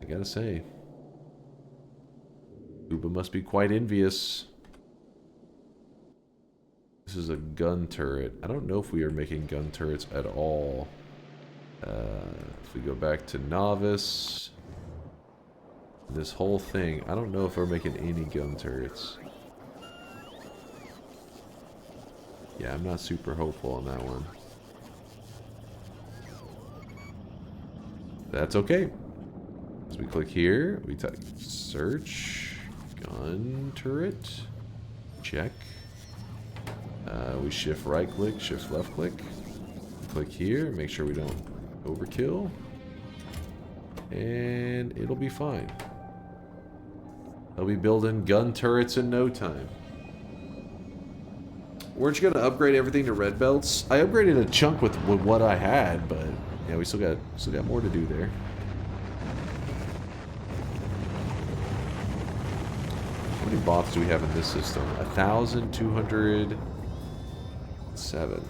F: I gotta say, Uba must be quite envious. This is a gun turret. I don't know if we are making gun turrets at all. If we go back to novice, this whole thing, I don't know if we're making any gun turrets. Yeah, I'm not super hopeful on that one. That's okay. As we click here, we type search. Gun turret. Check. We shift right click, shift left click. Click here, make sure we don't overkill. And it'll be fine. They'll be building gun turrets in no time. Weren't you gonna upgrade everything to red belts? I upgraded a chunk with what I had, but yeah, we still got more to do there. How many bots do we have in this system? 1,200. 7.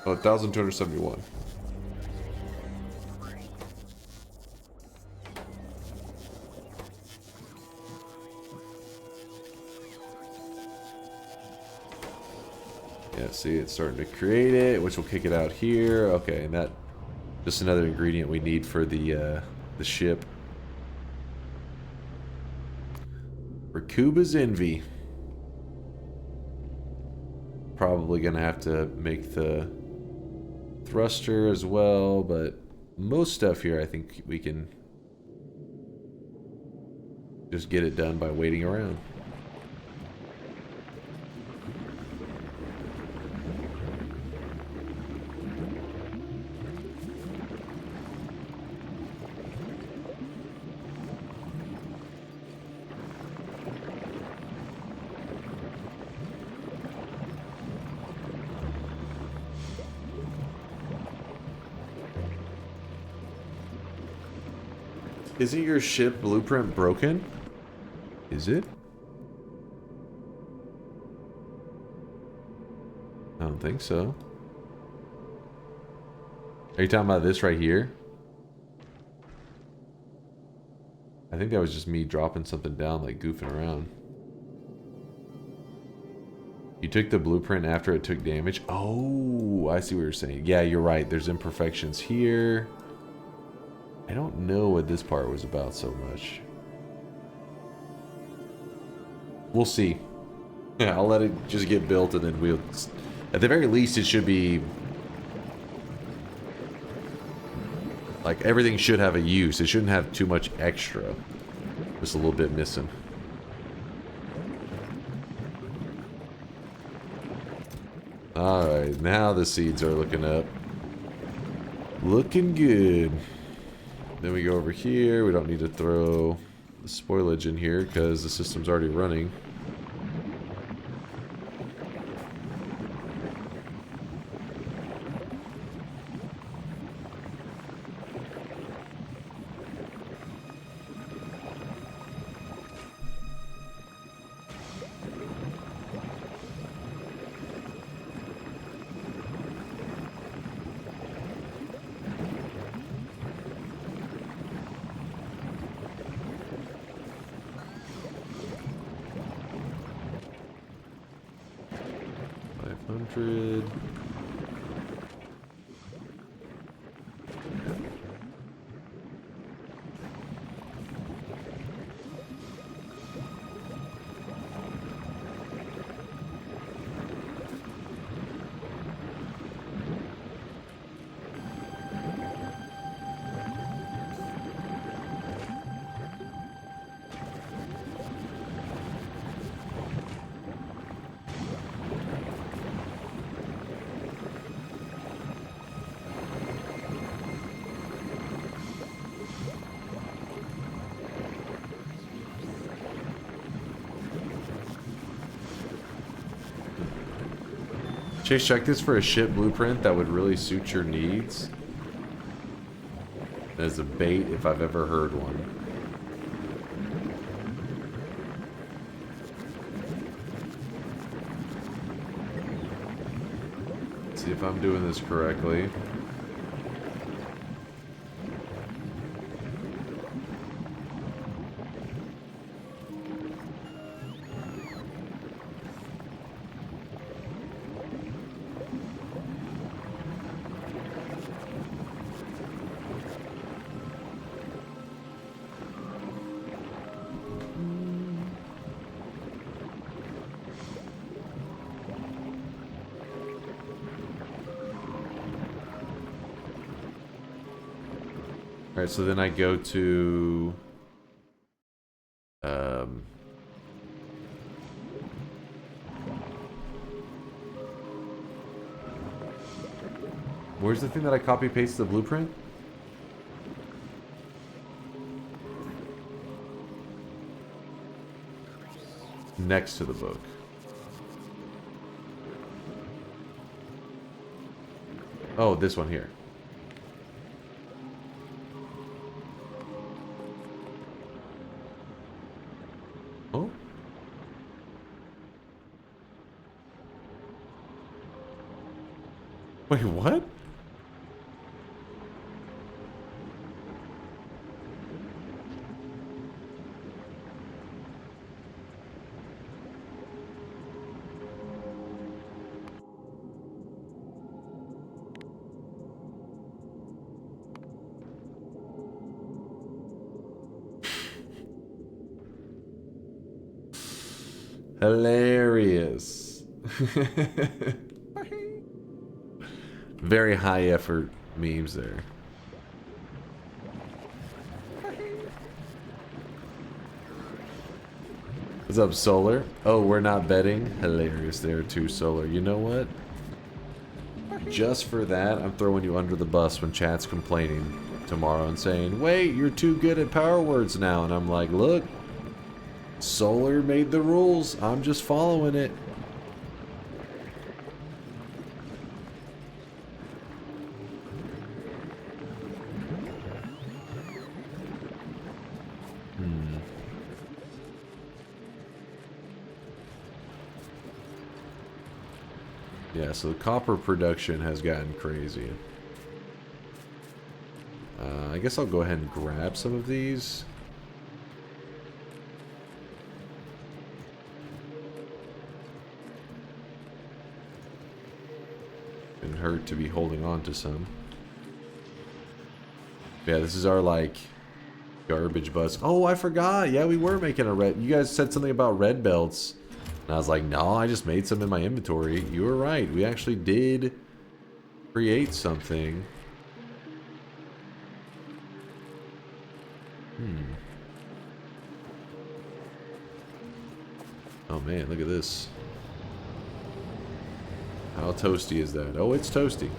F: Oh, 1,271. Yeah, see, it's starting to create it, which will kick it out here. Okay, and that just another ingredient we need for the ship. Rakuba's Envy. Probably gonna have to make the thruster as well, but most stuff here I think we can just get it done by waiting around. Isn't your ship blueprint broken? Is it? I don't think so. Are you talking about this right here? I think that was just me dropping something down, like goofing around. You took the blueprint after it took damage? Oh, I see what you're saying. Yeah, you're right. There's imperfections here. I don't know what this part was about so much. We'll see. Yeah, I'll let it just get built and then we'll... At the very least, it should be... Like, everything should have a use. It shouldn't have too much extra. Just a little bit missing. Alright, now the seeds are looking up. Looking good. Then we go over here. We don't need to throw the spoilage in here because the system's already running. Chase, check this for a ship blueprint that would really suit your needs. As a bait, if I've ever heard one. Let's see if I'm doing this correctly. Alright, so then I go to... where's the thing that I copy-paste the blueprint? Next to the book. Oh, this one here. What? Hilarious. Very high effort memes there. What's up, Solar? Oh, we're not betting? Hilarious there too, Solar. You know what? Just for that, I'm throwing you under the bus when chat's complaining tomorrow and saying, wait, you're too good at power words now. And I'm like, look, Solar made the rules. I'm just following it. Yeah, so the copper production has gotten crazy. I guess I'll go ahead and grab some of these. Didn't hurt to be holding on to some. Yeah, this is our, like, garbage bus. Oh, I forgot. Yeah, we were making a red... You guys said something about red belts. And I was like, no, I just made some in my inventory. You were right. We actually did create something. Oh, man, look at this. How toasty is that? Oh, it's toasty.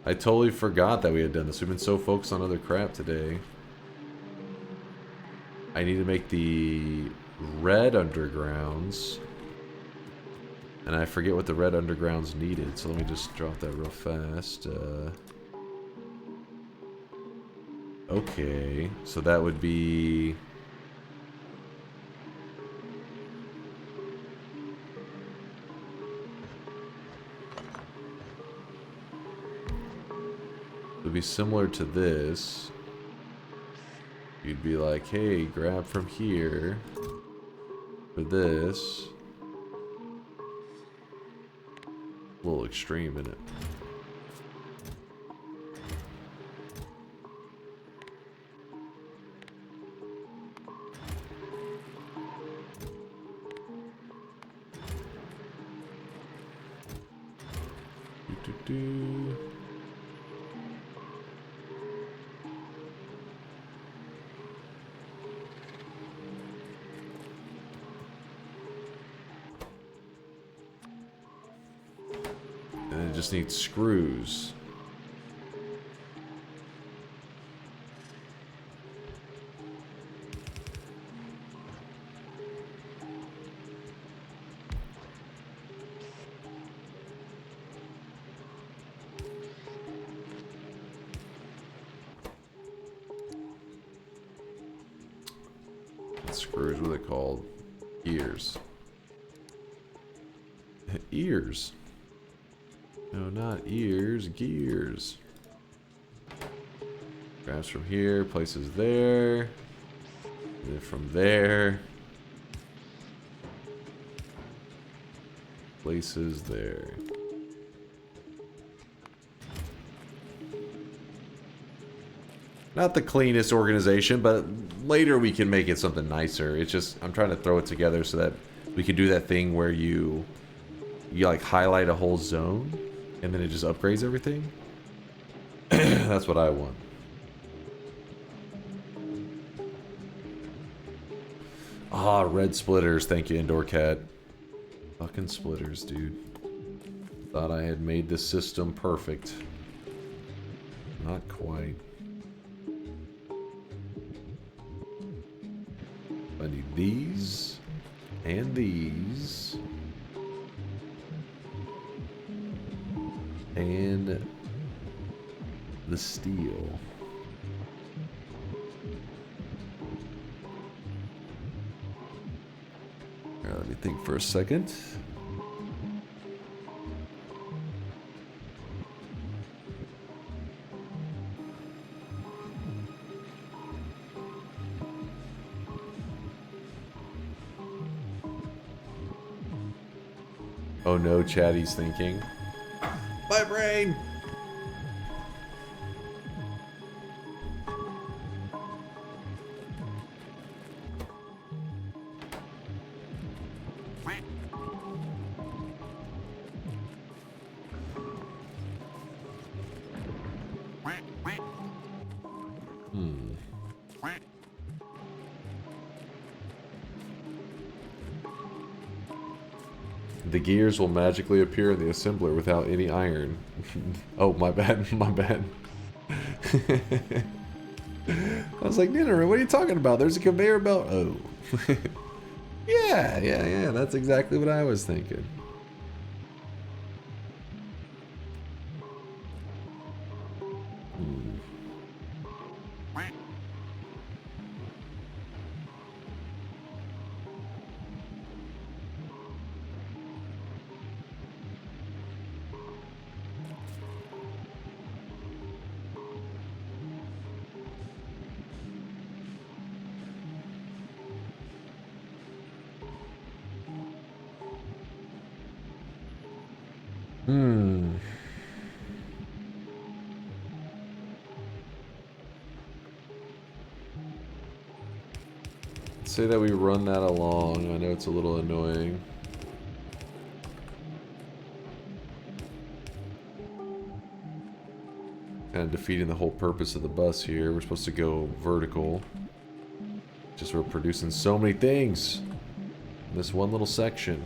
F: I totally forgot that we had done this. We've been so focused on other crap today. I need to make the red undergrounds. And I forget what the red undergrounds needed. So let me just drop that real fast. Okay. So that would be... It would be similar to this. You'd be like, hey, grab from here for this. A little extreme in it. And it just needs screws. Screws, what are they called? Ears. Ears. No, not ears, gears. Grabs from here, places there. And then from there. Places there. Not the cleanest organization, but later we can make it something nicer. It's just, I'm trying to throw it together so that we can do that thing where you like highlight a whole zone and then it just upgrades everything. That's what I want. Ah, red splitters. Thank you, Indoor Cat. Fucking splitters, dude. Thought I had made this system perfect. Not quite. I need these and these and the steel. Alright, let me Think for a second. Oh no, Chatty's thinking. My brain! The gears will magically appear in the assembler without any iron. Oh, my bad, my bad. I was like, Dinner, what are you talking about? There's a conveyor belt. Oh. Yeah, that's exactly what I was thinking. Say that we run that along. I know it's a little annoying. Kind of defeating the whole purpose of the bus here. We're supposed to go vertical. Just we're producing so many things in this one little section.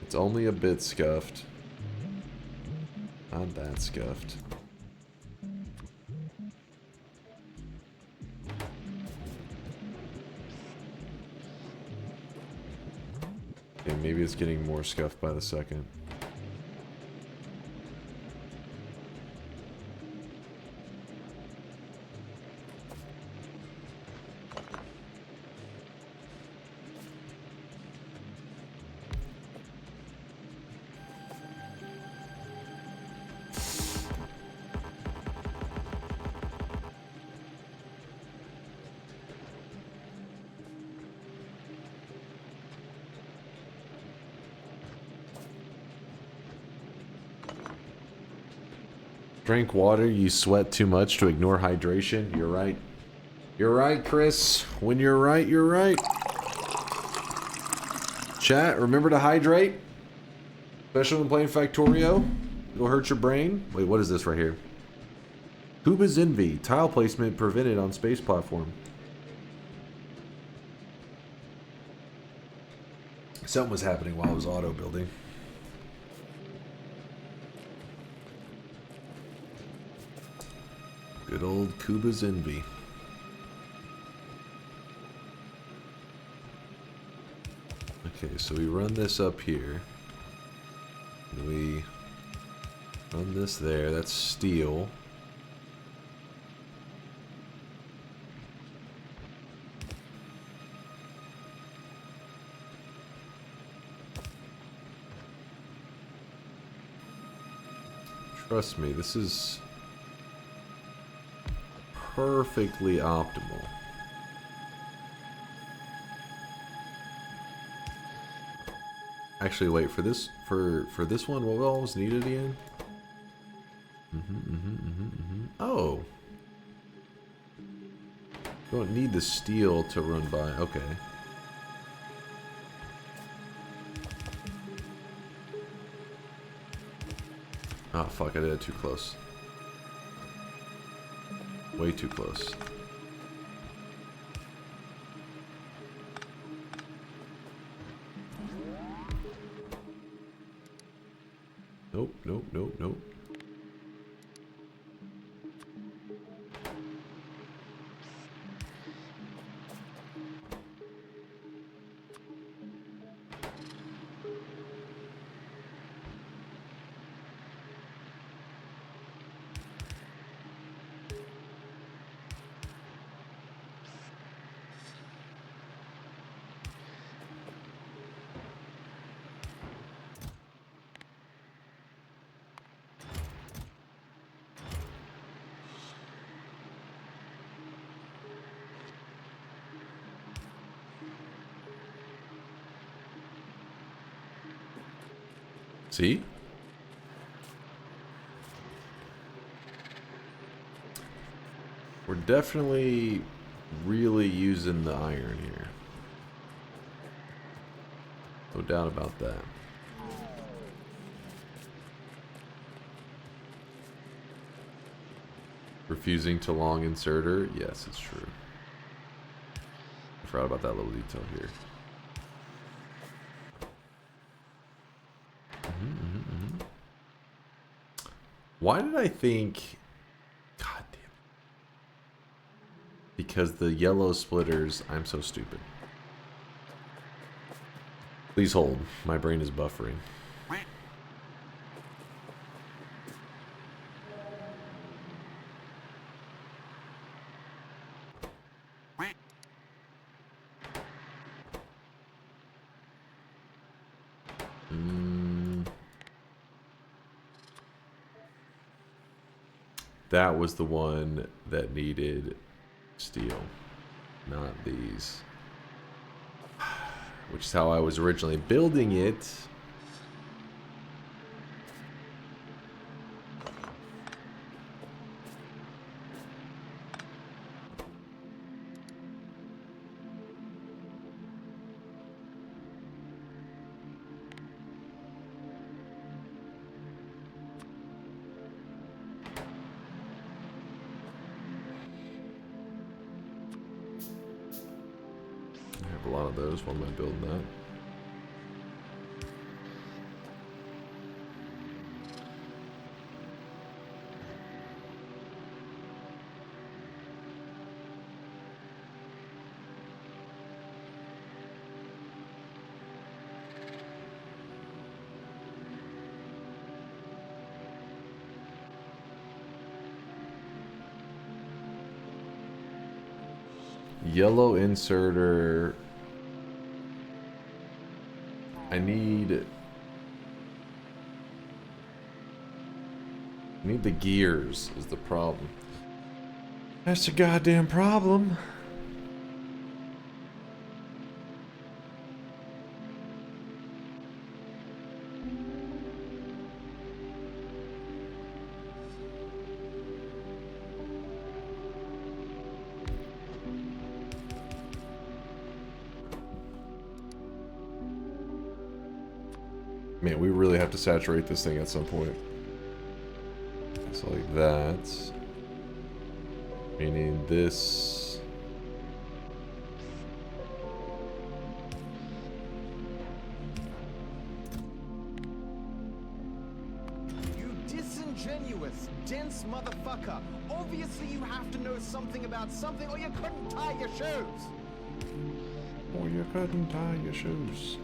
F: It's only a bit scuffed. Not that scuffed. Okay, maybe it's getting more scuffed by the second. Drink water, you sweat too much to ignore hydration. You're right. You're right, Chris. When you're right, you're right. Chat, remember to hydrate. Especially when playing Factorio. It'll hurt your brain. Wait, what is this right here? Kuba's Envy. Tile placement prevented on space platform. Something was happening while I was auto building. Good old Kuba's Envy. Okay, so we run this up here. And we run this there. That's steel. Trust me, this is perfectly optimal. Actually, wait, for this one, what all was needed again? Oh. need the steel to run by. Okay. Oh, fuck, I did it too close. Way too close. Nope, nope, nope, nope. See? We're definitely really using the iron here. No doubt about that. Refusing to long inserter? Yes, it's true. I forgot about that little detail here. Why did I think... God damn it. Because the yellow splitters... I'm so stupid. Please hold. My brain is buffering. That was the one that needed steel, not these. Which is how I was originally building it. A lot of those. Why am I building that? Yellow inserter. I need the gears is the problem. That's a goddamn problem. Man, we really have to saturate this thing at some point. So like that. Meaning this.
Q: You disingenuous, dense motherfucker. Obviously you have to know something about something or you couldn't tie your shoes.
F: Or you couldn't tie your shoes.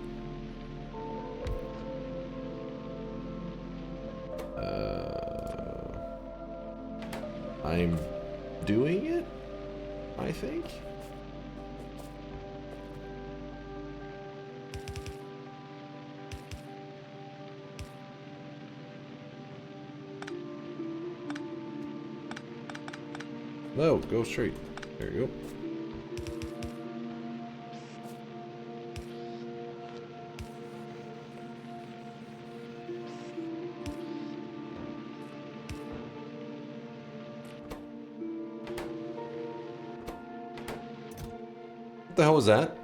F: I'm doing it, I think. No, go straight. There you go. What the hell was that?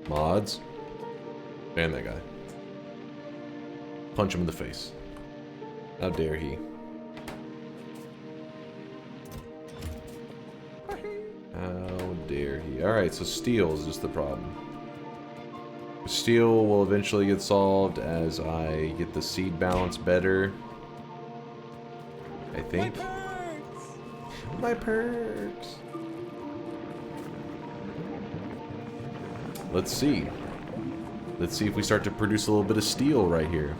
F: Mods. Ban that guy. Punch him in the face. How dare he? How dare he? Alright, so steel is just the problem. Steel will eventually get solved as I get the seed balance better. I think. My perks! Let's see. Let's see if we start to produce a little bit of steel right here.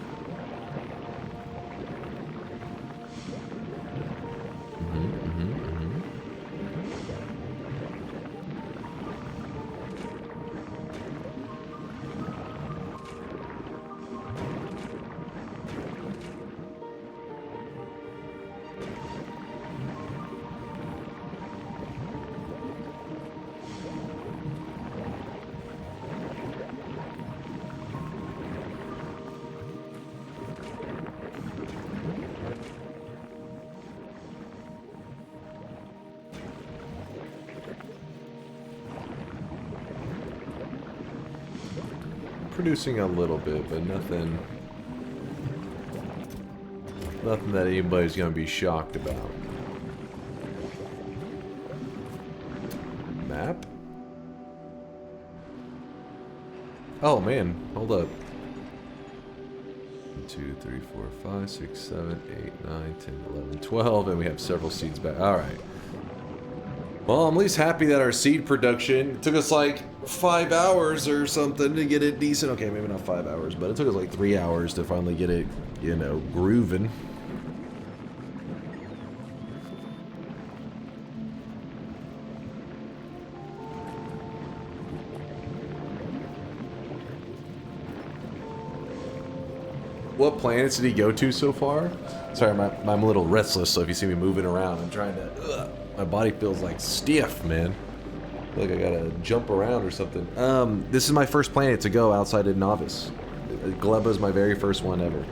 F: Producing a little bit, but nothing that anybody's gonna be shocked about. Map? Oh man, hold up. 1, 2, 3, 4, 5, 6, 7, 8, 9, 10, 11, 12, and we have several seeds back. Alright. Well, I'm at least happy that our seed production took us like 5 hours or something to get it decent. Okay, maybe not 5 hours, but it took us like 3 hours to finally get it, you know, grooving. What planets did he go to so far? Sorry, I'm a little restless, so if you see me moving around, I'm trying to... my body feels like stiff, man. I feel like I gotta jump around or something. This is my first planet to go outside of Novice. Gleba is my very first one ever.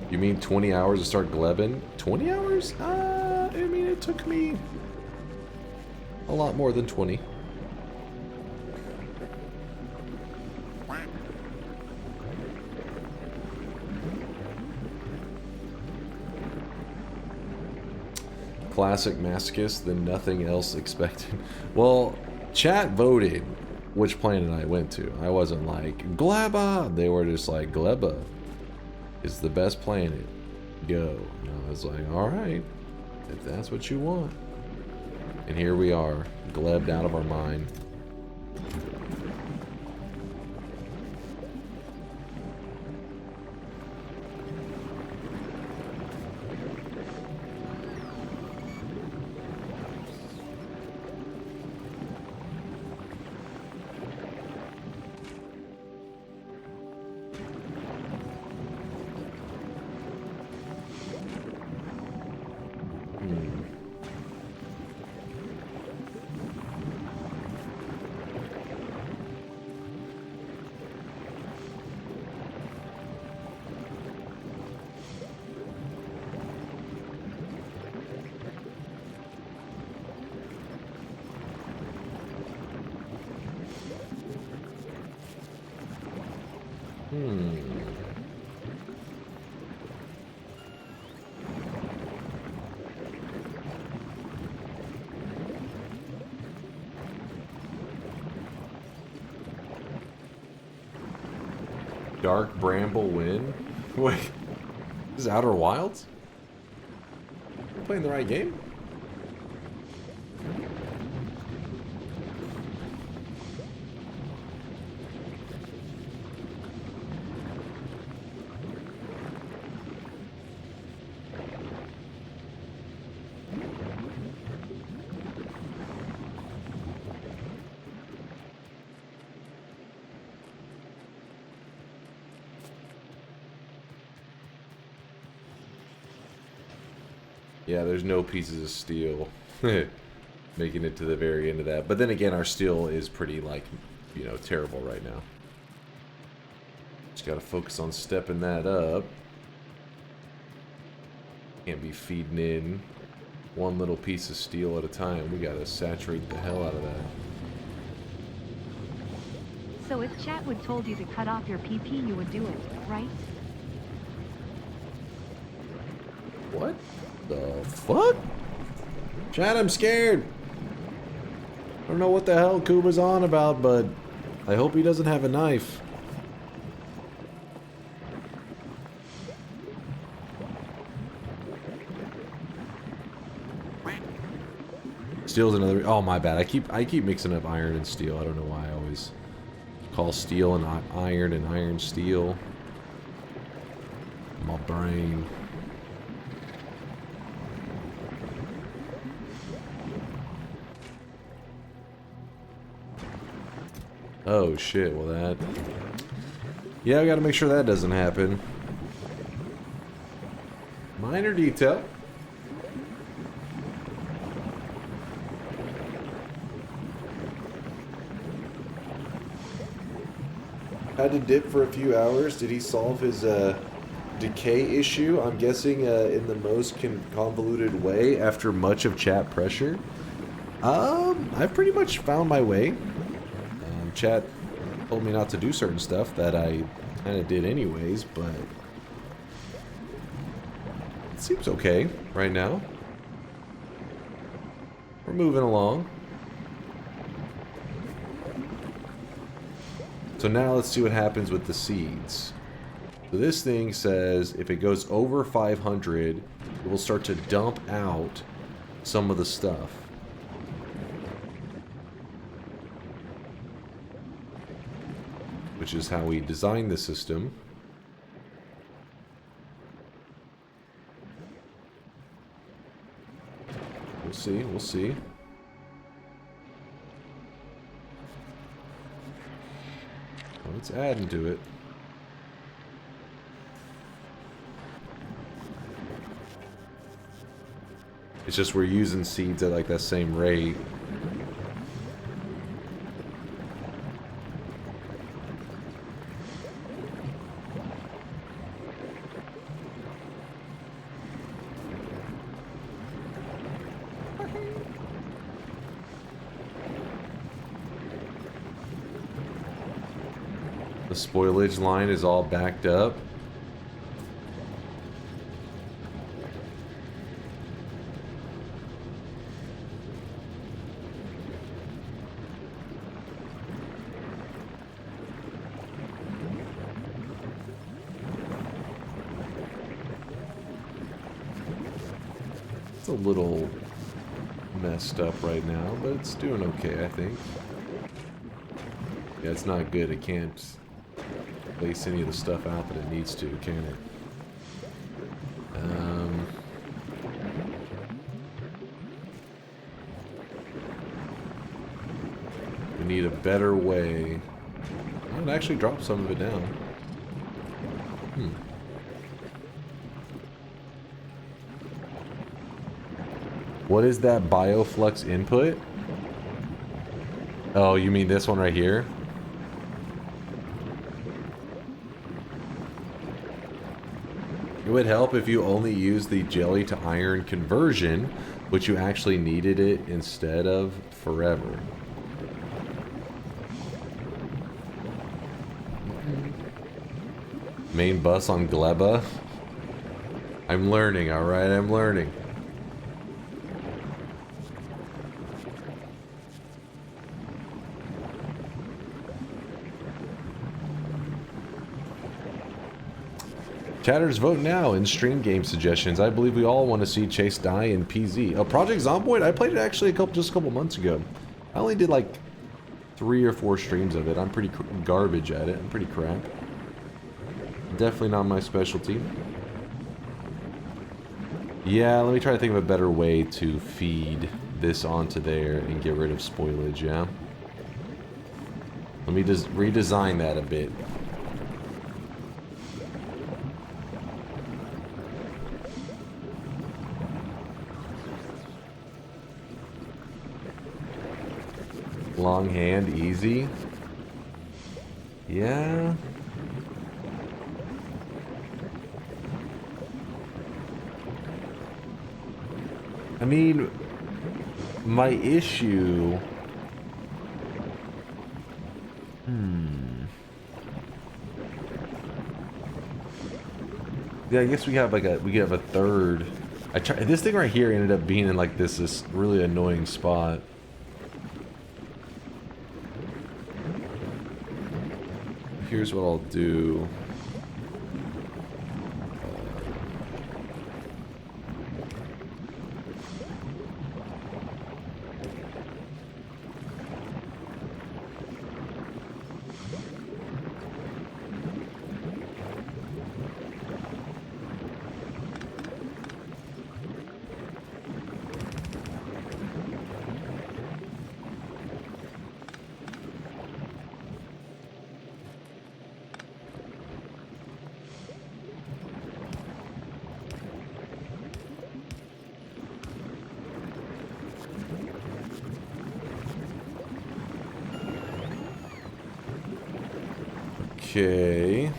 F: You mean 20 hours to start Glebin? 20 hours? I mean, it took me a lot more than 20. Classic masochist, then nothing else expected. Well, chat voted which planet I went to. I wasn't like, Gleba! They were just like, Gleba is the best planet. Go. And I was like, alright, if that's what you want. And here we are, glebbed out of our mind. Dark Bramble win? Wait, this is Outer Wilds? We're playing the right game? Yeah, there's no pieces of steel. making it to the very end of that. But then again, our steel is pretty, like, you know, terrible right now. Just gotta focus on stepping that up. Can't be feeding in one little piece of steel at a time. We gotta saturate the hell out of that.
B: So if chat would told you to cut off your PP, you would do it, right?
F: What the fuck? Chat, I'm scared. I don't know what the hell Kuba's on about, but I hope he doesn't have a knife. Steel's another. Oh, my bad. I keep mixing up iron and steel. I don't know why I always call steel and iron steel. My brain. Oh shit, well that... Yeah, I gotta make sure that doesn't happen. Minor detail. Had to dip for a few hours. Did he solve his decay issue? I'm guessing in the most convoluted way after much of chat pressure. I've pretty much found my way. Chat told me not to do certain stuff that I kind of did anyways, but it seems okay right now. We're moving along. So now let's see what happens with the seeds. So this thing says if it goes over 500, it will start to dump out some of the stuff. Which is how we designed the system. We'll see, we'll see. Oh, it's adding to it. It's just we're using seeds at like that same rate. The spoilage line is all backed up. It's a little messed up right now, but it's doing okay, I think. Yeah, it's not good. It can't place any of the stuff out that it needs to, can it? We need a better way. Oh, it actually dropped some of it down. What is that bioflux input? Oh, you mean this one right here? It would help if you only used the jelly to iron conversion, which you actually needed it instead of forever. Main bus on Gleba. I'm learning, alright? I'm learning. Chatters, vote now in stream game suggestions. I believe we all want to see Chase die in PZ. Oh, Project Zomboid? I played it actually just a couple months ago. I only did like 3 or 4 streams of it. I'm pretty garbage at it. I'm pretty crap. Definitely not my specialty. Yeah, let me try to think of a better way to feed this onto there and get rid of spoilage, yeah? Let me just redesign that a bit. Long hand, easy. Yeah. I mean, my issue... Yeah, I guess we have like we have a third. This thing right here ended up being in like this really annoying spot. Here's what I'll do. Okay.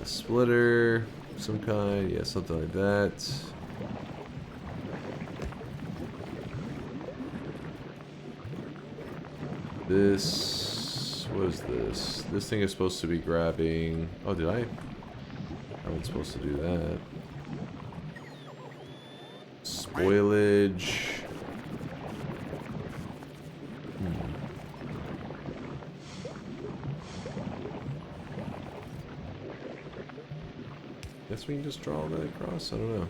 F: Splitter, some kind, yeah, something like that. This, what is this? This thing is supposed to be grabbing, oh, did I wasn't supposed to do that. Spoilage. Guess we can just draw that across, I don't know.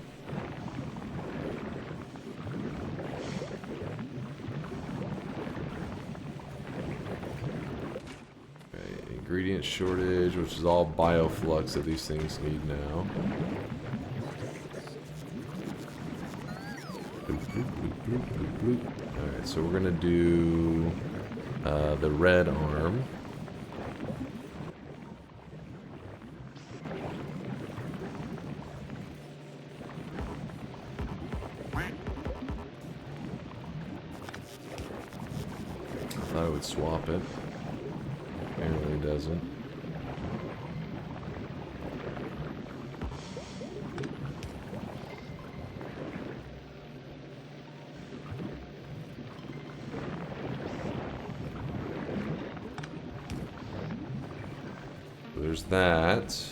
F: Ingredient shortage, which is all bioflux that these things need now. Alright, so we're gonna do the red arm. I thought I would swap it. Apparently doesn't. There's that.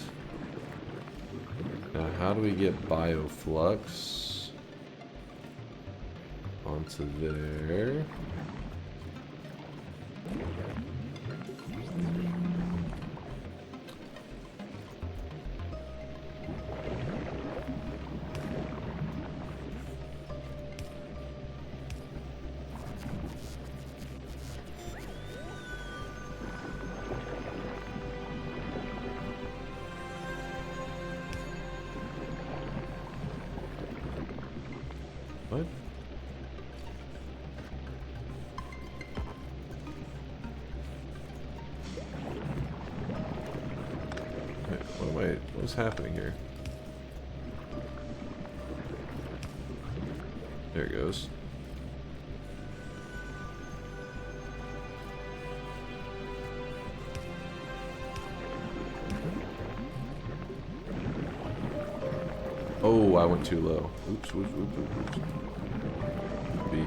F: Now how do we get bioflux onto there? What? Wait, what's happening here? There it goes. Oh, I went too low. Oops, oops, oops, oops. Be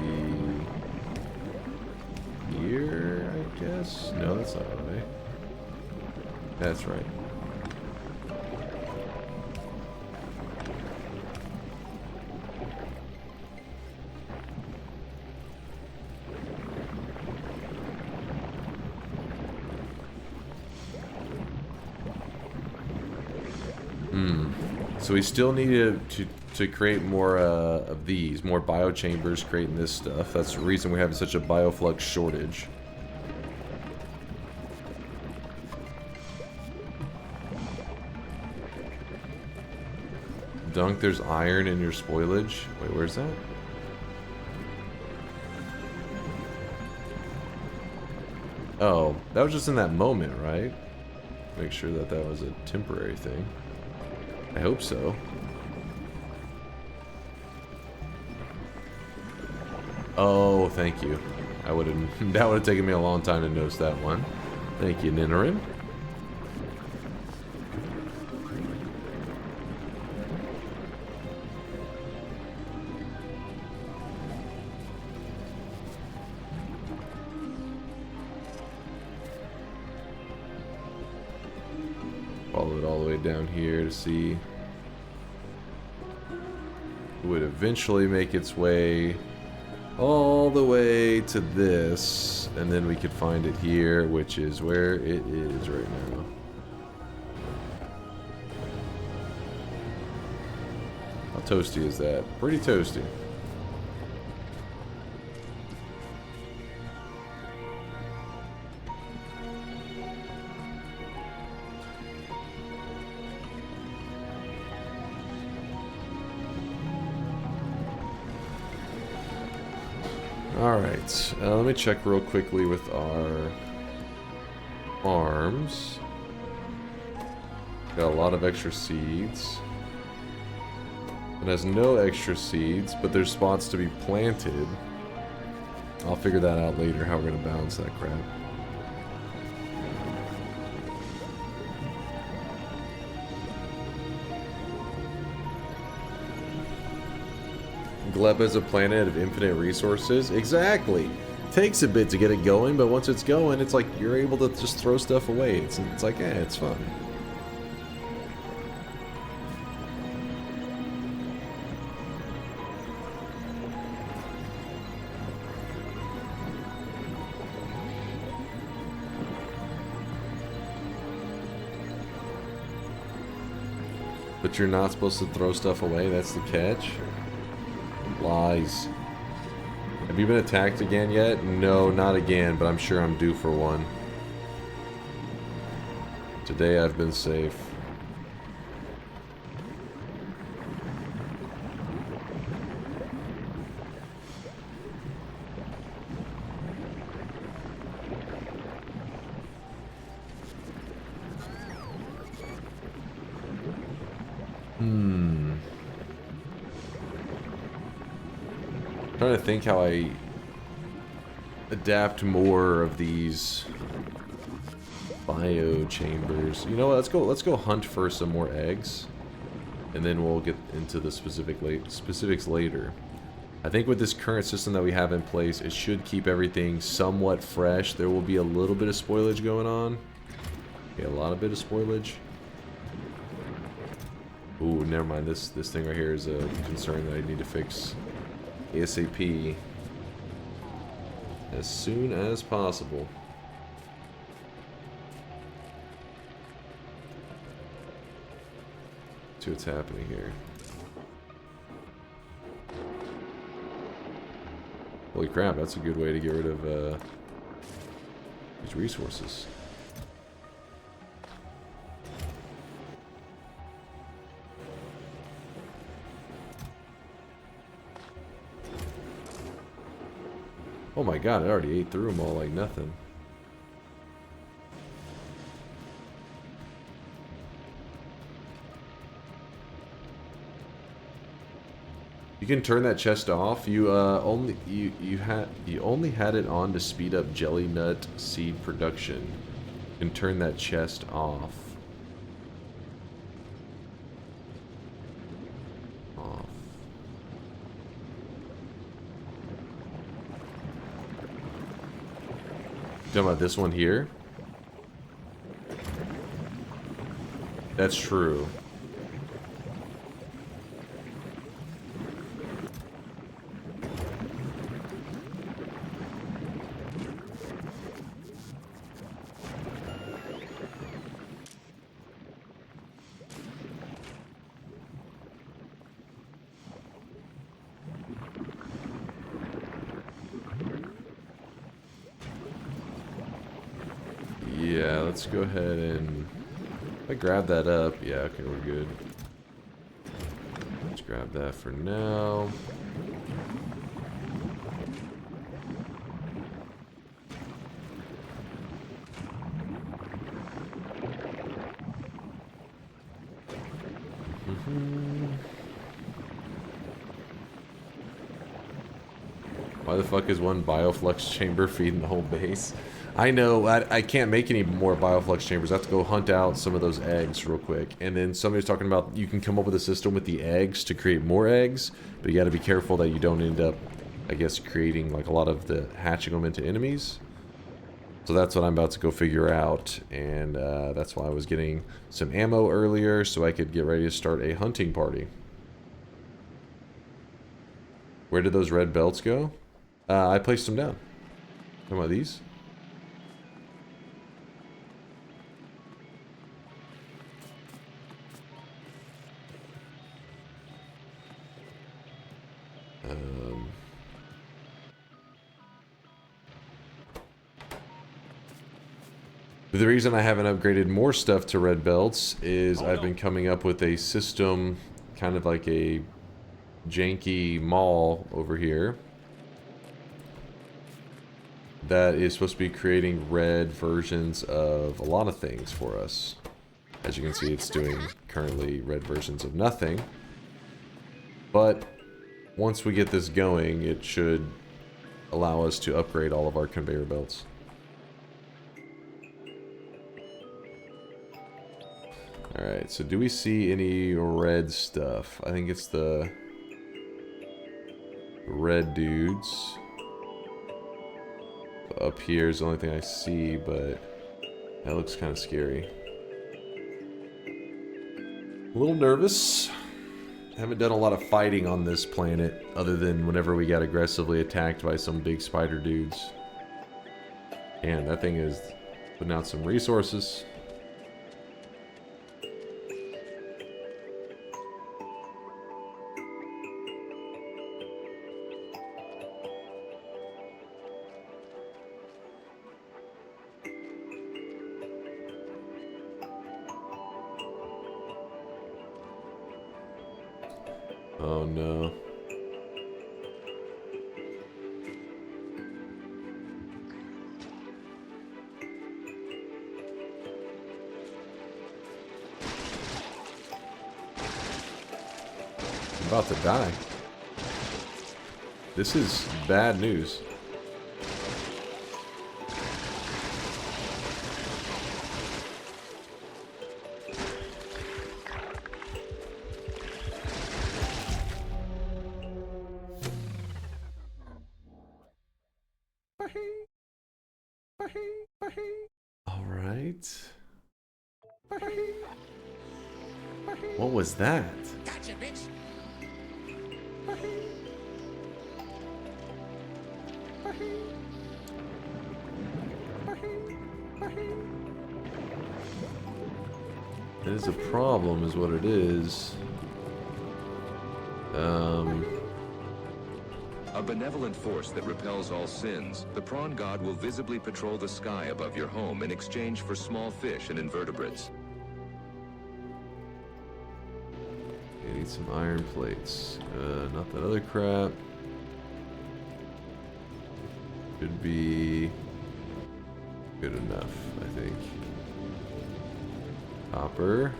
F: here, I guess? No, that's not right. That's right. So we still need to create more of these, more biochambers creating this stuff. That's the reason we're having such a bioflux shortage. Dunk, there's iron in your spoilage. Wait, where's that? Oh, that was just in that moment, right? Make sure that that was a temporary thing. I hope so. Oh, thank you. I would have. That would have taken me a long time to notice that one. Thank you, Ninarin. Follow it all the way down here to see. It would eventually make its way all the way to this, and then we could find it here, which is where it is right now. How toasty is that? Pretty toasty. Alright, let me check real quickly with our farms. Got a lot of extra seeds. It has no extra seeds, but there's spots to be planted. I'll figure that out later, how we're going to balance that crap. Gleb is a planet of infinite resources. Exactly. Takes a bit to get it going, but once it's going, it's like you're able to just throw stuff away. It's like, eh, it's fun. But you're not supposed to throw stuff away? That's the catch? Lies. Have you been attacked again yet? No, not again, but I'm sure I'm due for one. Today I've been safe. Trying to think how I adapt more of these bio chambers. You know what? Let's go hunt for some more eggs, and then we'll get into the specifics later. I think with this current system that we have in place, it should keep everything somewhat fresh. There will be a little bit of spoilage going on. Yeah, a lot of bit of spoilage. Ooh, never mind. This thing right here is a concern that I need to fix ASAP as soon as possible. See what's happening here. Holy crap, that's a good way to get rid of these resources. Oh my god, I already ate through them all like nothing. You can turn that chest off. You only had it on to speed up jelly nut seed production. You can turn that chest off. Talking about this one here? That's true. Yeah, let's go ahead and... If I grab that up, yeah, okay, we're good. grab that for now. Why the fuck is one bioflux chamber feeding the whole base? I know, I can't make any more bioflux chambers. I have to go hunt out some of those eggs real quick. And then somebody's talking about you can come up with a system with the eggs to create more eggs, but you got to be careful that you don't end up, I guess, creating like a lot of the hatching them into enemies. So that's what I'm about to go figure out, and that's why I was getting some ammo earlier so I could get ready to start a hunting party. Where did those red belts go? I placed them down. Talking about these? But the reason I haven't upgraded more stuff to red belts is I've been coming up with a system, kind of like a janky mall over here, that is supposed to be creating red versions of a lot of things for us. As you can see, it's doing currently red versions of nothing. But once we get this going, it should allow us to upgrade all of our conveyor belts. Alright, so do we see any red stuff? I think it's the red dudes. Up here is the only thing I see, but that looks kind of scary. A little nervous. Haven't done a lot of fighting on this planet, other than whenever we got aggressively attacked by some big spider dudes. And that thing is putting out some resources. Oh no. I'm about to die. This is bad news. What was that?
R: Gotcha, bitch.
F: That is a problem, is what it is.
S: A benevolent force that repels all sins, the prawn god will visibly patrol the sky above your home in exchange for small fish and invertebrates.
F: I need some iron plates. Not that other crap. Should be good enough, I think. Copper.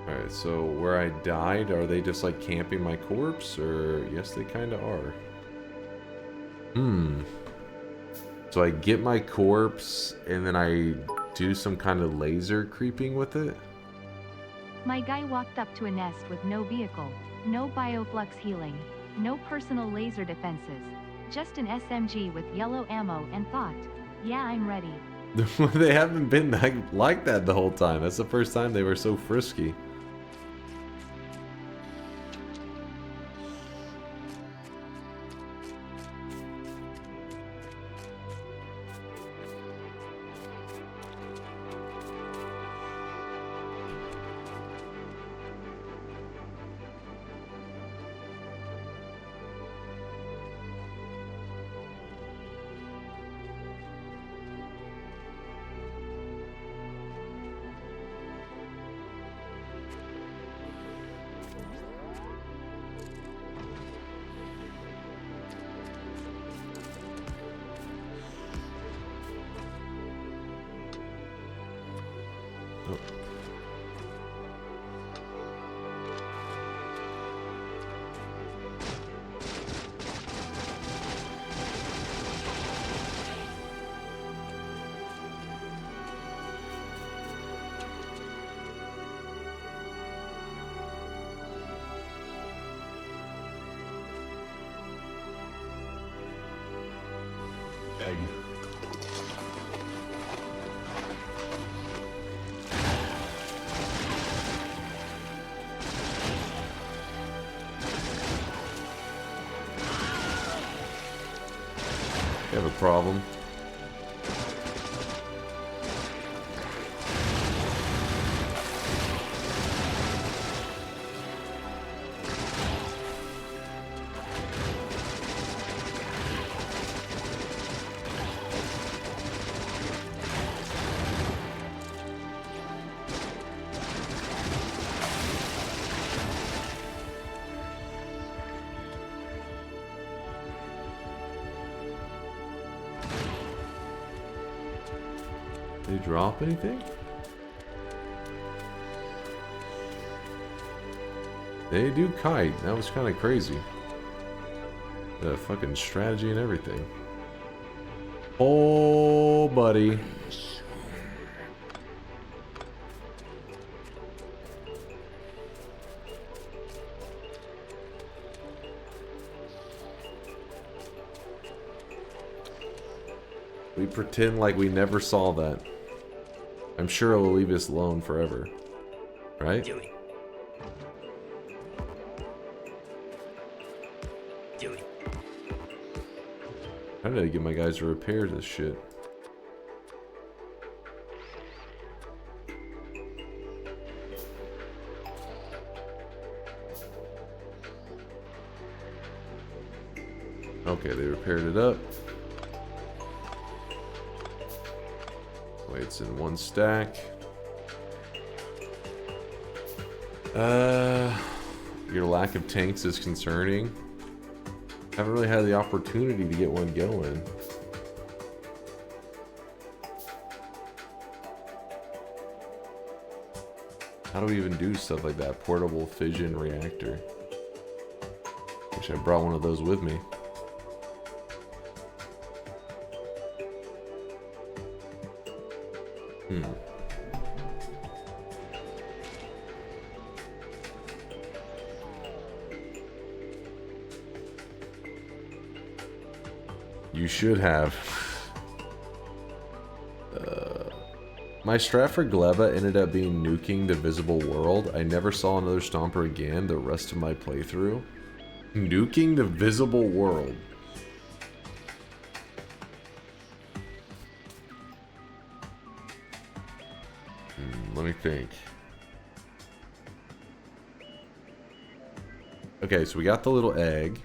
F: Alright, so where I died, are they just like camping my corpse? Or yes, they kind of are. So I get my corpse and then I do some kind of laser creeping with it?
B: My guy walked up to a nest with no vehicle, no bioflux healing, no personal laser defenses, just an SMG with yellow ammo and thought, yeah, I'm ready.
F: They haven't been like that the whole time. That's the first time they were so frisky. problem. Did they drop anything? They do kite. That was kind of crazy. The fucking strategy and everything. Oh, buddy. We pretend like we never saw that. I'm sure it will leave us alone forever. Right? How did I get my guys to repair this shit? Okay, they repaired it up. Wait, it's in one stack. Your lack of tanks is concerning. Haven't really had the opportunity to get one going. How do we even do stuff like that? Portable fission reactor. Wish I brought one of those with me. You should have. My Stratford Gleba ended up being nuking the visible world. I never saw another Stomper again the rest of my playthrough. Nuking the visible world. Let me think. Okay, so we got the little egg.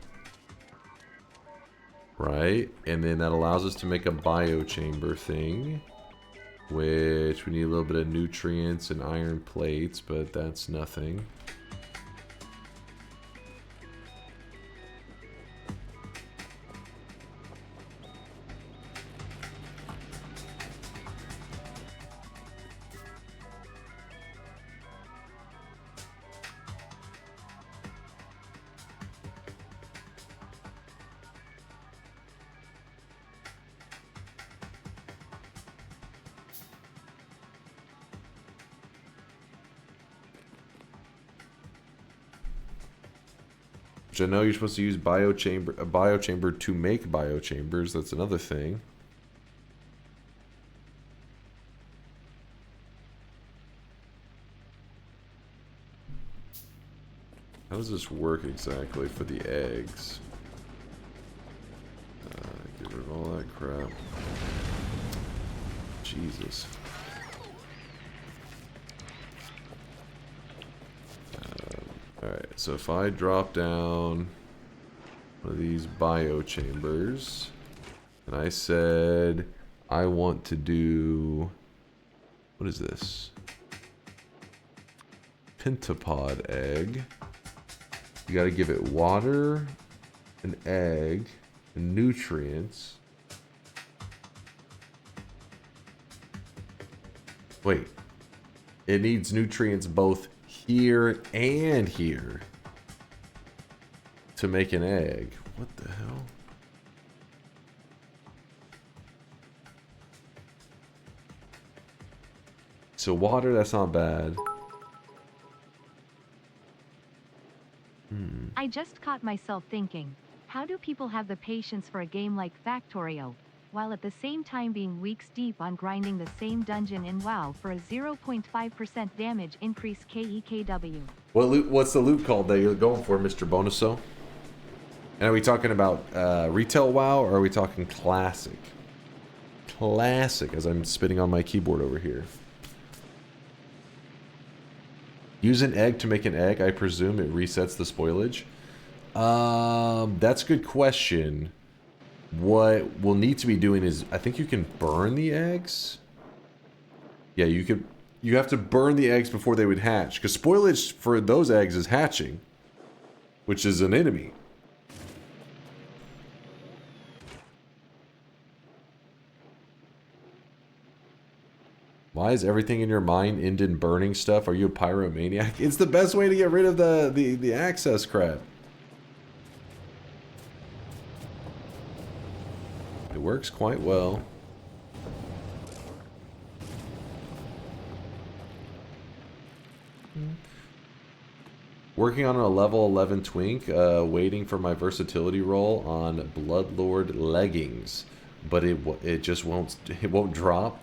F: Right, and then that allows us to make a biochamber thing, which we need a little bit of nutrients and iron plates, but that's nothing. Which I know you're supposed to use a biochamber to make biochambers. That's another thing. How does this work exactly for the eggs? Get rid of all that crap. Jesus. Alright, so if I drop down one of these biochambers, and I said I want to do, what is this? Pentapod egg. You gotta give it water, an egg, and nutrients. Wait, it needs nutrients both here and here to make an egg. What the hell? So water, that's not bad.
B: I just caught myself thinking, how do people have the patience for a game like Factorio, while at the same time being weeks deep on grinding the same dungeon in WoW for a 0.5% damage increase KEKW?
F: What's the loot called that you're going for, Mr. Bonuso? And are we talking about retail WoW, or are we talking classic? Classic, as I'm spitting on my keyboard over here. Use an egg to make an egg. I presume it resets the spoilage. That's a good question. What we'll need to be doing is, I think you can burn the eggs. Yeah, you have to burn the eggs before they would hatch, because spoilage for those eggs is hatching, which is an enemy. Why is everything in your mind end in burning stuff? Are you a pyromaniac? It's the best way to get rid of the access crap. It works quite well. Working on a level 11 twink, waiting for my versatility roll on Bloodlord leggings, but it just won't drop.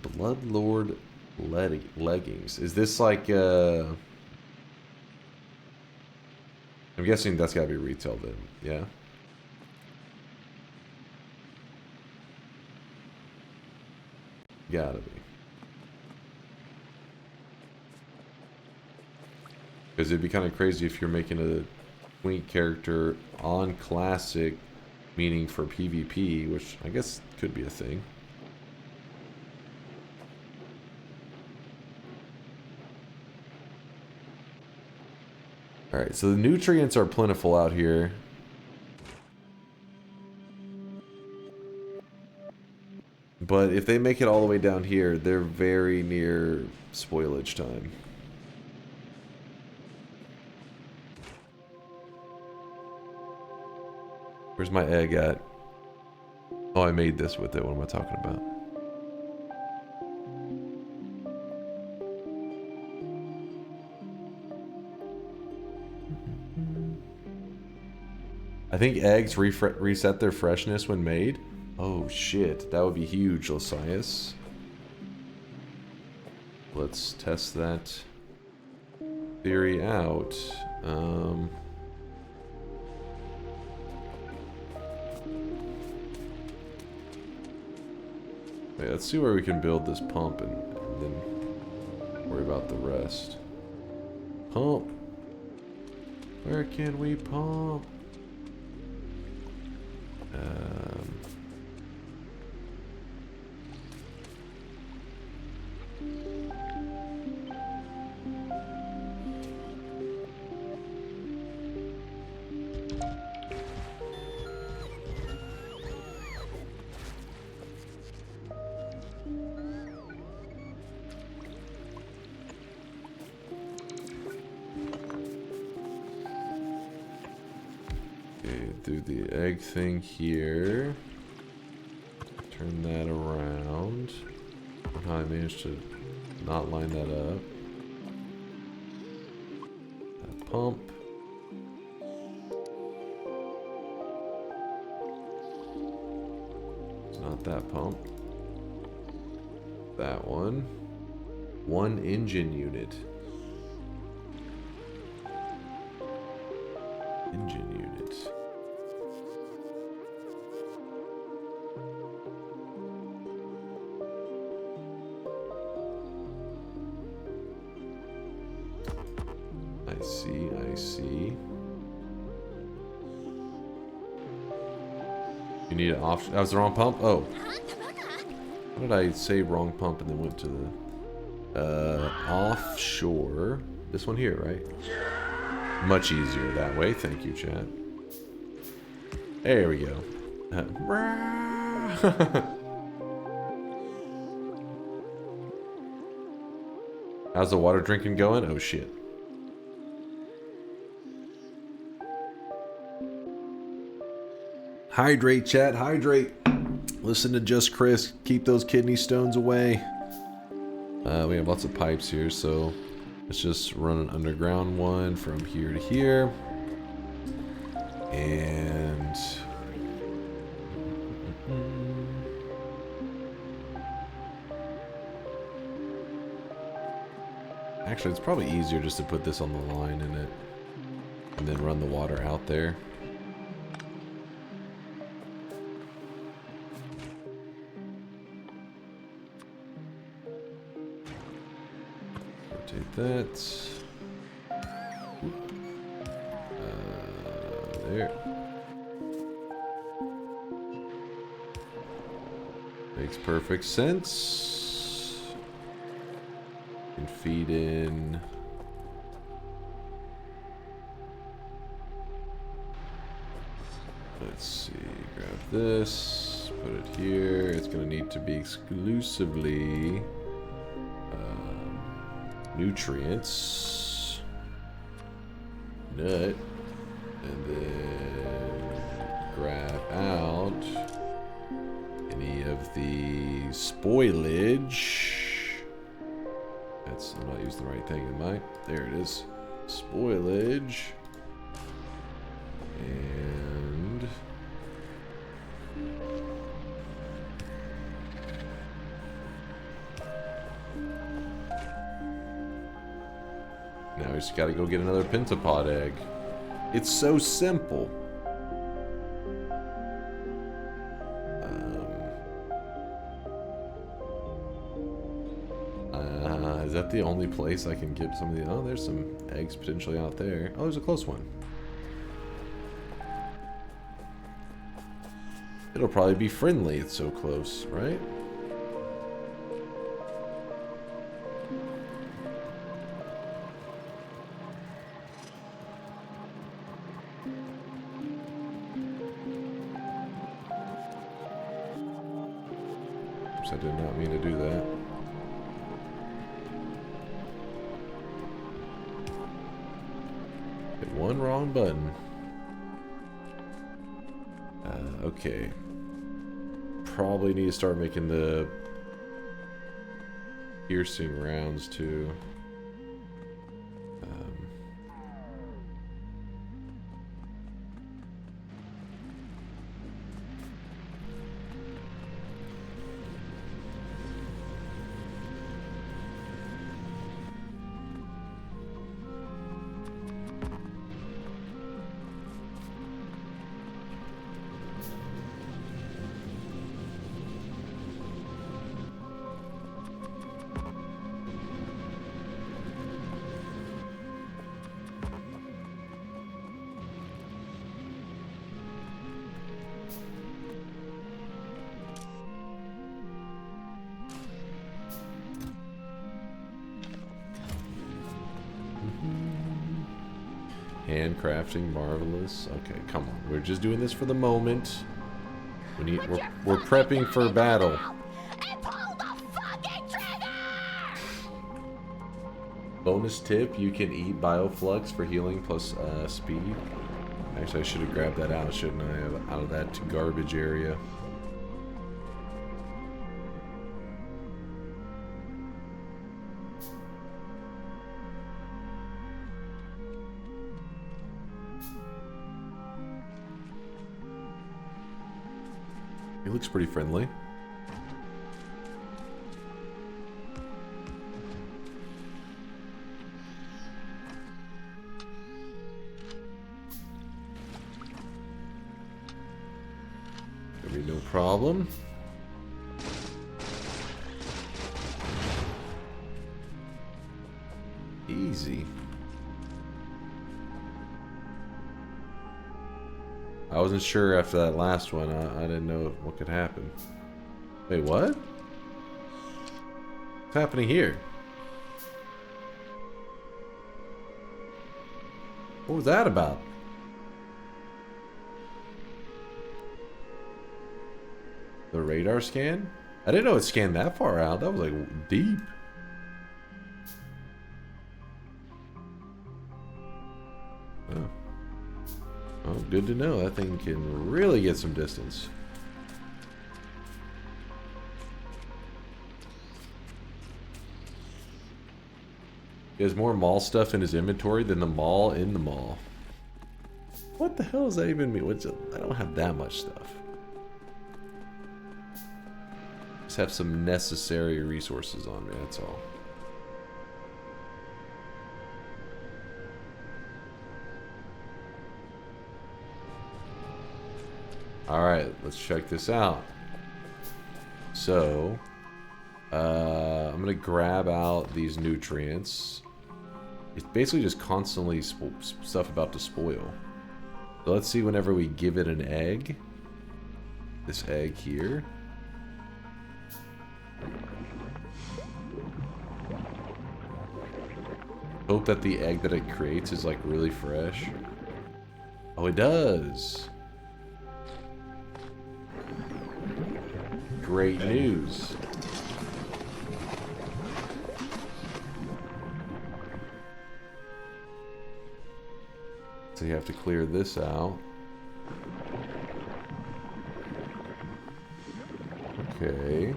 F: Bloodlord leggings. Is this like I'm guessing that's gotta be retail then, yeah? Gotta be. Because it'd be kind of crazy if you're making a twink character on classic, meaning for PvP, which I guess could be a thing. Alright, so the nutrients are plentiful out here. But if they make it all the way down here, they're very near spoilage time. Where's my egg at? Oh, I made this with it. What am I talking about? I think eggs reset their freshness when made. Oh shit, that would be huge, Losias. Let's test that theory out. Wait, let's see where we can build this pump and then worry about the rest. Pump. Where can we pump? Do the egg thing here. Turn that around. Somehow I managed to not line that up. That pump. It's not that pump. That one. One engine unit. Engine unit. I see. You need an off. That was the wrong pump? Oh. How did I say wrong pump and then went to the offshore? This one here, right? Much easier that way. Thank you, chat. There we go. How's the water drinking going? Oh shit. Hydrate, chat, hydrate. Listen to Just Chris. Keep those kidney stones away. We have lots of pipes here, so let's just run an underground one from here to here. And actually, it's probably easier just to put this on the line, isn't it? And then run the water out there. Rotate that. There. Makes perfect sense. And feed in. Let's see, grab this, put it here. It's gonna need to be exclusively nutrients, nut, and then grab out any of the spoilage. I'm not using the right thing, am I? There it is. Spoilage. And now we just gotta go get another pentapod egg. It's so simple. Is that the only place I can get some of the... Oh, there's some eggs potentially out there. Oh, there's a close one. It'll probably be friendly, it's so close, right? Oops, I did not mean to do that. Hit one wrong button. Okay. Probably need to start making the piercing rounds too. Handcrafting, marvelous. Okay, come on. We're just doing this for the moment. We're prepping for battle. Bonus tip, you can eat Bioflux for healing plus speed. Actually, I should have grabbed that out, shouldn't I? Out of that garbage area. He looks pretty friendly. Gonna be no problem. Easy. I wasn't sure after that last one. I didn't know what could happen. Wait, what? What's happening here? What was that about? The radar scan? I didn't know it scanned that far out. That was like deep. Oh. Oh, good to know. That thing can really get some distance. He has more mall stuff in his inventory than the mall in the mall. What the hell does that even mean? I don't have that much stuff. Just have some necessary resources on me, that's all. Alright, let's check this out. So, I'm going to grab out these nutrients. It's basically just constantly stuff about to spoil. So let's see whenever we give it an egg. This egg here. Hope that the egg that it creates is like really fresh. Oh, it does. Great news. So you have to clear this out. Okay.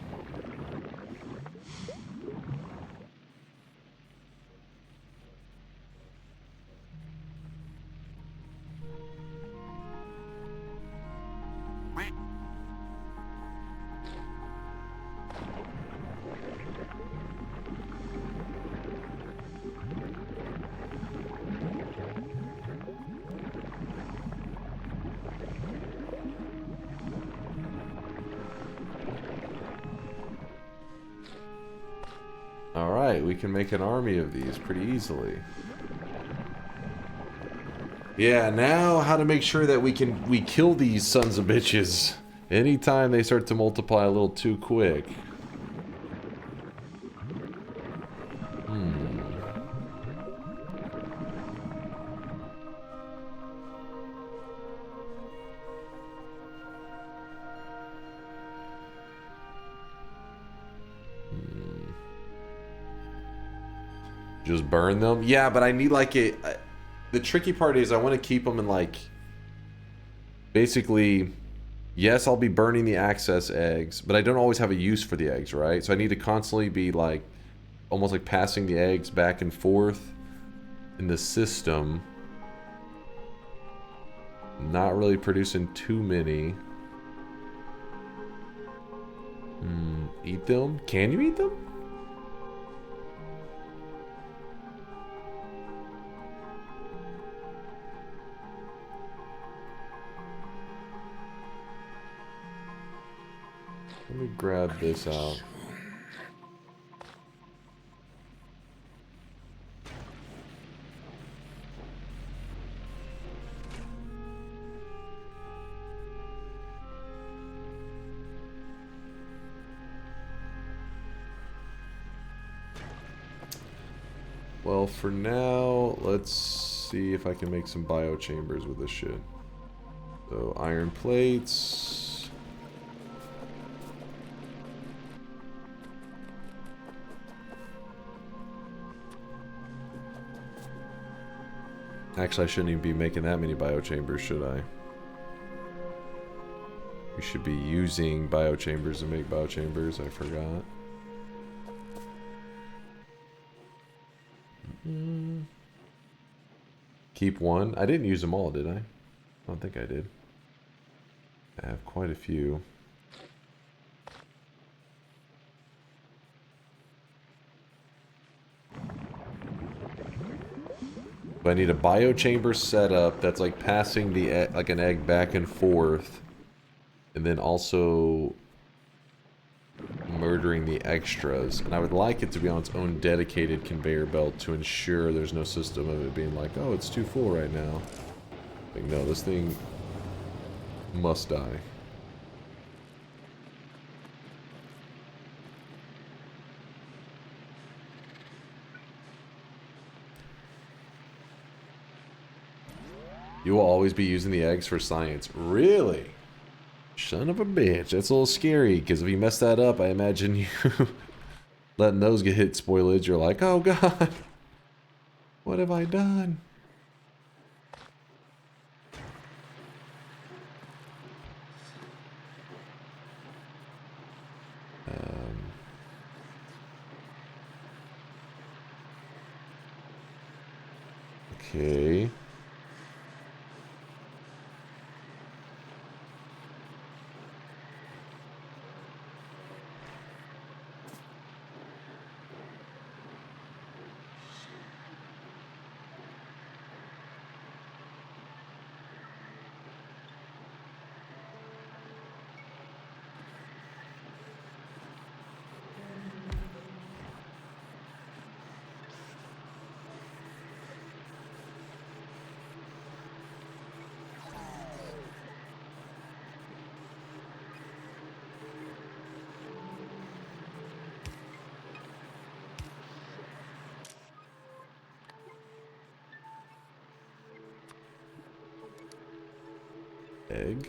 F: Alright, we can make an army of these pretty easily. Yeah, now how to make sure that we kill these sons of bitches anytime they start to multiply a little too quick. Just burn them? Yeah, but I need like a... The tricky part is I want to keep them in like... Basically, yes, I'll be burning the access eggs, but I don't always have a use for the eggs, right? So I need to constantly be like... Almost like passing the eggs back and forth in the system. Not really producing too many. Eat them? Can you eat them? Let me grab this out. Well, for now, let's see if I can make some biochambers with this shit. So, iron plates. Actually, I shouldn't even be making that many biochambers, should I? We should be using biochambers to make biochambers, I forgot. Keep one. I didn't use them all, did I? I don't think I did. I have quite a few. But I need a biochamber setup that's like passing the like an egg back and forth, and then also murdering the extras. And I would like it to be on its own dedicated conveyor belt to ensure there's no system of it being like, oh, it's too full right now. Like, no, this thing must die. You will always be using the eggs for science. Really? Son of a bitch. That's a little scary, because if you mess that up, I imagine you letting those get hit spoilage. You're like, oh god, what have I done? Okay. egg.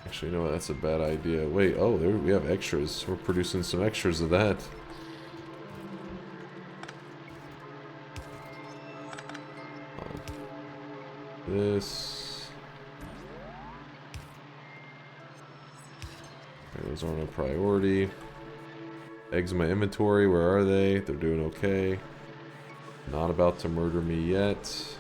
F: Actually, you know what? That's a bad idea. Wait, oh, there we have extras. We're producing some extras of that. This. Okay, those aren't a priority. Eggs in my inventory, where are they? They're doing okay. Not about to murder me yet.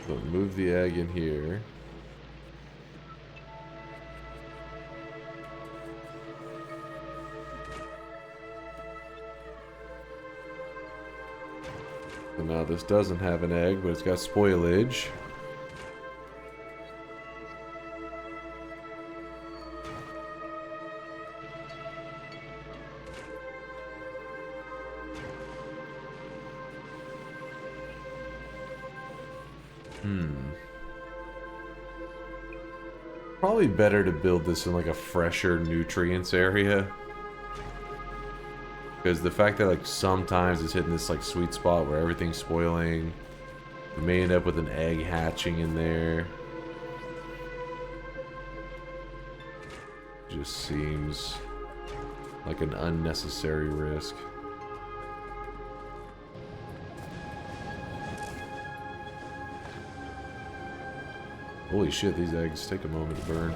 F: So move the egg in here. So now this doesn't have an egg, but it's got spoilage. Probably better to build this in like a fresher nutrients area. Because the fact that like sometimes it's hitting this like sweet spot where everything's spoiling. You may end up with an egg hatching in there. Just seems like an unnecessary risk. Holy shit, these eggs take a moment to burn.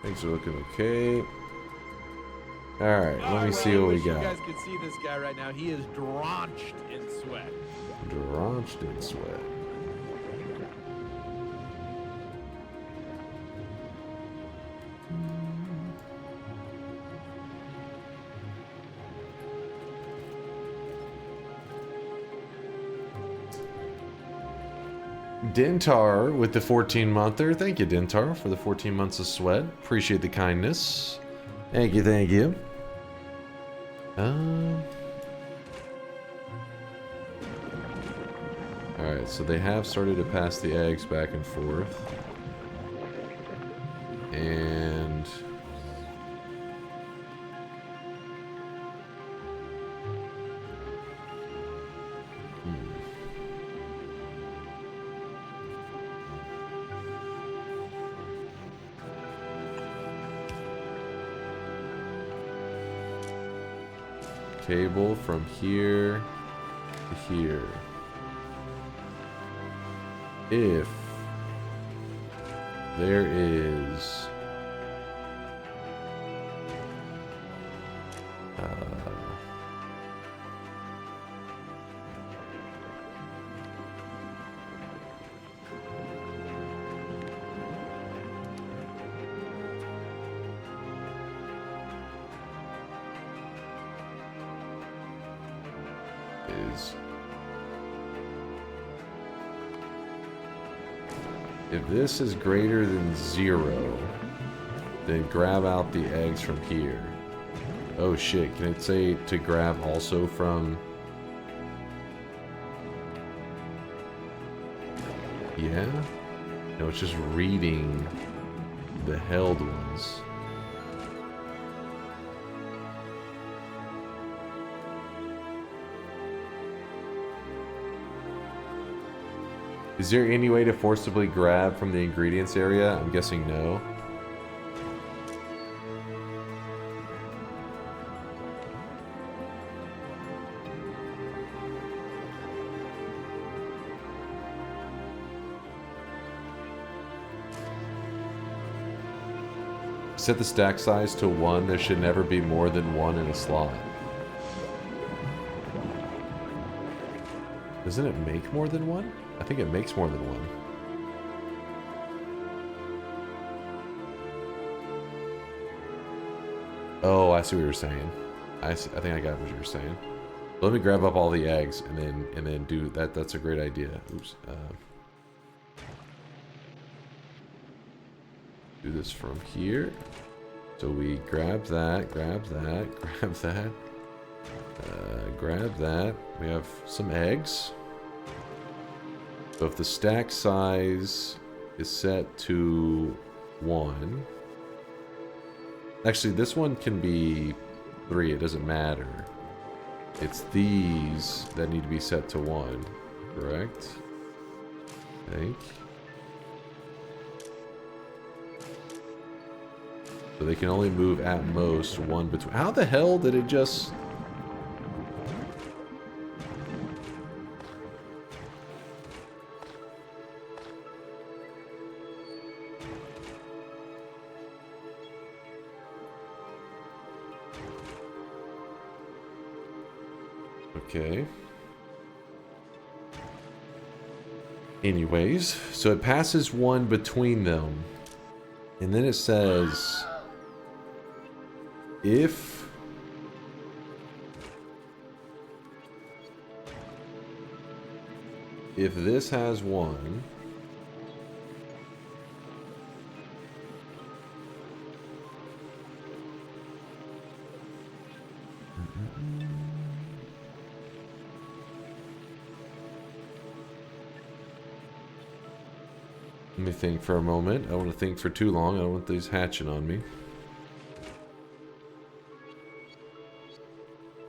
F: Eggs are looking okay. Alright, let me see what we got.
G: You guys can see this guy right now. He is drenched in sweat.
F: Drenched in sweat. Dentar with the 14-monther. Thank you, Dentar, for the 14 months of sweat. Appreciate the kindness. Thank you, thank you. Alright, so they have started to pass the eggs back and forth. And... cable from here to here. If there is If this is greater than 0, then grab out the eggs from here. Oh shit, can it say to grab also from... Yeah? No, it's just reading the held ones. Is there any way to forcibly grab from the ingredients area? I'm guessing no. Set the stack size to 1. There should never be more than 1 in a slot. Doesn't it make more than 1? I think it makes more than 1. Oh, I see what you're saying. I think I got what you were saying. Let me grab up all the eggs and then do that. That's a great idea. Oops. Do this from here. So we grab that, grab that, grab that, grab that. We have some eggs. So if the stack size is set to 1, actually this one can be 3, it doesn't matter. It's these that need to be set to 1, correct? I think. So they can only move at most 1 between. How the hell did it just... Okay. Anyways, so it passes 1 between them. And then it says, if this has 1, let me think for a moment. I don't want to think for too long. I don't want these hatching on me.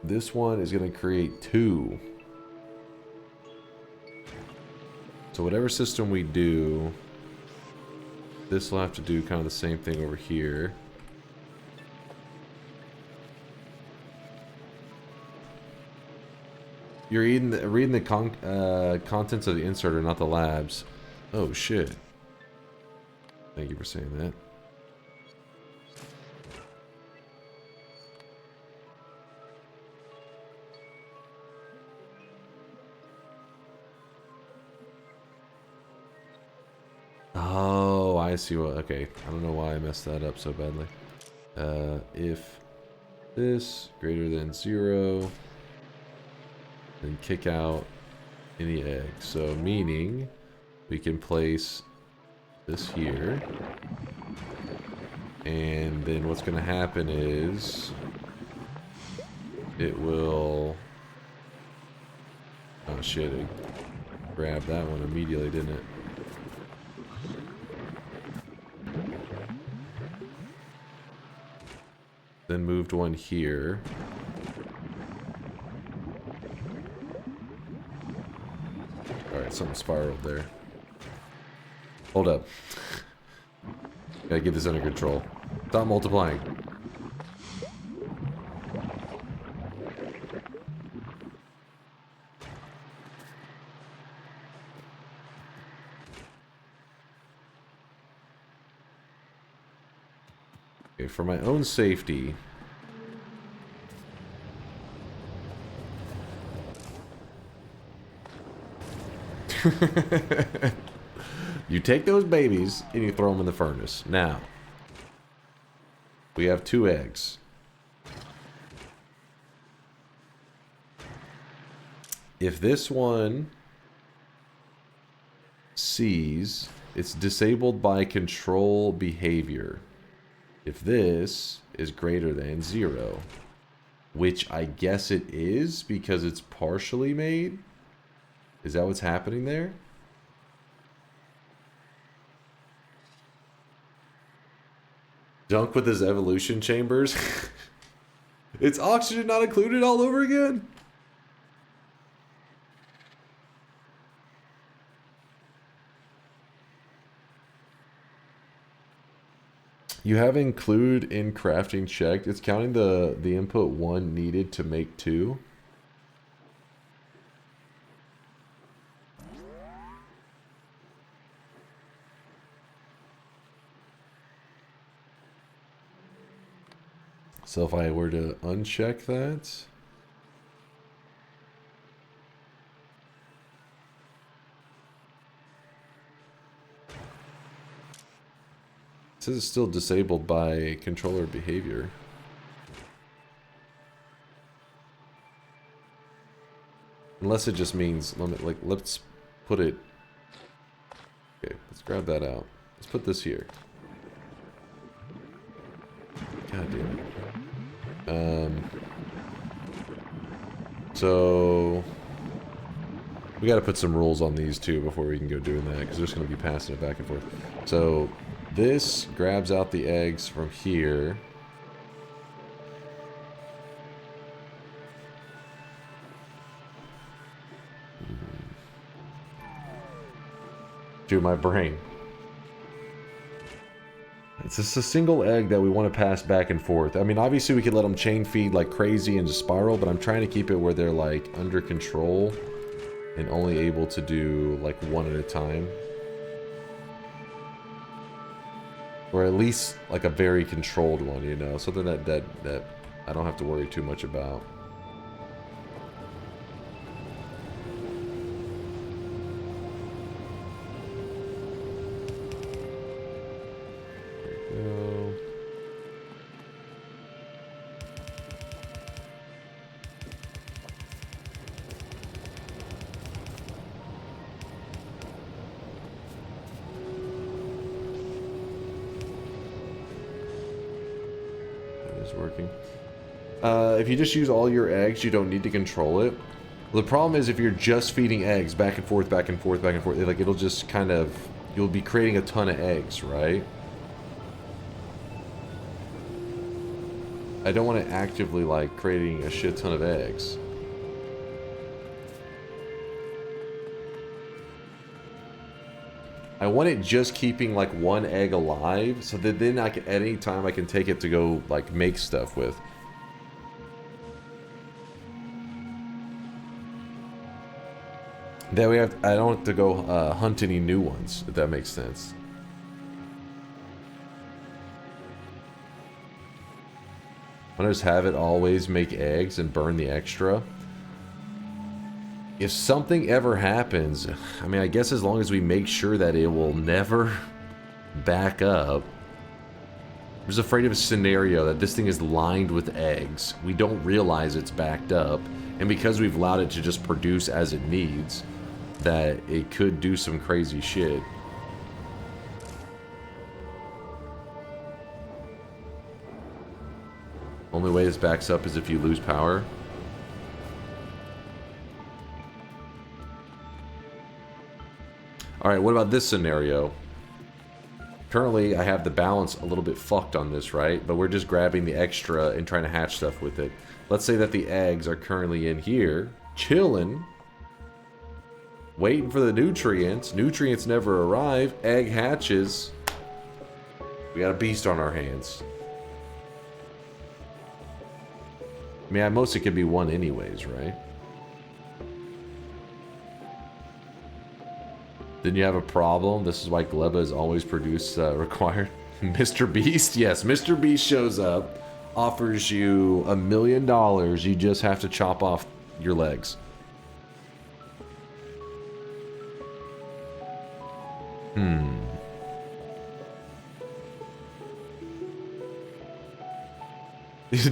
F: This one is going to create 2. So whatever system we do, this will have to do kind of the same thing over here. You're reading the contents of the inserter, not the labs. Oh shit. Thank you for saying that. Oh, I see what... Okay, I don't know why I messed that up so badly. If this greater than 0, then kick out any egg. So meaning we can place this here, and then what's going to happen is it will... Oh shit, it grabbed that one immediately, didn't it? Then moved one here. Alright, something spiraled there. Hold up. Gotta get this under control. Stop multiplying. Okay, for my own safety... You take those babies and you throw them in the furnace. Now, we have 2 eggs. If this one sees It's disabled by control behavior. If this is greater than 0, which I guess it is because it's partially made. Is that what's happening there? Dunk with his evolution chambers. It's oxygen not included all over again? You have include in crafting checked. It's counting the input 1 needed to make 2. So if I were to uncheck that, it says it's still disabled by controller behavior. Unless it just means, let's put it, okay, let's grab that out. Let's put this here. God damn it. So we got to put some rules on these too before we can go doing that, because they're just going to be passing it back and forth. So this grabs out the eggs from here. To my brain. It's just a single egg that we want to pass back and forth. I mean, obviously we could let them chain feed like crazy and just spiral, but I'm trying to keep it where they're like under control and only able to do like one at a time. Or at least like a very controlled one, you know, something that I don't have to worry too much about. Working. If you just use all your eggs, you don't need to control it. The problem is if you're just feeding eggs back and forth, back and forth, back and forth, like it'll just kind of, you'll be creating a ton of eggs, right? I don't want to actively like creating a shit ton of eggs. I want it just keeping like one egg alive, so that then I can, at any time I can take it to go like make stuff with. That way I don't have to go hunt any new ones, if that makes sense. I just have it always make eggs and burn the extra. If something ever happens, I mean, I guess as long as we make sure that it will never back up. I'm just afraid of a scenario that this thing is lined with eggs. We don't realize it's backed up. And because we've allowed it to just produce as it needs, that it could do some crazy shit. Only way this backs up is if you lose power. Alright, what about this scenario? Currently, I have the balance a little bit fucked on this, right? But we're just grabbing the extra and trying to hatch stuff with it. Let's say that the eggs are currently in here, chilling, waiting for the nutrients. Nutrients never arrive. Egg hatches. We got a beast on our hands. I mean, at most it could be one anyways, right? Then you have a problem. This is why Gleba is always produce required. Mr. Beast? Yes, Mr. Beast shows up, offers you $1 million. You just have to chop off your legs.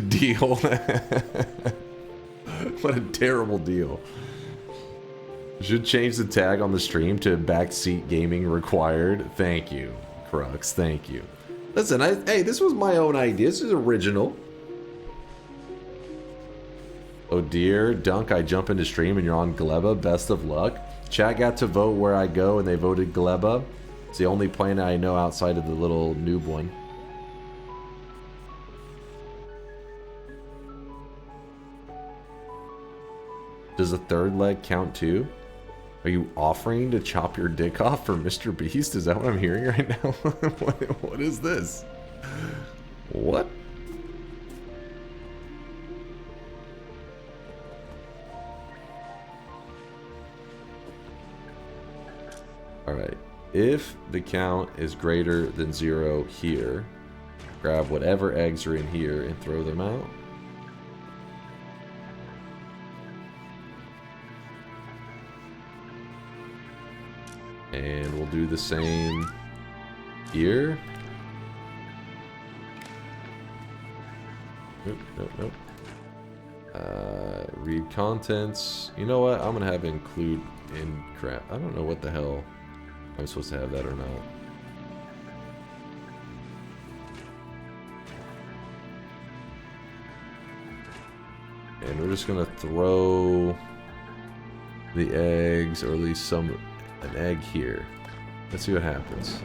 F: Deal. What a terrible deal. Should change the tag on the stream to backseat gaming required. Thank you, Crux. Thank you. Listen, hey, this was my own idea. This is original. Oh dear, Dunk, I jump into stream and you're on Gleba. Best of luck. Chat got to vote where I go and they voted Gleba. It's the only planet I know outside of the little noob one. Does a third leg count too? Are you offering to chop your dick off for Mr. Beast? Is that what I'm hearing right now? What is this? What? Alright. If the count is greater than 0 here, grab whatever eggs are in here and throw them out. And we'll do the same here. Nope, nope, nope. Read contents. You know what? I'm gonna have include in crap. I don't know what the hell I'm supposed to have that or not. And we're just gonna throw the eggs, or at least an egg here. Let's see what happens.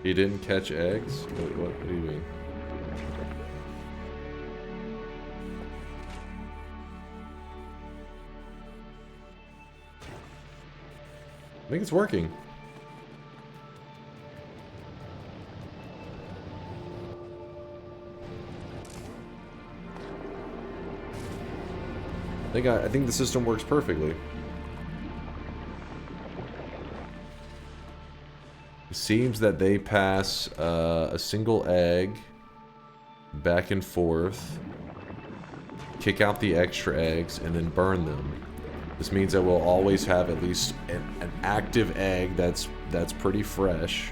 F: You didn't catch eggs? What do you mean? I think it's working. I think the system works perfectly. It seems that they pass a single egg back and forth, kick out the extra eggs, and then burn them. This means that we'll always have at least an active egg that's pretty fresh.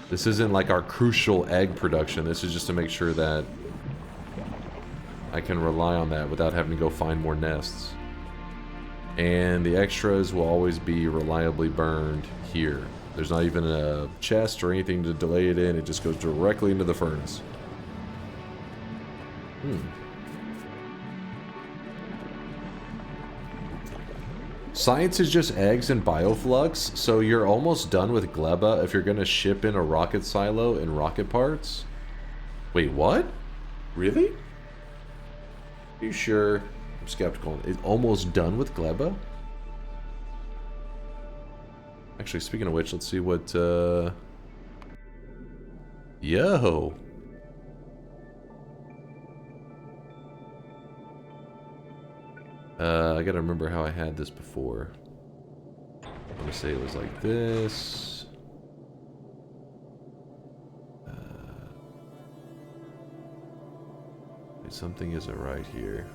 F: This isn't like our crucial egg production. This is just to make sure that I can rely on that without having to go find more nests. And the extras will always be reliably burned here. There's not even a chest or anything to delay it in. It just goes directly into the furnace. Science is just eggs and bioflux, so you're almost done with Gleba if you're going to ship in a rocket silo and rocket parts. Wait, what? Really? Are you sure? I'm skeptical. It's almost done with Gleba? Actually, speaking of which, let's see what, Yo! I gotta remember how I had this before. want to say it was like this. Something isn't right here.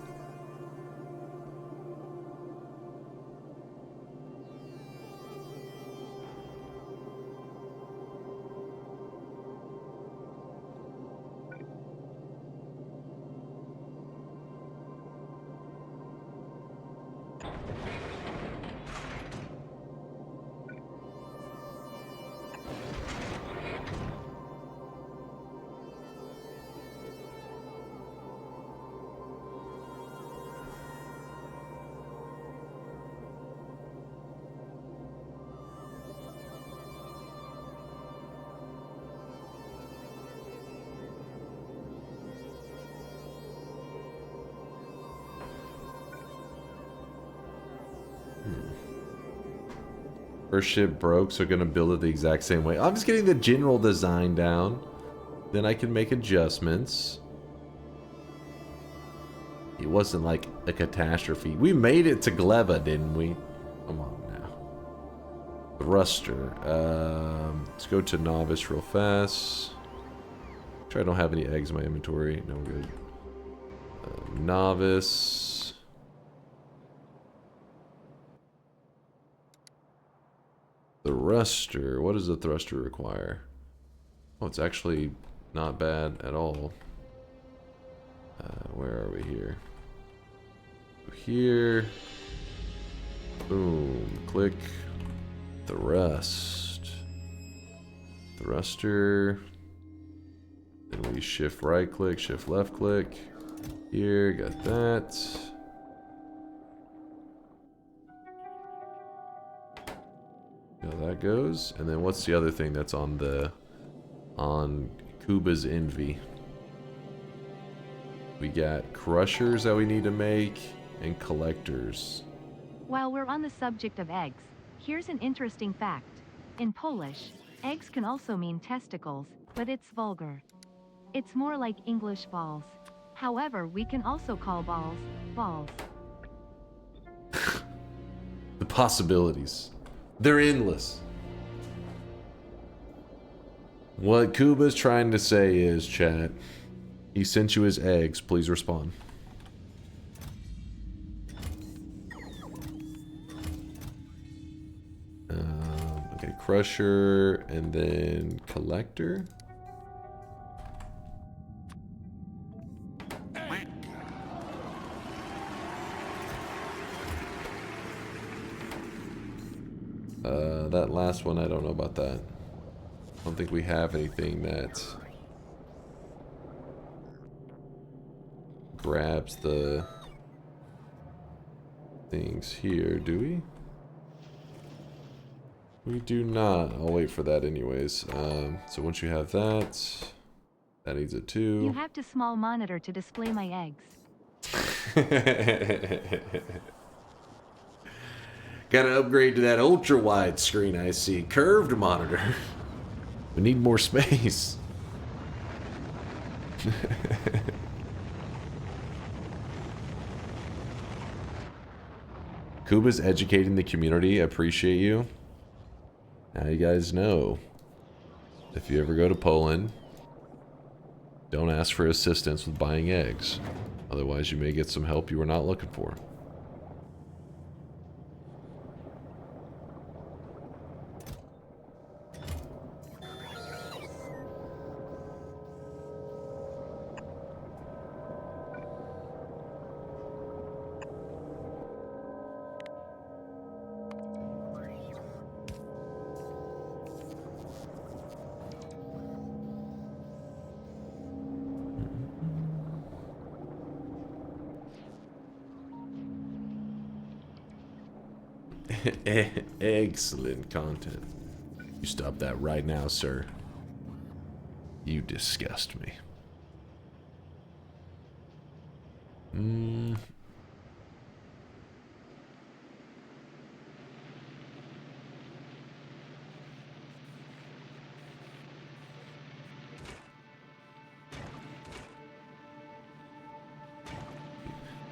F: First ship broke, so gonna build it the exact same way. I'm just getting the general design down. Then I can make adjustments. It wasn't like a catastrophe. We made it to Gleba, didn't we? Come on now. Thruster. Let's go to novice real fast. Sure, I don't have any eggs in my inventory. No good. Novice. Thruster. What does the thruster require? Oh, it's actually not bad at all. Where are we here? Here. Boom. Click. Thrust. Thruster. Then we shift right click, shift left click. Here, got that. How that goes. And then what's the other thing that's on Kuba's Envy? We got crushers that we need to make and collectors.
B: While we're on the subject of eggs, here's an interesting fact. In Polish, eggs can also mean testicles, but it's vulgar. It's more like English balls. However, we can also call balls, balls.
F: The possibilities. They're endless. What Kuba's trying to say is, chat, he sent you his eggs. Please respond. Okay, crusher and then collector. That last one, I don't know about that. I don't think we have anything that grabs the things here, do we? We do not. I'll wait for that anyways. So once you have that, that needs it too.
B: You have to small monitor to display my eggs.
F: Gotta upgrade to that ultra wide screen, I see. Curved monitor. We need more space. Kuba's educating the community. I appreciate you. Now you guys know. If you ever go to Poland, don't ask for assistance with buying eggs. Otherwise you may get some help you were not looking for. Excellent content. You stop that right now, sir. You disgust me.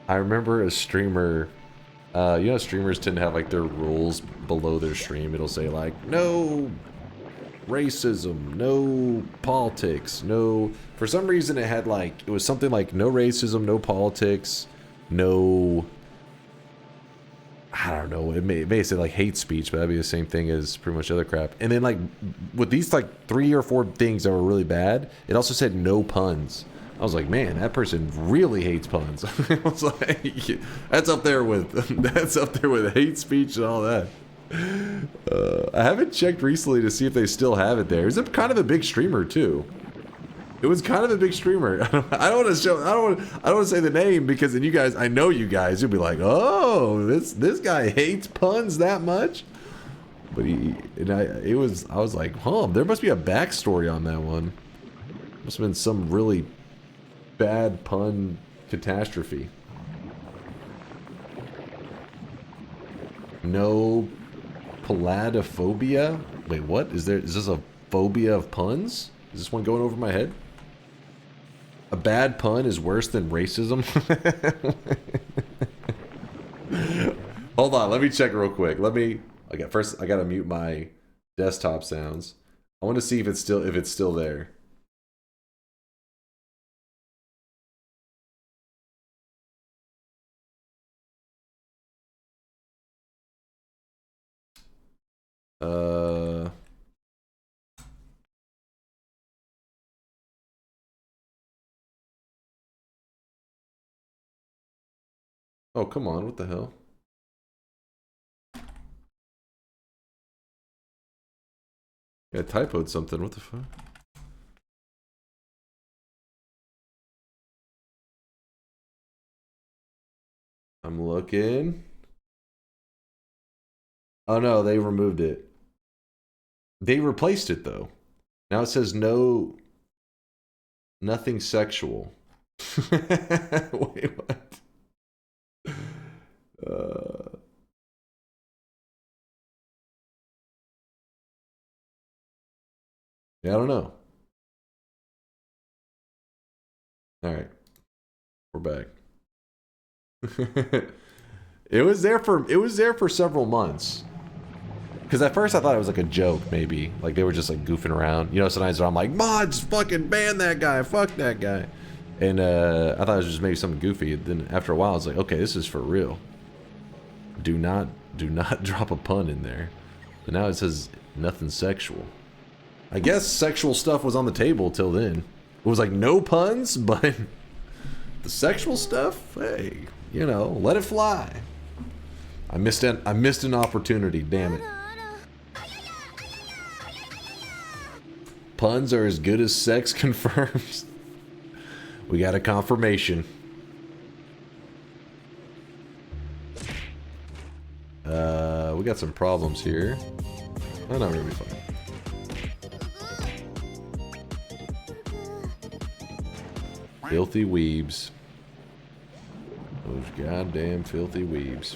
F: I remember a streamer You know, streamers tend to have like their rules below their stream. It'll say like, no racism, no politics, no... For some reason it had like, it was something like no racism, no politics, no... I don't know, it may say like hate speech, but that'd be the same thing as pretty much other crap. And then like, with these like 3 or 4 things that were really bad, it also said no puns. I was like, man, that person really hates puns. I was like, that's up there with hate speech and all that. I haven't checked recently to see if they still have it there. He's kind of a big streamer too. It was kind of a big streamer. I don't want to show. I don't want to say the name because then you guys, I know you guys, you'll be like, oh, this guy hates puns that much. But I was like, huh, there must be a backstory on that one. Must have been some really bad pun catastrophe. No paladophobia? Wait, what? Is this a phobia of puns? Is this one going over my head? A bad pun is worse than racism? Hold on, let me check real quick. First I gotta mute my desktop sounds. I want to see if it's still there. Oh, come on, what the hell? Yeah, I typoed something, what the fuck? I'm looking. Oh no, they removed it. They replaced it though. Now it says nothing sexual. Wait, what? Yeah, I don't know. All right, we're back. It was there for several months. Because at first I thought it was like a joke, maybe. Like they were just like goofing around. You know, sometimes I'm like, mods, fucking ban that guy, fuck that guy. And I thought it was just maybe something goofy. Then after a while I was like, okay, this is for real. Do not drop a pun in there. And now it says nothing sexual. I guess sexual stuff was on the table till then. It was like no puns, but the sexual stuff, hey, you know, let it fly. I missed an opportunity, damn it. Puns are as good as sex confirms. We got a confirmation. We got some problems here. Oh, no, we're gonna be fine. Filthy weebs. Those goddamn filthy weebs.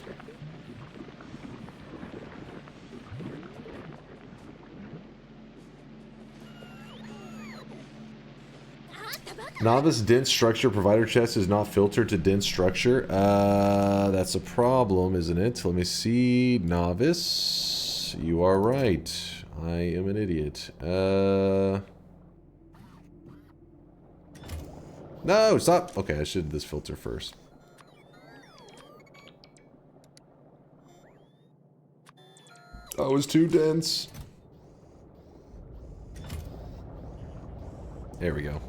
F: Novice dense structure provider chest is not filtered to dense structure. That's a problem, isn't it? Let me see. Novice. You are right. I am an idiot. No, stop. Okay, I should do this filter first. That was too dense. There we go.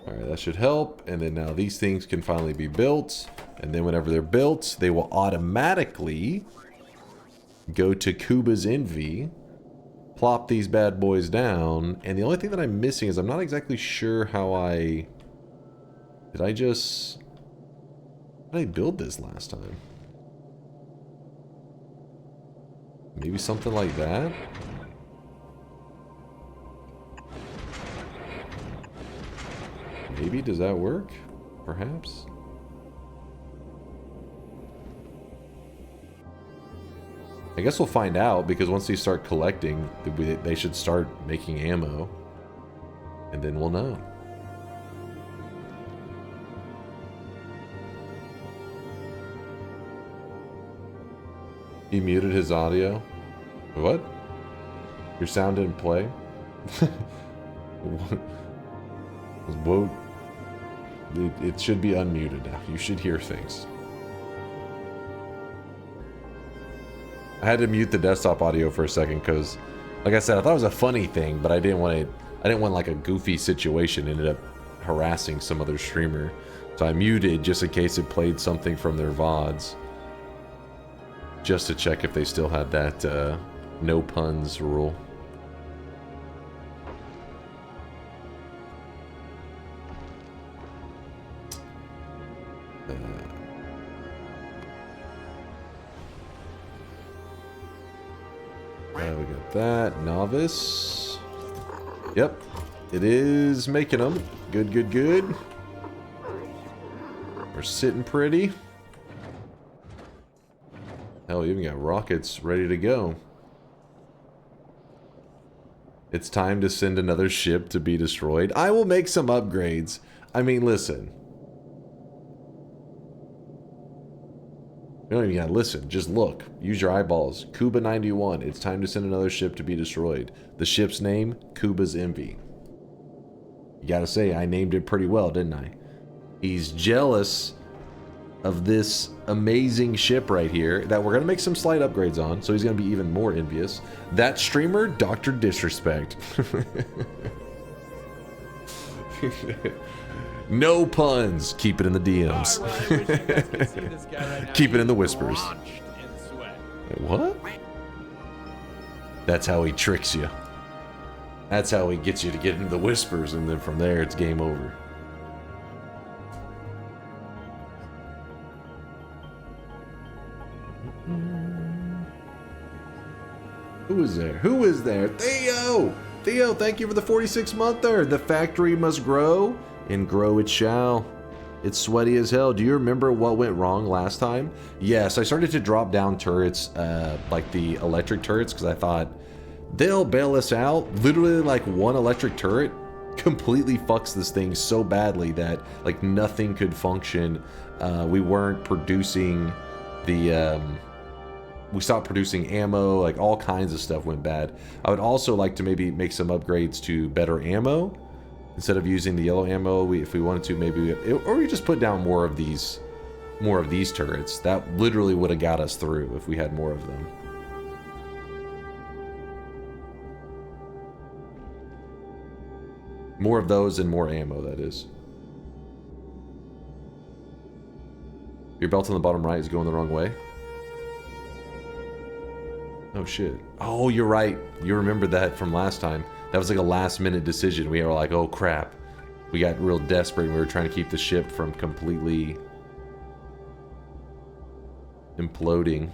F: Alright, that should help. And then now these things can finally be built. And then whenever they're built, they will automatically go to Kuba's Envy, plop these bad boys down. And the only thing that I'm missing is I'm not exactly sure how I... Did I build this last time? Maybe something like that? Maybe, does that work? Perhaps? I guess we'll find out, because once they start collecting, they should start making ammo. And then we'll know. He muted his audio. What? Your sound didn't play? Whoa. It should be unmuted now. You should hear things. I had to mute the desktop audio for a second because, like I said, I thought it was a funny thing, but I didn't want like a goofy situation ended up harassing some other streamer. So I muted just in case it played something from their VODs. Just to check if they still had that no puns rule. We got that. Novice. Yep. It is making them. Good, good, good. We're sitting pretty. Hell, we even got rockets ready to go. It's time to send another ship to be destroyed. I will make some upgrades. I mean, listen. You don't even gotta listen. Just look. Use your eyeballs. Kuba 91. It's time to send another ship to be destroyed. The ship's name, Kuba's Envy. You gotta say, I named it pretty well, didn't I? He's jealous of this amazing ship right here that we're gonna make some slight upgrades on, so he's gonna be even more envious. That streamer, Dr. Disrespect. No puns. Keep it in the DMs. Keep it in the whispers. Wait, what? That's how he tricks you. That's how he gets you to get into the whispers, and then from there it's game over. Who is there? Who is there? Theo! Theo, thank you for the 46-monther. The factory must grow, and grow it shall. It's sweaty as hell. Do you remember what went wrong last time? Yes, I started to drop down turrets, like the electric turrets, because I thought, they'll bail us out. Literally, like, one electric turret completely fucks this thing so badly that, like, nothing could function. We weren't producing the... we stopped producing ammo, like all kinds of stuff went bad. I would also like to maybe make some upgrades to better ammo. Instead of using the yellow ammo, if we wanted to, maybe, or we just put down more of these turrets. That literally would have got us through if we had more of them. More of those and more ammo, that is. Your belt on the bottom right is going the wrong way. Oh shit. Oh, you're right. You remember that from last time. That was like a last minute decision. We were like, oh crap. We got real desperate and we were trying to keep the ship from completely imploding.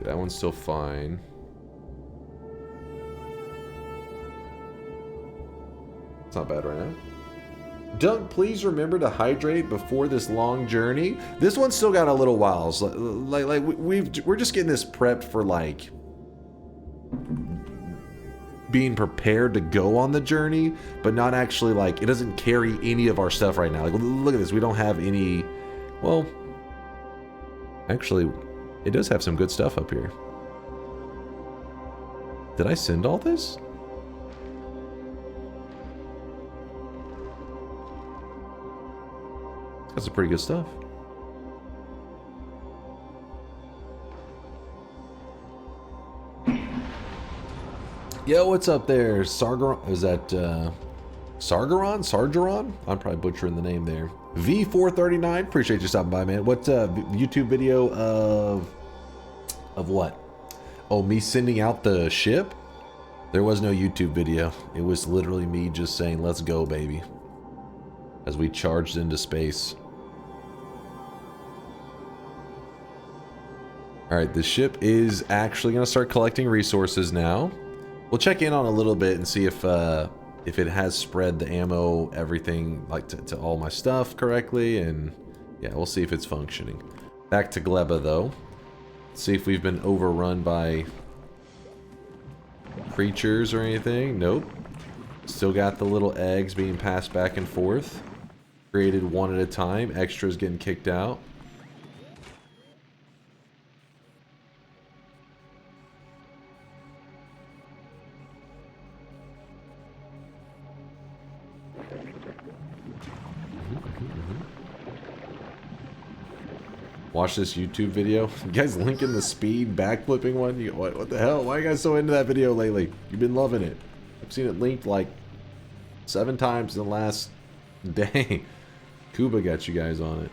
F: That one's still fine. It's not bad right now. Dunk, please remember to hydrate before this long journey. This one's still got a little while. So, we're just getting this prepped for like being prepared to go on the journey, but not actually like it doesn't carry any of our stuff right now. Like look at this, we don't have any. Well, actually, it does have some good stuff up here. Did I send all this? That's some pretty good stuff. Yo, what's up there? Sargeron? Is that Sargeron? Sargeron? I'm probably butchering the name there. V439, appreciate you stopping by, man. What's a YouTube video of what? Oh, me sending out the ship? There was no YouTube video. It was literally me just saying, let's go, baby. As we charged into space. Alright, the ship is actually going to start collecting resources now. We'll check in on a little bit and see if it has spread the ammo, everything, like to all my stuff correctly, and yeah, we'll see if it's functioning. Back to Gleba, though. See if we've been overrun by creatures or anything. Nope. Still got the little eggs being passed back and forth. Created one at a time. Extras getting kicked out. Watch this YouTube video. You guys linking the speed backflipping one? What the hell? Why are you guys so into that video lately? You've been loving it. I've seen it linked like 7 times in the last day. Kuba got you guys on it.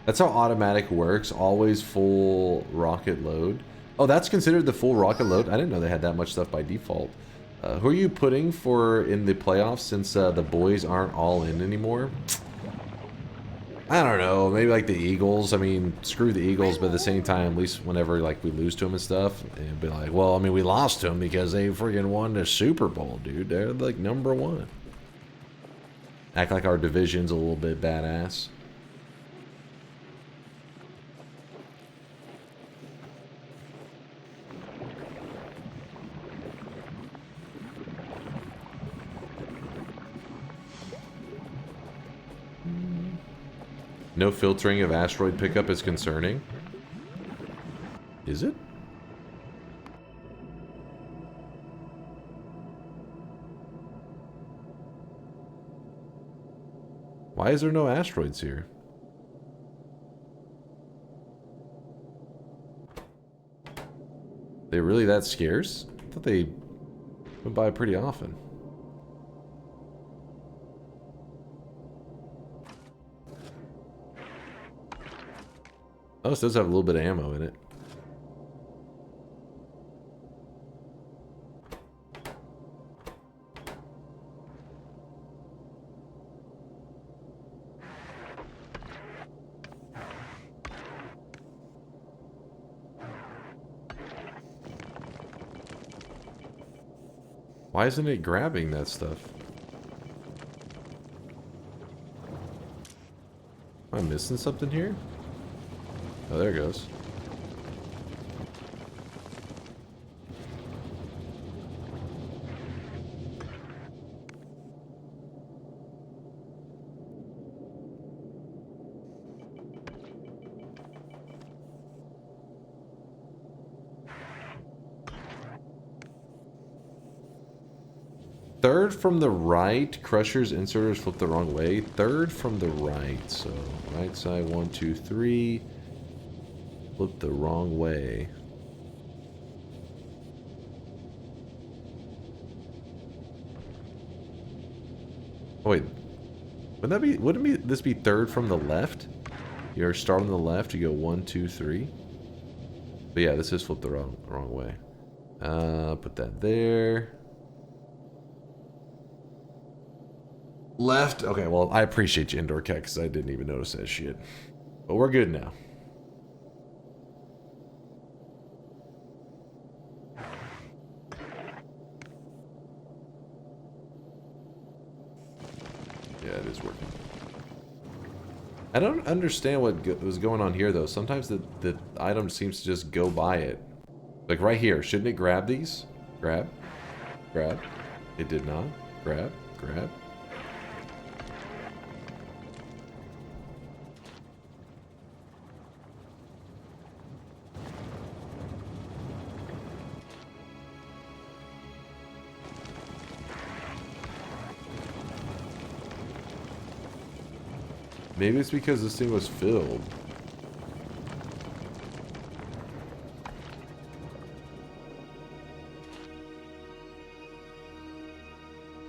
F: That's how automatic works. Always full rocket load. Oh, that's considered the full rocket load? I didn't know they had that much stuff by default. Who are you putting for in the playoffs since the boys aren't all in anymore? I don't know. Maybe like the Eagles. I mean, screw the Eagles, but at the same time, at least whenever like we lose to them and stuff, it'd be like, well, I mean, we lost to them because they freaking won the Super Bowl, dude. They're like #1. Act like our division's a little bit badass. No filtering of asteroid pickup is concerning. Is it? Why is there no asteroids here? They really that scarce? I thought they went by pretty often. Oh, this does have a little bit of ammo in it. Why isn't it grabbing that stuff? Am I missing something here? Oh, there it goes. Third from the right. Crushers, inserters flip the wrong way. Third from the right. So right side 1, 2, 3. Flip the wrong way. Oh, wait. Wouldn't this be third from the left? You start on the left, you go 1, 2, 3. But yeah, this is flipped the wrong way. Put that there. Left. Okay, well, I appreciate you, Indoor Cat, because I didn't even notice that shit. But we're good now. Yeah, it is working. I don't understand what was going on here, though. Sometimes the item seems to just go by it. Like right here. Shouldn't it grab these? Grab. Grab. It did not. Grab. Grab. Maybe it's because this thing was filled.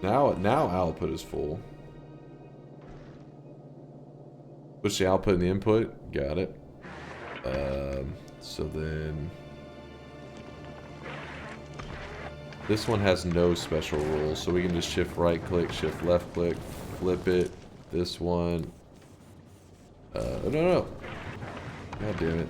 F: Now output is full. Push the output and the input. Got it. So then This one has no special rules, so we can just shift right click, shift left click, flip it. This one. No. God damn it.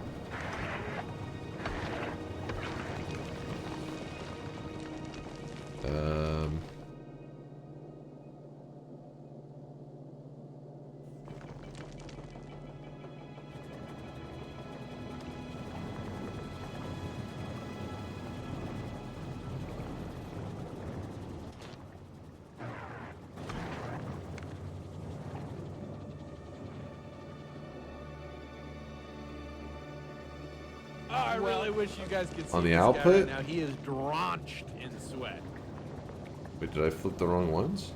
G: I really wish you guys could see
F: On the
G: this guy
F: output?
G: right now. He is drenched in sweat.
F: Wait, did I flip the wrong ones?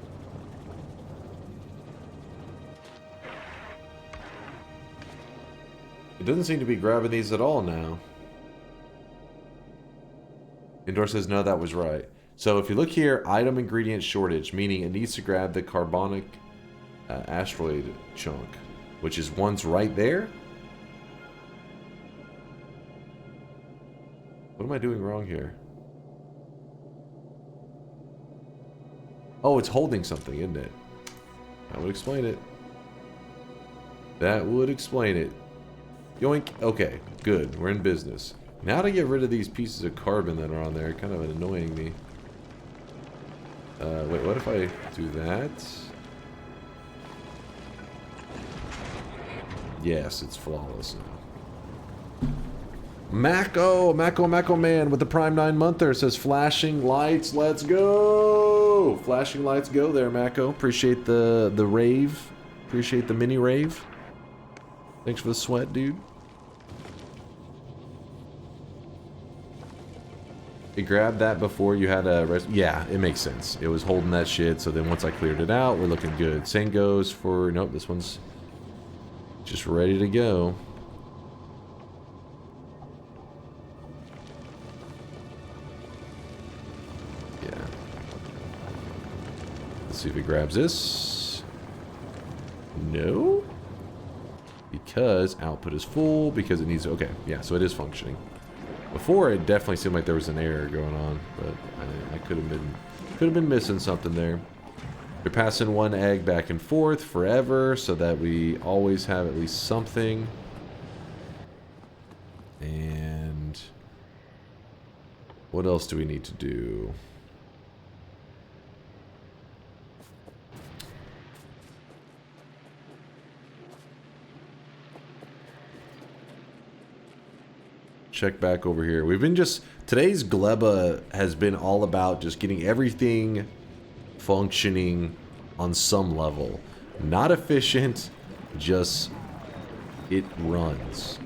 F: It doesn't seem to be grabbing these at all now. Indoor says, no, that was right. So if you look here, item ingredient shortage, meaning it needs to grab the carbonic asteroid chunk, which is one's right there. What am I doing wrong here? Oh, it's holding something, isn't it? That would explain it. That would explain it. Yoink. Okay, good. We're in business. Now to get rid of these pieces of carbon that are on there, kind of annoying me. Wait, what if I do that? Yes, it's flawless now. Mako Man with the Prime 9 monther says flashing lights, let's go! Flashing lights go there, Mako. Appreciate the rave. Appreciate the mini rave. Thanks for the sweat, dude. It grabbed that before you had a rest. Yeah, it makes sense. It was holding that shit, so then once I cleared it out, we're looking good. Same goes for... Nope, this one's just ready to go. Yeah. Let's see if it grabs this. No? Because output is full, because it needs... Okay, yeah, so it is functioning. Before, it definitely seemed like there was an error going on, but I could have been missing something there. They're passing one egg back and forth forever, so that we always have at least something. And what else do we need to do? Check back over here. We've been today's Gleba has been all about just getting everything functioning on some level. Not efficient, just it runs.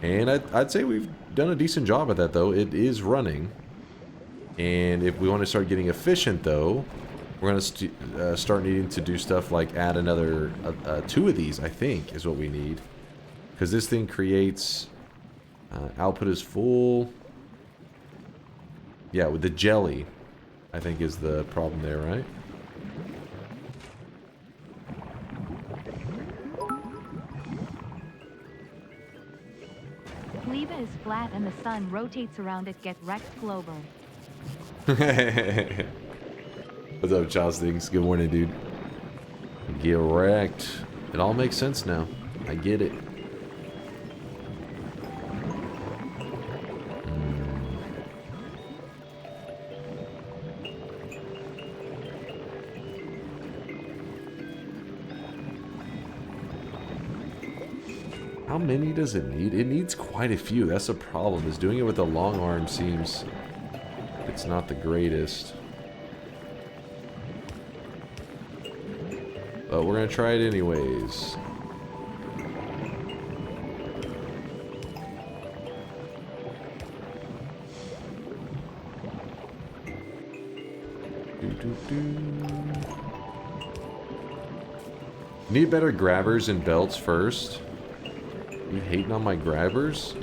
F: And I'd say we've done a decent job at that, though. It is running. And if we want to start getting efficient, though, we're going to start needing to do stuff like add another 2 of these, I think, is what we need. Because this thing creates... output is full. Yeah, with the jelly, I think is the problem there, right?
B: Gleba is flat and the sun rotates around it. Get wrecked, Glober.
F: What's up, Charles Things? Good morning, dude. Get wrecked. It all makes sense now. I get it. How many does it need? It needs quite a few. That's the problem, is doing it with a long arm seems it's not the greatest. But we're gonna try it anyways. Need better grabbers and belts first. You hating on my grabbers?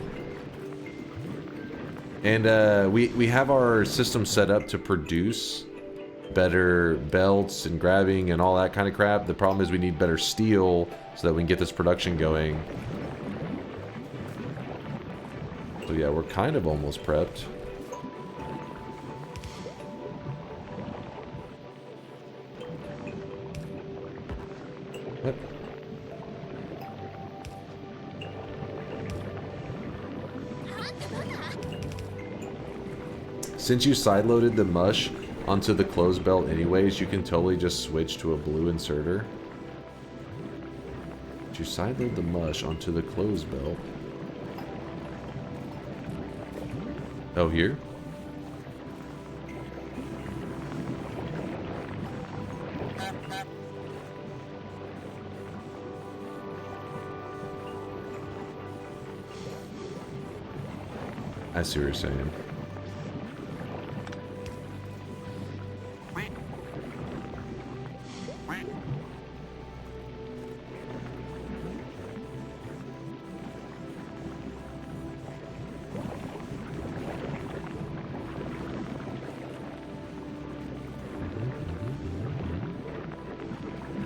F: And we have our system set up to produce better belts and grabbing and all that kind of crap. The problem is we need better steel so that we can get this production going. So yeah, we're kind of almost prepped. Yep. Since you sideloaded the mush onto the closed belt anyways, you can totally just switch to a blue inserter. But you sideload the mush onto the closed belt. Oh, here? I see what you're saying.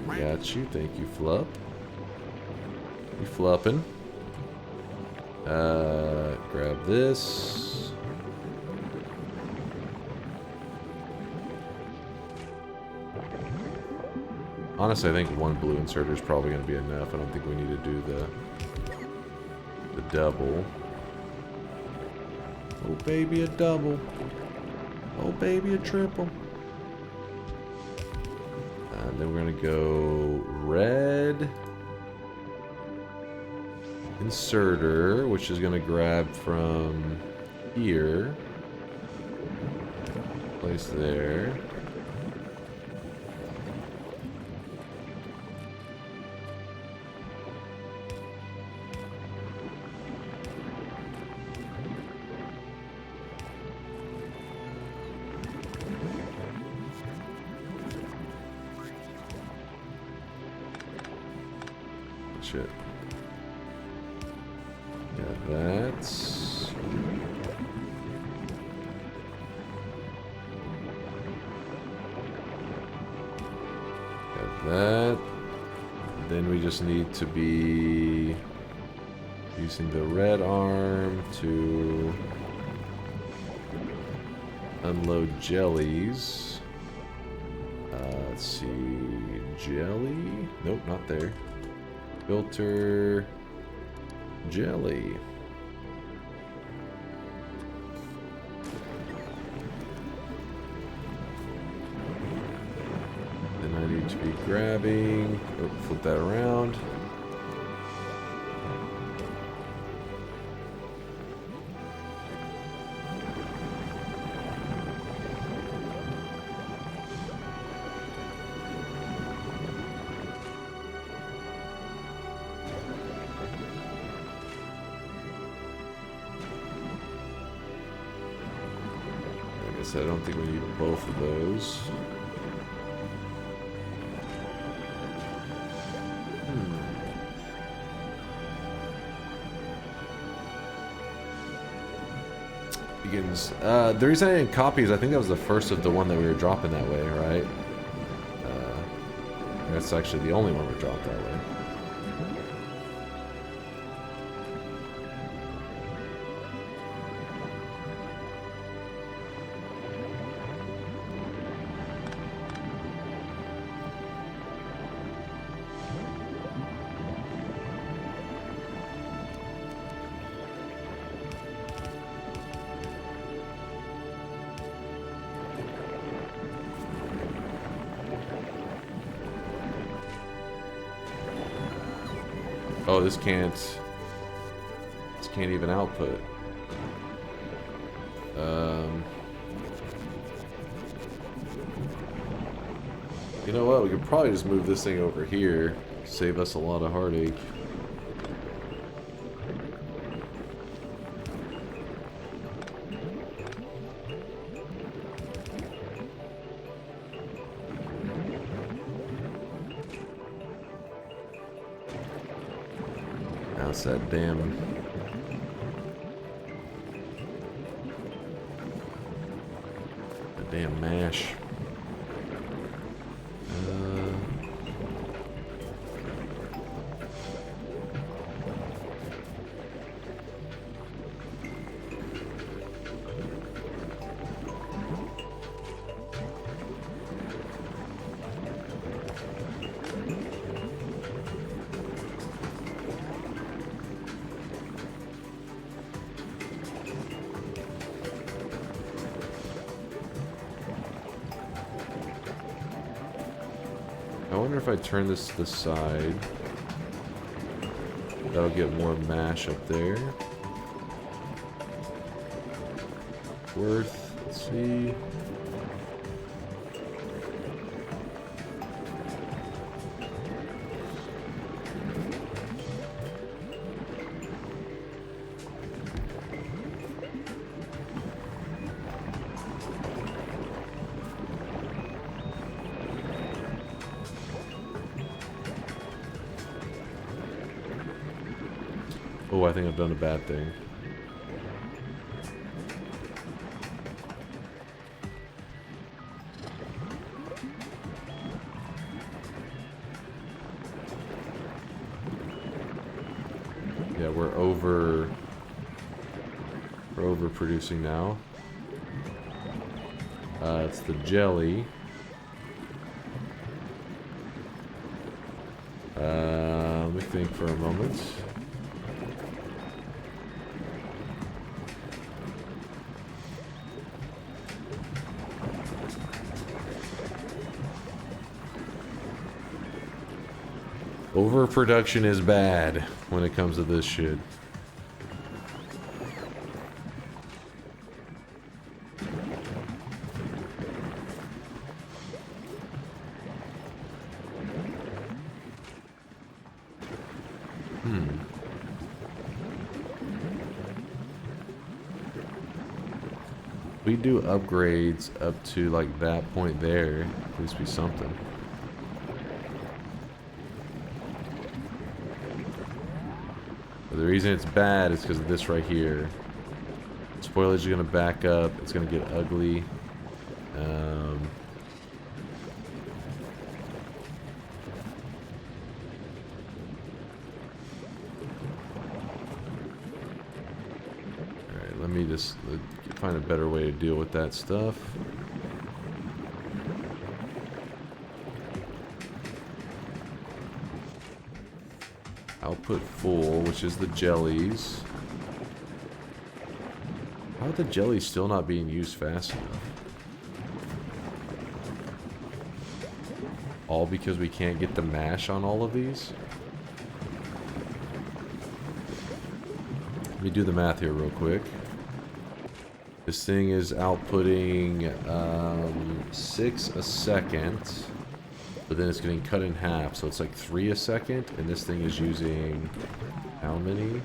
F: Got you. Thank you, Flup. You flupping. Grab this. Honestly, I think one blue inserter is probably going to be enough. I don't think we need to do the double. Oh, baby, a double. Oh, baby, a triple. And then we're going to go red inserter, which is going to grab from here. Place there. Shit. Got that. Got that. Then we just need to be using the red arm to unload jellies. Let's see. Jelly? Nope, not there. Filter jelly. Then I need to be grabbing. Oh, flip that around. I don't think we need both of those. Begins. The reason I didn't copy is I think that was the first of the one that we were dropping that way, right? That's actually the only one we dropped that way. Oh, this can't even output. You know what? We could probably just move this thing over here. Save us a lot of heartache. How's that damn... damn mash. I wonder if I turn this to the side. That'll get more mash up there. Worth. Let's see. Oh, I think I've done a bad thing. Yeah, we're overproducing now. It's the jelly. Let me think for a moment. Overproduction is bad when it comes to this shit. We do upgrades up to like that point there. At least be something. But the reason it's bad is because of this right here. Spoilage is gonna back up. It's gonna get ugly. Alright, let me just find a better way to deal with that stuff. Output full, which is the jellies. How are the jellies still not being used fast enough? All because we can't get the mash on all of these? Let me do the math here real quick. This thing is outputting 6 a second. But then it's getting cut in half, so it's like 3 a second, and this thing is using how many?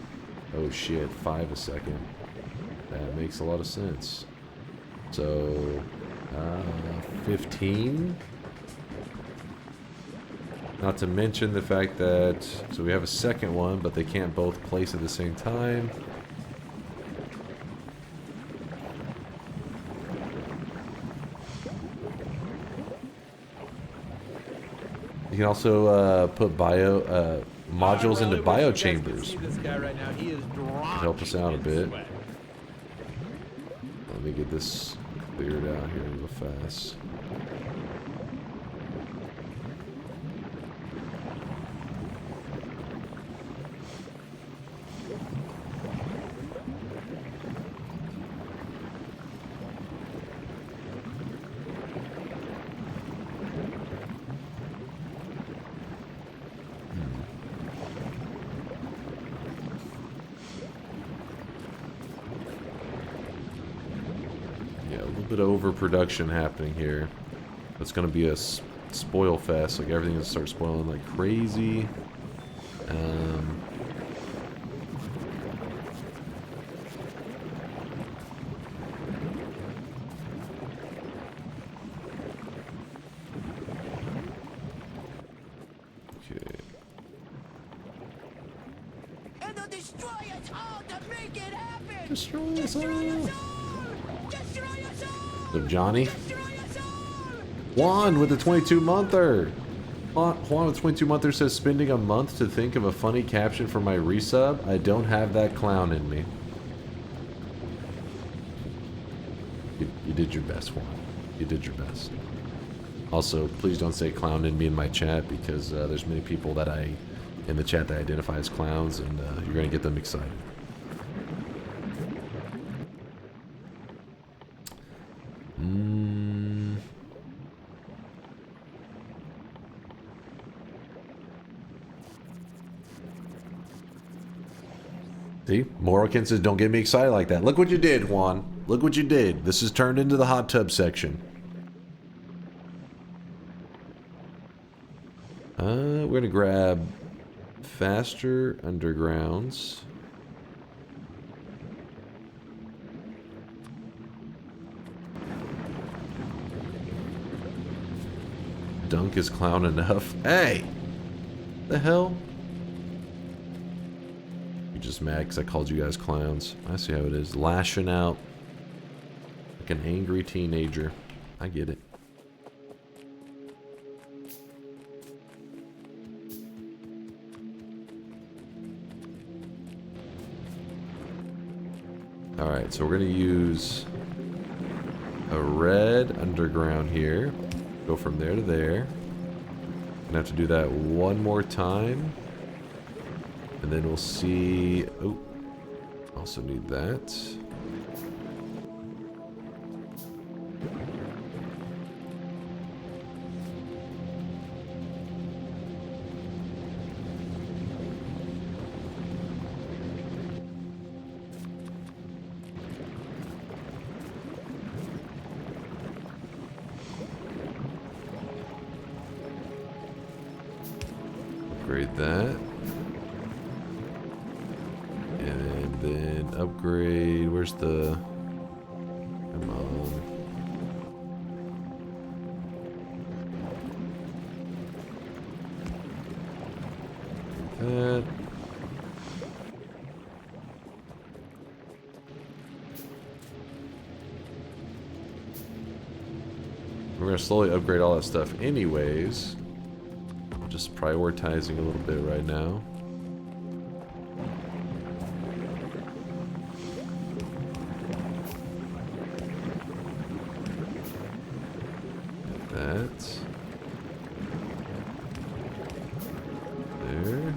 F: Oh shit, 5 a second. That makes a lot of sense. So, 15? Not to mention the fact that, so we have a second one, but they can't both place at the same time. You can also put modules into bio chambers.
G: This guy right now, he is
F: help us out a bit. Let me get this cleared out here real fast. Bit of overproduction happening here. It's gonna be a spoil fest. Like everything's gonna start spoiling like crazy. Okay.
C: And they'll destroy us all to make it happen.
F: Destroy us all. So Johnny? Juan with the 22-monther. Juan with 22-monther says, spending a month to think of a funny caption for my resub? I don't have that clown in me. You did your best, Juan. You did your best. Also, please don't say clown in me in my chat, because there's many people that in the chat that identify as clowns, and you're going to get them excited. See? Morrigan says, don't get me excited like that. Look what you did, Juan. Look what you did. This has turned into the hot tub section. We're going to grab faster undergrounds. Dunk is clown enough. Hey! The hell? You just mad because I called you guys clowns. I see how it is. Lashing out like an angry teenager. I get it. Alright, so we're going to use a red underground here. Go from there to there. Gonna have to do that one more time. And then we'll see... Oh, also need that. Upgrade that. And then upgrade... Where's the... Come on. That. We're going to slowly upgrade all that stuff anyways. Just prioritizing a little bit right now. That. There.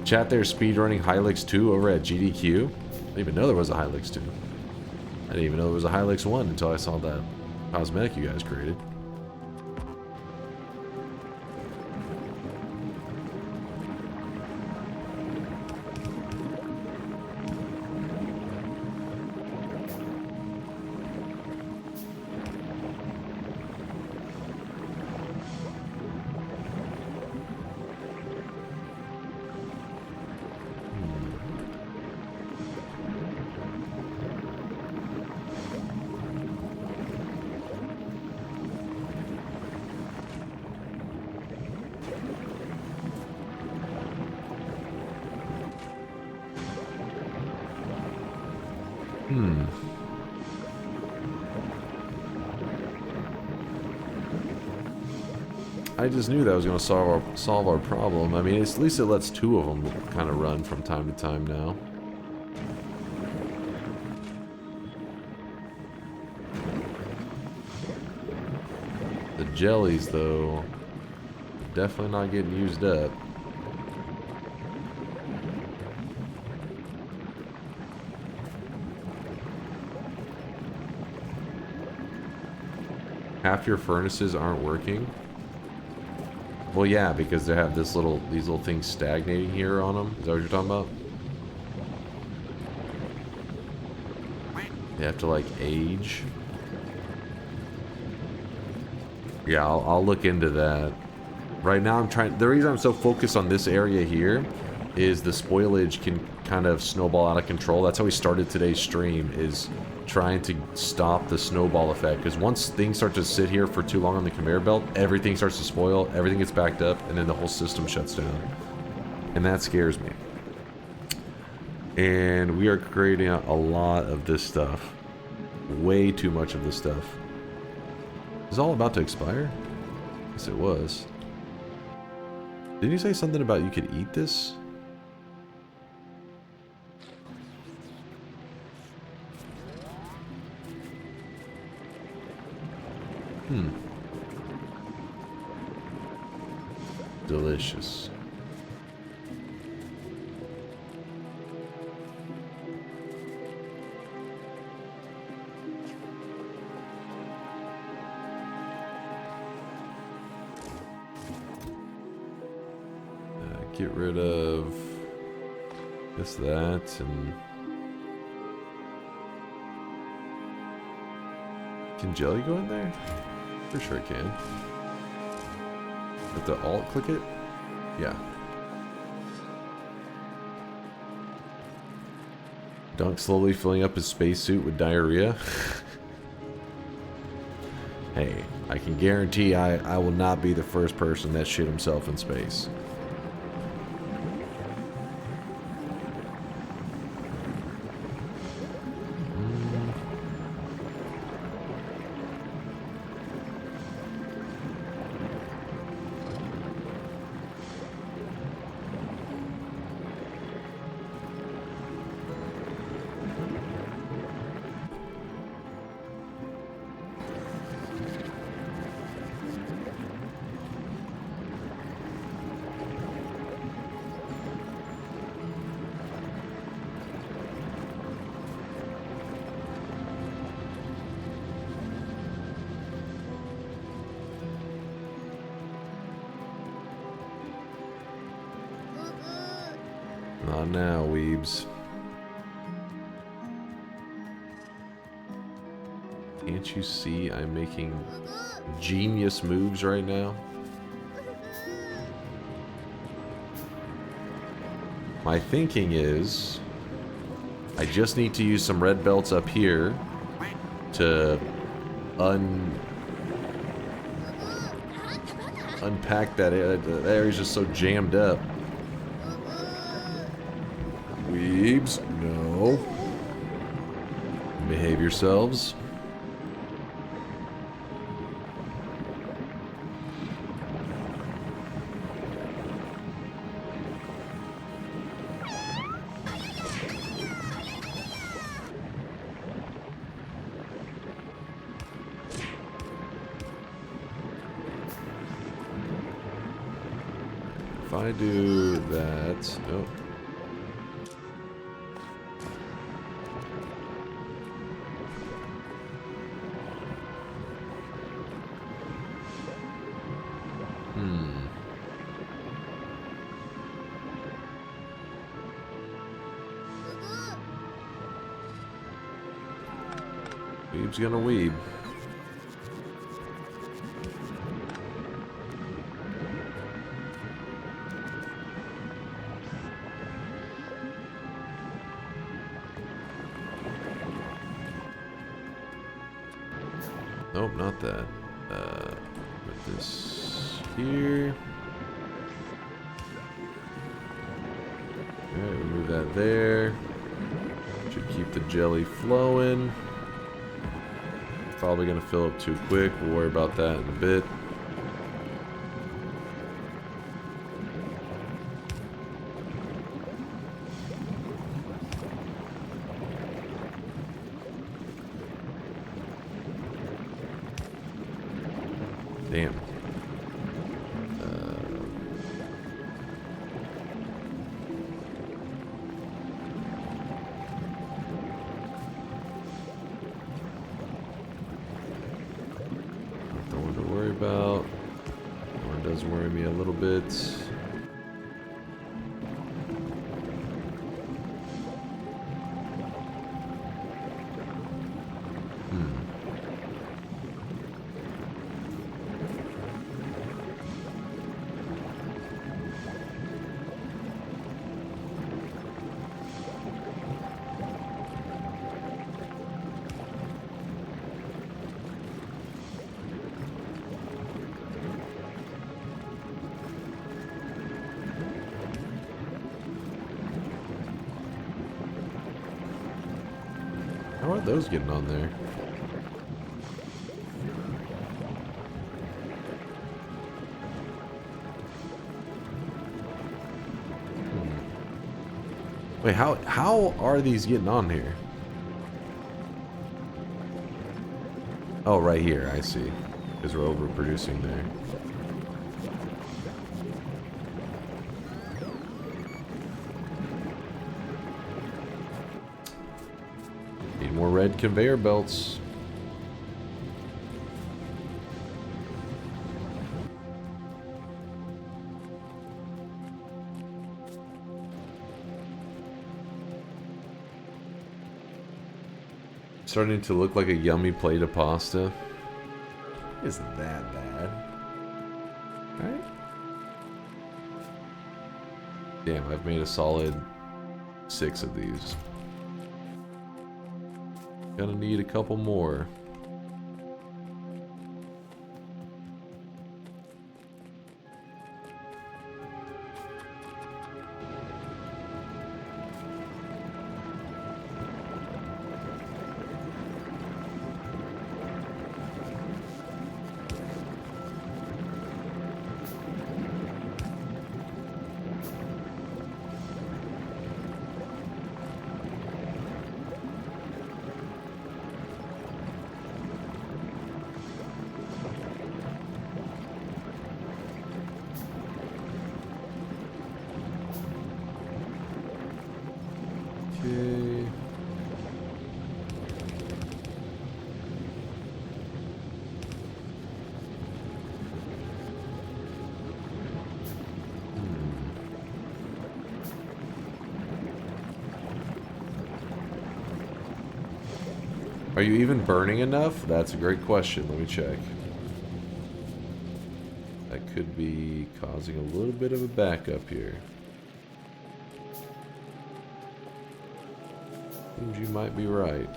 F: Chat there, speedrunning Hilux 2 over at GDQ. I didn't even know there was a Hilux 2. I didn't even know there was a Hilux 1 until I saw that cosmetic you guys created. I just knew that was going to solve our problem. I mean, at least it lets two of them kind of run from time to time now. The jellies, though, definitely not getting used up. Half your furnaces aren't working. Well, yeah, because they have these little things stagnating here on them. Is that what you're talking about? They have to like age. Yeah, I'll look into that. Right now, I'm trying. The reason I'm so focused on this area here is the spoilage can kind of snowball out of control. That's how we started today's stream, is trying to stop the snowball effect, because once things start to sit here for too long on the conveyor belt, everything starts to spoil, everything gets backed up, and then the whole system shuts down. And that scares me. And we are creating a lot of this stuff. Way too much of this stuff. Is it all about to expire? Yes, it was. Didn't you say something about you could eat this? Delicious. get rid of this, that, and can jelly go in there? For sure it can. With the alt click it? Yeah. Dunk slowly filling up his spacesuit with diarrhea. Hey, I can guarantee I will not be the first person that shit himself in space. Not now, weebs. Can't you see I'm making genius moves right now? My thinking is I just need to use some red belts up here to unpack that area. That area's just so jammed up. Weebs, no. Behave yourselves. If I do that, oh. Weeb's gonna weeb. Nope, not that. Put this here. Alright, we'll move that there. Should keep the jelly flowing. Probably gonna fill up too quick. We'll worry about that in a bit. Damn. Nothing to worry about. One does worry me a little bit. How are those getting on there? Wait, how are these getting on here? Oh, right here, I see. Because we're overproducing there. Need more red conveyor belts. starting to look like a yummy plate of pasta. Isn't that bad. Alright. Damn, I've made a solid 6 of these. Gonna need a couple more. Are you even burning enough? That's a great question. Let me check. That could be causing a little bit of a backup here. Seems you might be right.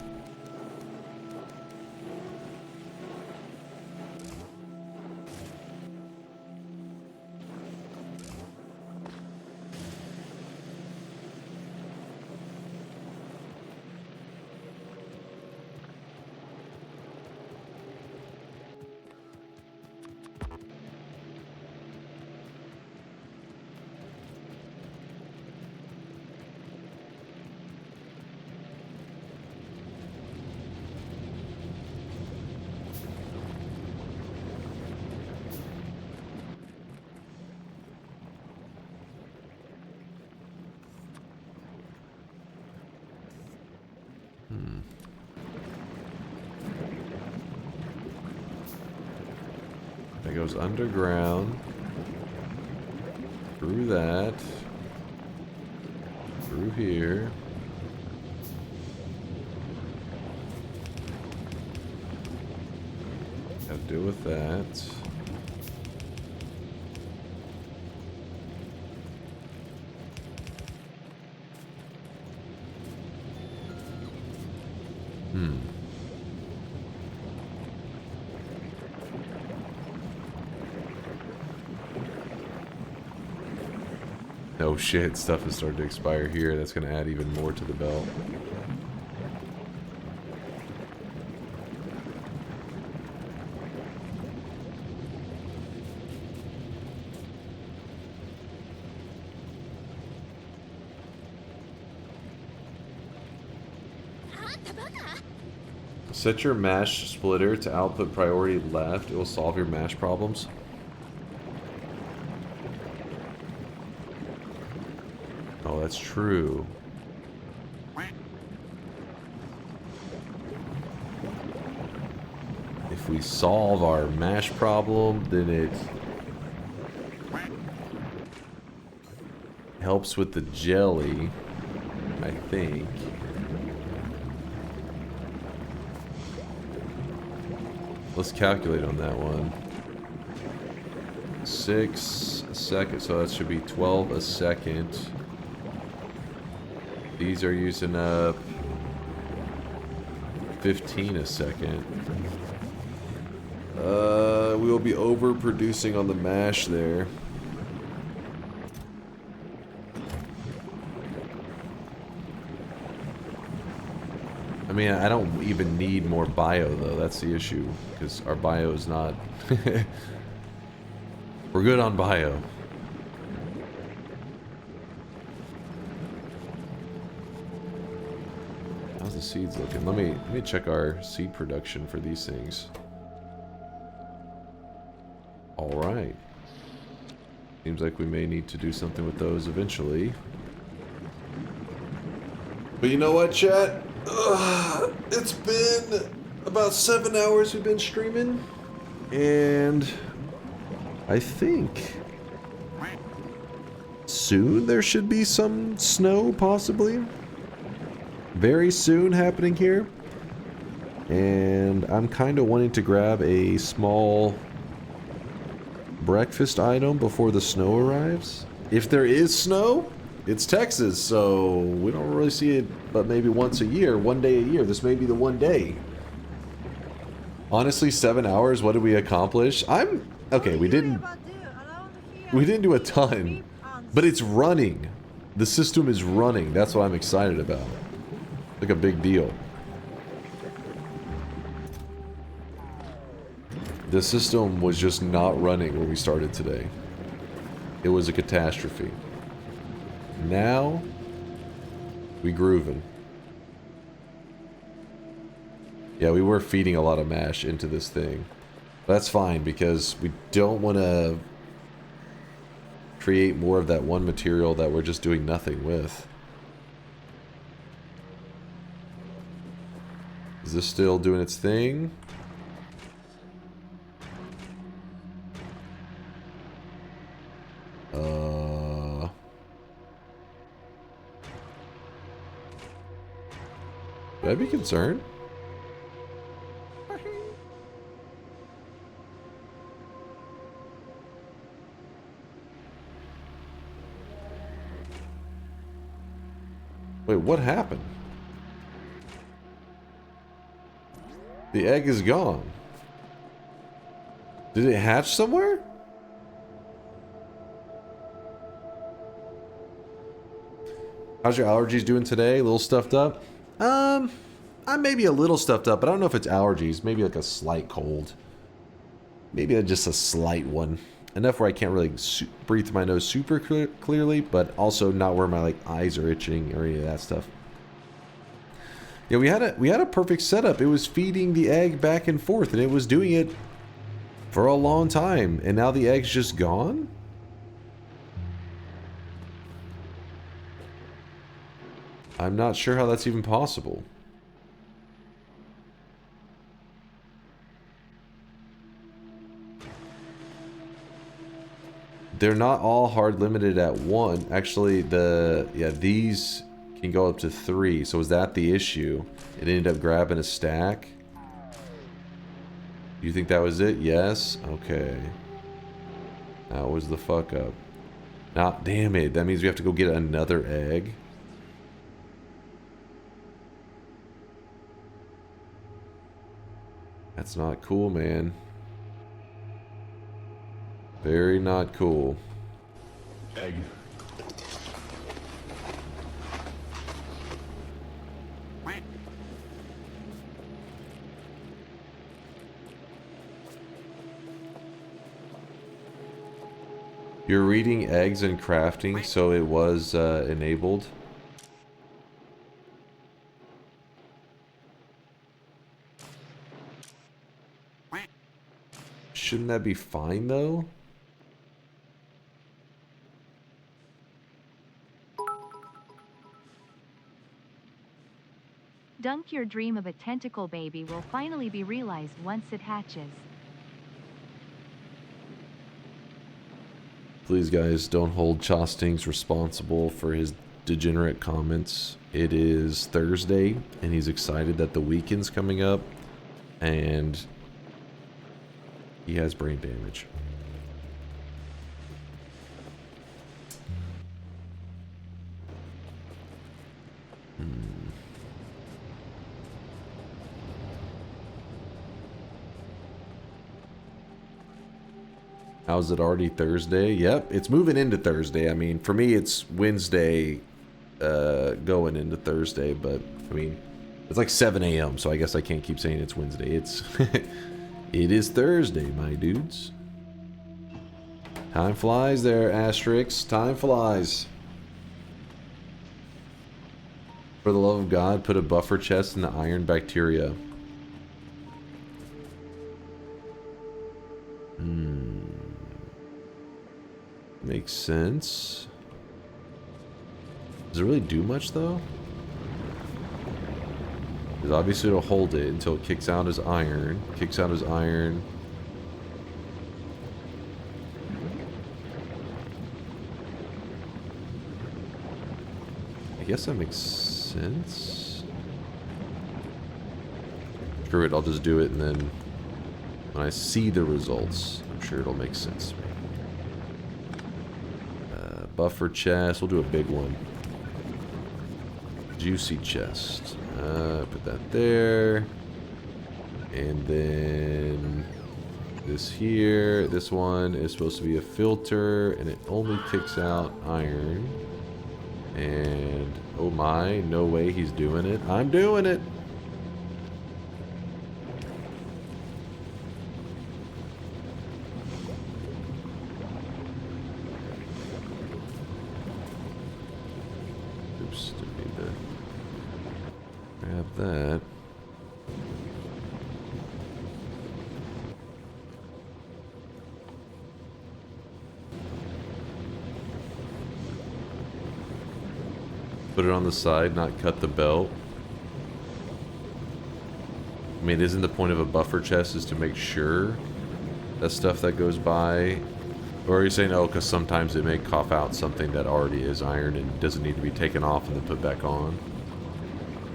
F: That goes underground. Through that. Through here. Gotta deal with that. Oh shit, stuff is starting to expire here. That's going to add even more to the belt. Set your mash splitter to output priority left. It will solve your mash problems. Oh, that's true. If we solve our mash problem, then it helps with the jelly, I think. Let's calculate on that one. 6 a second, so that should be 12 a second. These are using up 15 a second. We will be overproducing on the mash there. I mean, I don't even need more bio though. That's the issue, because our bio is not. We're good on bio. How's the seeds looking? Let me check our seed production for these things. All right. Seems like we may need to do something with those eventually. But you know what, chat? It's been about 7 hours we've been streaming, and I think soon there should be some snow, possibly. Very soon happening here. And I'm kind of wanting to grab a small breakfast item before the snow arrives. If there is snow, it's Texas, so we don't really see it but maybe once a year, one day a year. This may be the one day. Honestly, 7 hours, what did we accomplish? Okay, we didn't do a ton, but it's running. The system is running. That's what I'm excited about. Like a big deal. The system was just not running when we started today. It was a catastrophe. Now, we grooving. Yeah, we were feeding a lot of mash into this thing. That's fine, because we don't want to create more of that one material that we're just doing nothing with. Is this still doing its thing? Should I be concerned? Wait, what happened? The egg is gone. Did it hatch somewhere? How's your allergies doing today? A little stuffed up? I'm maybe a little stuffed up, but I don't know if it's allergies. Maybe like a slight cold. Maybe just a slight one. Enough where I can't really breathe through my nose super clearly, but also not where my eyes are itching or any of that stuff. Yeah, we had a perfect setup. It was feeding the egg back and forth, and it was doing it for a long time, and now the egg's just gone? I'm not sure how that's even possible. They're not all hard limited at 1. Actually, these can go up to 3. So is that the issue? It ended up grabbing a stack. You think that was it? Yes? Okay. That was the fuck up. Now, damn it. That means we have to go get another egg. That's not cool, man. Very not cool.
L: Egg.
F: You're reading eggs and crafting, so it was enabled. Shouldn't that be fine, though?
B: Dunk, your dream of a tentacle baby will finally be realized once it hatches.
F: Please, guys, don't hold Chostings responsible for his degenerate comments. It is Thursday, and he's excited that the weekend's coming up, and he has brain damage. How's it already Thursday? Yep, it's moving into Thursday. I mean, for me, it's Wednesday going into Thursday, but I mean, it's like 7 a.m., so I guess I can't keep saying it's Wednesday. It's it is Thursday, my dudes. Time flies there, Asterix. Time flies. For the love of God, put a buffer chest in the iron bacteria. Makes sense. Does it really do much, though? Because obviously it'll hold it until it kicks out his iron. Kicks out his iron. I guess that makes sense. Screw it, I'll just do it, and then when I see the results, I'm sure it'll make sense to me. Buffer chest, we'll do a big one. Juicy chest. Put that there. And then this here. This one is supposed to be a filter, and it only kicks out iron. And oh my, no way he's doing it. I'm doing it. Oops, didn't need to grab that. Put it on the side, not cut the belt. I mean, isn't the point of a buffer chest is to make sure that stuff that goes by? Or are you saying, oh, because sometimes it may cough out something that already is iron and doesn't need to be taken off and then put back on?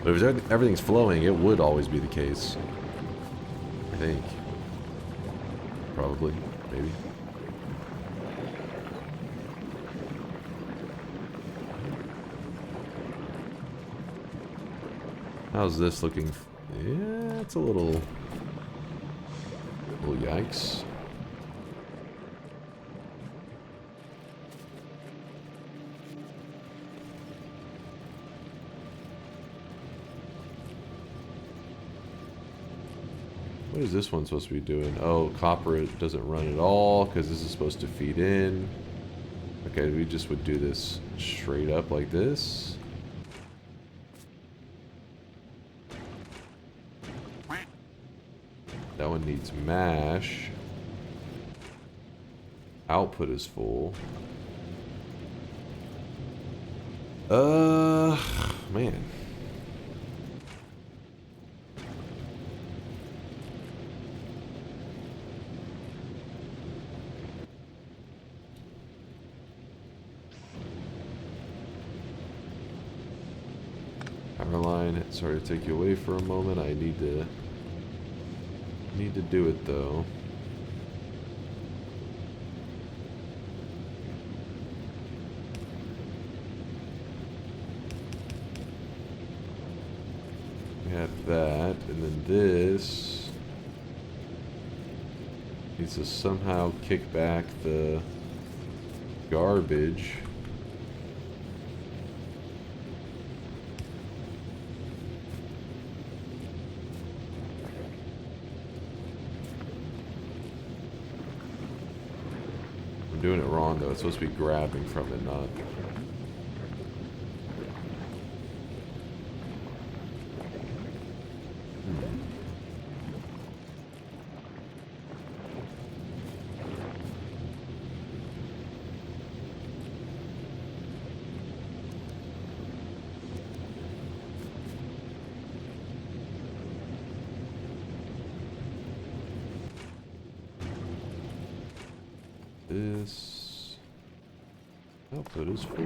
F: But if everything's flowing, it would always be the case. I think. Probably. Maybe. How's this looking? Yeah, it's a little yikes. What is this one supposed to be doing? Oh, copper, it doesn't run at all because this is supposed to feed in. Okay, we just would do this straight up like this. That one needs mash. Output is full. Man. Power line, sorry to take you away for a moment. I need to do it though. We have that, and then this needs to somehow kick back the garbage. Doing it wrong though. It's supposed to be grabbing from it, not. This output is full.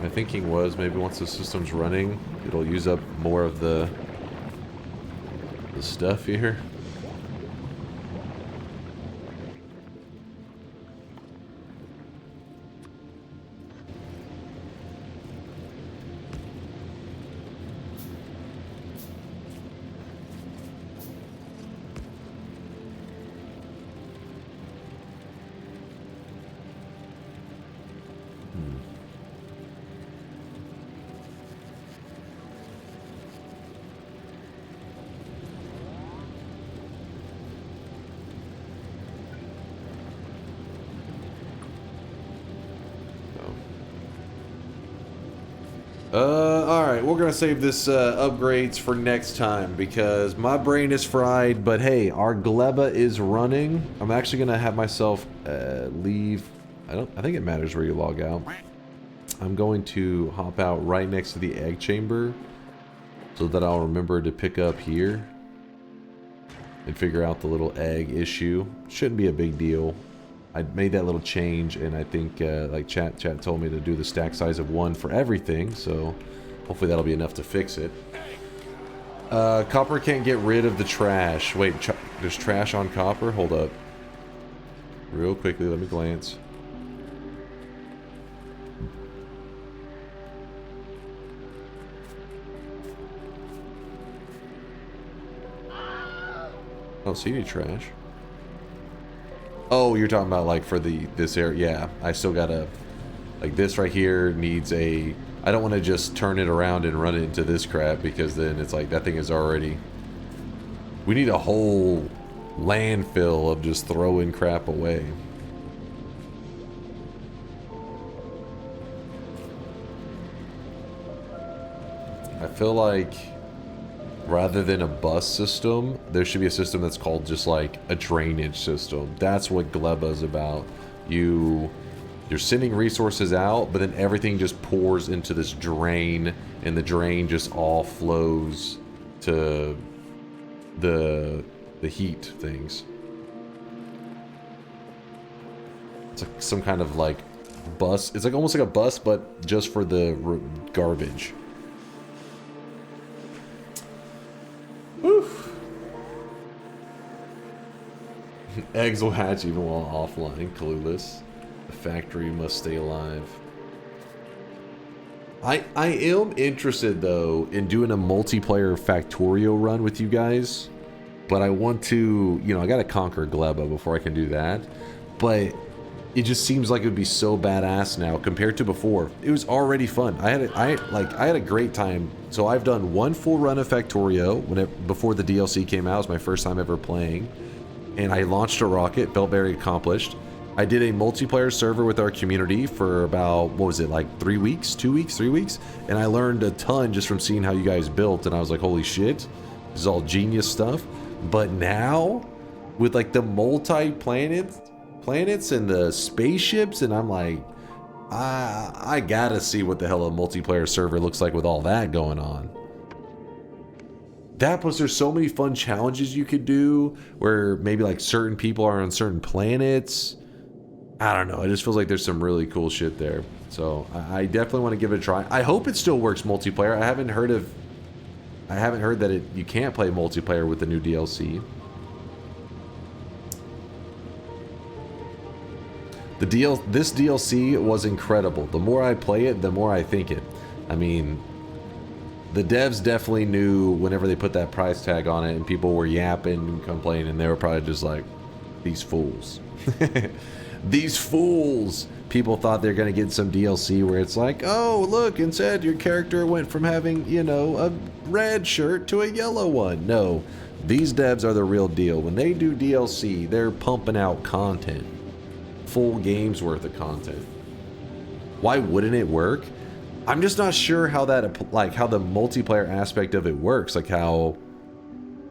F: My thinking was maybe once the system's running, it'll use up more of the stuff here. Alright, we're gonna save this upgrades for next time because my brain is fried, but hey, our gleba is running. I'm actually gonna have myself leave. I think it matters where you log out. I'm going to hop out right next to the egg chamber so that I'll remember to pick up here and figure out the little egg issue. Shouldn't be a big deal. I made that little change, and I think like chat told me to do the stack size of 1 for everything, so hopefully that'll be enough to fix it. Copper can't get rid of the trash. Wait, there's trash on copper? Hold up. Real quickly, let me glance. I don't see any trash. Oh, you're talking about like for this area. Yeah, I still gotta, like this right here needs a, I don't want to just turn it around and run it into this crap, because then it's like that thing is already, we need a whole landfill of just throwing crap away. I feel like rather than a bus system, there should be a system that's called just like a drainage system. That's what Gleba is about. You're sending resources out, but then everything just pours into this drain, and the drain just all flows to the heat things. It's like some kind of like bus. It's like almost like a bus, but just for the garbage. Woof. Eggs will hatch even while offline. Clueless. The factory must stay alive. I am interested though in doing a multiplayer Factorio run with you guys, but I want to, you know, I gotta conquer Gleba before I can do that. But it just seems like it would be so badass now compared to before. It was already fun. I had a great time. So I've done 1 full run of Factorio before the DLC came out. It was my first time ever playing, and I launched a rocket. Felt very accomplished. I did a multiplayer server with our community for about, what was it, like 3 weeks, 2 weeks, 3 weeks, and I learned a ton just from seeing how you guys built, and I was like, holy shit, this is all genius stuff. But now with like the planets and the spaceships, and I'm like, I gotta see what the hell a multiplayer server looks like with all that going on. That plus there's so many fun challenges you could do where maybe like certain people are on certain planets. I don't know, it just feels like there's some really cool shit there. So I definitely want to give it a try. I hope it still works multiplayer. I haven't heard that you can't play multiplayer with the new DLC. This DLC was incredible. The more I play it, the more I think it. I mean, the devs definitely knew whenever they put that price tag on it and people were yapping and complaining, they were probably just like, these fools. These fools! People thought they're gonna get some DLC where it's like, oh, look, instead your character went from having, you know, a red shirt to a yellow one. No, these devs are the real deal. When they do DLC, they're pumping out content. Full game's worth of content. Why wouldn't it work? I'm just not sure how that, like, how the multiplayer aspect of it works. Like how,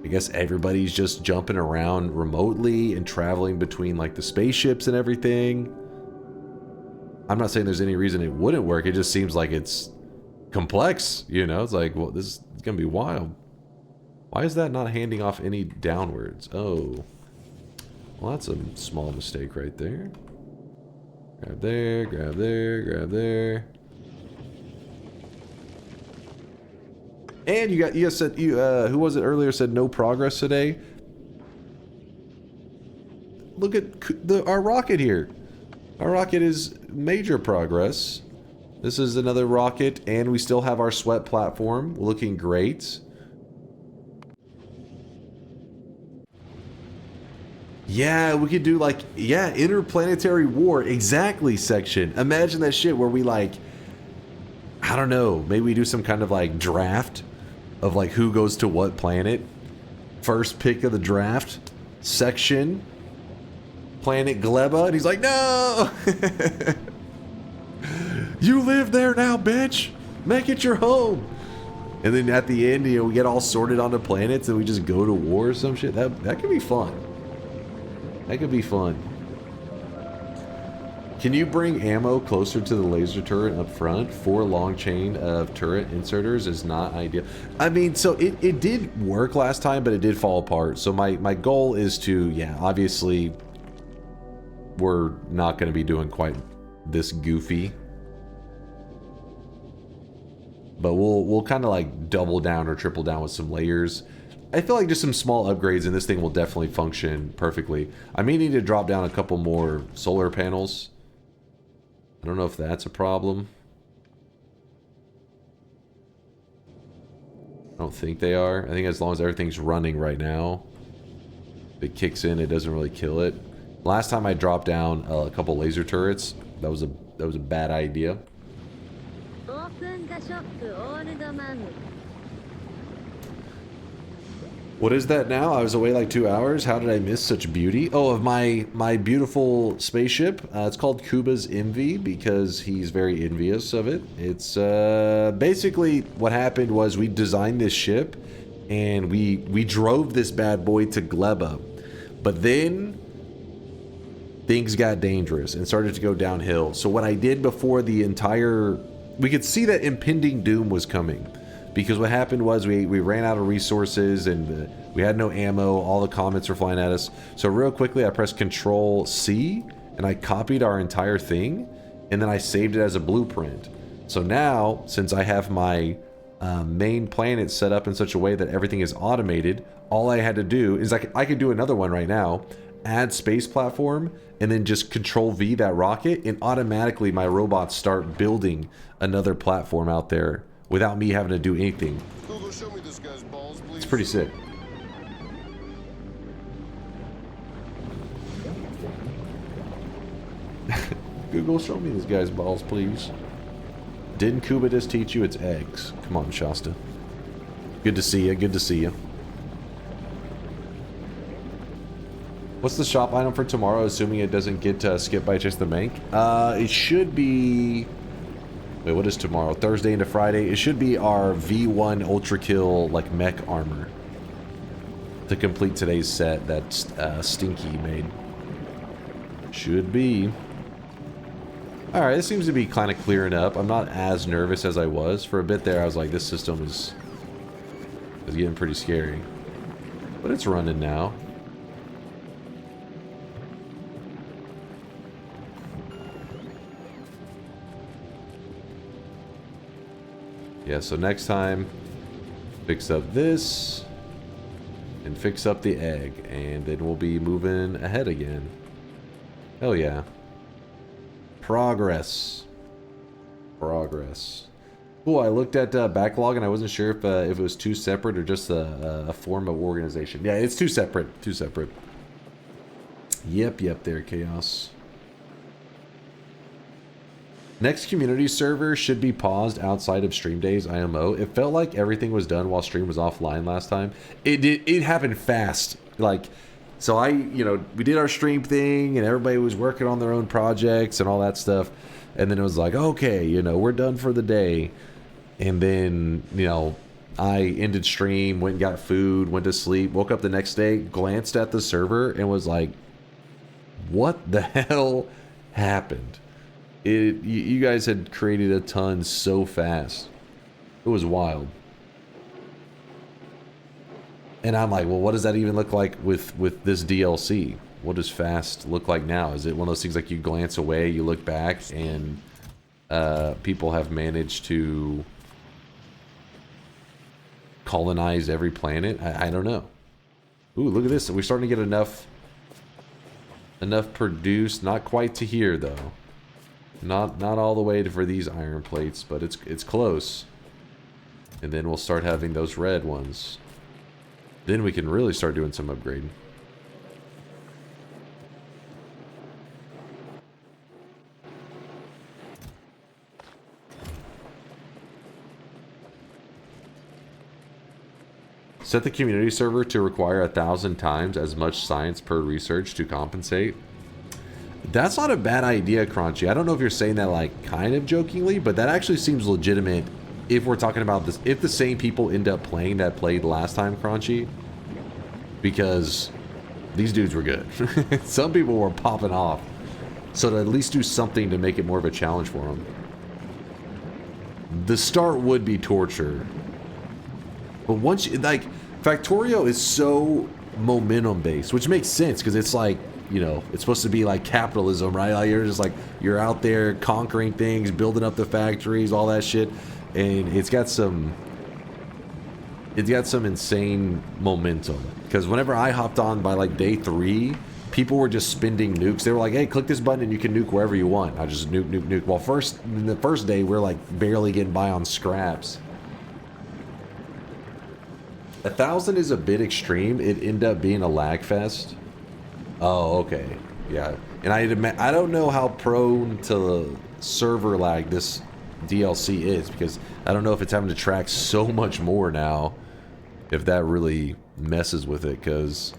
F: I guess everybody's just jumping around remotely and traveling between like the spaceships and everything. I'm not saying there's any reason it wouldn't work. It just seems like it's complex, you know? It's like, well, this is gonna be wild. Why is that not handing off any downwards? Oh. Well, that's a small mistake right there. Grab there, grab there, grab there. And you guys said, who was it earlier said no progress today? Look at our rocket here. Our rocket is major progress. This is another rocket, and we still have our sweat platform looking great. Yeah, we could do like, yeah, interplanetary war, exactly, section. Imagine that shit where we like, I don't know, maybe we do some kind of like draft of like who goes to what planet. First pick of the draft, section, planet Gleba, and he's like, no! You live there now, bitch! Make it your home! And then at the end, you know, we get all sorted onto planets and we just go to war or some shit. That could be fun. That could be fun. Can you bring ammo closer to the laser turret up front? 4 long chain of turret inserters is not ideal. I mean, so it did work last time, but it did fall apart. So my goal is to, yeah, obviously we're not going to be doing quite this goofy. But we'll kind of like double down or triple down with some layers. I feel like just some small upgrades and this thing will definitely function perfectly. I may need to drop down a couple more solar panels. I don't know if that's a problem. I don't think they are. I think as long as everything's running right now, if it kicks in, it doesn't really kill it. Last time I dropped down a couple laser turrets, that was a bad idea. What is that now? I was away like 2 hours. How did I miss such beauty? Oh, of my beautiful spaceship. It's called Kuba's Envy because he's very envious of it. It's basically what happened was we designed this ship and we drove this bad boy to Gleba. But then things got dangerous and started to go downhill. So what I did before the entire... We could see that impending doom was coming. Because what happened was we ran out of resources and we had no ammo. All the comets were flying at us. So real quickly I pressed Control C and I copied our entire thing. And then I saved it as a blueprint. So now, since I have my main planet set up in such a way that everything is automated, all I had to do is I could do another one right now. Add space platform and then just Control V that rocket and automatically my robots start building another platform out there. Without me having to do anything.
T: Google, show me this guy's balls, please.
F: It's pretty sick. Google, show me this guy's balls, please. Didn't Kuba just teach you it's eggs? Come on, Shasta. Good to see you. Good to see you. What's the shop item for tomorrow, assuming it doesn't get skipped by just the bank? It should be... Wait, what is tomorrow? Thursday into Friday. It should be our V1 Ultra Kill like mech armor to complete today's set that Stinky made. Should be. All right, this seems to be kind of clearing up. I'm not as nervous as I was for a bit there. I was like, this system is getting pretty scary, but it's running now. Yeah, so next time, fix up this, and fix up the egg, and then we'll be moving ahead again. Hell yeah. Progress. Progress. Cool, I looked at backlog, and I wasn't sure if it was 2 separate or just a form of organization. Yeah, it's 2 separate. 2 separate. Yep, there, Chaos. Next community server should be paused outside of stream days IMO. It felt like everything was done while stream was offline last time. It happened fast. Like, so we did our stream thing and everybody was working on their own projects and all that stuff. And then it was like, okay, we're done for the day. And then, I ended stream, went and got food, went to sleep, woke up the next day, glanced at the server and was like, what the hell happened? You guys had created a ton so fast. It was wild. And I'm like, well, what does that even look like with this DLC? What does fast look like now? Is it one of those things like you glance away, you look back, and people have managed to colonize every planet? I don't know. Ooh, look at this. We're starting to get enough produced. Not quite to here, though. Not all the way for these iron plates, but it's close. And then we'll start having those red ones. Then we can really start doing some upgrading. Set the community server to require 1,000 times as much science per research to compensate. That's not a bad idea, Crunchy. I don't know if you're saying that like kind of jokingly, but that actually seems legitimate if we're talking about this. If the same people end up playing that played last time, Crunchy, because these dudes were good. Some people were popping off. So to at least do something to make it more of a challenge for them. The start would be torture. But once you, like, Factorio is so momentum based, which makes sense because it's like, you know, it's supposed to be like capitalism, right? Like you're just like, you're out there conquering things, building up the factories, all that shit. And it's got some insane momentum. Because whenever I hopped on by like day 3, people were just spending nukes. They were like, hey, click this button and you can nuke wherever you want. I just nuke. Well, the first day, we're like barely getting by on scraps. 1,000 is a bit extreme. It ended up being a lag fest. Oh, okay. Yeah. And I don't know how prone to server lag this DLC is, because I don't know if it's having to track so much more now, if that really messes with it, because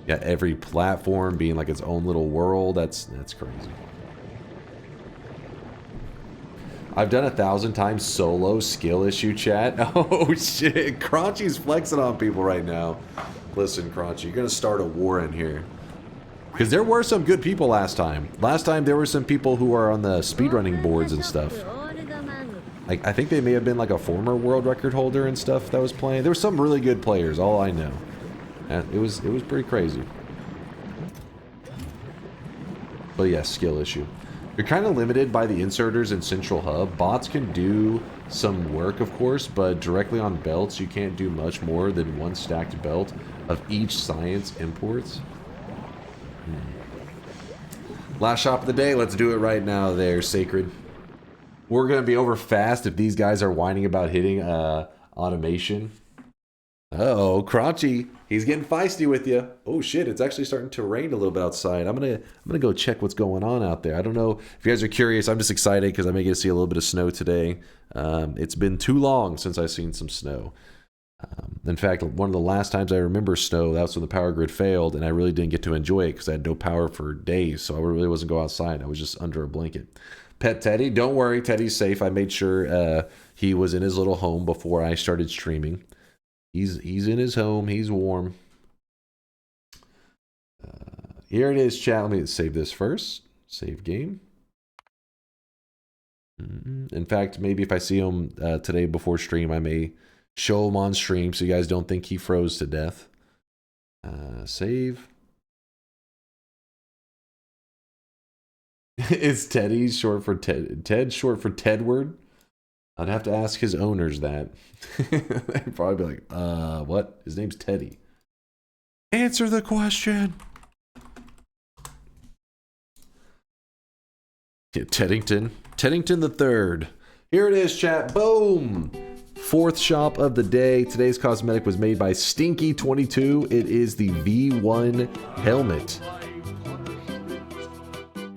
F: yeah, every platform being like its own little world, that's crazy. I've done 1,000 times solo skill issue chat. Oh shit, Crunchy's flexing on people right now. Listen, Crunchy, you're gonna start a war in here. Because there were some good people last time. Last time there were some people who are on the speedrunning boards and stuff. Like, I think they may have been like a former world record holder and stuff that was playing. There were some really good players, all I know. And it was pretty crazy. But yeah, skill issue. You're kind of limited by the inserters in Central Hub. Bots can do some work, of course, but directly on belts, you can't do much more than one stacked belt of each science imports. Last shop of the day. Let's do it right now there, Sacred. We're going to be over fast if these guys are whining about hitting automation. Uh-oh, Crunchy. He's getting feisty with you. Oh shit, it's actually starting to rain a little bit outside. I'm gonna go check what's going on out there. I don't know if you guys are curious. I'm just excited because I may get to see a little bit of snow today. It's been too long since I've seen some snow. In fact, one of the last times I remember snow, that was when the power grid failed, and I really didn't get to enjoy it because I had no power for days, so I really wasn't going outside. I was just under a blanket. Pet Teddy, don't worry, Teddy's safe. I made sure he was in his little home before I started streaming. He's in his home. He's warm. Here it is, chat. Let me save this first. Save game. In fact, maybe if I see him today before stream, I may show him on stream so you guys don't think he froze to death. Save. Is Teddy short for Ted? Ted short for Tedward? I'd have to ask his owners that. They'd probably be like, what? His name's Teddy. Answer the question. Yeah, Teddington. Teddington the Third. Here it is, chat. Boom. Fourth shop of the day. Today's cosmetic was made by Stinky22. It is the V1 helmet.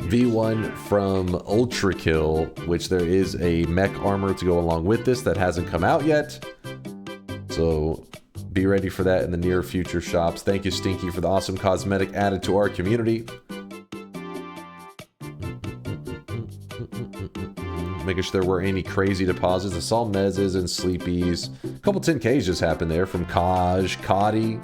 F: V1 from Ultra Kill, which there is a mech armor to go along with this that hasn't come out yet. So be ready for that in the near future shops. Thank you, Stinky, for the awesome cosmetic added to our community. Making sure there weren't any crazy deposits. I saw mezzes and sleepies. A couple 10Ks just happened there from Kaj, Cotty.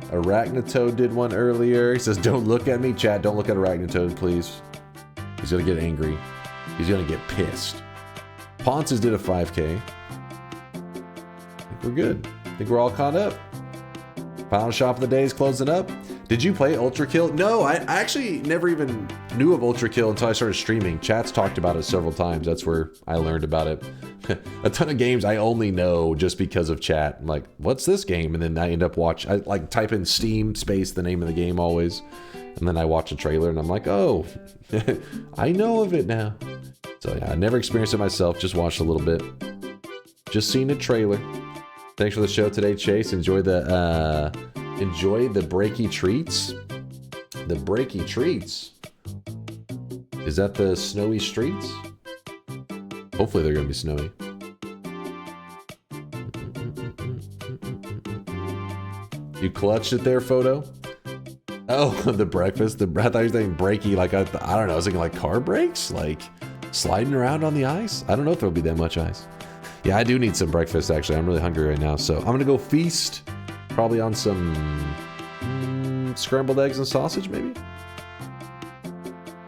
F: Arachnatoad did one earlier. He says, don't look at me. Chat, don't look at Arachnatoad, please. He's going to get angry. He's going to get pissed. Ponces did a 5K. I think we're good. I think we're all caught up. Final shop of the day is closing up. Did you play Ultra Kill? No, I actually never even knew of Ultra Kill until I started streaming. Chat's talked about it several times. That's where I learned about it. A ton of games I only know just because of chat. I'm like, what's this game? And then I end up I like type in Steam space the name of the game always. And then I watch a trailer and I'm like, oh, I know of it now. So yeah, I never experienced it myself. Just watched a little bit. Just seen a trailer. Thanks for the show today, Chase. Enjoy the breaky treats. The breaky treats. Is that the snowy streets? Hopefully they're gonna be snowy. You clutched it there, Photo? Oh, the breakfast. I thought you were thinking breaky, like, I don't know, I was thinking like car brakes? Like sliding around on the ice? I don't know if there'll be that much ice. Yeah, I do need some breakfast, actually. I'm really hungry right now, so I'm gonna go feast. Probably on some scrambled eggs and sausage, maybe?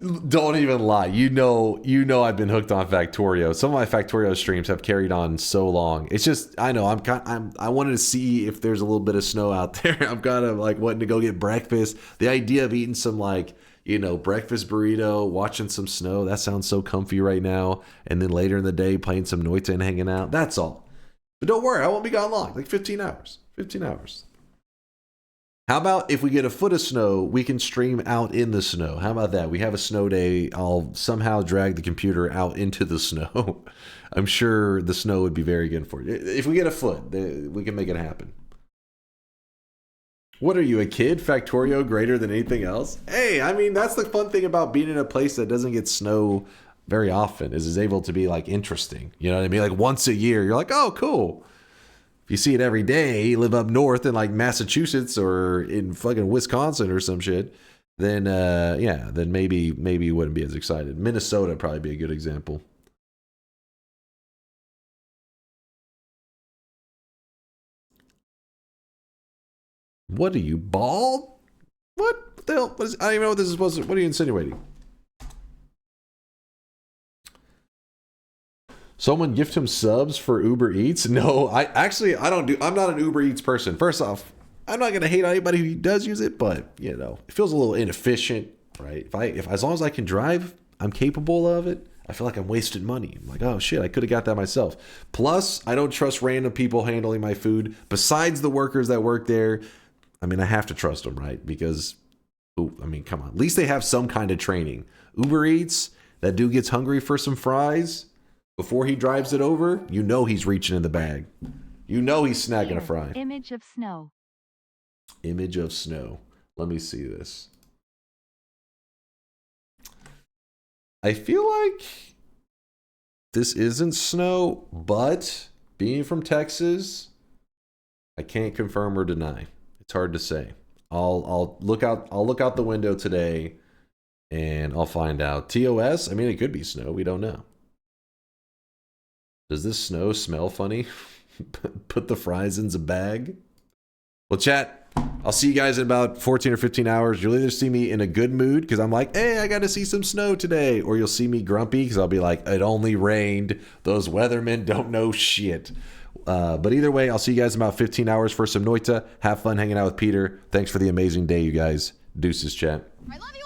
F: Don't even lie. You know I've been hooked on Factorio. Some of my Factorio streams have carried on so long. It's just I know I wanted to see if there's a little bit of snow out there. I'm kind of like wanting to go get breakfast. The idea of eating some like, you know, breakfast burrito, watching some snow, that sounds so comfy right now. And then later in the day playing some Noita and hanging out. That's all. But don't worry, I won't be gone long. Like 15 hours. 15 hours. How about if we get a foot of snow, we can stream out in the snow? How about that? We have a snow day. I'll somehow drag the computer out into the snow. I'm sure the snow would be very good for you. If we get a foot, we can make it happen. What are you, a kid? Factorio greater than anything else? Hey, I mean, that's the fun thing about being in a place that doesn't get snow very often, is able to be like interesting. You know what I mean? Like once a year, you're like, oh, cool. If you see it every day, you live up north in like Massachusetts or in fucking Wisconsin or some shit, then then maybe you wouldn't be as excited. Minnesota would probably be a good example. What are you, bald? What the hell? I don't even know what this is supposed to. What are you insinuating? Someone gift him subs for Uber Eats? No, I'm not an Uber Eats person. First off, I'm not gonna hate on anybody who does use it, but you know, it feels a little inefficient, right? If as long as I can drive, I'm capable of it. I feel like I'm wasting money. I'm like, oh shit, I could have got that myself. Plus, I don't trust random people handling my food. Besides the workers that work there, I mean, I have to trust them, right? Because, I mean, come on. At least they have some kind of training. Uber Eats, that dude gets hungry for some fries. Before he drives it over, you know he's reaching in the bag. You know he's snagging a fry.
B: Image of snow.
F: Image of snow. Let me see this. I feel like this isn't snow, but being from Texas, I can't confirm or deny. It's hard to say. I'll look out the window today and I'll find out. TOS, I mean, it could be snow. We don't know. Does this snow smell funny? Put the fries in a bag. Well, chat, I'll see you guys in about 14 or 15 hours. You'll either see me in a good mood because I'm like, hey, I got to see some snow today. Or you'll see me grumpy because I'll be like, it only rained. Those weathermen don't know shit. But either way, I'll see you guys in about 15 hours for some Noita. Have fun hanging out with Peter. Thanks for the amazing day, you guys. Deuces, chat.
O: I love you